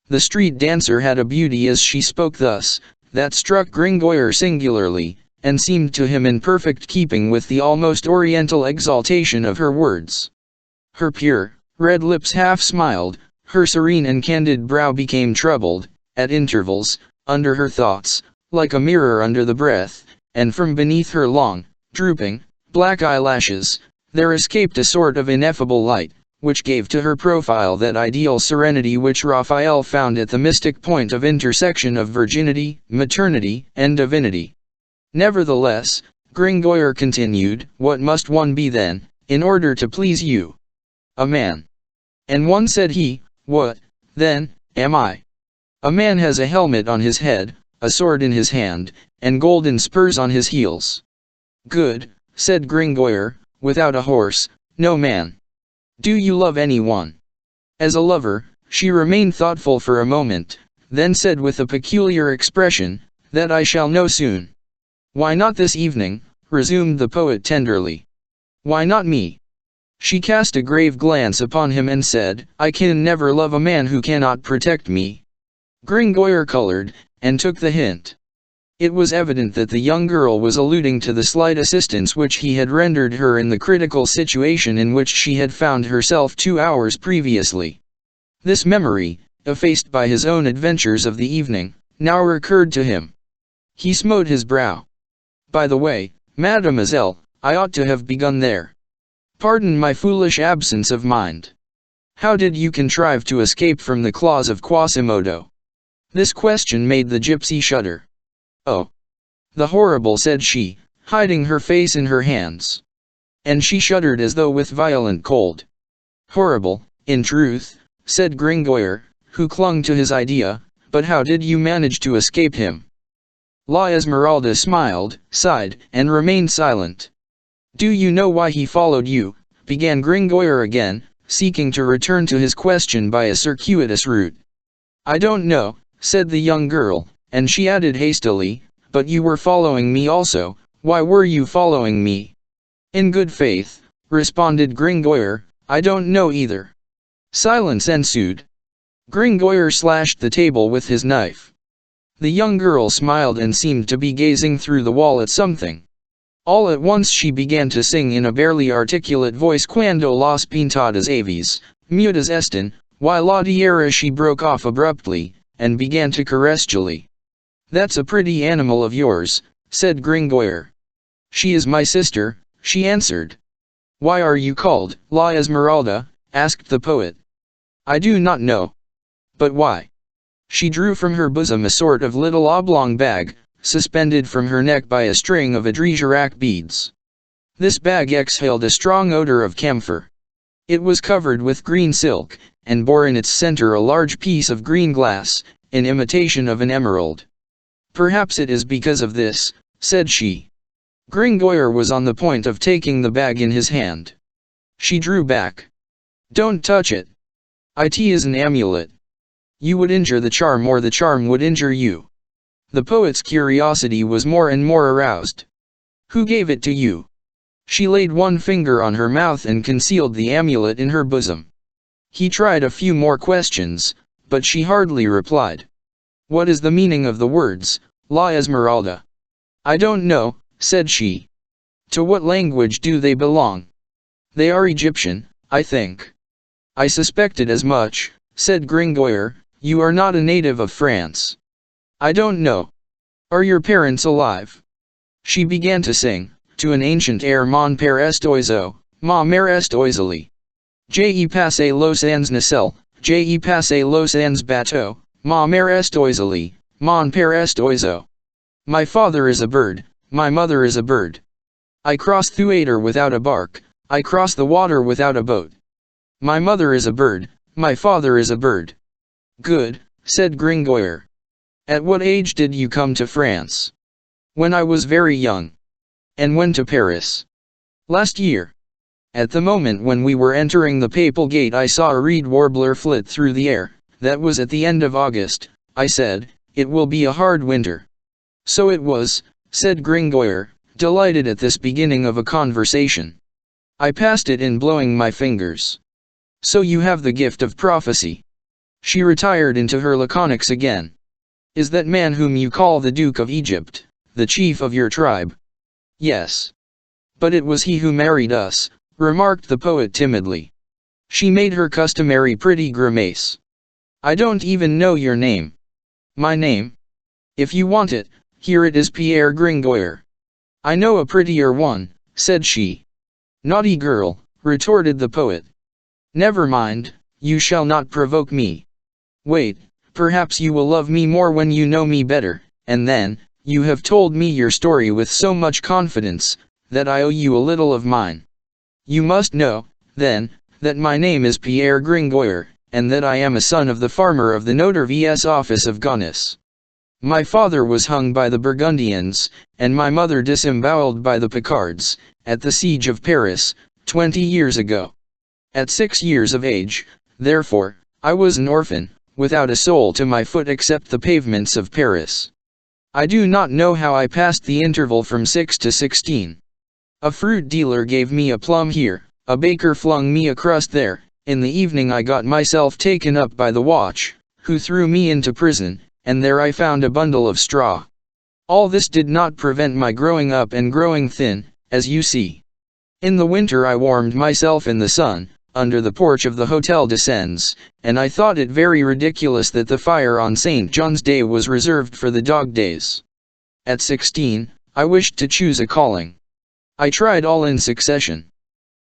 The street dancer had a beauty as she spoke thus, that struck Gringoire singularly, and seemed to him in perfect keeping with the almost oriental exaltation of her words. Her pure, red lips half smiled, her serene and candid brow became troubled, at intervals, under her thoughts, like a mirror under the breath, and from beneath her long, drooping, black eyelashes, there escaped a sort of ineffable light, which gave to her profile that ideal serenity which Raphael found at the mystic point of intersection of virginity, maternity, and divinity. "Nevertheless," Gringoire continued, "what must one be then, in order to please you? a man. And one said he, what, then, am I? A man has a helmet on his head, a sword in his hand, and golden spurs on his heels. Good, said Gringoire, without a horse, no man. Do you love anyone? As a lover, she remained thoughtful for a moment, then said with a peculiar expression, that I shall know soon. Why not this evening, resumed the poet tenderly. Why not me? She cast a grave glance upon him and said, I can never love a man who cannot protect me. Gringoire colored, and took the hint. It was evident that the young girl was alluding to the slight assistance which he had rendered her in the critical situation in which she had found herself 2 hours previously. This memory, effaced by his own adventures of the evening, now recurred to him. He smote his brow. By the way, mademoiselle, I ought to have begun there. Pardon my foolish absence of mind. How did you contrive to escape from the claws of Quasimodo? This question made the gypsy shudder. Oh! The horrible, said she, hiding her face in her hands. And she shuddered as though with violent cold. Horrible, in truth, said Gringoire, who clung to his idea, but how did you manage to escape him? La Esmeralda smiled, sighed, and remained silent. Do you know why he followed you? Began Gringoire again, seeking to return to his question by a circuitous route. I don't know, said the young girl, and she added hastily, but you were following me also. Why were you following me? In good faith, responded Gringoire, I don't know either. Silence ensued. Gringoire slashed the table with his knife. The young girl smiled and seemed to be gazing through the wall at something. All at once she began to sing in a barely articulate voice Cuando las pintadas aves, mudas están, y la tierra. She broke off abruptly, and began to caress Julie. That's a pretty animal of yours, said Gringoire. She is my sister, she answered. Why are you called La Esmeralda? Asked the poet. I do not know. But why? She drew from her bosom a sort of little oblong bag, suspended from her neck by a string of Adrigerac beads. This bag exhaled a strong odor of camphor. It was covered with green silk, and bore in its center a large piece of green glass, in imitation of an emerald. Perhaps it is because of this, said she. Gringoire was on the point of taking the bag in his hand. She drew back. Don't touch it. It is an amulet. You would injure the charm or the charm would injure you. The poet's curiosity was more and more aroused. Who gave it to you? She laid one finger on her mouth and concealed the amulet in her bosom. He tried a few more questions, but she hardly replied. What is the meaning of the words, La Esmeralda? I don't know, said she. To what language do they belong? They are Egyptian, I think. I suspected as much, said Gringoire. You are not a native of France. I don't know. Are your parents alive? She began to sing, to an ancient air Mon père est oiseau, ma mère est oiseau. J'ai passé los ans nacelle, j'ai passé los ans bateau, ma mère est oiseau, mon père est oiseau. My father is a bird, my mother is a bird. I cross the water without a bark, I cross the water without a boat. My mother is a bird, my father is a bird. Good, said Gringoire. At what age did you come to France? When I was very young. And when to Paris? Last year. At the moment when we were entering the Papal Gate I saw a reed warbler flit through the air. That was at the end of August. I said, it will be a hard winter. So it was, said Gringoire, delighted at this beginning of a conversation. I passed it in blowing my fingers. So you have the gift of prophecy. She retired into her laconics again. Is that man whom you call the Duke of Egypt, the chief of your tribe? Yes. But it was he who married us, remarked the poet timidly. She made her customary pretty grimace. I don't even know your name. My name? If you want it, here it is, Pierre Gringoire. I know a prettier one, said she. Naughty girl, retorted the poet. Never mind, you shall not provoke me. Wait, perhaps you will love me more when you know me better, and then, you have told me your story with so much confidence, that I owe you a little of mine. You must know, then, that my name is Pierre Gringoire, and that I am a son of the farmer of the NOTRE vs office of Gonesse. My father was hung by the Burgundians, and my mother disemboweled by the Picards, at the siege of Paris, 20 years ago. At 6 years of age, therefore, I was an orphan, without a sole to my foot except the pavements of Paris. I do not know how I passed the interval from 6 to 16. A fruit dealer gave me a plum here, a baker flung me a crust there, in the evening I got myself taken up by the watch, who threw me into prison, and there I found a bundle of straw. All this did not prevent my growing up and growing thin, as you see. In the winter I warmed myself in the sun, under the porch of the Hotel de Sens, and I thought it very ridiculous that the fire on St. John's Day was reserved for the dog days. At 16, I wished to choose a calling. I tried all in succession.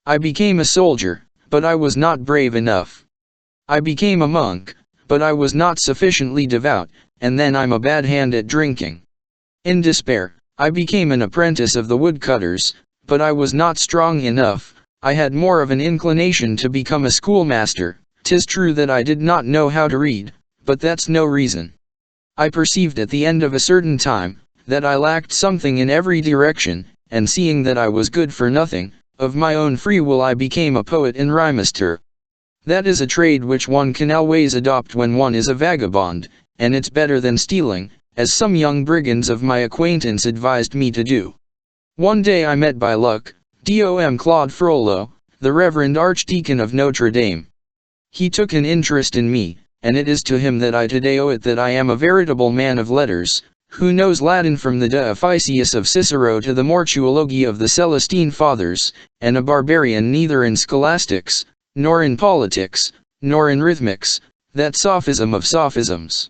I became a soldier, but I was not brave enough. I became a monk, but I was not sufficiently devout, and then I'm a bad hand at drinking. In despair, I became an apprentice of the woodcutters, but I was not strong enough. I had more of an inclination to become a schoolmaster. 'Tis true that I did not know how to read, but that's no reason. I perceived at the end of a certain time, that I lacked something in every direction, and seeing that I was good for nothing, of my own free will I became a poet and rhymester. That is a trade which one can always adopt when one is a vagabond, and it's better than stealing, as some young brigands of my acquaintance advised me to do. One day I met by luck, Dom Claude Frollo, the Reverend Archdeacon of Notre Dame. He took an interest in me, and it is to him that I today owe it that I am a veritable man of letters, who knows Latin from the De Officiis of Cicero to the Mortuology of the Celestine Fathers, and a barbarian neither in scholastics, nor in politics, nor in rhythmics, that sophism of sophisms.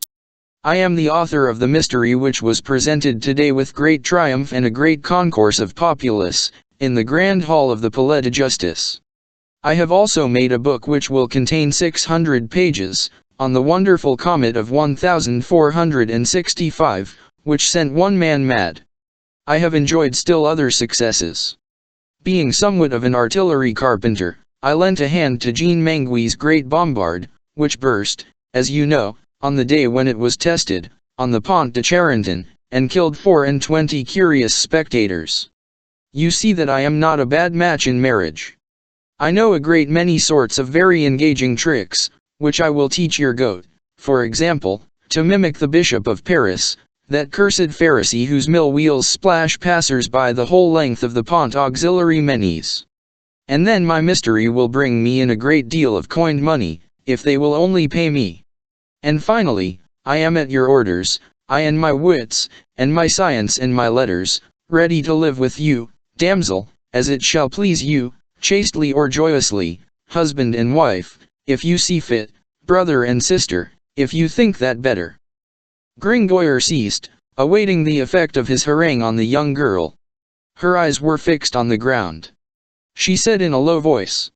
I am the author of the mystery which was presented today with great triumph and a great concourse of populace, in the grand hall of the Palais de Justice. I have also made a book which will contain 600 pages, on the wonderful comet of 1465, which sent one man mad. I have enjoyed still other successes. Being somewhat of an artillery carpenter, I lent a hand to Jean Mangui's great bombard, which burst, as you know, on the day when it was tested, on the Pont de Charenton, and killed 24 curious spectators. You see that I am not a bad match in marriage. I know a great many sorts of very engaging tricks, which I will teach your goat, for example, to mimic the Bishop of Paris, that cursed Pharisee whose mill wheels splash passers-by the whole length of the Pont Auxiliary Menis. And then my mystery will bring me in a great deal of coined money, if they will only pay me. And finally, I am at your orders, I and my wits, and my science and my letters, ready to live with you, damsel, as it shall please you, chastely or joyously, husband and wife, if you see fit, brother and sister, if you think that better. Gringoire ceased, awaiting the effect of his harangue on the young girl. Her eyes were fixed on the ground. She said in a low voice.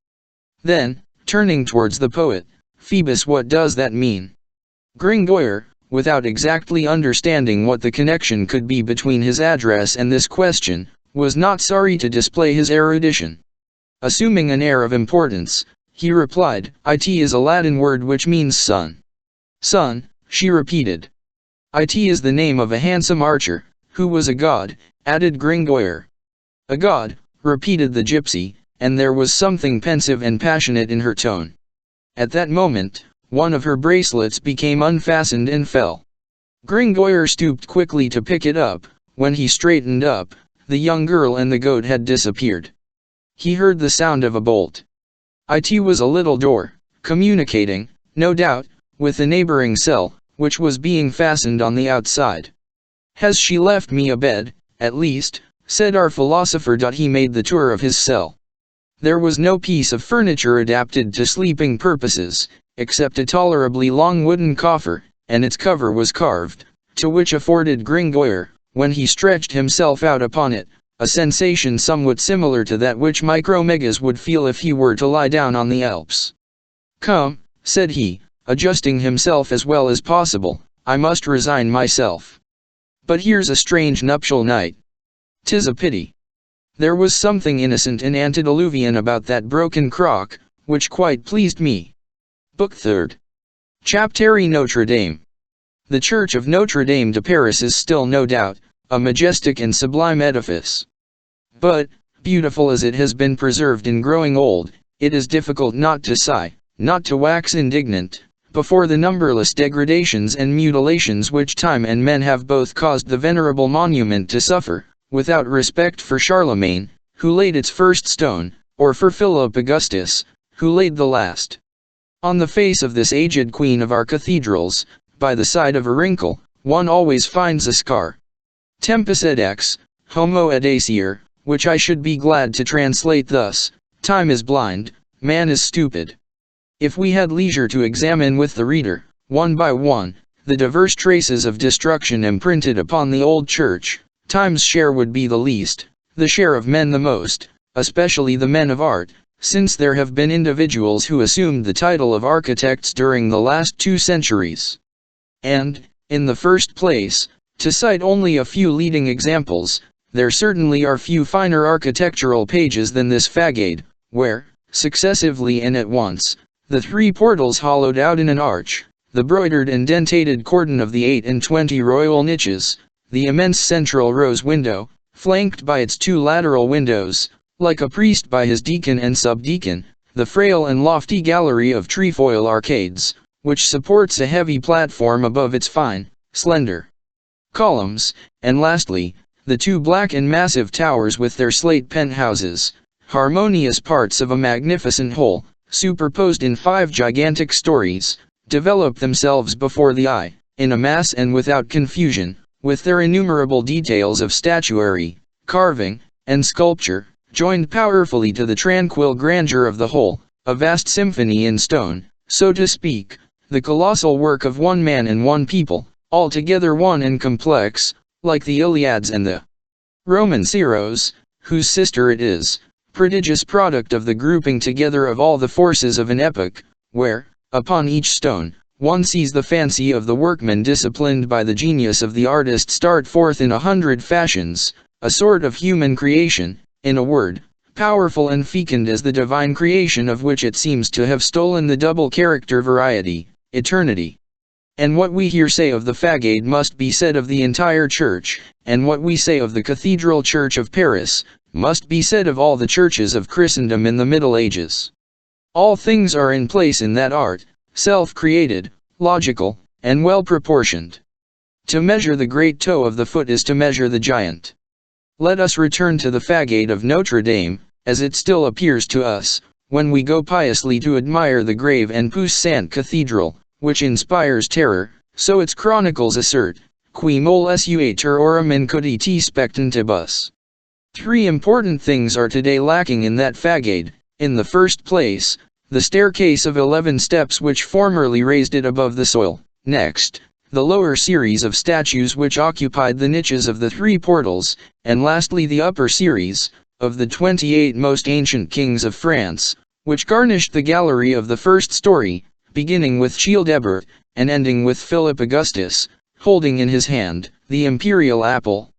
Then, turning towards the poet, Phoebus, what does that mean? Gringoire, without exactly understanding what the connection could be between his address and this question, was not sorry to display his erudition. Assuming an air of importance, he replied, "It is a Latin word which means sun." "Sun," she repeated. "It is the name of a handsome archer, who was a god," added Gringoire. "A god," repeated the gypsy, and there was something pensive and passionate in her tone. At that moment, one of her bracelets became unfastened and fell. Gringoire stooped quickly to pick it up. When he straightened up, the young girl and the goat had disappeared. He heard the sound of a bolt. It was a little door, communicating, no doubt, with the neighboring cell, which was being fastened on the outside. "Has she left me a bed, at least?" said our philosopher. He made the tour of his cell. There was no piece of furniture adapted to sleeping purposes, except a tolerably long wooden coffer, and its cover was carved, to which afforded Gringoire, when he stretched himself out upon it, a sensation somewhat similar to that which Micromegas would feel if he were to lie down on the Alps. "Come," said he, adjusting himself as well as possible, "I must resign myself. But here's a strange nuptial night. 'Tis a pity. There was something innocent and antediluvian about that broken crock, which quite pleased me. Book 3rd. Chapter Notre Dame. The Church of Notre Dame de Paris is still no doubt a majestic and sublime edifice. But, beautiful as it has been preserved in growing old, it is difficult not to sigh, not to wax indignant, before the numberless degradations and mutilations which time and men have both caused the venerable monument to suffer, without respect for Charlemagne, who laid its first stone, or for Philip Augustus, who laid the last. On the face of this aged queen of our cathedrals, by the side of a wrinkle, one always finds a scar. Tempus ed ex, homo edacier, which I should be glad to translate thus: time is blind, man is stupid. If we had leisure to examine with the reader, one by one, the diverse traces of destruction imprinted upon the old church, time's share would be the least, the share of men the most, especially the men of art, since there have been individuals who assumed the title of architects during the last 2 centuries. And, in the first place, to cite only a few leading examples, there certainly are few finer architectural pages than this façade, where, successively and at once, the 3 portals hollowed out in an arch, the broidered and dentated cordon of the 28 royal niches, the immense central rose window, flanked by its 2 lateral windows, like a priest by his deacon and subdeacon, the frail and lofty gallery of trefoil arcades, which supports a heavy platform above its fine, slender columns, and lastly, the 2 black and massive towers with their slate penthouses, harmonious parts of a magnificent whole, superposed in 5 gigantic stories, develop themselves before the eye, in a mass and without confusion, with their innumerable details of statuary, carving, and sculpture, joined powerfully to the tranquil grandeur of the whole, a vast symphony in stone, so to speak, the colossal work of one man and one people, altogether one and complex, like the Iliads and the Roman heroes, whose sister it is, prodigious product of the grouping together of all the forces of an epoch, where, upon each stone, one sees the fancy of the workman disciplined by the genius of the artist start forth in 100 fashions, a sort of human creation, in a word, powerful and fecund as the divine creation of which it seems to have stolen the double character variety, eternity. And what we here say of the façade must be said of the entire church, and what we say of the Cathedral Church of Paris, must be said of all the churches of Christendom in the Middle Ages. All things are in place in that art, self-created, logical, and well-proportioned. To measure the great toe of the foot is to measure the giant. Let us return to the façade of Notre Dame, as it still appears to us, when we go piously to admire the grave and puissant cathedral, which inspires terror, so its chronicles assert, qui mol suater orum incuditi spectantibus. 3 important things are today lacking in that façade. In the first place, the staircase of 11 steps which formerly raised it above the soil. Next, the lower series of statues which occupied the niches of the 3 portals, and lastly the upper series, of the 28 most ancient kings of France, which garnished the gallery of the first story, beginning with Childebert, and ending with Philip Augustus, holding in his hand the imperial apple.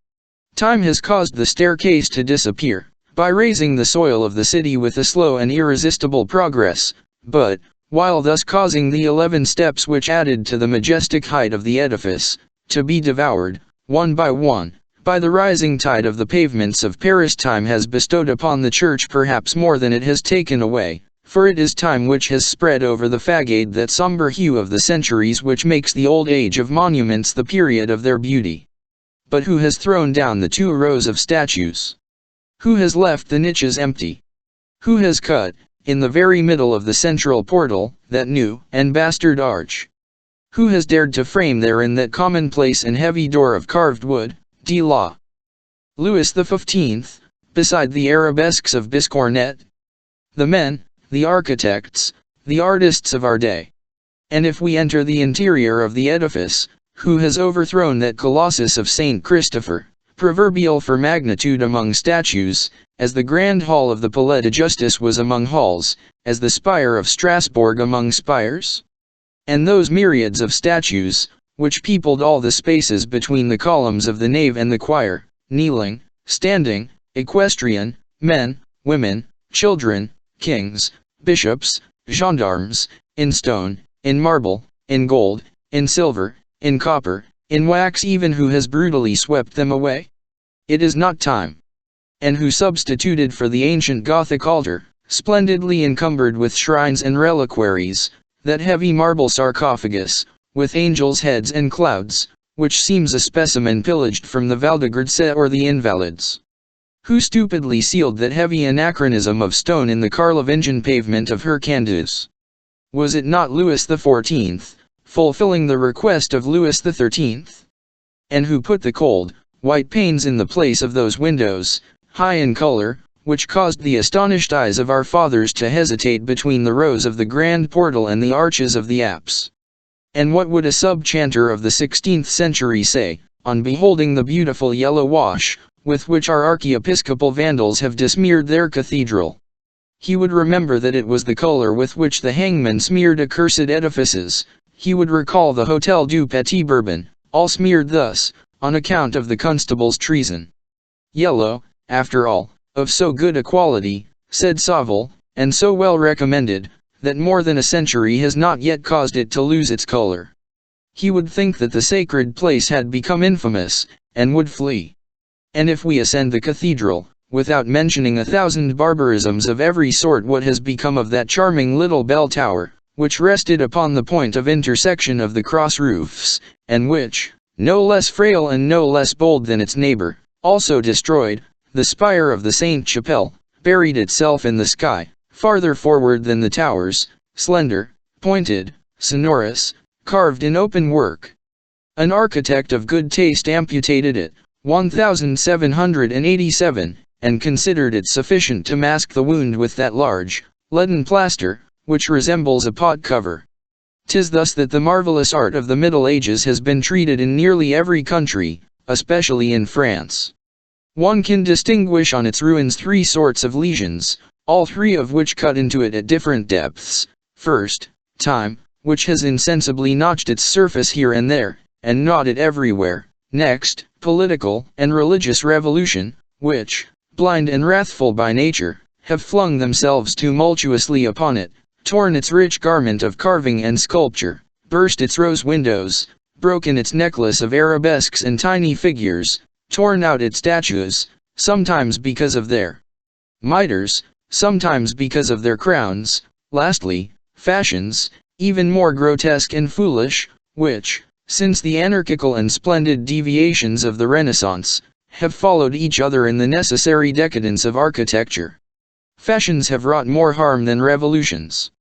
Time has caused the staircase to disappear, by raising the soil of the city with a slow and irresistible progress, but, while thus causing the 11 steps which added to the majestic height of the edifice, to be devoured, one, by the rising tide of the pavements of Paris. Time has bestowed upon the church perhaps more than it has taken away, for it is time which has spread over the façade that somber hue of the centuries which makes the old age of monuments the period of their beauty. But who has thrown down the 2 rows of statues? Who has left the niches empty? Who has cut, in the very middle of the central portal, that new and bastard arch? Who has dared to frame therein that commonplace and heavy door of carved wood, de la Louis XV, beside the arabesques of Biscornet? The men, the architects, the artists of our day. And if we enter the interior of the edifice, who has overthrown that colossus of St. Christopher, proverbial for magnitude among statues, as the grand hall of the Palais de Justice was among halls, as the spire of Strasbourg among spires? And those myriads of statues, which peopled all the spaces between the columns of the nave and the choir, kneeling, standing, equestrian, men, women, children, kings, bishops, gendarmes, in stone, in marble, in gold, in silver, in copper, in wax, even who has brutally swept them away? It is not time. And who substituted for the ancient Gothic altar, splendidly encumbered with shrines and reliquaries, that heavy marble sarcophagus, with angels' heads and clouds, which seems a specimen pillaged from the Val de Grace or the Invalides? Who stupidly sealed that heavy anachronism of stone in the Carlovingian pavement of Hercandus? Was it not Louis XIV, fulfilling the request of Louis XIII? And who put the cold, white panes in the place of those windows, high in color, which caused the astonished eyes of our fathers to hesitate between the rows of the grand portal and the arches of the apse? And what would a sub-chanter of the 16th century say, on beholding the beautiful yellow wash, with which our archiepiscopal vandals have besmeared their cathedral? He would remember that it was the color with which the hangman smeared accursed edifices. He would recall the Hotel du Petit Bourbon, all smeared thus, on account of the constable's treason. Yellow, after all, of so good a quality, said Sauval, and so well recommended, that more than a century has not yet caused it to lose its color. He would think that the sacred place had become infamous, and would flee. And if we ascend the cathedral, without mentioning 1,000 barbarisms of every sort, what has become of that charming little bell tower, which rested upon the point of intersection of the cross roofs, and which, no less frail and no less bold than its neighbor, also destroyed, the spire of the Sainte-Chapelle, buried itself in the sky, farther forward than the towers, slender, pointed, sonorous, carved in open work? An architect of good taste amputated it, 1787, and considered it sufficient to mask the wound with that large, leaden plaster, which resembles a pot cover. 'Tis thus that the marvelous art of the Middle Ages has been treated in nearly every country, especially in France. One can distinguish on its ruins 3 sorts of lesions, all 3 of which cut into it at different depths. First, time, which has insensibly notched its surface here and there, and gnawed it everywhere. Next, political and religious revolution, which, blind and wrathful by nature, have flung themselves tumultuously upon it, torn its rich garment of carving and sculpture, burst its rose windows, broken its necklace of arabesques and tiny figures, torn out its statues, sometimes because of their mitres, sometimes because of their crowns. Lastly, fashions, even more grotesque and foolish, which, since the anarchical and splendid deviations of the Renaissance, have followed each other in the necessary decadence of architecture. Fashions have wrought more harm than revolutions.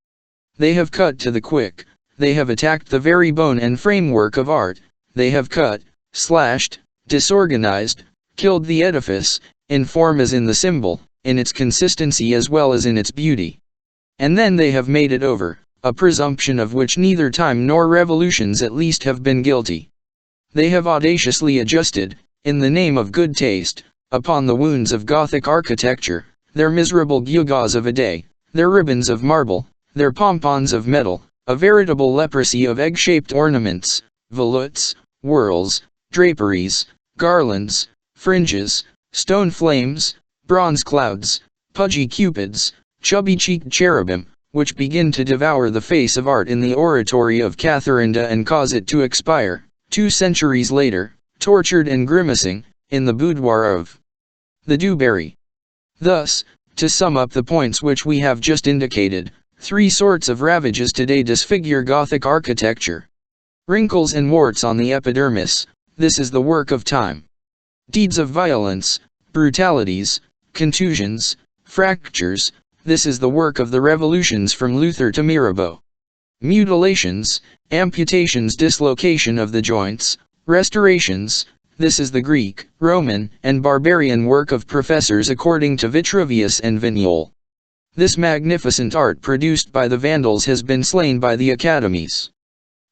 They have cut to the quick, they have attacked the very bone and framework of art, they have cut, slashed, disorganized, killed the edifice, in form as in the symbol, in its consistency as well as in its beauty. And then they have made it over, a presumption of which neither time nor revolutions at least have been guilty. They have audaciously adjusted, in the name of good taste, upon the wounds of Gothic architecture, their miserable gewgaws of a day, their ribbons of marble, their pompons of metal, a veritable leprosy of egg-shaped ornaments, volutes, whorls, draperies, garlands, fringes, stone flames, bronze clouds, pudgy cupids, chubby-cheeked cherubim, which begin to devour the face of art in the oratory of Catherinde and cause it to expire, 2 centuries later, tortured and grimacing, in the boudoir of the Dubarry. Thus, to sum up the points which we have just indicated, 3 sorts of ravages today disfigure Gothic architecture. Wrinkles and warts on the epidermis, this is the work of time. Deeds of violence, brutalities, contusions, fractures, this is the work of the revolutions from Luther to Mirabeau. Mutilations, amputations, dislocation of the joints, restorations, this is the Greek, Roman, and barbarian work of professors according to Vitruvius and Vignole. This magnificent art produced by the Vandals has been slain by the academies.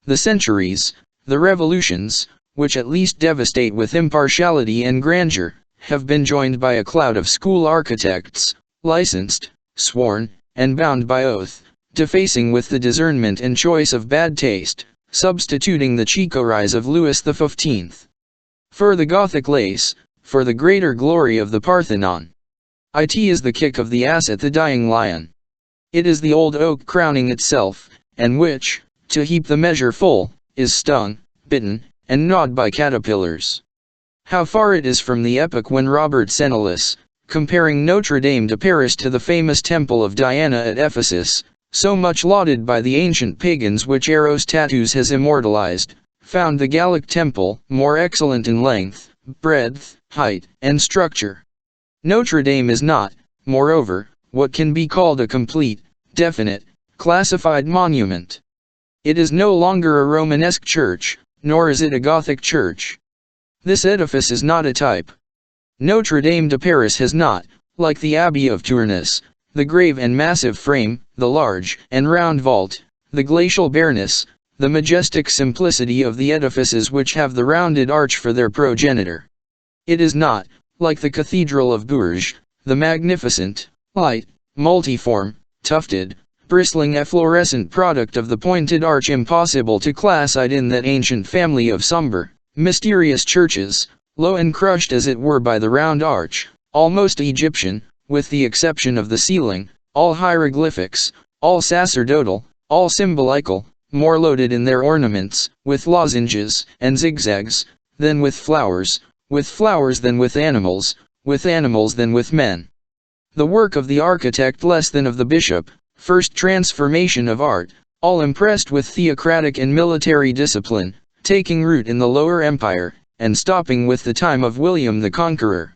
The centuries, the revolutions, which at least devastate with impartiality and grandeur, have been joined by a cloud of school architects, licensed, sworn, and bound by oath, defacing with the discernment and choice of bad taste, substituting the chicories of Louis XV. For the Gothic lace, for the greater glory of the Parthenon. It is the kick of the ass at the dying lion. It is the old oak crowning itself, and which, to heap the measure full, is stung, bitten, and gnawed by caterpillars. How far it is from the epoch when Robert Sennelius, comparing Notre Dame de Paris to the famous temple of Diana at Ephesus, so much lauded by the ancient pagans which Eros has immortalized, found the Gallic temple more excellent in length, breadth, height, and structure. Notre Dame is not, moreover, what can be called a complete, definite, classified monument. It is no longer a Romanesque church, nor is it a Gothic church. This edifice is not a type. Notre Dame de Paris has not, like the Abbey of Tournus, the grave and massive frame, the large and round vault, the glacial bareness, the majestic simplicity of the edifices which have the rounded arch for their progenitor. It is not, like the Cathedral of Bourges, the magnificent, light, multiform, tufted, bristling efflorescent product of the pointed arch impossible to class it in that ancient family of somber, mysterious churches, low and crushed as it were by the round arch, almost Egyptian, with the exception of the ceiling, all hieroglyphics, all sacerdotal, all symbolical, more loaded in their ornaments, with lozenges and zigzags, than with flowers than with animals than with men. The work of the architect less than of the bishop, first transformation of art, all impressed with theocratic and military discipline, taking root in the Lower Empire, and stopping with the time of William the Conqueror.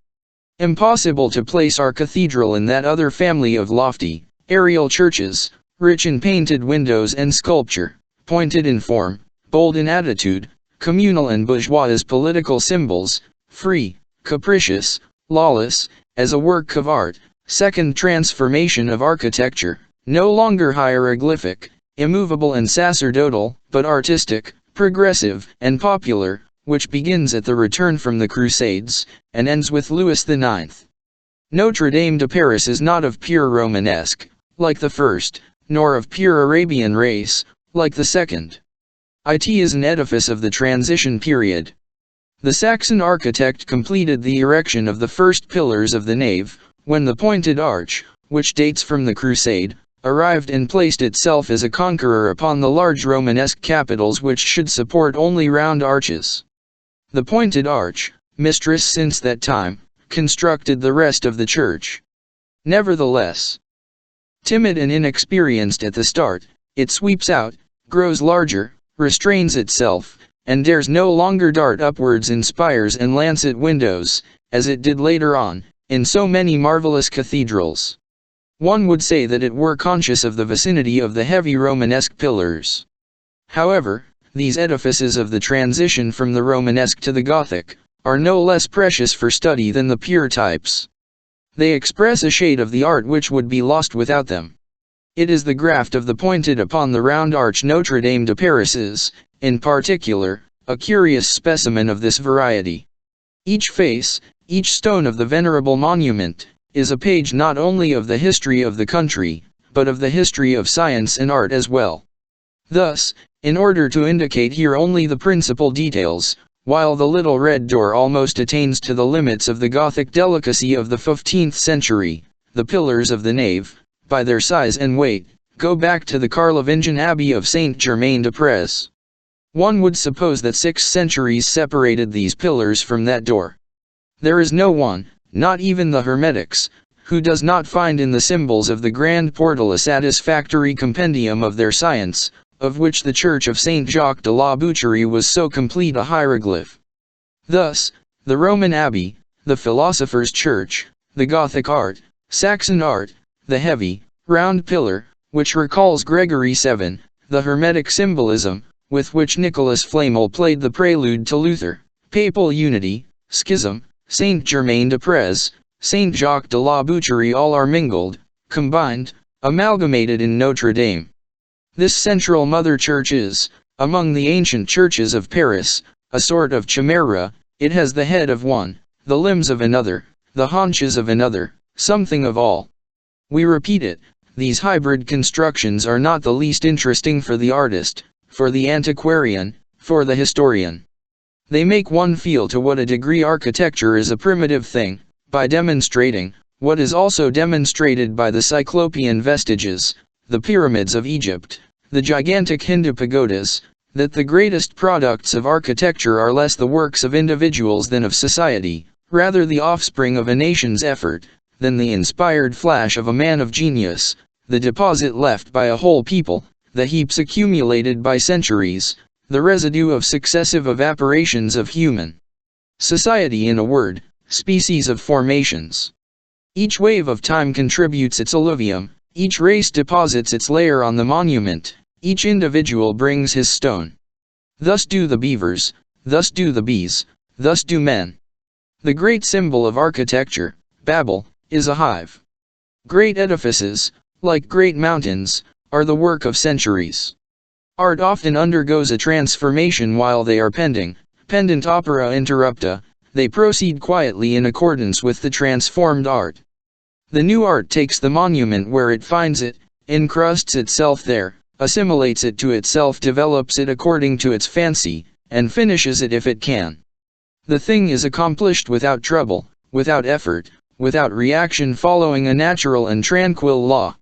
Impossible to place our cathedral in that other family of lofty, aerial churches, rich in painted windows and sculpture, pointed in form, bold in attitude, communal and bourgeois as political symbols, free, capricious, lawless, as a work of art, second transformation of architecture, no longer hieroglyphic, immovable and sacerdotal, but artistic, progressive, and popular, which begins at the return from the Crusades, and ends with Louis IX. Notre Dame de Paris is not of pure Romanesque, like the first, nor of pure Arabian race, like the second. It is an edifice of the transition period. The Saxon architect completed the erection of the first pillars of the nave, when the pointed arch, which dates from the Crusade, arrived and placed itself as a conqueror upon the large Romanesque capitals which should support only round arches. The pointed arch, mistress since that time, constructed the rest of the church. Nevertheless, timid and inexperienced at the start, it sweeps out, grows larger, restrains itself, and dares no longer dart upwards in spires and lancet windows, as it did later on, in so many marvelous cathedrals. One would say that it were conscious of the vicinity of the heavy Romanesque pillars. However, these edifices of the transition from the Romanesque to the Gothic, are no less precious for study than the pure types. They express a shade of the art which would be lost without them. It is the graft of the pointed upon the round arch. Notre Dame de Paris is, in particular, a curious specimen of this variety. Each face, each stone of the venerable monument, is a page not only of the history of the country, but of the history of science and art as well. Thus, in order to indicate here only the principal details, while the little red door almost attains to the limits of the Gothic delicacy of the 15th century, the pillars of the nave, by their size and weight, go back to the Carlovingian Abbey of Saint-Germain-des-Prés. One would suppose that 6 centuries separated these pillars from that door. There is no one, not even the Hermetics, who does not find in the symbols of the grand portal a satisfactory compendium of their science, of which the church of Saint Jacques de la Boucherie was so complete a hieroglyph. Thus, the Roman Abbey, the philosopher's church, the Gothic art, Saxon art, the heavy, round pillar, which recalls Gregory VII, the Hermetic symbolism, with which Nicholas Flamel played the prelude to Luther, papal unity, schism, Saint-Germain-des-Prés, Saint Jacques de la Boucherie, all are mingled, combined, amalgamated in Notre Dame. This central mother church is, among the ancient churches of Paris, a sort of chimera. It has the head of one, the limbs of another, the haunches of another, something of all. We repeat it, these hybrid constructions are not the least interesting for the artist, for the antiquarian, for the historian. They make one feel to what a degree architecture is a primitive thing, by demonstrating, what is also demonstrated by the Cyclopean vestiges, the pyramids of Egypt, the gigantic Hindu pagodas, that the greatest products of architecture are less the works of individuals than of society, rather the offspring of a nation's effort, than the inspired flash of a man of genius, the deposit left by a whole people, the heaps accumulated by centuries, the residue of successive evaporations of human society, in a word, species of formations. Each wave of time contributes its alluvium, each race deposits its layer on the monument, each individual brings his stone. Thus do the beavers, thus do the bees, thus do men. The great symbol of architecture, Babel, is a hive. Great edifices, like great mountains, are the work of centuries. Art often undergoes a transformation while they are pending, pendent opera interrupta, they proceed quietly in accordance with the transformed art. The new art takes the monument where it finds it, incrusts itself there, assimilates it to itself, develops it according to its fancy, and finishes it if it can. The thing is accomplished without trouble, without effort, without reaction, following a natural and tranquil law.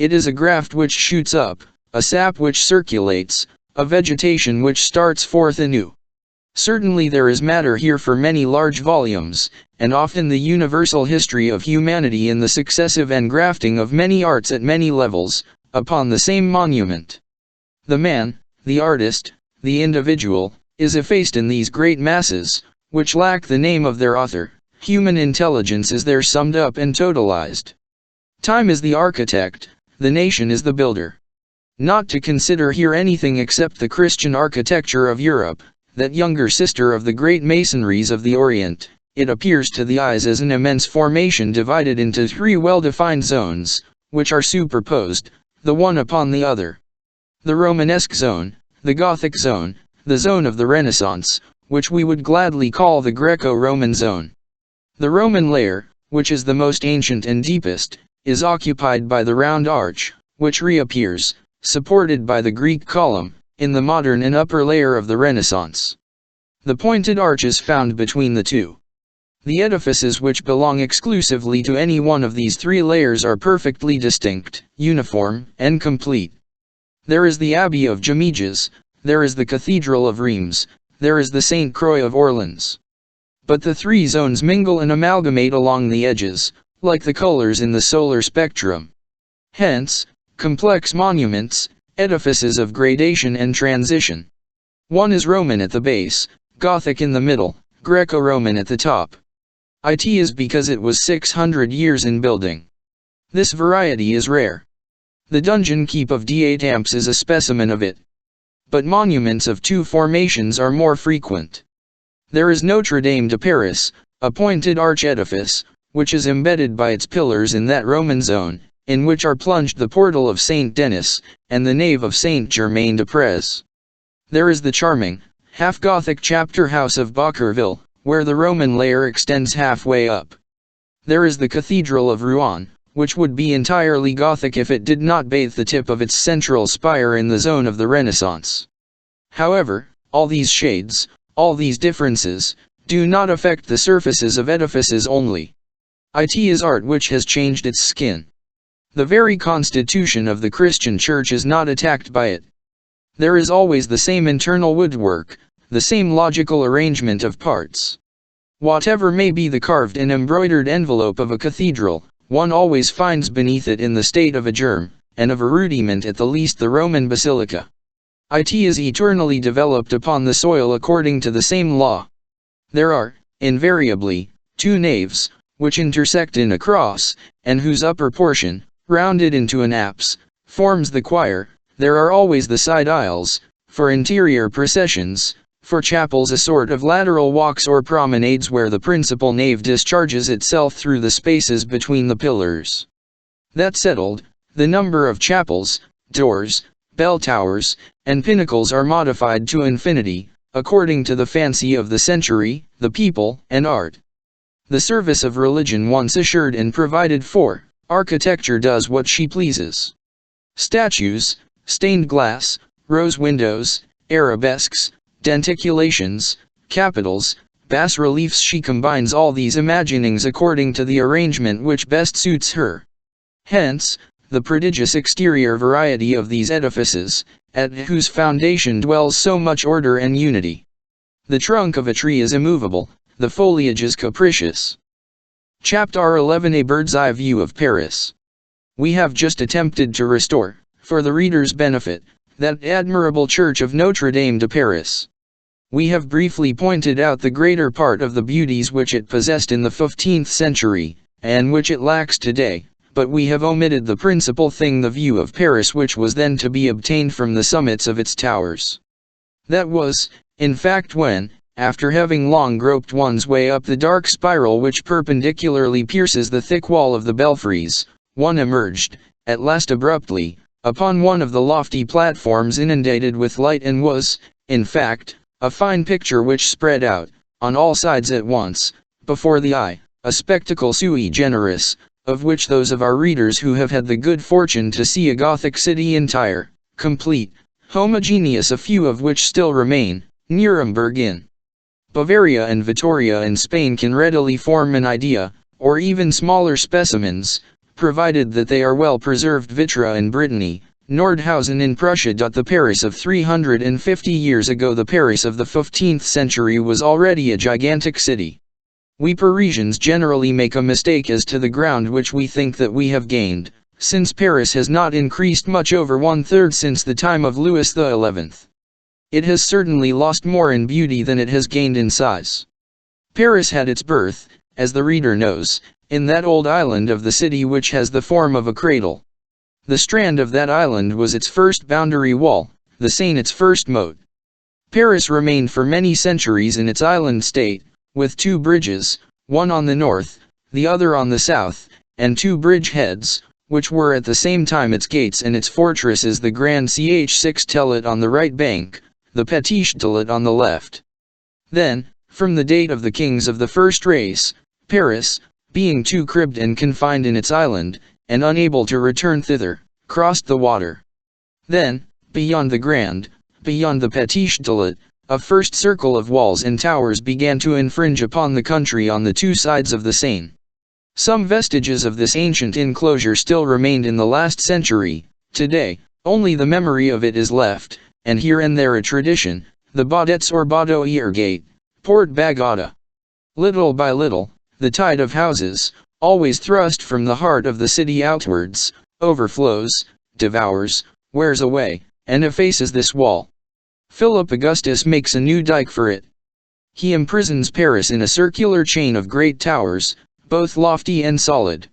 It is a graft which shoots up, a sap which circulates, a vegetation which starts forth anew. Certainly there is matter here for many large volumes, and often the universal history of humanity in the successive engrafting of many arts at many levels, upon the same monument. The man, the artist, the individual, is effaced in these great masses, which lack the name of their author. Human intelligence is there summed up and totalized. Time is the architect, the nation is the builder. Not to consider here anything except the Christian architecture of Europe, that younger sister of the great masonries of the Orient, it appears to the eyes as an immense formation divided into three well-defined zones, which are superposed, the one upon the other. The Romanesque zone, the Gothic zone, the zone of the Renaissance, which we would gladly call the Greco-Roman zone. The Roman layer, which is the most ancient and deepest, is occupied by the round arch, which reappears, supported by the Greek column, in the modern and upper layer of the Renaissance. The pointed arch is found between the two. The edifices which belong exclusively to any one of these three layers are perfectly distinct, uniform, and complete. There is the Abbey of Jumièges, there is the Cathedral of Reims, there is the Sainte Croix of Orleans. But the three zones mingle and amalgamate along the edges, like the colors in the solar spectrum. Hence, complex monuments, edifices of gradation and transition. One is Roman at the base, Gothic in the middle, Greco-Roman at the top. It is because it was 600 years in building. This variety is rare. The dungeon keep of d'Étampes is a specimen of it. But monuments of two formations are more frequent. There is Notre Dame de Paris, a pointed arch edifice, which is embedded by its pillars in that Roman zone, in which are plunged the portal of Saint Denis, and the nave of Saint Germain des Prés. There is the charming, half-Gothic chapter house of Bocquerville, where the Roman layer extends halfway up. There is the Cathedral of Rouen, which would be entirely Gothic if it did not bathe the tip of its central spire in the zone of the Renaissance. However, all these shades, all these differences, do not affect the surfaces of edifices only. It is art which has changed its skin. The very constitution of the Christian Church is not attacked by it. There is always the same internal woodwork, the same logical arrangement of parts. Whatever may be the carved and embroidered envelope of a cathedral, one always finds beneath it in the state of a germ, and of a rudiment at the least the Roman basilica. It is eternally developed upon the soil according to the same law. There are, invariably, two naves, which intersect in a cross, and whose upper portion, rounded into an apse, forms the choir. There are always the side aisles, for interior processions, for chapels, a sort of lateral walks or promenades where the principal nave discharges itself through the spaces between the pillars. That settled, the number of chapels, doors, bell towers, and pinnacles are modified to infinity, according to the fancy of the century, the people, and art. The service of religion once assured and provided for, architecture does what she pleases. Statues, stained glass, rose windows, arabesques, denticulations, capitals, bas-reliefs, she combines all these imaginings according to the arrangement which best suits her. Hence, the prodigious exterior variety of these edifices, at whose foundation dwells so much order and unity. The trunk of a tree is immovable, the foliage is capricious. Chapter 11: A Bird's Eye View of Paris. We have just attempted to restore, for the reader's benefit, that admirable church of Notre Dame de Paris. We have briefly pointed out the greater part of the beauties which it possessed in the 15th century, and which it lacks today, but we have omitted the principal thing, the view of Paris which was then to be obtained from the summits of its towers. That was, in fact, when, after having long groped one's way up the dark spiral which perpendicularly pierces the thick wall of the belfries, one emerged, at last abruptly, upon one of the lofty platforms inundated with light, and was, in fact, a fine picture which spread out, on all sides at once, before the eye, a spectacle sui generis, of which those of our readers who have had the good fortune to see a Gothic city entire, complete, homogeneous, a few of which still remain, Nuremberg in Bavaria and Vittoria in Spain, can readily form an idea, or even smaller specimens, provided that they are well preserved. Vitra in Brittany, Nordhausen in Prussia. The Paris of 350 years ago, the Paris of the 15th century, was already a gigantic city. We Parisians generally make a mistake as to the ground which we think that we have gained, since Paris has not increased much over 1/3 since the time of Louis XI. It has certainly lost more in beauty than it has gained in size. Paris had its birth, as the reader knows, in that old island of the city which has the form of a cradle. The strand of that island was its first boundary wall, the Seine its first moat. Paris remained for many centuries in its island state, with two bridges, one on the north, the other on the south, and two bridge heads, which were at the same time its gates and its fortresses, the Grand Ch6 on the right bank, the Petit Châtelet on the left. Then, from the date of the kings of the first race, Paris, being too cribbed and confined in its island, and unable to return thither, crossed the water. Then, beyond the Petit Châtelet, a first circle of walls and towers began to infringe upon the country on the two sides of the Seine. Some vestiges of this ancient enclosure still remained in the last century. Today, only the memory of it is left, and here and there a tradition, the Baudets or Baudouier Gate, Porte Bagada. Little by little, the tide of houses, always thrust from the heart of the city outwards, overflows, devours, wears away, and effaces this wall. Philip Augustus makes a new dike for it. He imprisons Paris in a circular chain of great towers, both lofty and solid.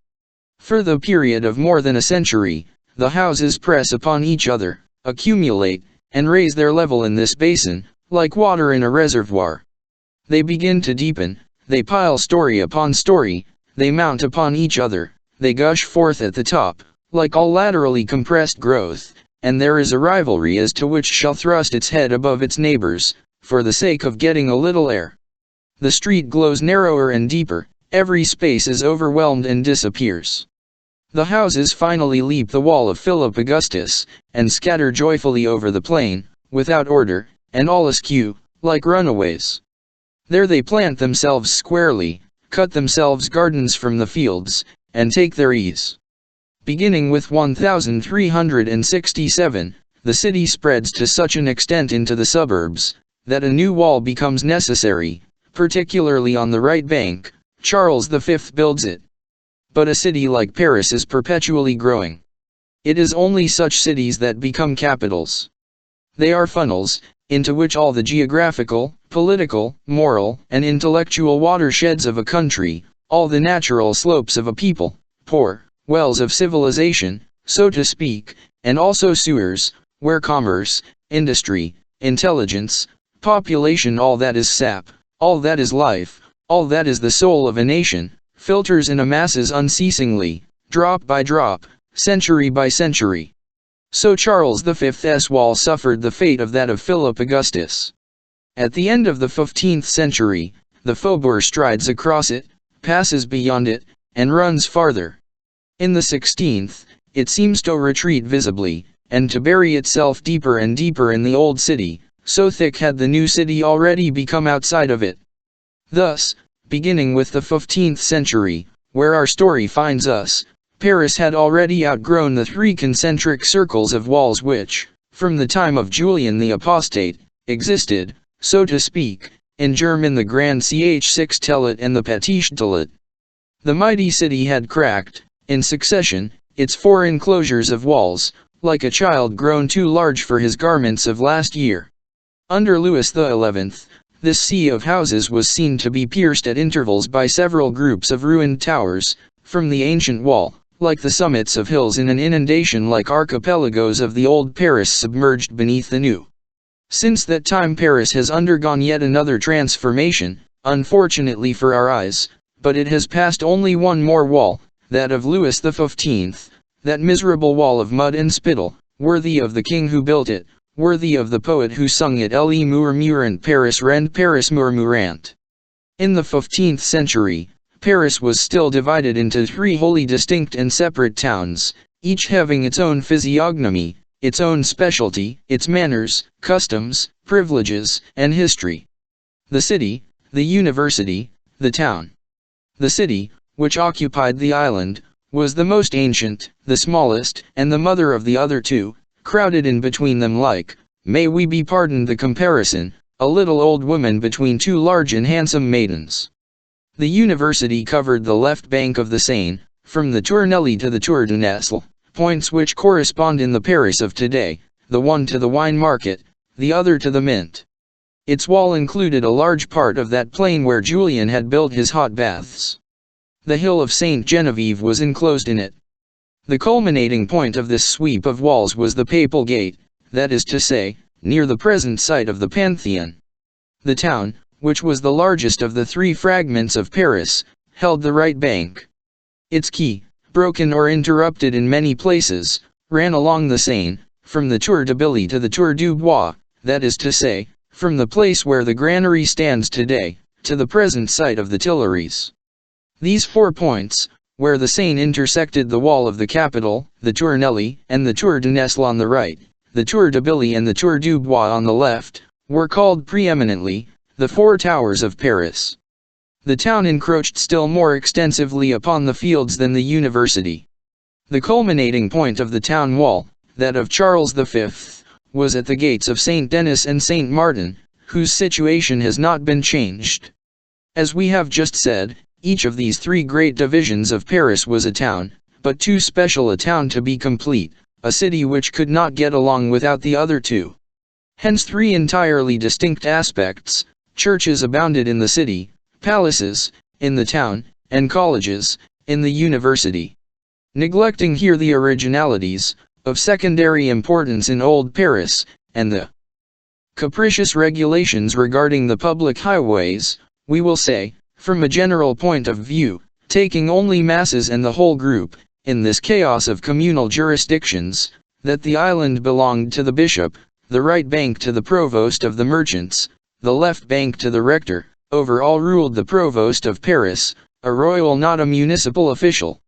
For the period of more than a century, the houses press upon each other, accumulate, and raise their level in this basin, like water in a reservoir. They begin to deepen, they pile story upon story, they mount upon each other, they gush forth at the top, like all laterally compressed growth, and there is a rivalry as to which shall thrust its head above its neighbors, for the sake of getting a little air. The street glows narrower and deeper, every space is overwhelmed and disappears. The houses finally leap the wall of Philip Augustus, and scatter joyfully over the plain, without order, and all askew, like runaways. There they plant themselves squarely, cut themselves gardens from the fields, and take their ease. Beginning with 1367, the city spreads to such an extent into the suburbs, that a new wall becomes necessary, particularly on the right bank. Charles V builds it. But a city like Paris is perpetually growing. It is only such cities that become capitals. They are funnels, into which all the geographical, political, moral, and intellectual watersheds of a country, all the natural slopes of a people, pour wells of civilization, so to speak, and also sewers, where commerce, industry, intelligence, population, all that is sap, all that is life, all that is the soul of a nation, filters in a masses unceasingly, drop by drop, century by century. So Charles V's wall suffered the fate of that of Philip Augustus. At the end of the 15th century, the faubourg strides across it, passes beyond it, and runs farther. In the 16th, it seems to retreat visibly, and to bury itself deeper and deeper in the old city, so thick had the new city already become outside of it. Thus, beginning with the 15th century, where our story finds us, Paris had already outgrown the three concentric circles of walls which, from the time of Julian the Apostate, existed, so to speak, in German the Grand Sechstelet and the Petitstelet. The mighty city had cracked, in succession, its four enclosures of walls, like a child grown too large for his garments of last year. Under Louis XI, this sea of houses was seen to be pierced at intervals by several groups of ruined towers, from the ancient wall, like the summits of hills in an inundation, like archipelagos of the old Paris submerged beneath the new. Since that time Paris has undergone yet another transformation, unfortunately for our eyes, but it has passed only one more wall, that of Louis XV, that miserable wall of mud and spittle, worthy of the king who built it, worthy of the poet who sung it, Elle murmurant Paris rend Paris murmurant. In the 15th century, Paris was still divided into three wholly distinct and separate towns, each having its own physiognomy, its own specialty, its manners, customs, privileges, and history. The city, the university, the town. The city, which occupied the island, was the most ancient, the smallest, and the mother of the other two, crowded in between them like, may we be pardoned the comparison, a little old woman between two large and handsome maidens. The university covered the left bank of the Seine, from the Tournelles to the Tour de Nesle, points which correspond in the Paris of today, the one to the wine market, the other to the mint. Its wall included a large part of that plain where Julian had built his hot baths. The hill of Saint Genevieve was enclosed in it. The culminating point of this sweep of walls was the Papal Gate, that is to say, near the present site of the Pantheon. The town, which was the largest of the three fragments of Paris, held the right bank. Its quay, broken or interrupted in many places, ran along the Seine, from the Tour de Billy to the Tour du Bois, that is to say, from the place where the granary stands today, to the present site of the Tuileries. These 4 points, where the Seine intersected the wall of the capital, the Tournelles and the Tour de Nesle on the right, the Tour de Billy and the Tour du Bois on the left, were called preeminently, the Four Towers of Paris. The town encroached still more extensively upon the fields than the university. The culminating point of the town wall, that of Charles V, was at the gates of Saint Denis and Saint Martin, whose situation has not been changed. As we have just said, each of these three great divisions of Paris was a town, but too special a town to be complete, a city which could not get along without the other two. Hence three entirely distinct aspects: churches abounded in the city, palaces, in the town, and colleges, in the university. Neglecting here the originalities, of secondary importance in Old Paris, and the capricious regulations regarding the public highways, we will say, from a general point of view, taking only masses and the whole group, in this chaos of communal jurisdictions, that the island belonged to the bishop, the right bank to the provost of the merchants, the left bank to the rector. Over all ruled the provost of Paris, a royal not a municipal official.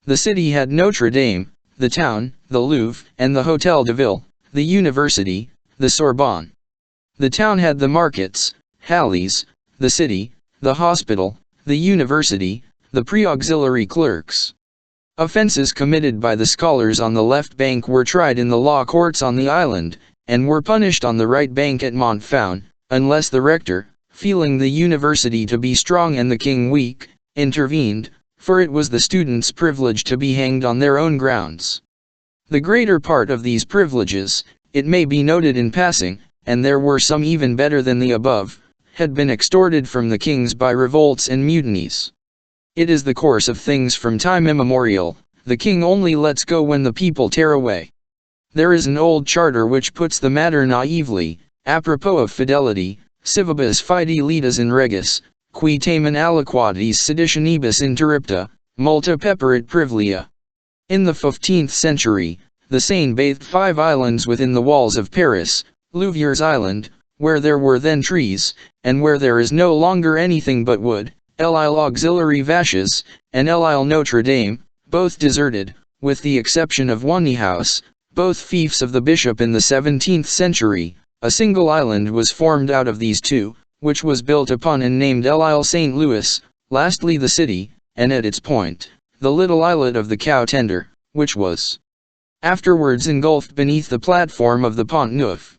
The city had Notre Dame, the town, the Louvre, and the Hôtel de Ville, the university, the Sorbonne. The town had the markets, Halles, the city, the hospital, the university, the pre-auxiliary clerks. Offenses committed by the scholars on the left bank were tried in the law courts on the island, and were punished on the right bank at Montfaun, unless the rector, feeling the university to be strong and the king weak, intervened, for it was the students' privilege to be hanged on their own grounds. The greater part of these privileges, it may be noted in passing, and there were some even better than the above, had been extorted from the kings by revolts and mutinies. It is the course of things from time immemorial. The king only lets go when the people tear away. There is an old charter which puts the matter naively, apropos of fidelity: civibus fide lidas in regis, qui tamen aliquatis seditionibus interrupta, multa peperit privilia. In the 15th century, the Seine bathed 5 islands within the walls of Paris: Louvieres Island, where there were then trees, and where there is no longer anything but wood; l'Isle Auxiliary Vaches, and l'Isle Notre Dame, both deserted, with the exception of one house, both fiefs of the bishop. In the 17th century, a single island was formed out of these two, which was built upon and named l'Isle St. Louis. Lastly the city, and at its point, the little islet of the cow tender, which was afterwards engulfed beneath the platform of the Pont Neuf.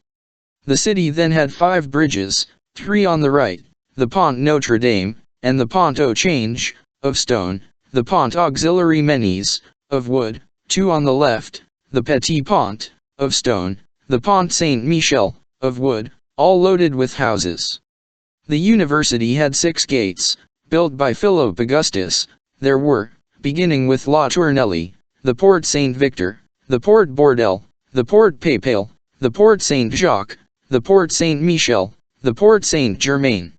The city then had 5 bridges, 3 on the right, the Pont Notre Dame, and the Pont au Change, of stone, the Pont Auxiliary Menis, of wood, 2 on the left, the Petit Pont, of stone, the Pont Saint-Michel, of wood, all loaded with houses. The university had 6 gates, built by Philip Augustus. There were, beginning with La Tournelle, the Porte Saint-Victor, the Porte Bourdelle, the Porte Papal, the Porte Saint-Jacques, the Porte Saint-Michel, the Porte Saint-Germain.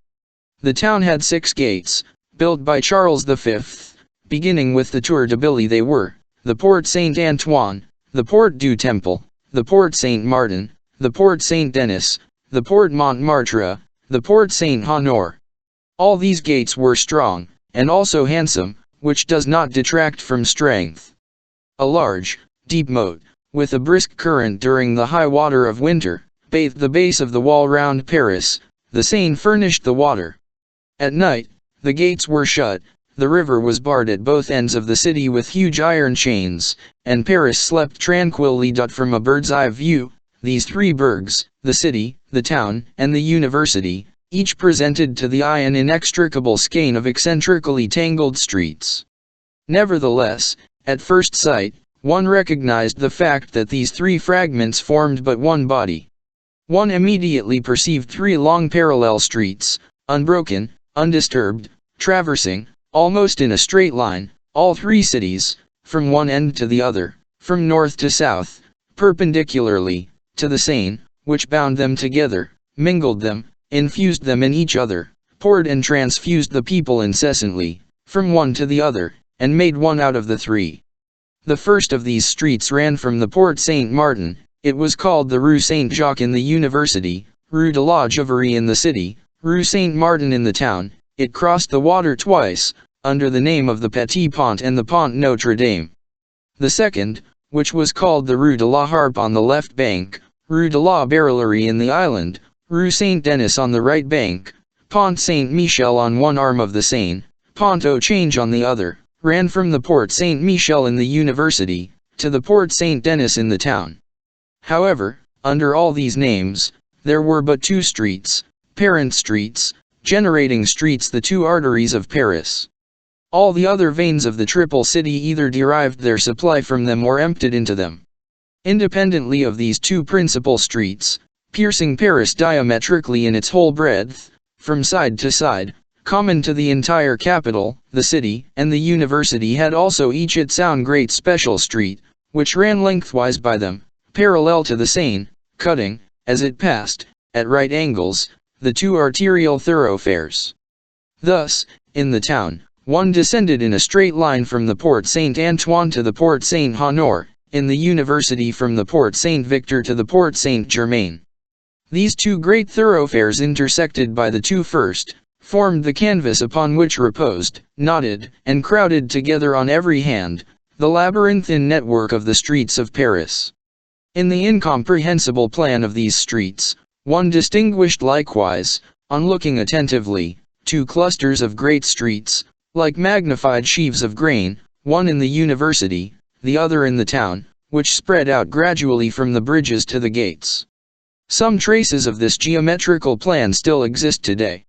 The town had 6 gates, built by Charles V, beginning with the Tour de Billy. They were, the Porte Saint-Antoine, the Porte du Temple, the Porte Saint-Martin, the Porte Saint-Denis, the Porte Montmartre, the Porte Saint-Honore. All these gates were strong, and also handsome, which does not detract from strength. A large, deep moat, with a brisk current during the high water of winter, bathed the base of the wall round Paris. The Seine furnished the water. At night, the gates were shut, the river was barred at both ends of the city with huge iron chains, and Paris slept tranquilly. From a bird's-eye view, these 3 burgs, the city, the town, and the university, each presented to the eye an inextricable skein of eccentrically tangled streets. Nevertheless, at first sight, one recognized the fact that these 3 fragments formed but one body. One immediately perceived 3 long parallel streets, unbroken, undisturbed, traversing, almost in a straight line, all 3 cities, from one end to the other, from north to south, perpendicularly, to the Seine, which bound them together, mingled them, infused them in each other, poured and transfused the people incessantly, from one to the other, and made one out of the 3. The first of these streets ran from the Porte Saint-Martin. It was called the Rue Saint-Jacques in the university, Rue de la Juiverie in the city, Rue Saint-Martin in the town. It crossed the water twice, under the name of the Petit Pont and the Pont Notre Dame. The second, which was called the Rue de la Harpe on the left bank, Rue de la Barillerie in the island, Rue Saint-Denis on the right bank, Pont Saint-Michel on one arm of the Seine, Pont au Change on the other, ran from the Porte Saint-Michel in the university, to the Porte Saint-Denis in the town. However, under all these names, there were but 2 streets, parent streets, generating streets, the 2 arteries of Paris. All the other veins of the triple city either derived their supply from them or emptied into them. Independently of these 2 principal streets, piercing Paris diametrically in its whole breadth, from side to side, common to the entire capital, the city, and the university had also each its own great special street, which ran lengthwise by them, parallel to the Seine, cutting, as it passed, at right angles, the 2 arterial thoroughfares. Thus, in the town, one descended in a straight line from the Porte Saint-Antoine to the Porte Saint-Honore, in the university from the Porte Saint-Victor to the Porte Saint-Germain. These 2 great thoroughfares, intersected by the 2 first, formed the canvas upon which reposed, knotted, and crowded together on every hand, the labyrinthine network of the streets of Paris. In the incomprehensible plan of these streets, one distinguished likewise, on looking attentively, 2 clusters of great streets, like magnified sheaves of grain, one in the university, the other in the town, which spread out gradually from the bridges to the gates. Some traces of this geometrical plan still exist today.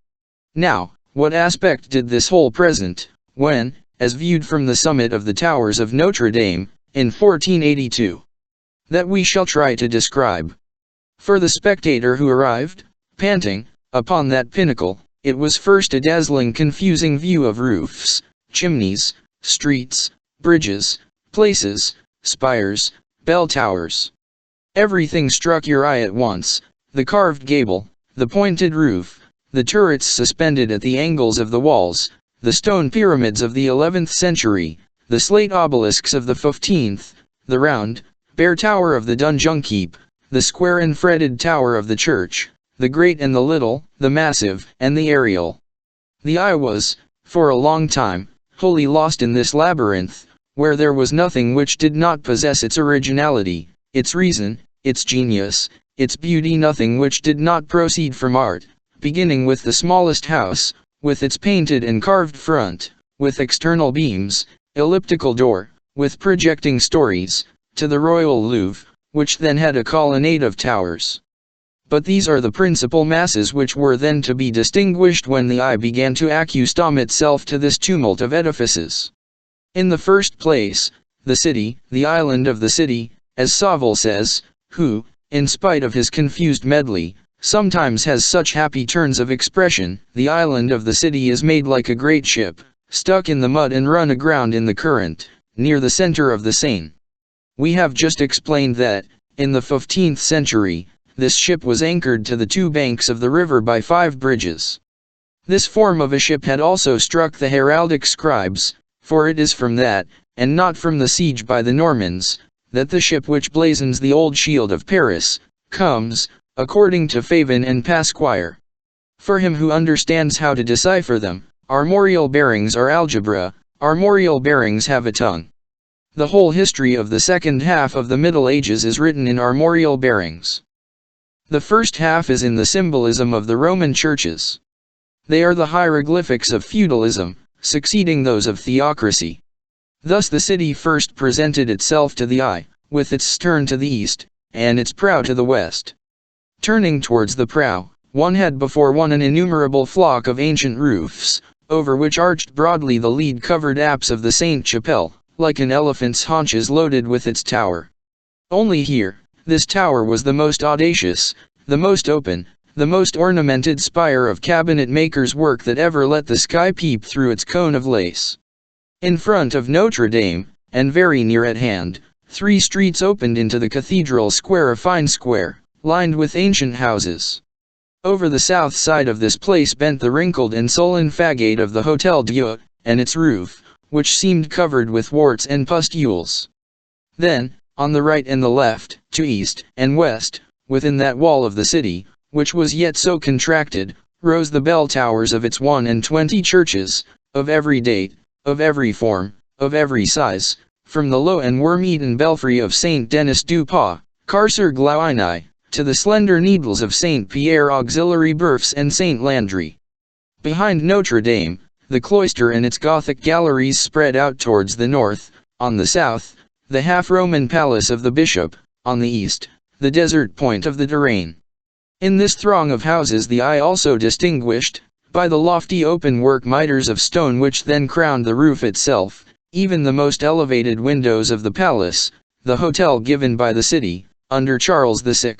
Now, what aspect did this whole present, when, as viewed from the summit of the towers of Notre Dame, in 1482? That we shall try to describe. For the spectator who arrived, panting, upon that pinnacle, it was first a dazzling, confusing view of roofs, chimneys, streets, bridges, places, spires, bell towers. Everything struck your eye at once: the carved gable, the pointed roof, the turrets suspended at the angles of the walls, the stone pyramids of the 11th century, the slate obelisks of the 15th, the round, bare tower of the donjon keep, the square and fretted tower of the church, the great and the little, the massive and the aerial. The eye was, for a long time, wholly lost in this labyrinth, where there was nothing which did not possess its originality, its reason, its genius, its beauty, nothing which did not proceed from art, beginning with the smallest house, with its painted and carved front, with external beams, elliptical door, with projecting stories, to the Royal Louvre, which then had a colonnade of towers. But these are the principal masses which were then to be distinguished when the eye began to accustom itself to this tumult of edifices. In the first place, the city, the island of the city, as Sauval says, who, in spite of his confused medley, sometimes has such happy turns of expression, the island of the city is made like a great ship, stuck in the mud and run aground in the current, near the center of the Seine. We have just explained that, in the 15th century, this ship was anchored to the two banks of the river by 5 bridges. This form of a ship had also struck the heraldic scribes, for it is from that, and not from the siege by the Normans, that the ship which blazons the old shield of Paris, comes, according to Favin and Pasquire. For him who understands how to decipher them, armorial bearings are algebra, armorial bearings have a tongue. The whole history of the second half of the Middle Ages is written in armorial bearings. The first half is in the symbolism of the Roman churches. They are the hieroglyphics of feudalism, succeeding those of theocracy. Thus the city first presented itself to the eye, with its stern to the east, and its prow to the west. Turning towards the prow, one had before one an innumerable flock of ancient roofs, over which arched broadly the lead-covered apse of the Sainte-Chapelle, like an elephant's haunches loaded with its tower. Only here, this tower was the most audacious, the most open, the most ornamented spire of cabinet-maker's work that ever let the sky peep through its cone of lace. In front of Notre Dame, and very near at hand, 3 streets opened into the cathedral square, a fine square, lined with ancient houses. Over the south side of this place bent the wrinkled and sullen façade of the Hôtel Dieu, and its roof, which seemed covered with warts and pustules. Then, on the right and the left, to east and west, within that wall of the city, which was yet so contracted, rose the bell towers of its 21 churches, of every date, of every form, of every size, from the low and worm-eaten belfry of Saint Denis du Pas, Carcer Glauini, to the slender needles of Saint Pierre Auxiliary Berfs and Saint Landry. Behind Notre Dame, the cloister and its Gothic galleries spread out towards the north. On the south, the half-Roman palace of the bishop; on the east, the desert point of the Touraine. In this throng of houses the eye also distinguished, by the lofty open-work mitres of stone which then crowned the roof itself, even the most elevated windows of the palace, the hotel given by the city, under Charles VI,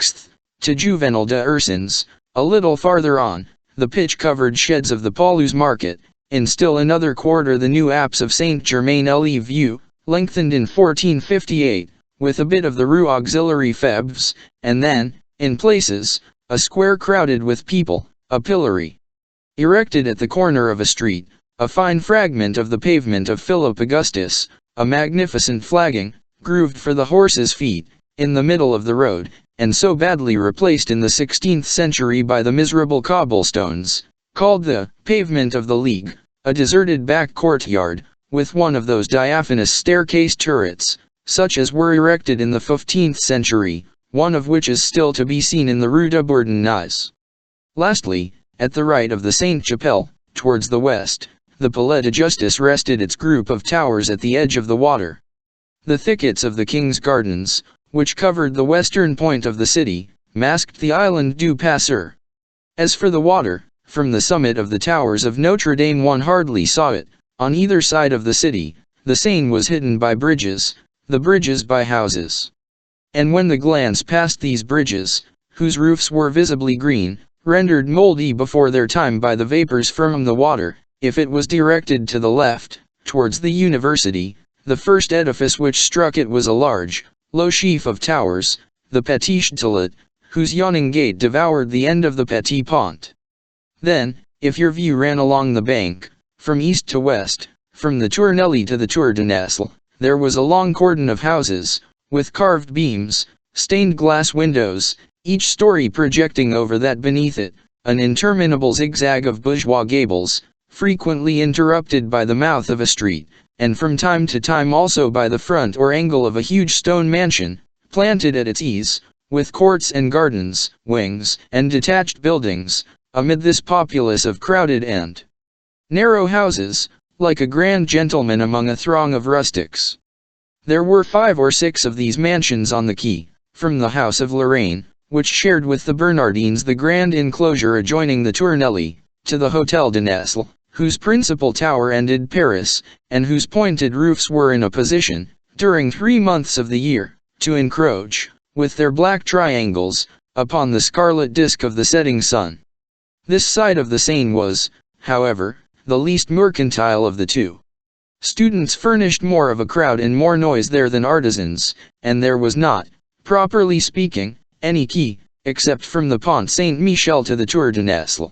to Juvenal de Ursins; a little farther on, the pitch-covered sheds of the Paulus Market; in still another quarter the new apse of Saint-Germain-l'Évêque, lengthened in 1458, with a bit of the Rue Auxiliary Febvre, and then, in places, a square crowded with people, a pillory erected at the corner of a street, a fine fragment of the pavement of Philip Augustus, a magnificent flagging, grooved for the horses' feet, in the middle of the road, and so badly replaced in the 16th century by the miserable cobblestones, called the pavement of the League, a deserted back courtyard, with one of those diaphanous staircase turrets, such as were erected in the 15th century, one of which is still to be seen in the Rue de Bourdonnais. Lastly, at the right of the Sainte-Chapelle, towards the west, the Palais de Justice rested its group of towers at the edge of the water. The thickets of the King's Gardens, which covered the western point of the city, masked the island du Passeur. As for the water, from the summit of the towers of Notre Dame one hardly saw it. On either side of the city, the Seine was hidden by bridges, the bridges by houses. And when the glance passed these bridges, whose roofs were visibly green, rendered mouldy before their time by the vapors from the water, if it was directed to the left, towards the university, the first edifice which struck it was a large, low sheaf of towers, the Petit Châtelet, whose yawning gate devoured the end of the Petit Pont. Then, if your view ran along the bank, from east to west, from the Tournelles to the Tour de Nesle, there was a long cordon of houses, with carved beams, stained glass windows, each story projecting over that beneath it, an interminable zigzag of bourgeois gables, frequently interrupted by the mouth of a street, and from time to time also by the front or angle of a huge stone mansion, planted at its ease, with courts and gardens, wings, and detached buildings, amid this populace of crowded and narrow houses. like a grand gentleman among a throng of rustics. There were 5 or 6 of these mansions on the quay, from the house of Lorraine, which shared with the Bernardines the grand enclosure adjoining the Tournelles, to the Hôtel de Nesle, whose principal tower ended Paris, and whose pointed roofs were in a position, during 3 months of the year, to encroach, with their black triangles, upon the scarlet disk of the setting sun. This side of the Seine was, however, the least mercantile of the two. Students furnished more of a crowd and more noise there than artisans, and there was not, properly speaking, any quay, except from the Pont Saint-Michel to the Tour de Nesle.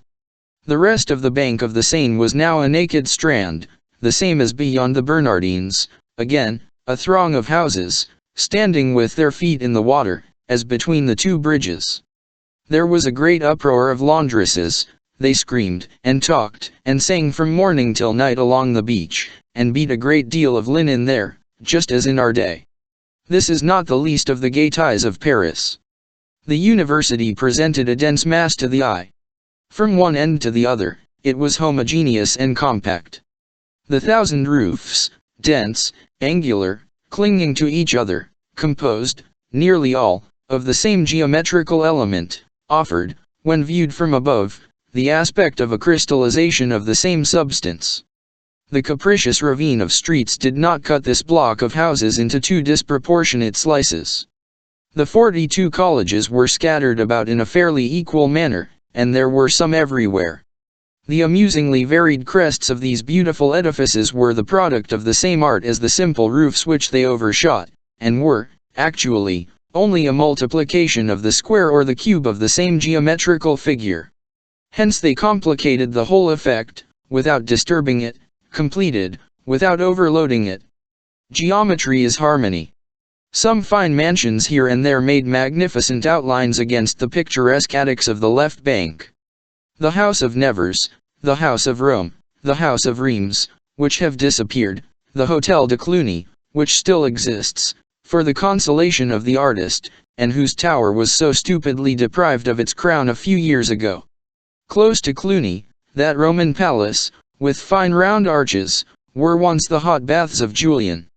The rest of the bank of the Seine was now a naked strand, the same as beyond the Bernardines, again, a throng of houses, standing with their feet in the water, as between the 2 bridges. There was a great uproar of laundresses, they screamed, and talked, and sang from morning till night along the beach, and beat a great deal of linen there, just as in our day. This is not the least of the gaieties of Paris. The university presented a dense mass to the eye. From one end to the other, it was homogeneous and compact. The 1,000 roofs, dense, angular, clinging to each other, composed, nearly all, of the same geometrical element, offered, when viewed from above, the aspect of a crystallization of the same substance. The capricious ravine of streets did not cut this block of houses into 2 disproportionate slices. The 42 colleges were scattered about in a fairly equal manner, and there were some everywhere. The amusingly varied crests of these beautiful edifices were the product of the same art as the simple roofs which they overshot, and were, actually, only a multiplication of the square or the cube of the same geometrical figure. Hence they complicated the whole effect, without disturbing it, completed, without overloading it. Geometry is harmony. Some fine mansions here and there made magnificent outlines against the picturesque attics of the left bank. The house of Nevers, the house of Rome, the house of Reims, which have disappeared, the Hôtel de Cluny, which still exists, for the consolation of the artist, and whose tower was so stupidly deprived of its crown a few years ago. Close to Cluny, that Roman palace, with fine round arches, were once the hot baths of Julian.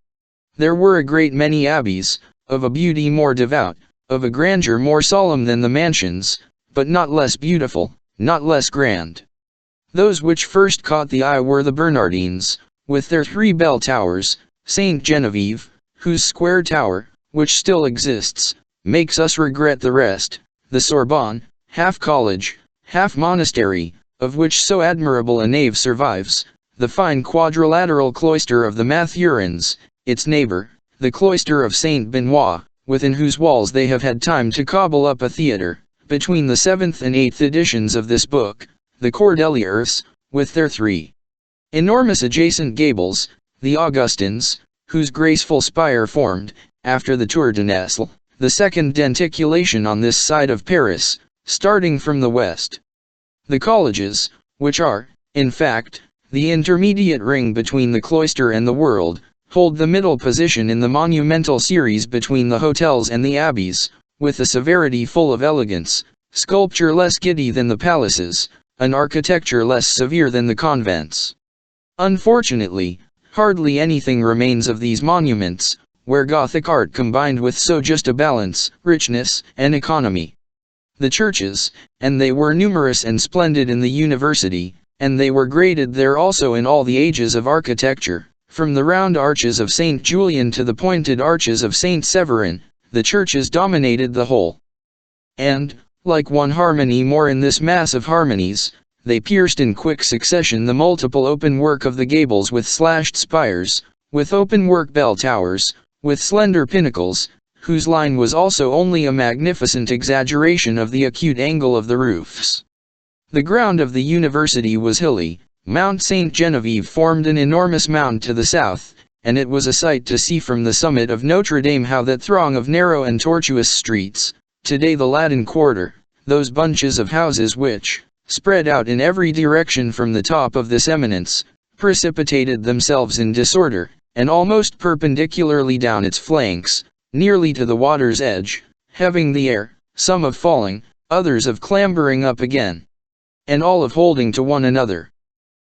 There were a great many abbeys, of a beauty more devout, of a grandeur more solemn than the mansions, but not less beautiful, not less grand. Those which first caught the eye were the Bernardines, with their 3 bell towers, Saint Genevieve, whose square tower, which still exists, makes us regret the rest, the Sorbonne, half college, half monastery, of which so admirable a nave survives, the fine quadrilateral cloister of the Mathurins, its neighbor, the cloister of Saint Benoit, within whose walls they have had time to cobble up a theatre, between the 7th and 8th editions of this book, the Cordeliers, with their 3 enormous adjacent gables, the Augustins, whose graceful spire formed, after the Tour de Nesle, the second denticulation on this side of Paris, starting from the west. The colleges, which are, in fact, the intermediate ring between the cloister and the world, hold the middle position in the monumental series between the hotels and the abbeys, with a severity full of elegance, sculpture less giddy than the palaces, an architecture less severe than the convents. Unfortunately, hardly anything remains of these monuments, where Gothic art combined with so just a balance, richness, and economy. The churches, and they were numerous and splendid in the university, and they were graded there also in all the ages of architecture, from the round arches of St. Julian to the pointed arches of St. Severin, the churches dominated the whole. And, like one harmony more in this mass of harmonies, they pierced in quick succession the multiple open work of the gables with slashed spires, with open work bell towers, with slender pinnacles, whose line was also only a magnificent exaggeration of the acute angle of the roofs. The ground of the university was hilly. Mount Saint Genevieve formed an enormous mound to the south, and it was a sight to see from the summit of Notre Dame how that throng of narrow and tortuous streets, today the Latin Quarter, those bunches of houses which, spread out in every direction from the top of this eminence, precipitated themselves in disorder, and almost perpendicularly down its flanks, nearly to the water's edge, having the air, some of falling, others of clambering up again, and all of holding to one another.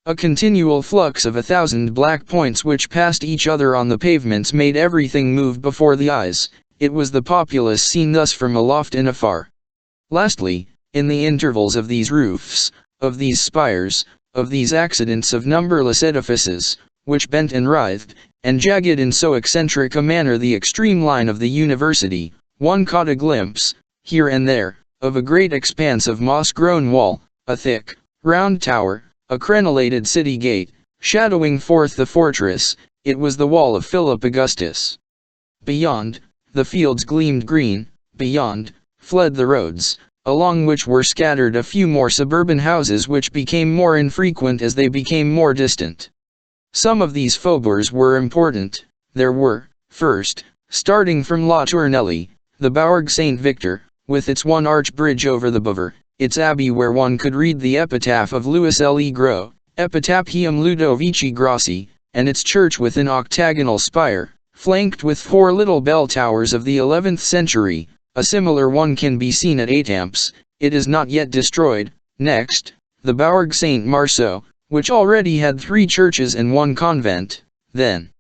A continual flux of 1,000 black points which passed each other on the pavements made everything move before the eyes. It was the populace seen thus from aloft and afar. Lastly, in the intervals of these roofs, of these spires, of these accidents of numberless edifices, which bent and writhed, and jagged in so eccentric a manner the extreme line of the university, one caught a glimpse, here and there, of a great expanse of moss-grown wall, a thick, round tower, a crenellated city gate, shadowing forth the fortress. It was the wall of Philip Augustus. Beyond, the fields gleamed green, beyond, fled the roads, along which were scattered a few more suburban houses which became more infrequent as they became more distant. Some of these faubourgs were important. There were, first, starting from La Tournelle, the Bourg Saint-Victor, with its one arch bridge over the Bouvre, its abbey where one could read the epitaph of Louis Le Gros, Epitaphium Ludovici Grossi, and its church with an octagonal spire, flanked with 4 little bell towers of the 11th century. A similar one can be seen at Étampes. It is not yet destroyed. Next, the Bourg Saint-Marceau, which already had 3 churches and 1 convent. Then,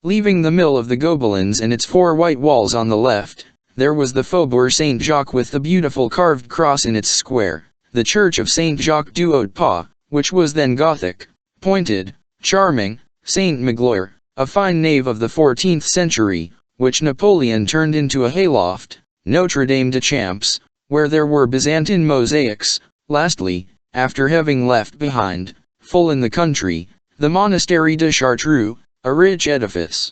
leaving the mill of the Gobelins and its 4 white walls on the left, there was the Faubourg Saint-Jacques with the beautiful carved cross in its square, the church of Saint-Jacques du Haut-Pas, which was then Gothic, pointed, charming, Saint-Magloire, a fine nave of the 14th century, which Napoleon turned into a hayloft, Notre Dame de Champs, where there were Byzantine mosaics. Lastly, after having left behind, full in the country, the Monastery de Chartreux, a rich edifice,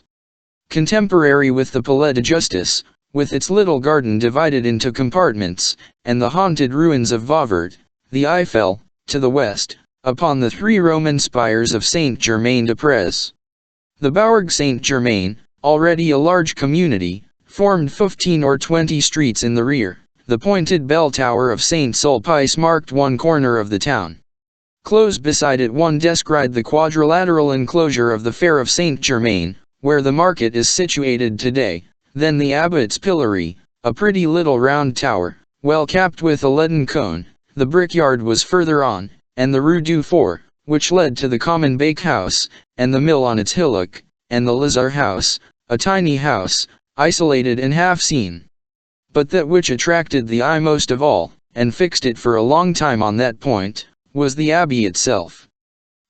contemporary with the Palais de Justice, with its little garden divided into compartments, and the haunted ruins of Vauvert, the Eiffel, to the west, upon the 3 Roman spires of Saint-Germain-des-Prés. The Bourg Saint-Germain, already a large community, formed 15 or 20 streets in the rear. The pointed bell tower of Saint-Sulpice marked one corner of the town. Close beside it one descried the quadrilateral enclosure of the Fair of Saint-Germain, where the market is situated today. Then the Abbot's Pillory, a pretty little round tower, well capped with a leaden cone. The brickyard was further on, and the Rue du Four, which led to the common bakehouse, and the mill on its hillock, and the Lazare house, a tiny house, isolated and half seen. But that which attracted the eye most of all, and fixed it for a long time on that point, was the abbey itself.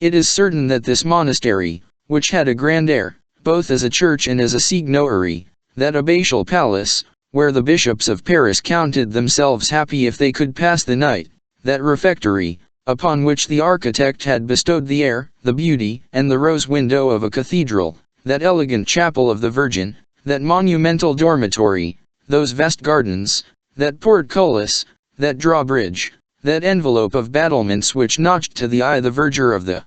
It is certain that this monastery, which had a grand air, both as a church and as a seigneurie, that abbatial palace, where the bishops of Paris counted themselves happy if they could pass the night, that refectory, upon which the architect had bestowed the air, the beauty, and the rose window of a cathedral, that elegant chapel of the Virgin, that monumental dormitory, those vast gardens, that portcullis, that drawbridge, that envelope of battlements which notched to the eye the verdure of the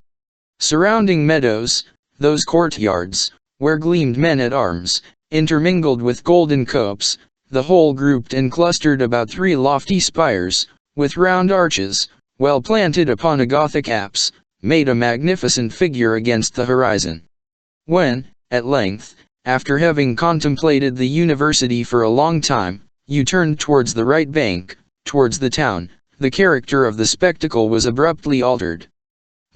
surrounding meadows, those courtyards, where gleamed men-at-arms, intermingled with golden copes, the whole grouped and clustered about 3 lofty spires, with round arches, well planted upon a Gothic apse, made a magnificent figure against the horizon. When, at length, after having contemplated the university for a long time, you turned towards the right bank, towards the town, the character of the spectacle was abruptly altered.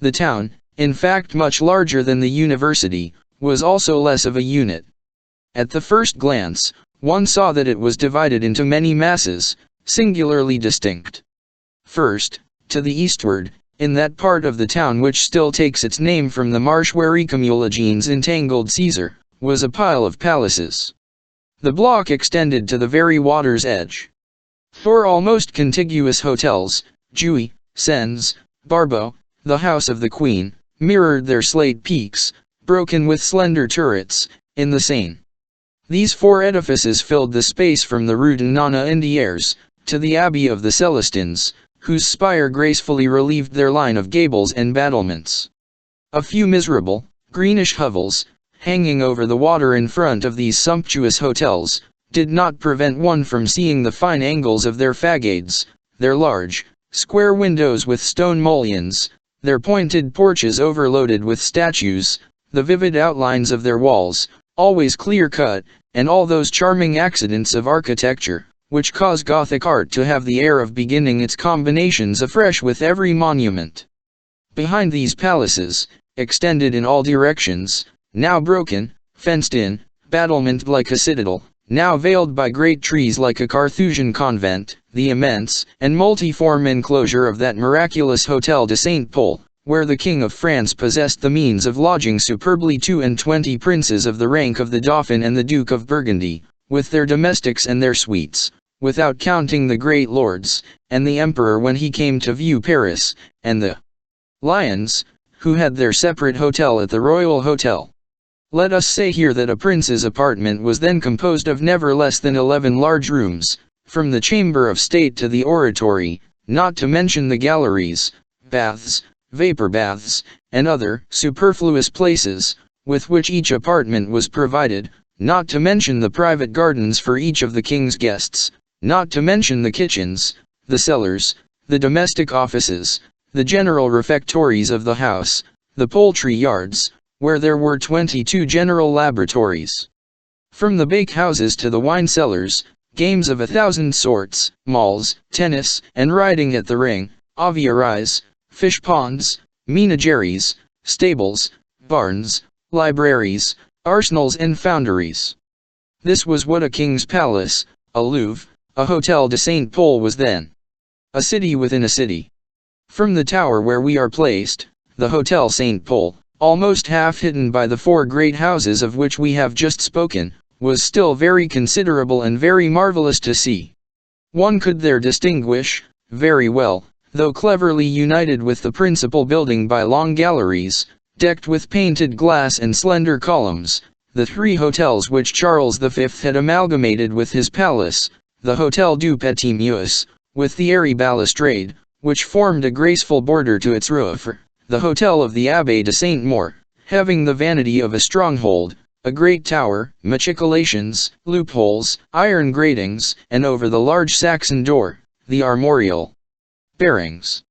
The town, in fact much larger than the university, was also less of a unit. At the first glance, one saw that it was divided into many masses, singularly distinct. First, to the eastward, in that part of the town which still takes its name from the marsh where Ecumulagenes entangled Caesar, was a pile of palaces. The block extended to the very water's edge. 4 almost contiguous hotels, Jouy, Sens, Barbeau, the House of the Queen, mirrored their slate peaks, broken with slender turrets, in the Seine. These 4 edifices filled the space from the Rue de Nona-Indières, to the Abbey of the Celestins, whose spire gracefully relieved their line of gables and battlements. A few miserable, greenish hovels, hanging over the water in front of these sumptuous hotels, did not prevent one from seeing the fine angles of their facades, their large, square windows with stone mullions, their pointed porches overloaded with statues, the vivid outlines of their walls, always clear-cut, and all those charming accidents of architecture, which cause Gothic art to have the air of beginning its combinations afresh with every monument. Behind these palaces, extended in all directions, now broken, fenced in, battlemented like a citadel, now veiled by great trees like a Carthusian convent, the immense and multiform enclosure of that miraculous Hotel de Saint-Pol, where the King of France possessed the means of lodging superbly 22 princes of the rank of the Dauphin and the Duke of Burgundy, with their domestics and their suites, without counting the great lords, and the Emperor when he came to view Paris, and the Lions, who had their separate hotel at the Royal Hotel. Let us say here that a prince's apartment was then composed of never less than 11 large rooms, from the chamber of state to the oratory, not to mention the galleries, baths, vapor baths, and other superfluous places, with which each apartment was provided, not to mention the private gardens for each of the king's guests, not to mention the kitchens, the cellars, the domestic offices, the general refectories of the house, the poultry yards, where there were 22 general laboratories. From the bakehouses to the wine cellars, games of 1,000 sorts, malls, tennis, and riding at the ring, aviaries, fish ponds, menageries, stables, barns, libraries, arsenals and foundries. This was what a king's palace, a Louvre, a Hotel de Saint-Pol was then. A city within a city. From the tower where we are placed, the Hotel Saint-Pol, almost half hidden by the 4 great houses of which we have just spoken, was still very considerable and very marvelous to see. One could there distinguish, very well, though cleverly united with the principal building by long galleries, decked with painted glass and slender columns, the 3 hotels which Charles V had amalgamated with his palace, the Hôtel du Petit Meus, with the airy balustrade, which formed a graceful border to its roof, the Hotel of the Abbé de Saint-Maur, having the vanity of a stronghold, a great tower, machicolations, loopholes, iron gratings, and over the large Saxon door, the armorial bearings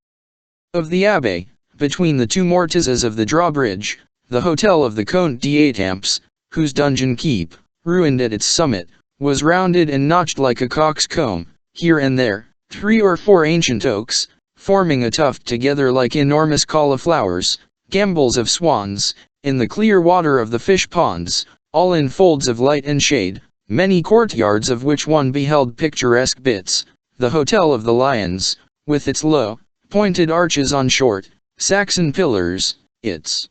of the Abbé, between the 2 mortises of the drawbridge, the Hotel of the Comte d'Étampes, whose donjon keep, ruined at its summit, was rounded and notched like a cock's comb, here and there, 3 or 4 ancient oaks, forming a tuft together like enormous cauliflowers, gambols of swans, in the clear water of the fish ponds, all in folds of light and shade, many courtyards of which one beheld picturesque bits, the Hotel of the Lions, with its low, pointed arches on short, Saxon pillars, its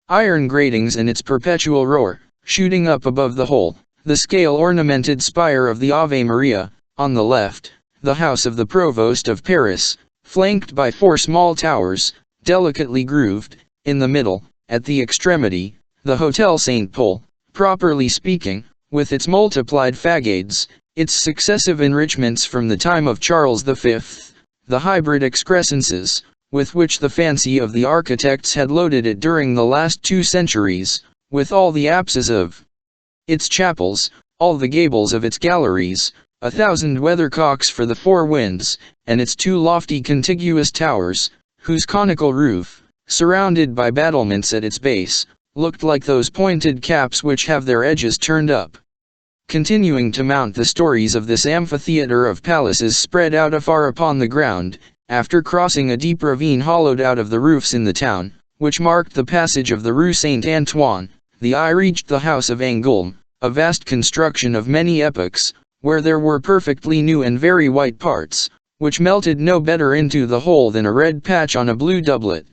iron gratings and its perpetual roar, shooting up above the whole, the scale-ornamented spire of the Ave Maria, on the left, the house of the Provost of Paris, flanked by 4 small towers, delicately grooved, in the middle, at the extremity, the Hotel Saint-Pol, properly speaking, with its multiplied facades, its successive enrichments from the time of Charles V, the hybrid excrescences, with which the fancy of the architects had loaded it during the last 2 centuries, with all the apses of its chapels, all the gables of its galleries, 1,000 weathercocks for the 4 winds, and its 2 lofty contiguous towers, whose conical roof, surrounded by battlements at its base, looked like those pointed caps which have their edges turned up. Continuing to mount, the stories of this amphitheater of palaces spread out afar upon the ground, after crossing a deep ravine hollowed out of the roofs in the town, which marked the passage of the Rue Saint-Antoine. The eye reached the house of Angoulême, a vast construction of many epochs, where there were perfectly new and very white parts, which melted no better into the whole than a red patch on a blue doublet.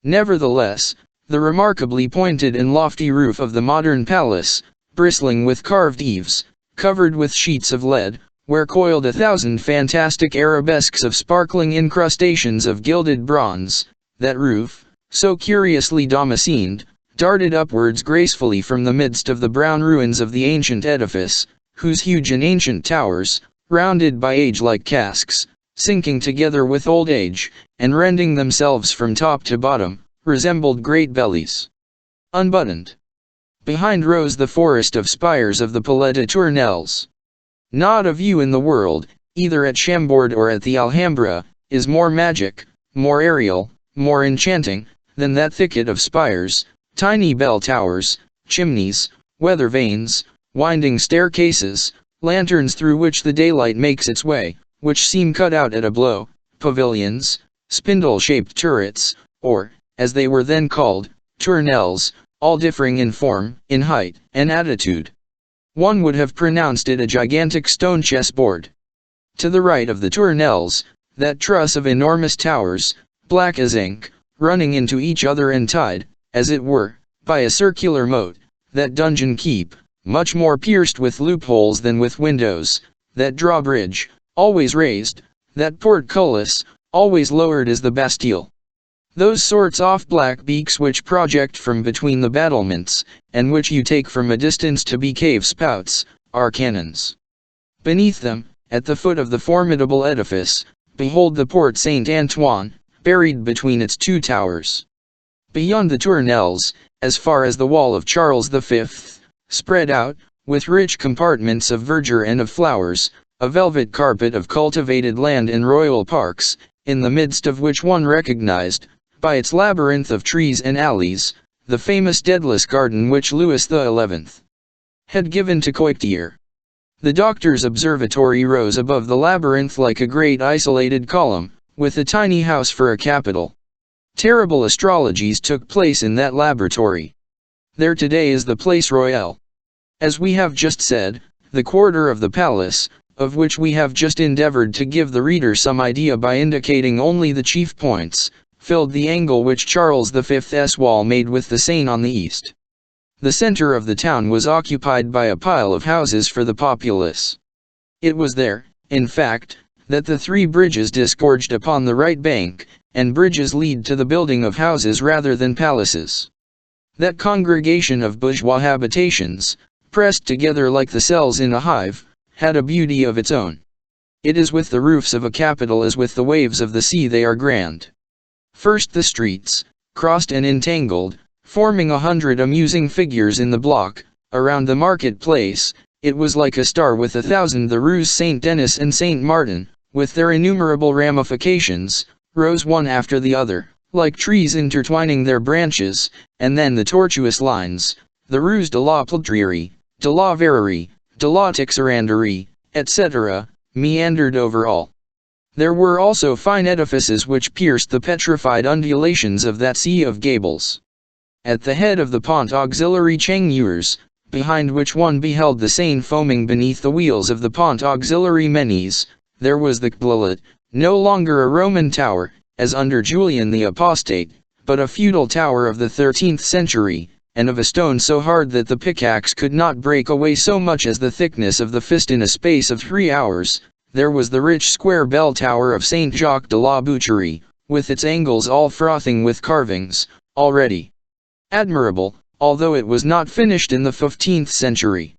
Nevertheless, the remarkably pointed and lofty roof of the modern palace, bristling with carved eaves, covered with sheets of lead, where coiled 1,000 fantastic arabesques of sparkling incrustations of gilded bronze, that roof, so curiously damascened, darted upwards gracefully from the midst of the brown ruins of the ancient edifice, whose huge and ancient towers, rounded by age like casks, sinking together with old age, and rending themselves from top to bottom, resembled great bellies. Unbuttoned. Behind rose the forest of spires of the Palais de Tournelles. Not a view in the world, either at Chambord or at the Alhambra, is more magic, more aerial, more enchanting, than that thicket of spires, tiny bell towers, chimneys, weather vanes, winding staircases, lanterns through which the daylight makes its way, which seem cut out at a blow, pavilions, spindle-shaped turrets, or, as they were then called, tournelles, all differing in form, in height, and attitude. One would have pronounced it a gigantic stone chessboard. To the right of the tournelles, that truss of enormous towers, black as ink, running into each other and tied, as it were, by a circular moat, that donjon keep, much more pierced with loopholes than with windows, that drawbridge, always raised, that portcullis, always lowered as the Bastille. Those sorts of black beaks which project from between the battlements, and which you take from a distance to be cave spouts, are cannons. Beneath them, at the foot of the formidable edifice, behold the Porte Saint-Antoine, buried between its two towers. Beyond the tournelles, as far as the wall of Charles V, spread out, with rich compartments of verdure and of flowers, a velvet carpet of cultivated land and royal parks, in the midst of which one recognized, by its labyrinth of trees and alleys, the famous Daedalus garden which Louis XI had given to Coictier. The doctor's observatory rose above the labyrinth like a great isolated column, with a tiny house for a capital. Terrible astrologies took place in that laboratory. There today is the Place Royale. As we have just said, the quarter of the palace, of which we have just endeavored to give the reader some idea by indicating only the chief points, filled the angle which Charles V's wall made with the Seine on the east. The center of the town was occupied by a pile of houses for the populace. It was there, in fact, that the three bridges disgorged upon the right bank, and bridges lead to the building of houses rather than palaces. That congregation of bourgeois habitations, pressed together like the cells in a hive, had a beauty of its own. It is with the roofs of a capital as with the waves of the sea, they are grand. First the streets, crossed and entangled, forming 100 amusing figures in the block, around the market-place, it was like a star with 1,000. The rues Saint-Denis and Saint-Martin, with their innumerable ramifications, rose one after the other, like trees intertwining their branches, and then the tortuous lines, the rues de la Poudrerie, de la Verrerie, de la Tixeranderie, etc., meandered over all. There were also fine edifices which pierced the petrified undulations of that sea of gables. At the head of the Pont Auxiliary Changeurs, behind which one beheld the Seine foaming beneath the wheels of the Pont Auxiliary Menis, there was the Clolet, no longer a Roman tower, as under Julian the Apostate, but a feudal tower of the 13th century, and of a stone so hard that the pickaxe could not break away so much as the thickness of the fist in a space of 3 hours. There was the rich square bell tower of Saint Jacques de la Boucherie, with its angles all frothing with carvings, already admirable, although it was not finished in the 15th century.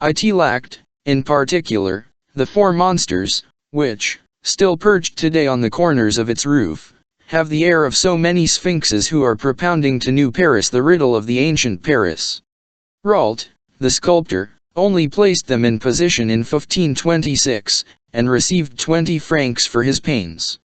It lacked, in particular, the 4 monsters, which, still perched today on the corners of its roof, have the air of so many sphinxes who are propounding to New Paris the riddle of the ancient Paris. Rault, the sculptor, only placed them in position in 1526, and received 20 francs for his pains.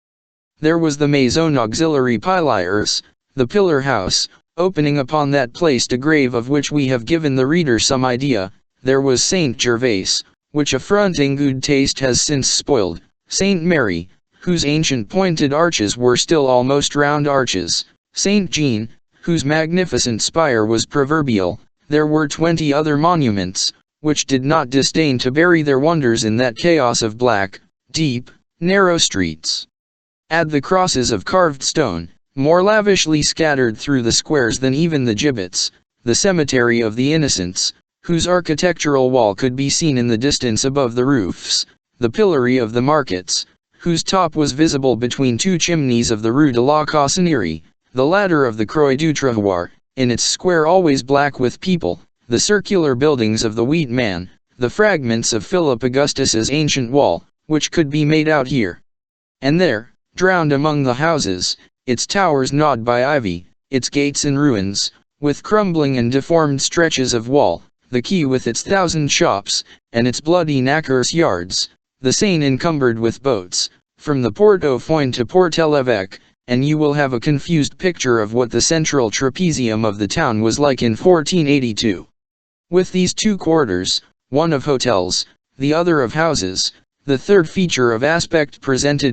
There was the Maison Auxiliary Piliers, the pillar house, opening upon that place de grave of which we have given the reader some idea. There was Saint Gervais, which affronting good taste has since spoiled, Saint Mary, whose ancient pointed arches were still almost round arches, Saint Jean, whose magnificent spire was proverbial. There were 20 other monuments, which did not disdain to bury their wonders in that chaos of black, deep, narrow streets. Add the crosses of carved stone, more lavishly scattered through the squares than even the gibbets, the cemetery of the innocents, whose architectural wall could be seen in the distance above the roofs, the pillory of the markets, whose top was visible between 2 chimneys of the Rue de la Cossonnerie, the ladder of the Croix du Trottoir, in its square always black with people, the circular buildings of the Wheat Man, the fragments of Philip Augustus's ancient wall, which could be made out here and there, drowned among the houses, its towers gnawed by ivy, its gates in ruins, with crumbling and deformed stretches of wall, the quay with its 1,000 shops, and its bloody knacker's yards, the Seine encumbered with boats, from the Port au Foin to Port l'Evêque, and you will have a confused picture of what the central trapezium of the town was like in 1482. With these 2 quarters, one of hotels, the other of houses, the third feature of aspect presented